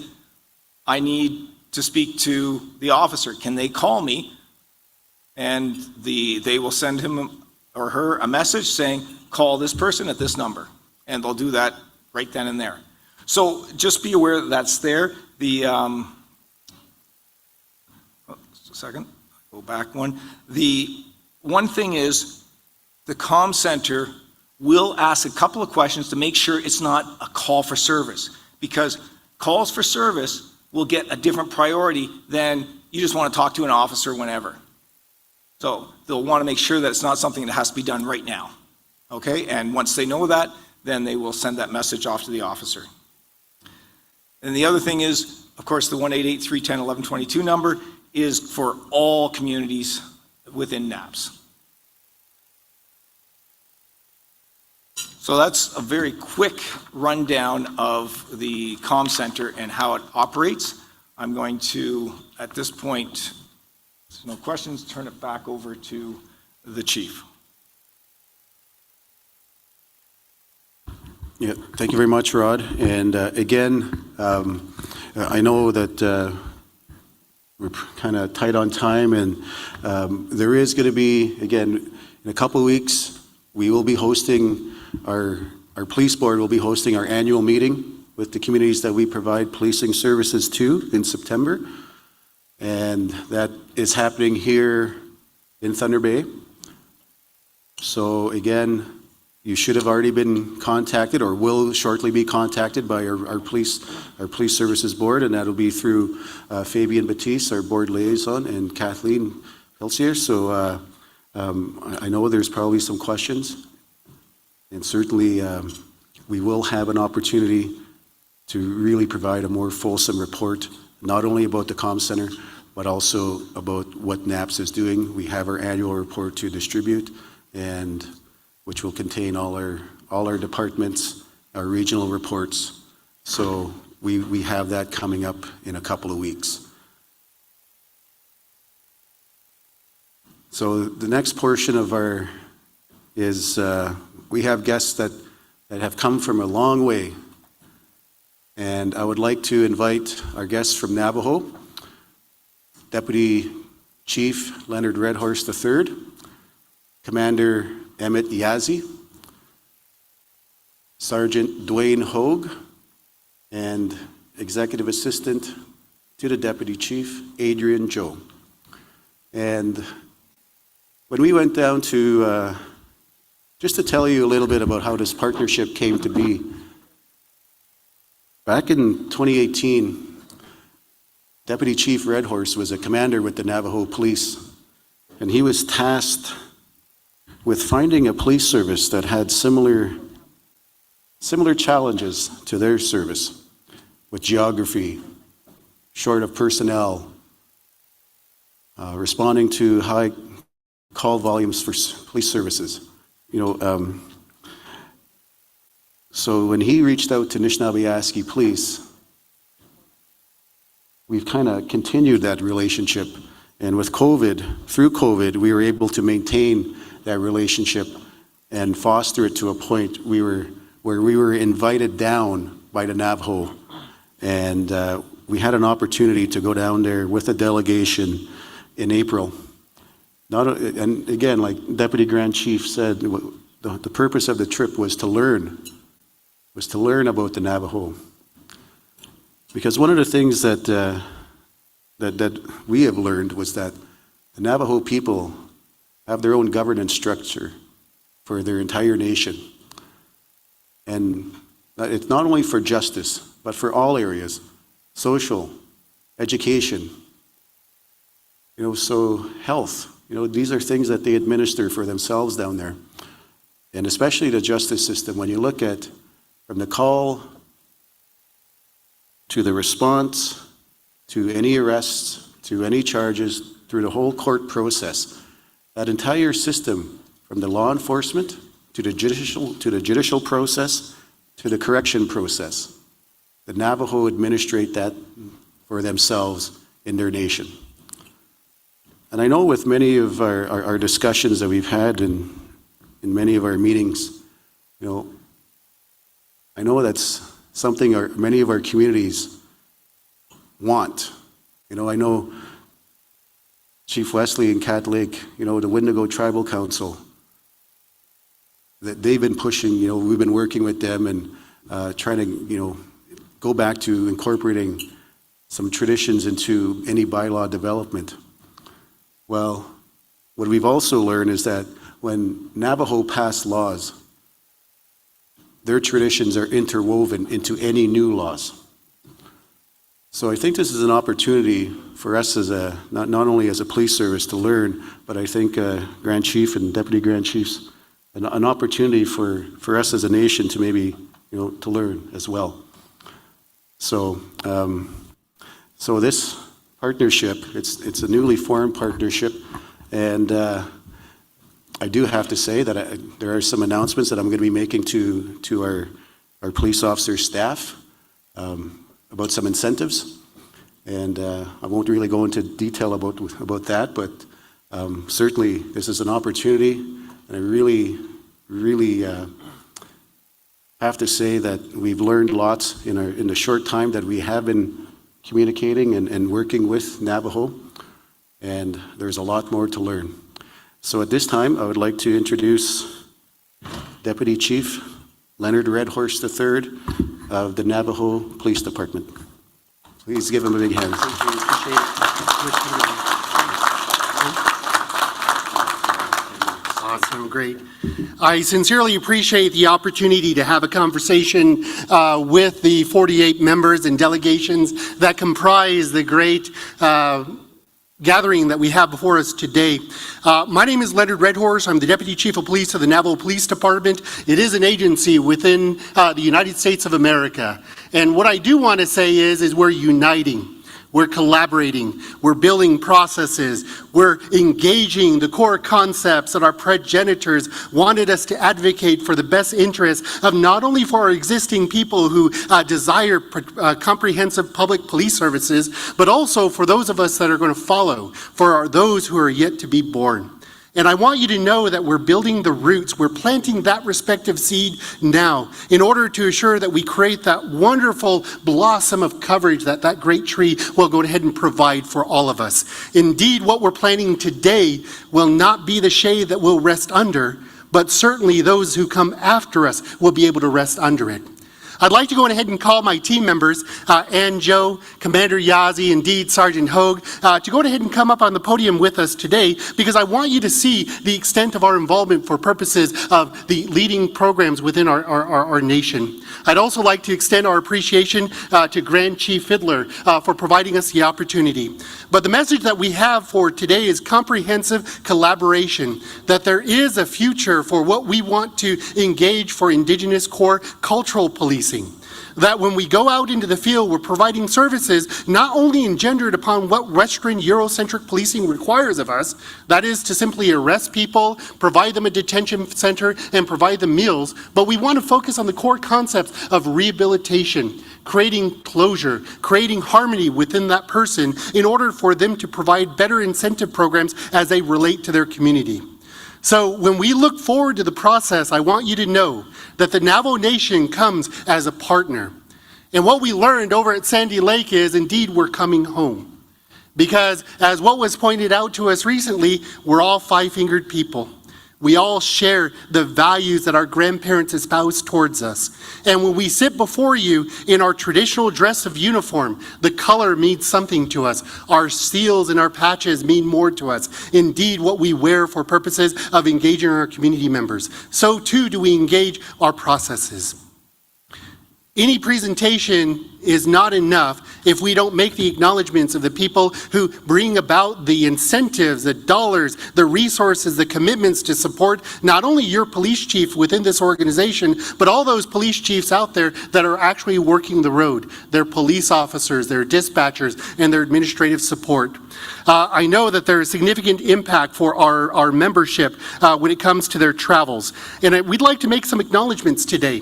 I need to speak to the officer. Can they call me? And they will send him or her a message saying, call this person at this number. And they'll do that right then and there. So just be aware that that's there. Go back one. The one thing is, the comm center will ask a couple of questions to make sure it's not a call for service, because calls for service will get a different priority than you just want to talk to an officer whenever. So they'll want to make sure that it's not something that has to be done right now, okay? And once they know that, then they will send that message off to the officer. And the other thing is, of course, the 1-888-310-1122 number is for all communities within NAPS. So that's a very quick rundown of the comm center and how it operates. I'm going to, at this point, no questions, turn it back over to the chief. Yeah, thank you very much, Rod. And again, I know that we're kind of tight on time, and there is going to be, again, in a couple of weeks, we will be hosting, our police board will be hosting our annual meeting with the communities that we provide policing services to in September. And that is happening here in Thunder Bay. So again, you should have already been contacted or will shortly be contacted by our police services board, and that'll be through Fabian Batiste, our board liaison, and Kathleen Pelsier. So I know there's probably some questions, and certainly we will have an opportunity to really provide a more fulsome report, not only about the comm center, but also about what NAPS is doing. We have our annual report to distribute, and which will contain all our departments, our regional reports. So we have that coming up in a couple of weeks. So the next portion of our is we have guests that have come from a long way. And I would like to invite our guests from Navajo, Deputy Chief Leonard Redhorse III, Commander Emmett Yazzie, Sergeant Dwayne Hogue, and Executive Assistant to the Deputy Chief, Adrian Joe. And when we went down to, just to tell you a little bit about how this partnership came to be, back in 2018, Deputy Chief Redhorse was a commander with the Navajo Police, and he was tasked with finding a police service that had similar challenges to their service, with geography, short of personnel, responding to high call volumes for police services. So when he reached out to Anishinaabe Police, we've kind of continued that relationship, and with through COVID, we were able to maintain that relationship and foster it to a point where we were invited down by the Navajo, and we had an opportunity to go down there with a delegation in April. And again, like Deputy Grand Chief said, the purpose of the trip was to learn about the Navajo. Because one of the things that we have learned was that the Navajo people have their own governance structure for their entire nation. And it's not only for justice, but for all areas, social, education, so health, these are things that they administer for themselves down there. And especially the justice system, when you look at from the call to the response, to any arrests, to any charges, through the whole court process, that entire system, from the law enforcement to the judicial process to the correction process, the Navajo administrate that for themselves in their nation. And I know with many of our discussions that we've had in many of our meetings, I know that's something many of our communities want. I know Chief Wesley and Cat Lake, the Wendigo Tribal Council, that they've been pushing, we've been working with them and trying to, go back to incorporating some traditions into any bylaw development. Well, what we've also learned is that when Navajo pass laws, their traditions are interwoven into any new laws. So I think this is an opportunity for us as not only as a police service to learn, but I think Grand Chief and Deputy Grand Chiefs, an opportunity for us as a nation to maybe, to learn as well. So, so this partnership, it's a newly formed partnership, and I do have to say that there are some announcements that I'm going to be making to our police officer staff about some incentives. And I won't really go into detail about that, but certainly this is an opportunity, and I really have to say that we've learned lots in the short time that we have been communicating and working with Navajo, and there's a lot more to learn. So at this time, I would like to introduce Deputy Chief Leonard Redhorse III of the Navajo Police Department. Please give him a big hand. Awesome, great. I sincerely appreciate the opportunity to have a conversation with the 48 members and delegations that comprise the great gathering that we have before us today. My name is Leonard Redhorse. I'm the Deputy Chief of Police of the Navajo Police Department. It is an agency within the United States of America. And what I do want to say is we're uniting. We're collaborating, we're building processes, we're engaging the core concepts that our progenitors wanted us to advocate for the best interest of not only for our existing people who desire comprehensive public police services, but also for those of us that are going to follow, for those who are yet to be born. And I want you to know that we're building the roots, we're planting that respective seed now in order to assure that we create that wonderful blossom of coverage that that great tree will go ahead and provide for all of us. Indeed, what we're planting today will not be the shade that we'll rest under, but certainly those who come after us will be able to rest under it. I'd like to go ahead and call my team members, Ann Joe, Commander Yazi, indeed Sergeant Hogue, to go ahead and come up on the podium with us today, because I want you to see the extent of our involvement for purposes of the leading programs within our nation. I'd also like to extend our appreciation to Grand Chief Fiddler for providing us the opportunity. But the message that we have for today is comprehensive collaboration, that there is a future for what we want to engage for Indigenous core cultural policing. That when we go out into the field, we're providing services not only engendered upon what Western Eurocentric policing requires of us, that is to simply arrest people, provide them a detention center, and provide them meals, but we want to focus on the core concepts of rehabilitation, creating closure, creating harmony within that person in order for them to provide better incentive programs as they relate to their community. So when we look forward to the process, I want you to know that the Navajo Nation comes as a partner. And what we learned over at Sandy Lake is indeed we're coming home. Because as what was pointed out to us recently, we're all five-fingered people. We all share the values that our grandparents espoused towards us. And when we sit before you in our traditional dress of uniform, the color means something to us. Our seals and our patches mean more to us. Indeed, what we wear for purposes of engaging our community members. So too do we engage our processes. Any presentation is not enough if we don't make the acknowledgments of the people who bring about the incentives, the dollars, the resources, the commitments to support not only your police chief within this organization, but all those police chiefs out there that are actually working the road, their police officers, their dispatchers, and their administrative support. I know that there is significant impact for our membership when it comes to their travels. And we'd like to make some acknowledgments today.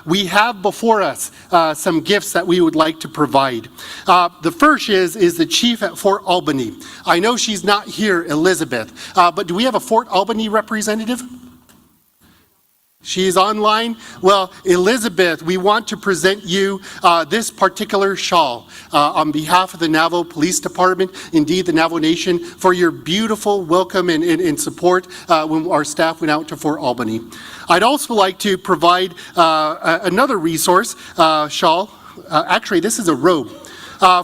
We have before us some gifts that we would like to provide. The first is the chief at Fort Albany. I know she's not here, Elizabeth, but do we have a Fort Albany representative? She's online. Well, Elizabeth, we want to present you this particular shawl on behalf of the Navajo Police Department, indeed the Navajo Nation, for your beautiful welcome and support when our staff went out to Fort Albany. I'd also like to provide another resource, shawl. Actually, this is a robe.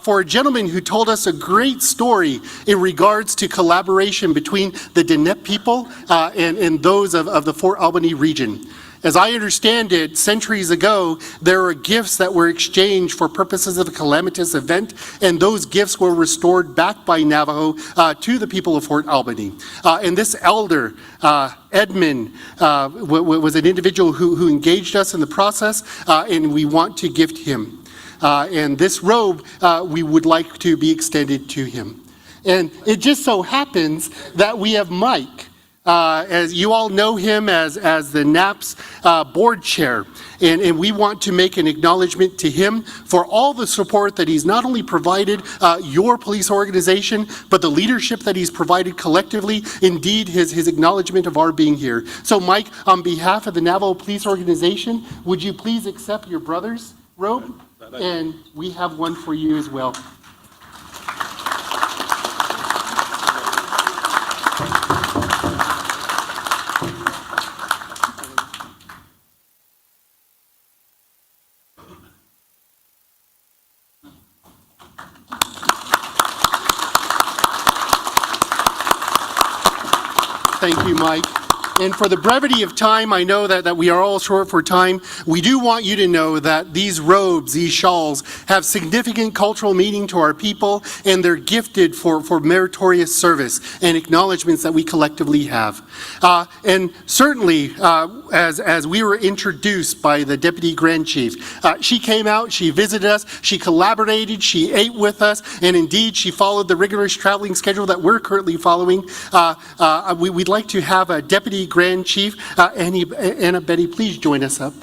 For a gentleman who told us a great story in regards to collaboration between the Diné people and those of the Fort Albany region. As I understand it, centuries ago, there were gifts that were exchanged for purposes of a calamitous event, and those gifts were restored back by Navajo to the people of Fort Albany. And this elder, Edmund, was an individual who engaged us in the process, and we want to gift him. And this robe we would like to be extended to him. And it just so happens that we have Mike, As you all know him as the NAP's board chair, and we want to make an acknowledgement to him for all the support that he's not only provided your police organization, but the leadership that he's provided collectively, indeed his acknowledgement of our being here. So Mike, on behalf of the Navajo Police Organization, would you please accept your brother's robe? And we have one for you as well. Thank you, Mike. And for the brevity of time, I know that we are all short for time. We do want you to know that these robes, these shawls, have significant cultural meaning to our people, and they're gifted for meritorious service and acknowledgements that we collectively have. And certainly, as we were introduced by the Deputy Grand Chief, she came out, she visited us, she collaborated, she ate with us, and indeed, she followed the rigorous traveling schedule that we're currently following. We'd like to have a Deputy Grand Chief, Anna Betty, please join us up.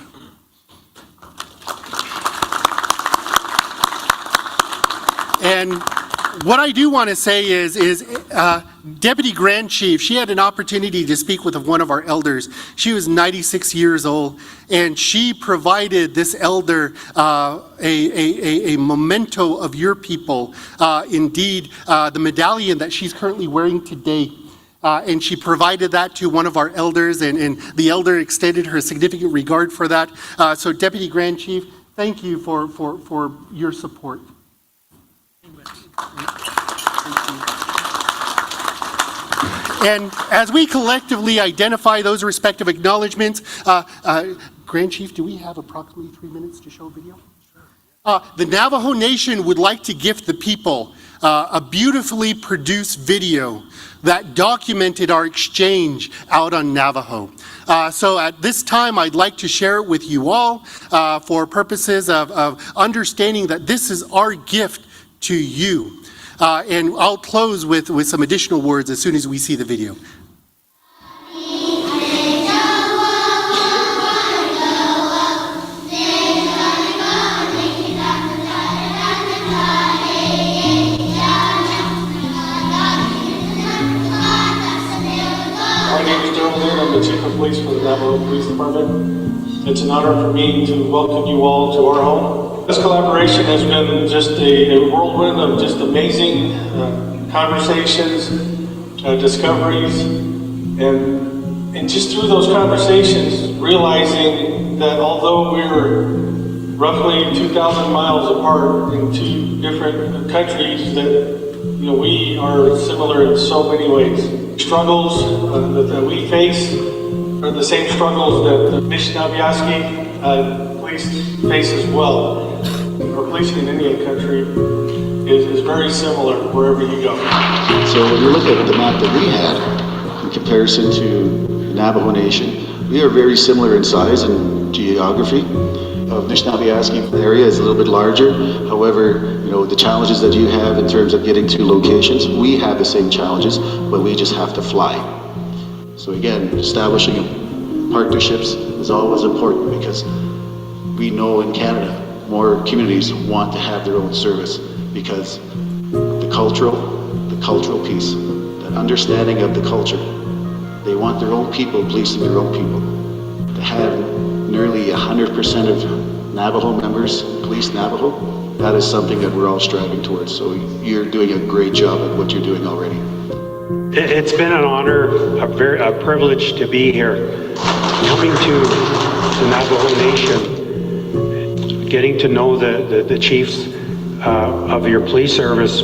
And what I do want to say is Deputy Grand Chief, she had an opportunity to speak with one of our elders. She was 96 years old, and she provided this elder a memento of your people. Indeed, the medallion that she's currently wearing today. And she provided that to one of our elders, and the elder extended her significant regard for that. So Deputy Grand Chief, thank you for your support. And as we collectively identify those respective acknowledgements, Grand Chief, do we have approximately 3 minutes to show a video? The Navajo Nation would like to gift the people a beautifully produced video that documented our exchange out on Navajo. So at this time, I'd like to share it with you all for purposes of understanding that this is our gift to you. And I'll close with some additional words as soon as we see the video. I'm the Chief of Police for the Navajo Police Department. It's an honor for me to welcome you all to our home. This collaboration has been just a whirlwind of just amazing conversations, discoveries, and just through those conversations, realizing that although we're roughly 2,000 miles apart in two different countries, that we are similar in so many ways. Struggles that we face are the same struggles that the Anishinaabe police face as well. Or policing in any country is very similar wherever you go. So when you look at the map that we had in comparison to the Navajo Nation, we are very similar in size and geography. The Anishinaabe area is a little bit larger. However, the challenges that you have in terms of getting to locations, we have the same challenges, but we just have to fly. So again, establishing partnerships is always important because we know in Canada, more communities want to have their own service because the cultural piece, that understanding of the culture, they want their own people policing their own people. To have nearly 100% of Navajo members police Navajo, that is something that we're all striving towards. So you're doing a great job at what you're doing already. It's been an honor, a privilege to be here. Coming to the Navajo Nation, getting to know the chiefs of your police service,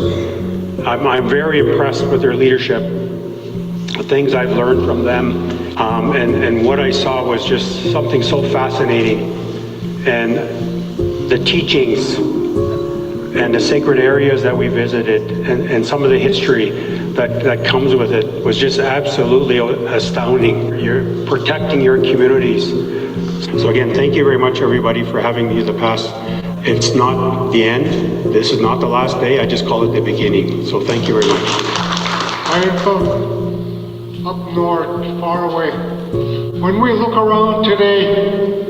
I'm very impressed with their leadership, the things I've learned from them, and what I saw was just something so fascinating. And the teachings and the sacred areas that we visited and some of the history that comes with it was just absolutely astounding. You're protecting your communities. So again, thank you very much everybody for having me in the past. It's not the end. This is not the last day. I just call it the beginning. So thank you very much. up north, far away. When we look around today,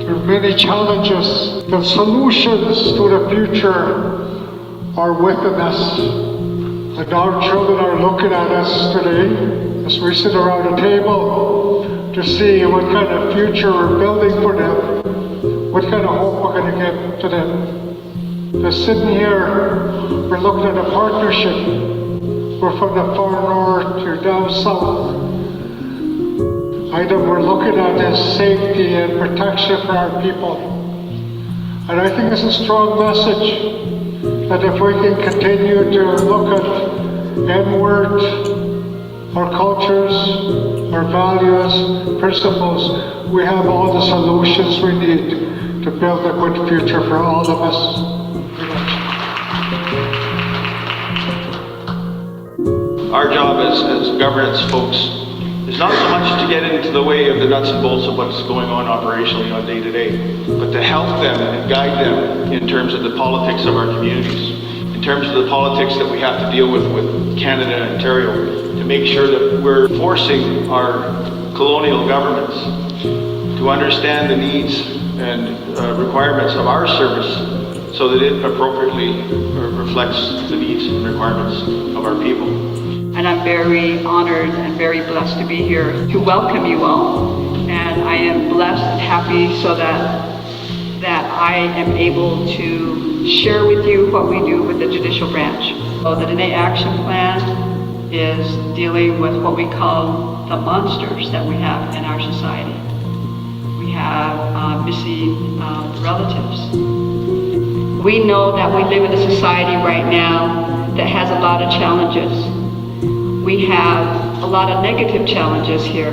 there are many challenges. The solutions to the future are within us. And our children are looking at us today as we sit around a table to see what kind of future we're building for them, what kind of hope we're going to give to them. They're sitting here, we're looking at a partnership. We're from the far north, you're down south. Item we're looking at is safety and protection for our people. And I think it's a strong message that if we can continue to look at N-word, our cultures, our values, principles, we have all the solutions we need to build a good future for all of us. Our job as governance folks is not so much to get into the way of the nuts and bolts of what's going on operationally on day to day, but to help them and guide them in terms of the politics of our communities, in terms of the politics that we have to deal with Canada and Ontario, to make sure that we're forcing our colonial governments to understand the needs and requirements of our service so that it appropriately reflects the needs and requirements of our people. And I'm very honored and very blessed to be here to welcome you all. And I am blessed and happy so that I am able to share with you what we do with the judicial branch. So the NAN Action Plan is dealing with what we call the monsters that we have in our society. We have missing relatives. We know that we live in a society right now that has a lot of challenges. We have a lot of negative challenges here.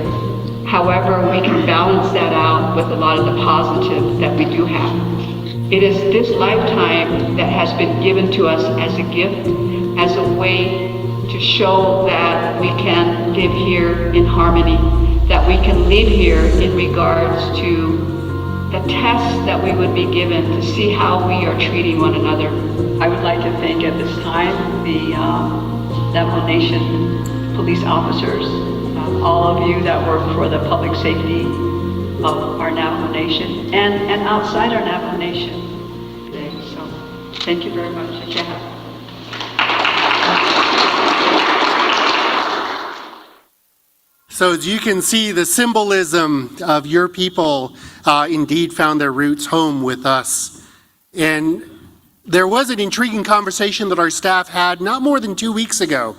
However, we can balance that out with a lot of the positive that we do have. It is this lifetime that has been given to us as a gift, as a way to show that we can live here in harmony, that we can live here in regards to the tests that we would be given to see how we are treating one another. I would like to thank at this time the Navajo Nation police officers, all of you that work for the public safety of our Navajo Nation and outside our Navajo Nation today. So thank you very much. So as you can see, the symbolism of your people indeed found their roots home with us. And there was an intriguing conversation that our staff had not more than 2 weeks ago.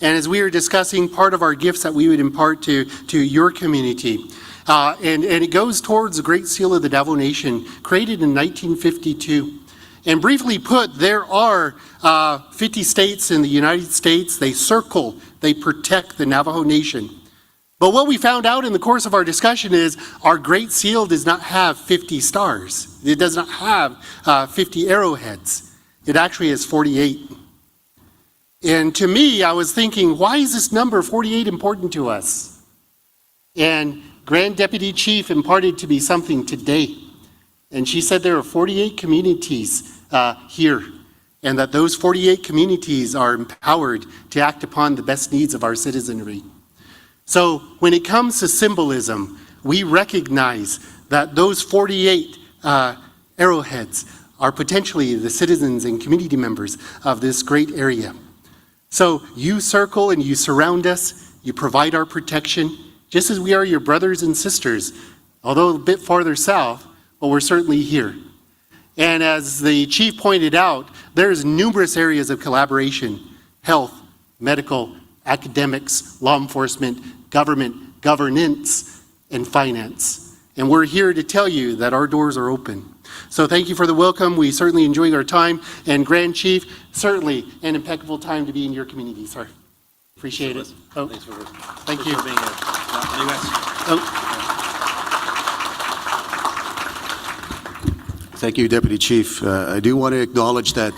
And as we were discussing part of our gifts that we would impart to your community, and it goes towards the Great Seal of the Navajo Nation, created in 1952. And briefly put, there are 50 states in the United States. They circle, they protect the Navajo Nation. But what we found out in the course of our discussion is our Great Seal does not have 50 stars. It does not have 50 arrowheads. It actually has 48. And to me, I was thinking, why is this number 48 important to us? And Grand Deputy Chief imparted to me something today. And she said there are 48 communities here, and that those 48 communities are empowered to act upon the best needs of our citizenry. So when it comes to symbolism, we recognize that those 48 arrowheads are potentially the citizens and community members of this great area. So you circle and you surround us, you provide our protection, just as we are your brothers and sisters, although a bit farther south, but we're certainly here. And as the chief pointed out, there's numerous areas of collaboration: health, medical, academics, law enforcement, government, governance, and finance. And we're here to tell you that our doors are open. So thank you for the welcome. We certainly enjoyed our time. And Grand Chief, certainly an impeccable time to be in your community, sir. Appreciate it. Oh, thank you. For being here. Thank you, Deputy Chief. I do want to acknowledge that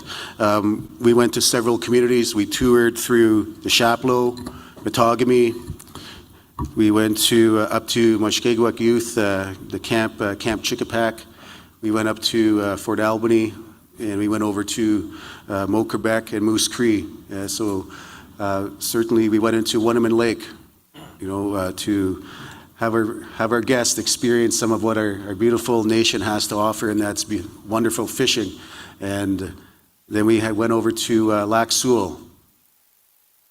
we went to several communities. We toured through the Chapleau, Matagami. We went up to Mushkegowuk Youth, the Camp Chickapac. We went up to Fort Albany, and we went over to Moquebec and Moose Cree. So certainly we went into Winneman Lake, to have our guests experience some of what our beautiful nation has to offer, and that's wonderful fishing. And then we went over to Lac Sewell.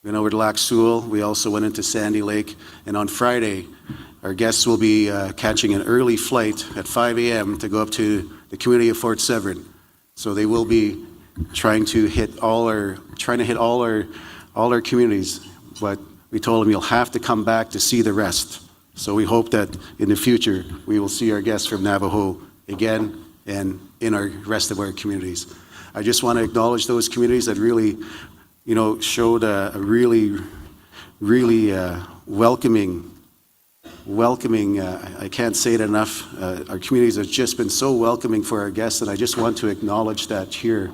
We went over to Lac Sewell. We also went into Sandy Lake. And on Friday, our guests will be catching an early flight at 5 a.m. to go up to the community of Fort Severn. So they will be trying to hit all our communities. But we told them you'll have to come back to see the rest. So we hope that in the future we will see our guests from Navajo again and in our rest of our communities. I just want to acknowledge those communities that really, showed a really welcoming. I can't say it enough. Our communities have just been so welcoming for our guests, and I just want to acknowledge that here,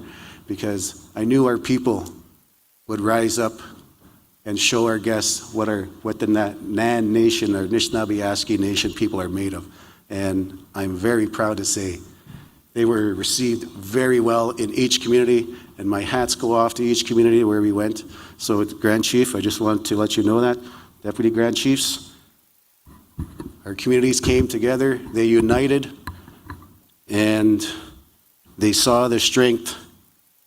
because I knew our people would rise up and show our guests what the NAN Nation, or Anishinaabe Nation people are made of. And I'm very proud to say they were received very well in each community, and my hats go off to each community where we went. So Grand Chief, I just want to let you know that. Deputy Grand Chiefs, our communities came together, they united, and they saw the strength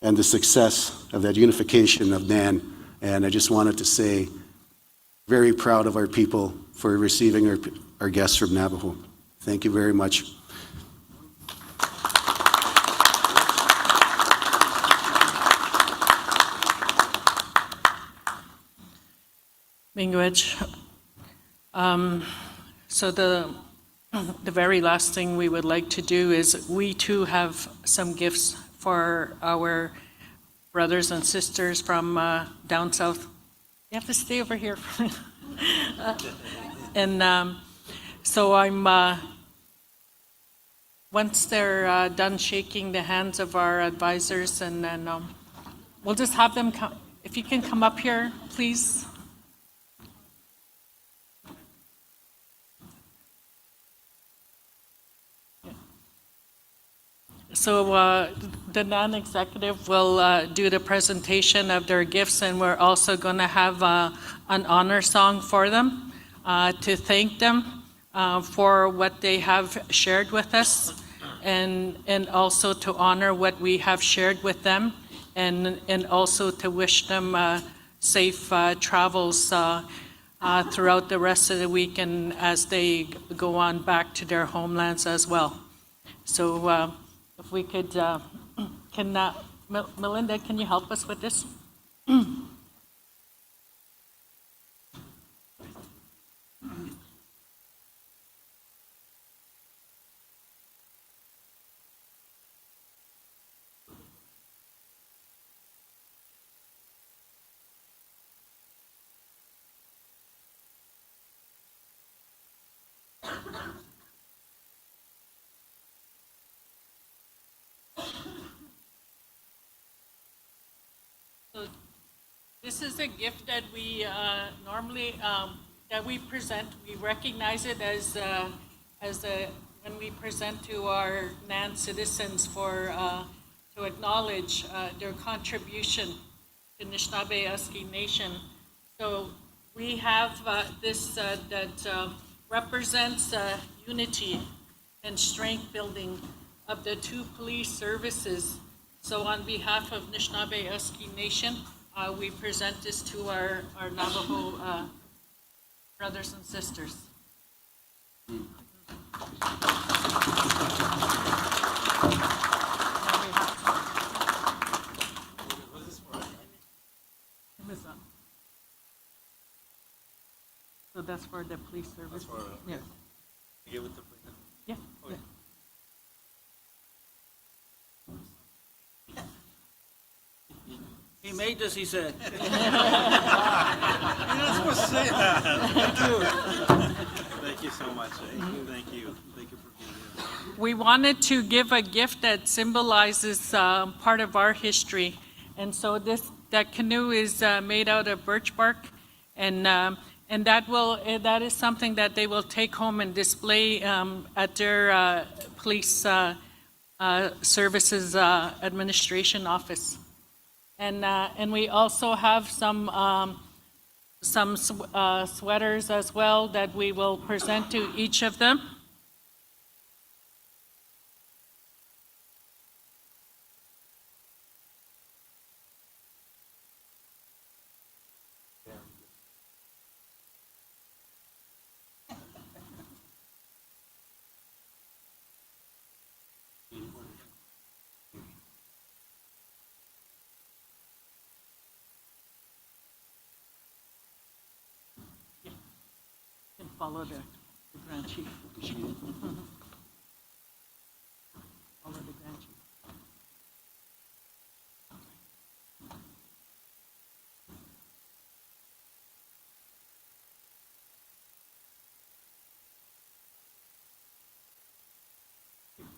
and the success of that unification of NAN. And I just wanted to say, very proud of our people for receiving our guests from Navajo. Thank you very much. Language. So the very last thing we would like to do is we too have some gifts for our brothers and sisters from down south. You have to stay over here. So once they're done shaking the hands of our advisors, and then we'll just have them come. If you can come up here, please. So the non-executive will do the presentation of their gifts, and we're also going to have an honor song for them to thank them for what they have shared with us, and also to honor what we have shared with them, and also to wish them safe travels throughout the rest of the week and as they go on back to their homelands as well. So if we could, Melinda, can you help us with this? This is a gift that we normally that we present. We recognize it as when we present to our NAN citizens for to acknowledge their contribution to Anishinaabe Nation. So we have this that represents unity and strength building of the two police services. So on behalf of Anishinaabe Nation, we present this to our Navajo brothers and sisters. So that's for the police service. Yeah. Give it to President. Yeah. Okay. He made this, he said. You're not supposed to say that. Thank you. Thank you so much. Thank you. Thank you. Thank you for being here. We wanted to give a gift that symbolizes part of our history. And so that canoe is made out of birch bark, and that is something that they will take home and display at their police services administration office. And we also have some some sweaters as well that we will present to each of them. Can follow the Grand Chief. Follow the Grand Chief.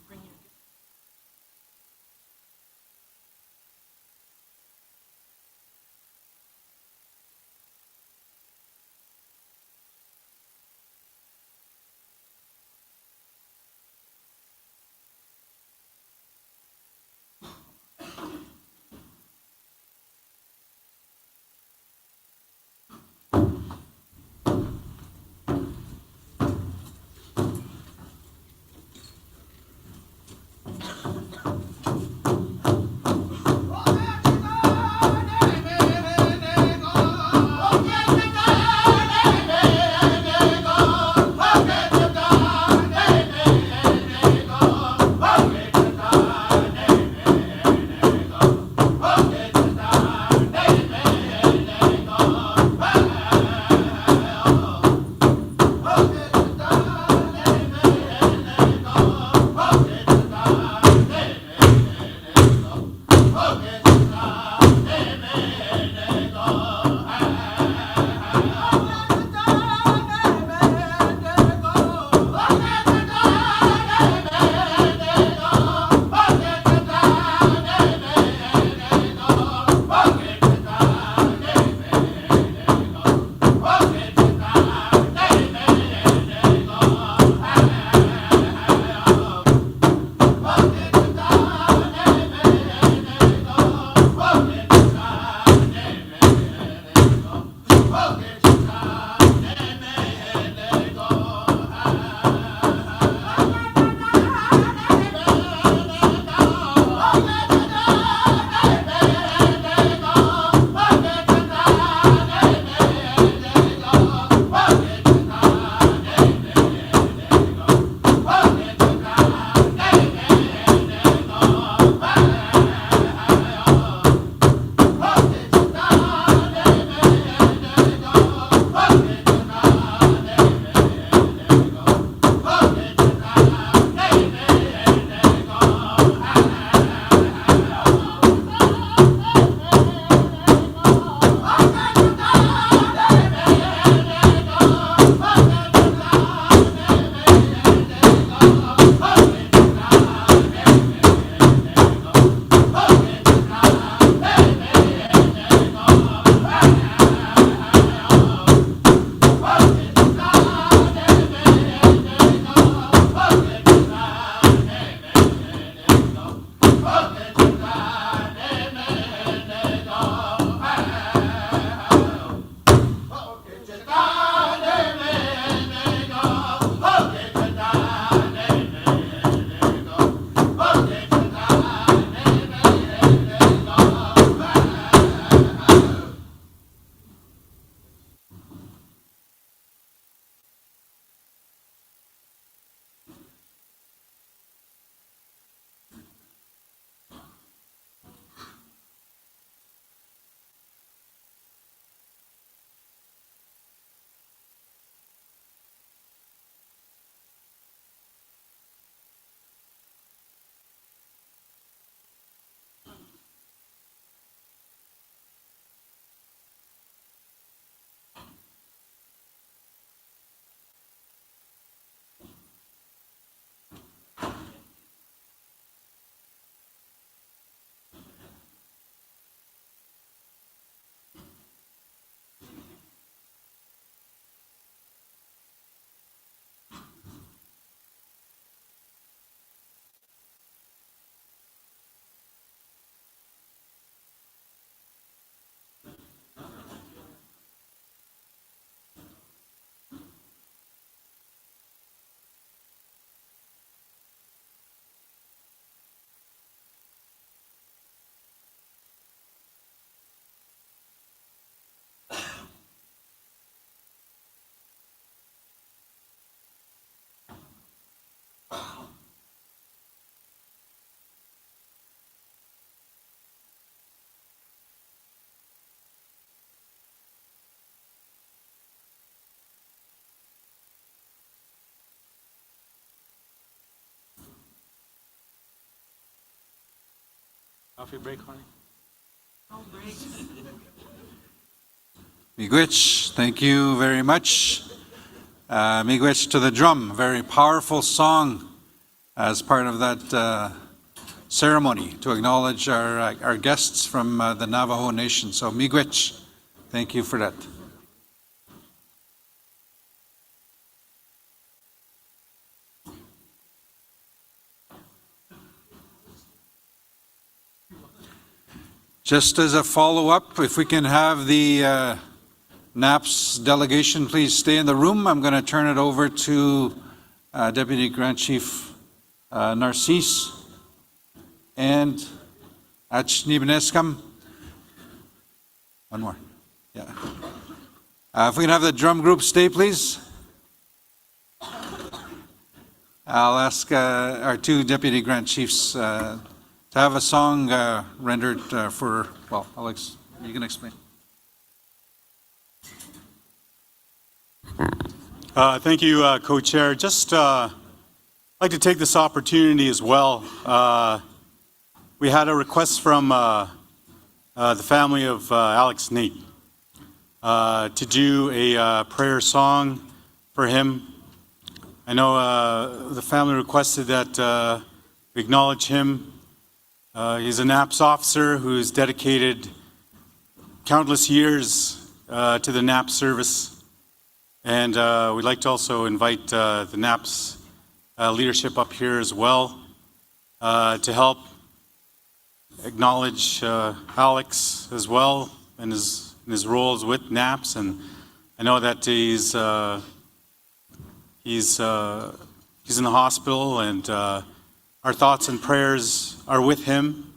Bring your Coffee break, honey? Miigwech, thank you very much. Miigwech to the drum, very powerful song as part of that ceremony to acknowledge our guests from the Navajo Nation. So miigwech, thank you for that. Just as a follow-up, if we can have the NAPS delegation please stay in the room. I'm going to turn it over to Deputy Grand Chief Narcisse and Achnibneskam. One more. Yeah. If we can have the drum group stay, please. I'll ask our two Deputy Grand Chiefs to have a song rendered for, well, Alex, you can explain. Thank you, Co-Chair. Just like to take this opportunity as well. We had a request from the family of Alex Nate to do a prayer song for him. I know the family requested that we acknowledge him. He's a NAPS officer who's dedicated countless years to the NAPS service. And we'd like to also invite the NAPS leadership up here as well to help acknowledge Alex as well in his roles with NAPS. And I know that he's in the hospital, and our thoughts and prayers are with him.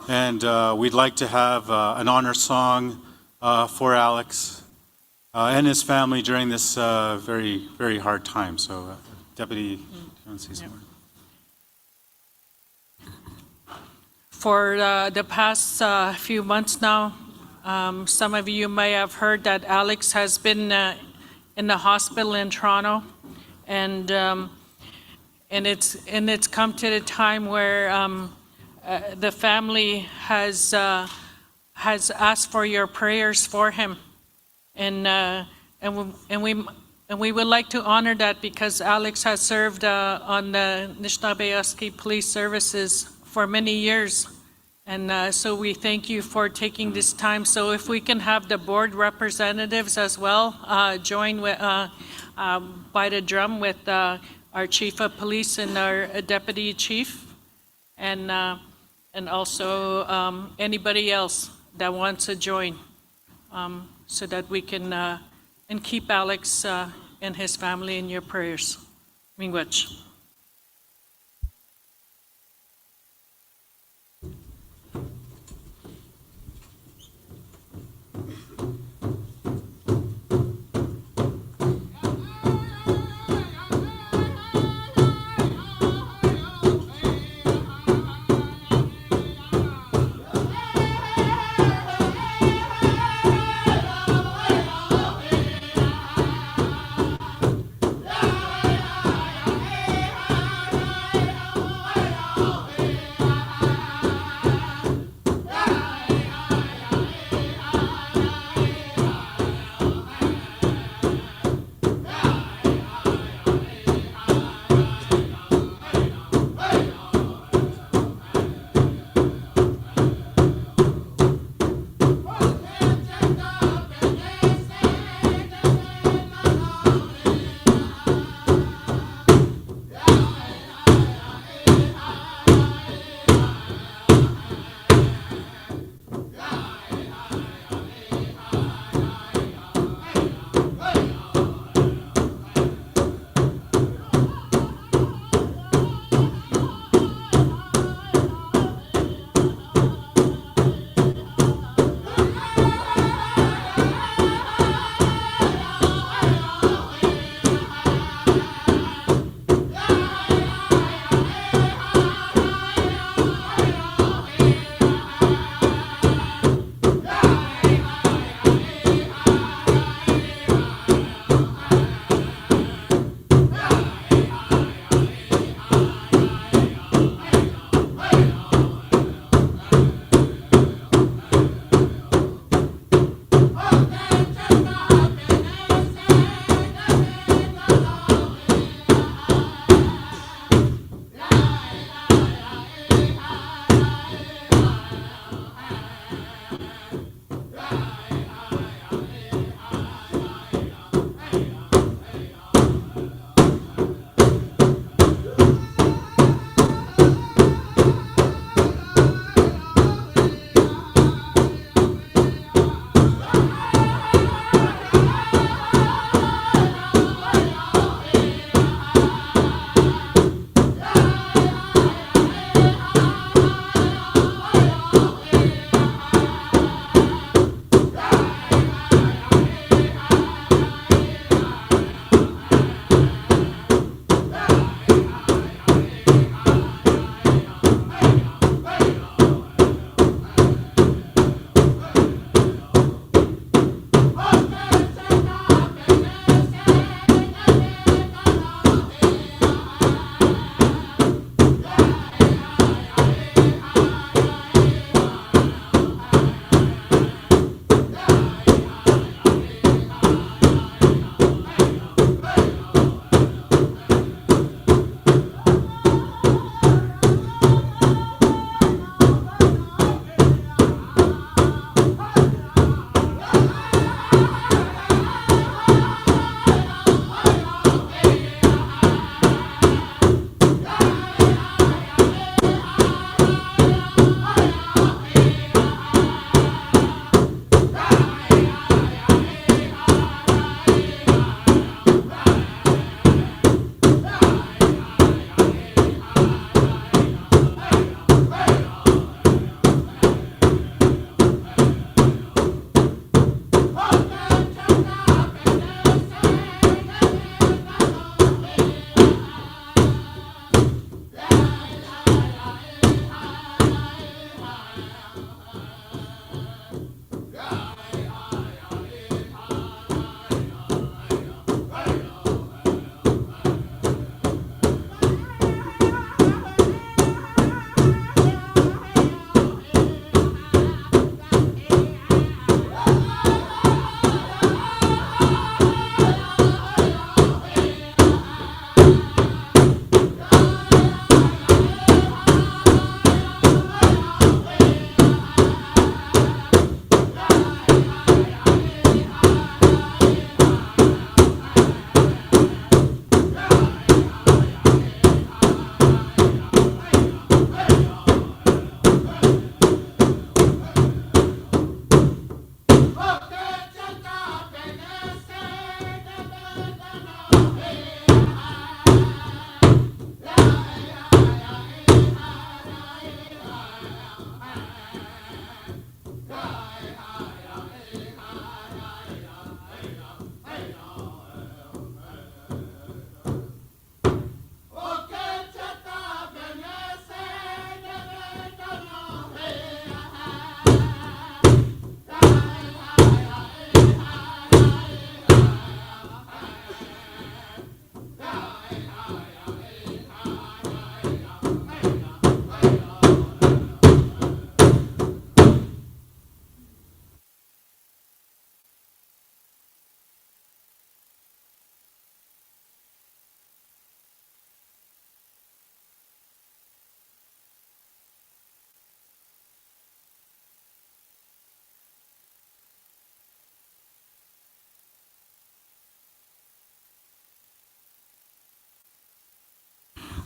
And we'd like to have an honor song for Alex and his family during this very, very hard time. So, Deputy, you want to say something? For the past few months now, some of you may have heard that Alex has been in the hospital in Toronto, and it's come to the time where the family has asked for your prayers for him. And we would like to honor that because Alex has served on the Anishinaabe Police Services for many years. And so we thank you for taking this time. So if we can have the board representatives as well join with, by the drum with our Chief of Police and our Deputy Chief, and also anybody else that wants to join. So that we can and keep Alex and his family in your prayers. Miigwech. Yeah.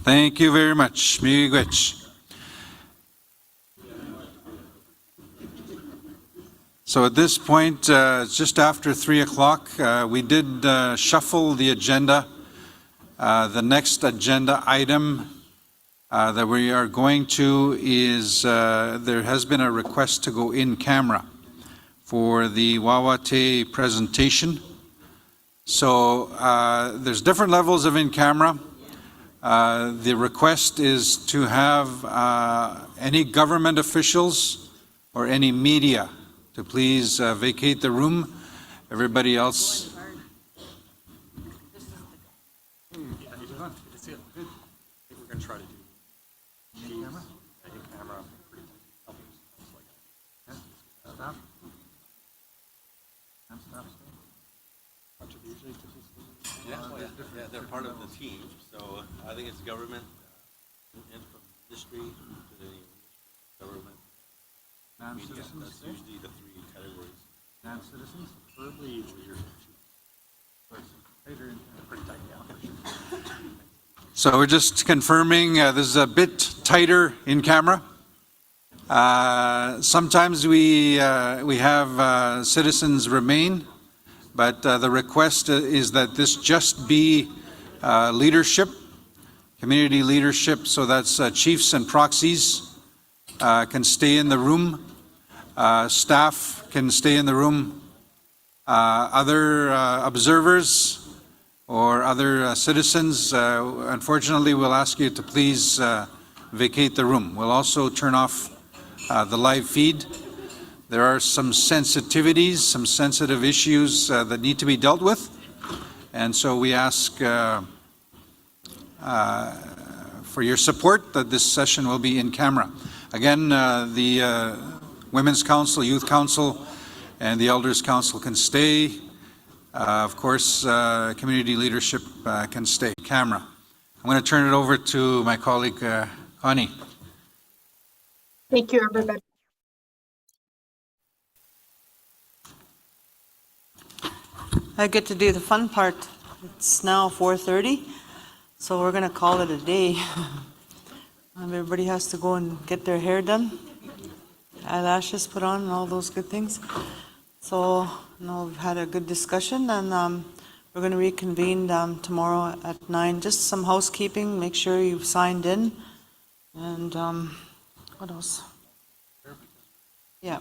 Thank you very much. Miigwech. So at this point, it's just after 3 o'clock. We did shuffle the agenda. The next agenda item that we are going to is there has been a request to go in camera for the Wawate presentation. So there's different levels of in camera. The request is to have any government officials or any media to please vacate the room. Everybody else. Yeah, they're part of the team, so I think it's government, and from industry to the government. Media, that's usually the three categories. Non-citizens, preferably pretty tight, yeah. So we're just confirming this is a bit tighter in camera. Sometimes we have citizens remain, but the request is that this just be leadership, community leadership, so that's chiefs and proxies can stay in the room, staff can stay in the room, other observers or other citizens, unfortunately, we'll ask you to please vacate the room. We'll also turn off the live feed. There are some sensitivities, some sensitive issues that need to be dealt with, and so we ask for your support that this session will be in camera. Again, the Women's Council, Youth Council, and the Elders Council can stay. Of course, community leadership can stay. Camera. I'm going to turn it over to my colleague, Connie. Thank you, everybody. I get to do the fun part. It's now 4:30, so we're going to call it a day. Everybody has to go and get their hair done, eyelashes put on, and all those good things. So, we've had a good discussion, and we're going to reconvene tomorrow at 9. Just some housekeeping, make sure you've signed in, and what else? Yeah.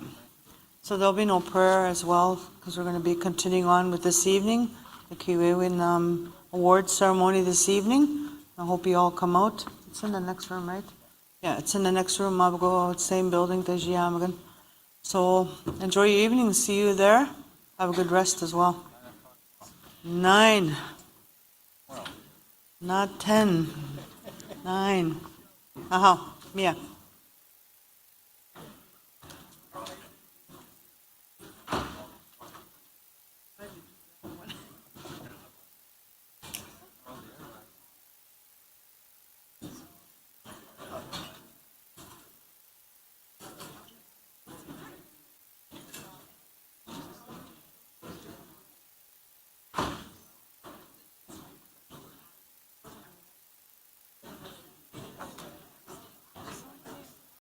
So there'll be no prayer as well, because we're going to be continuing on with this evening, the Keewaywin award ceremony this evening. I hope you all come out. It's in the next room, right? Yeah, it's in the next room. I'll go out, same building, Tejiamagan. So enjoy your evening. See you there. Have a good rest as well. 9. Not 10. 9. Aha, Mia.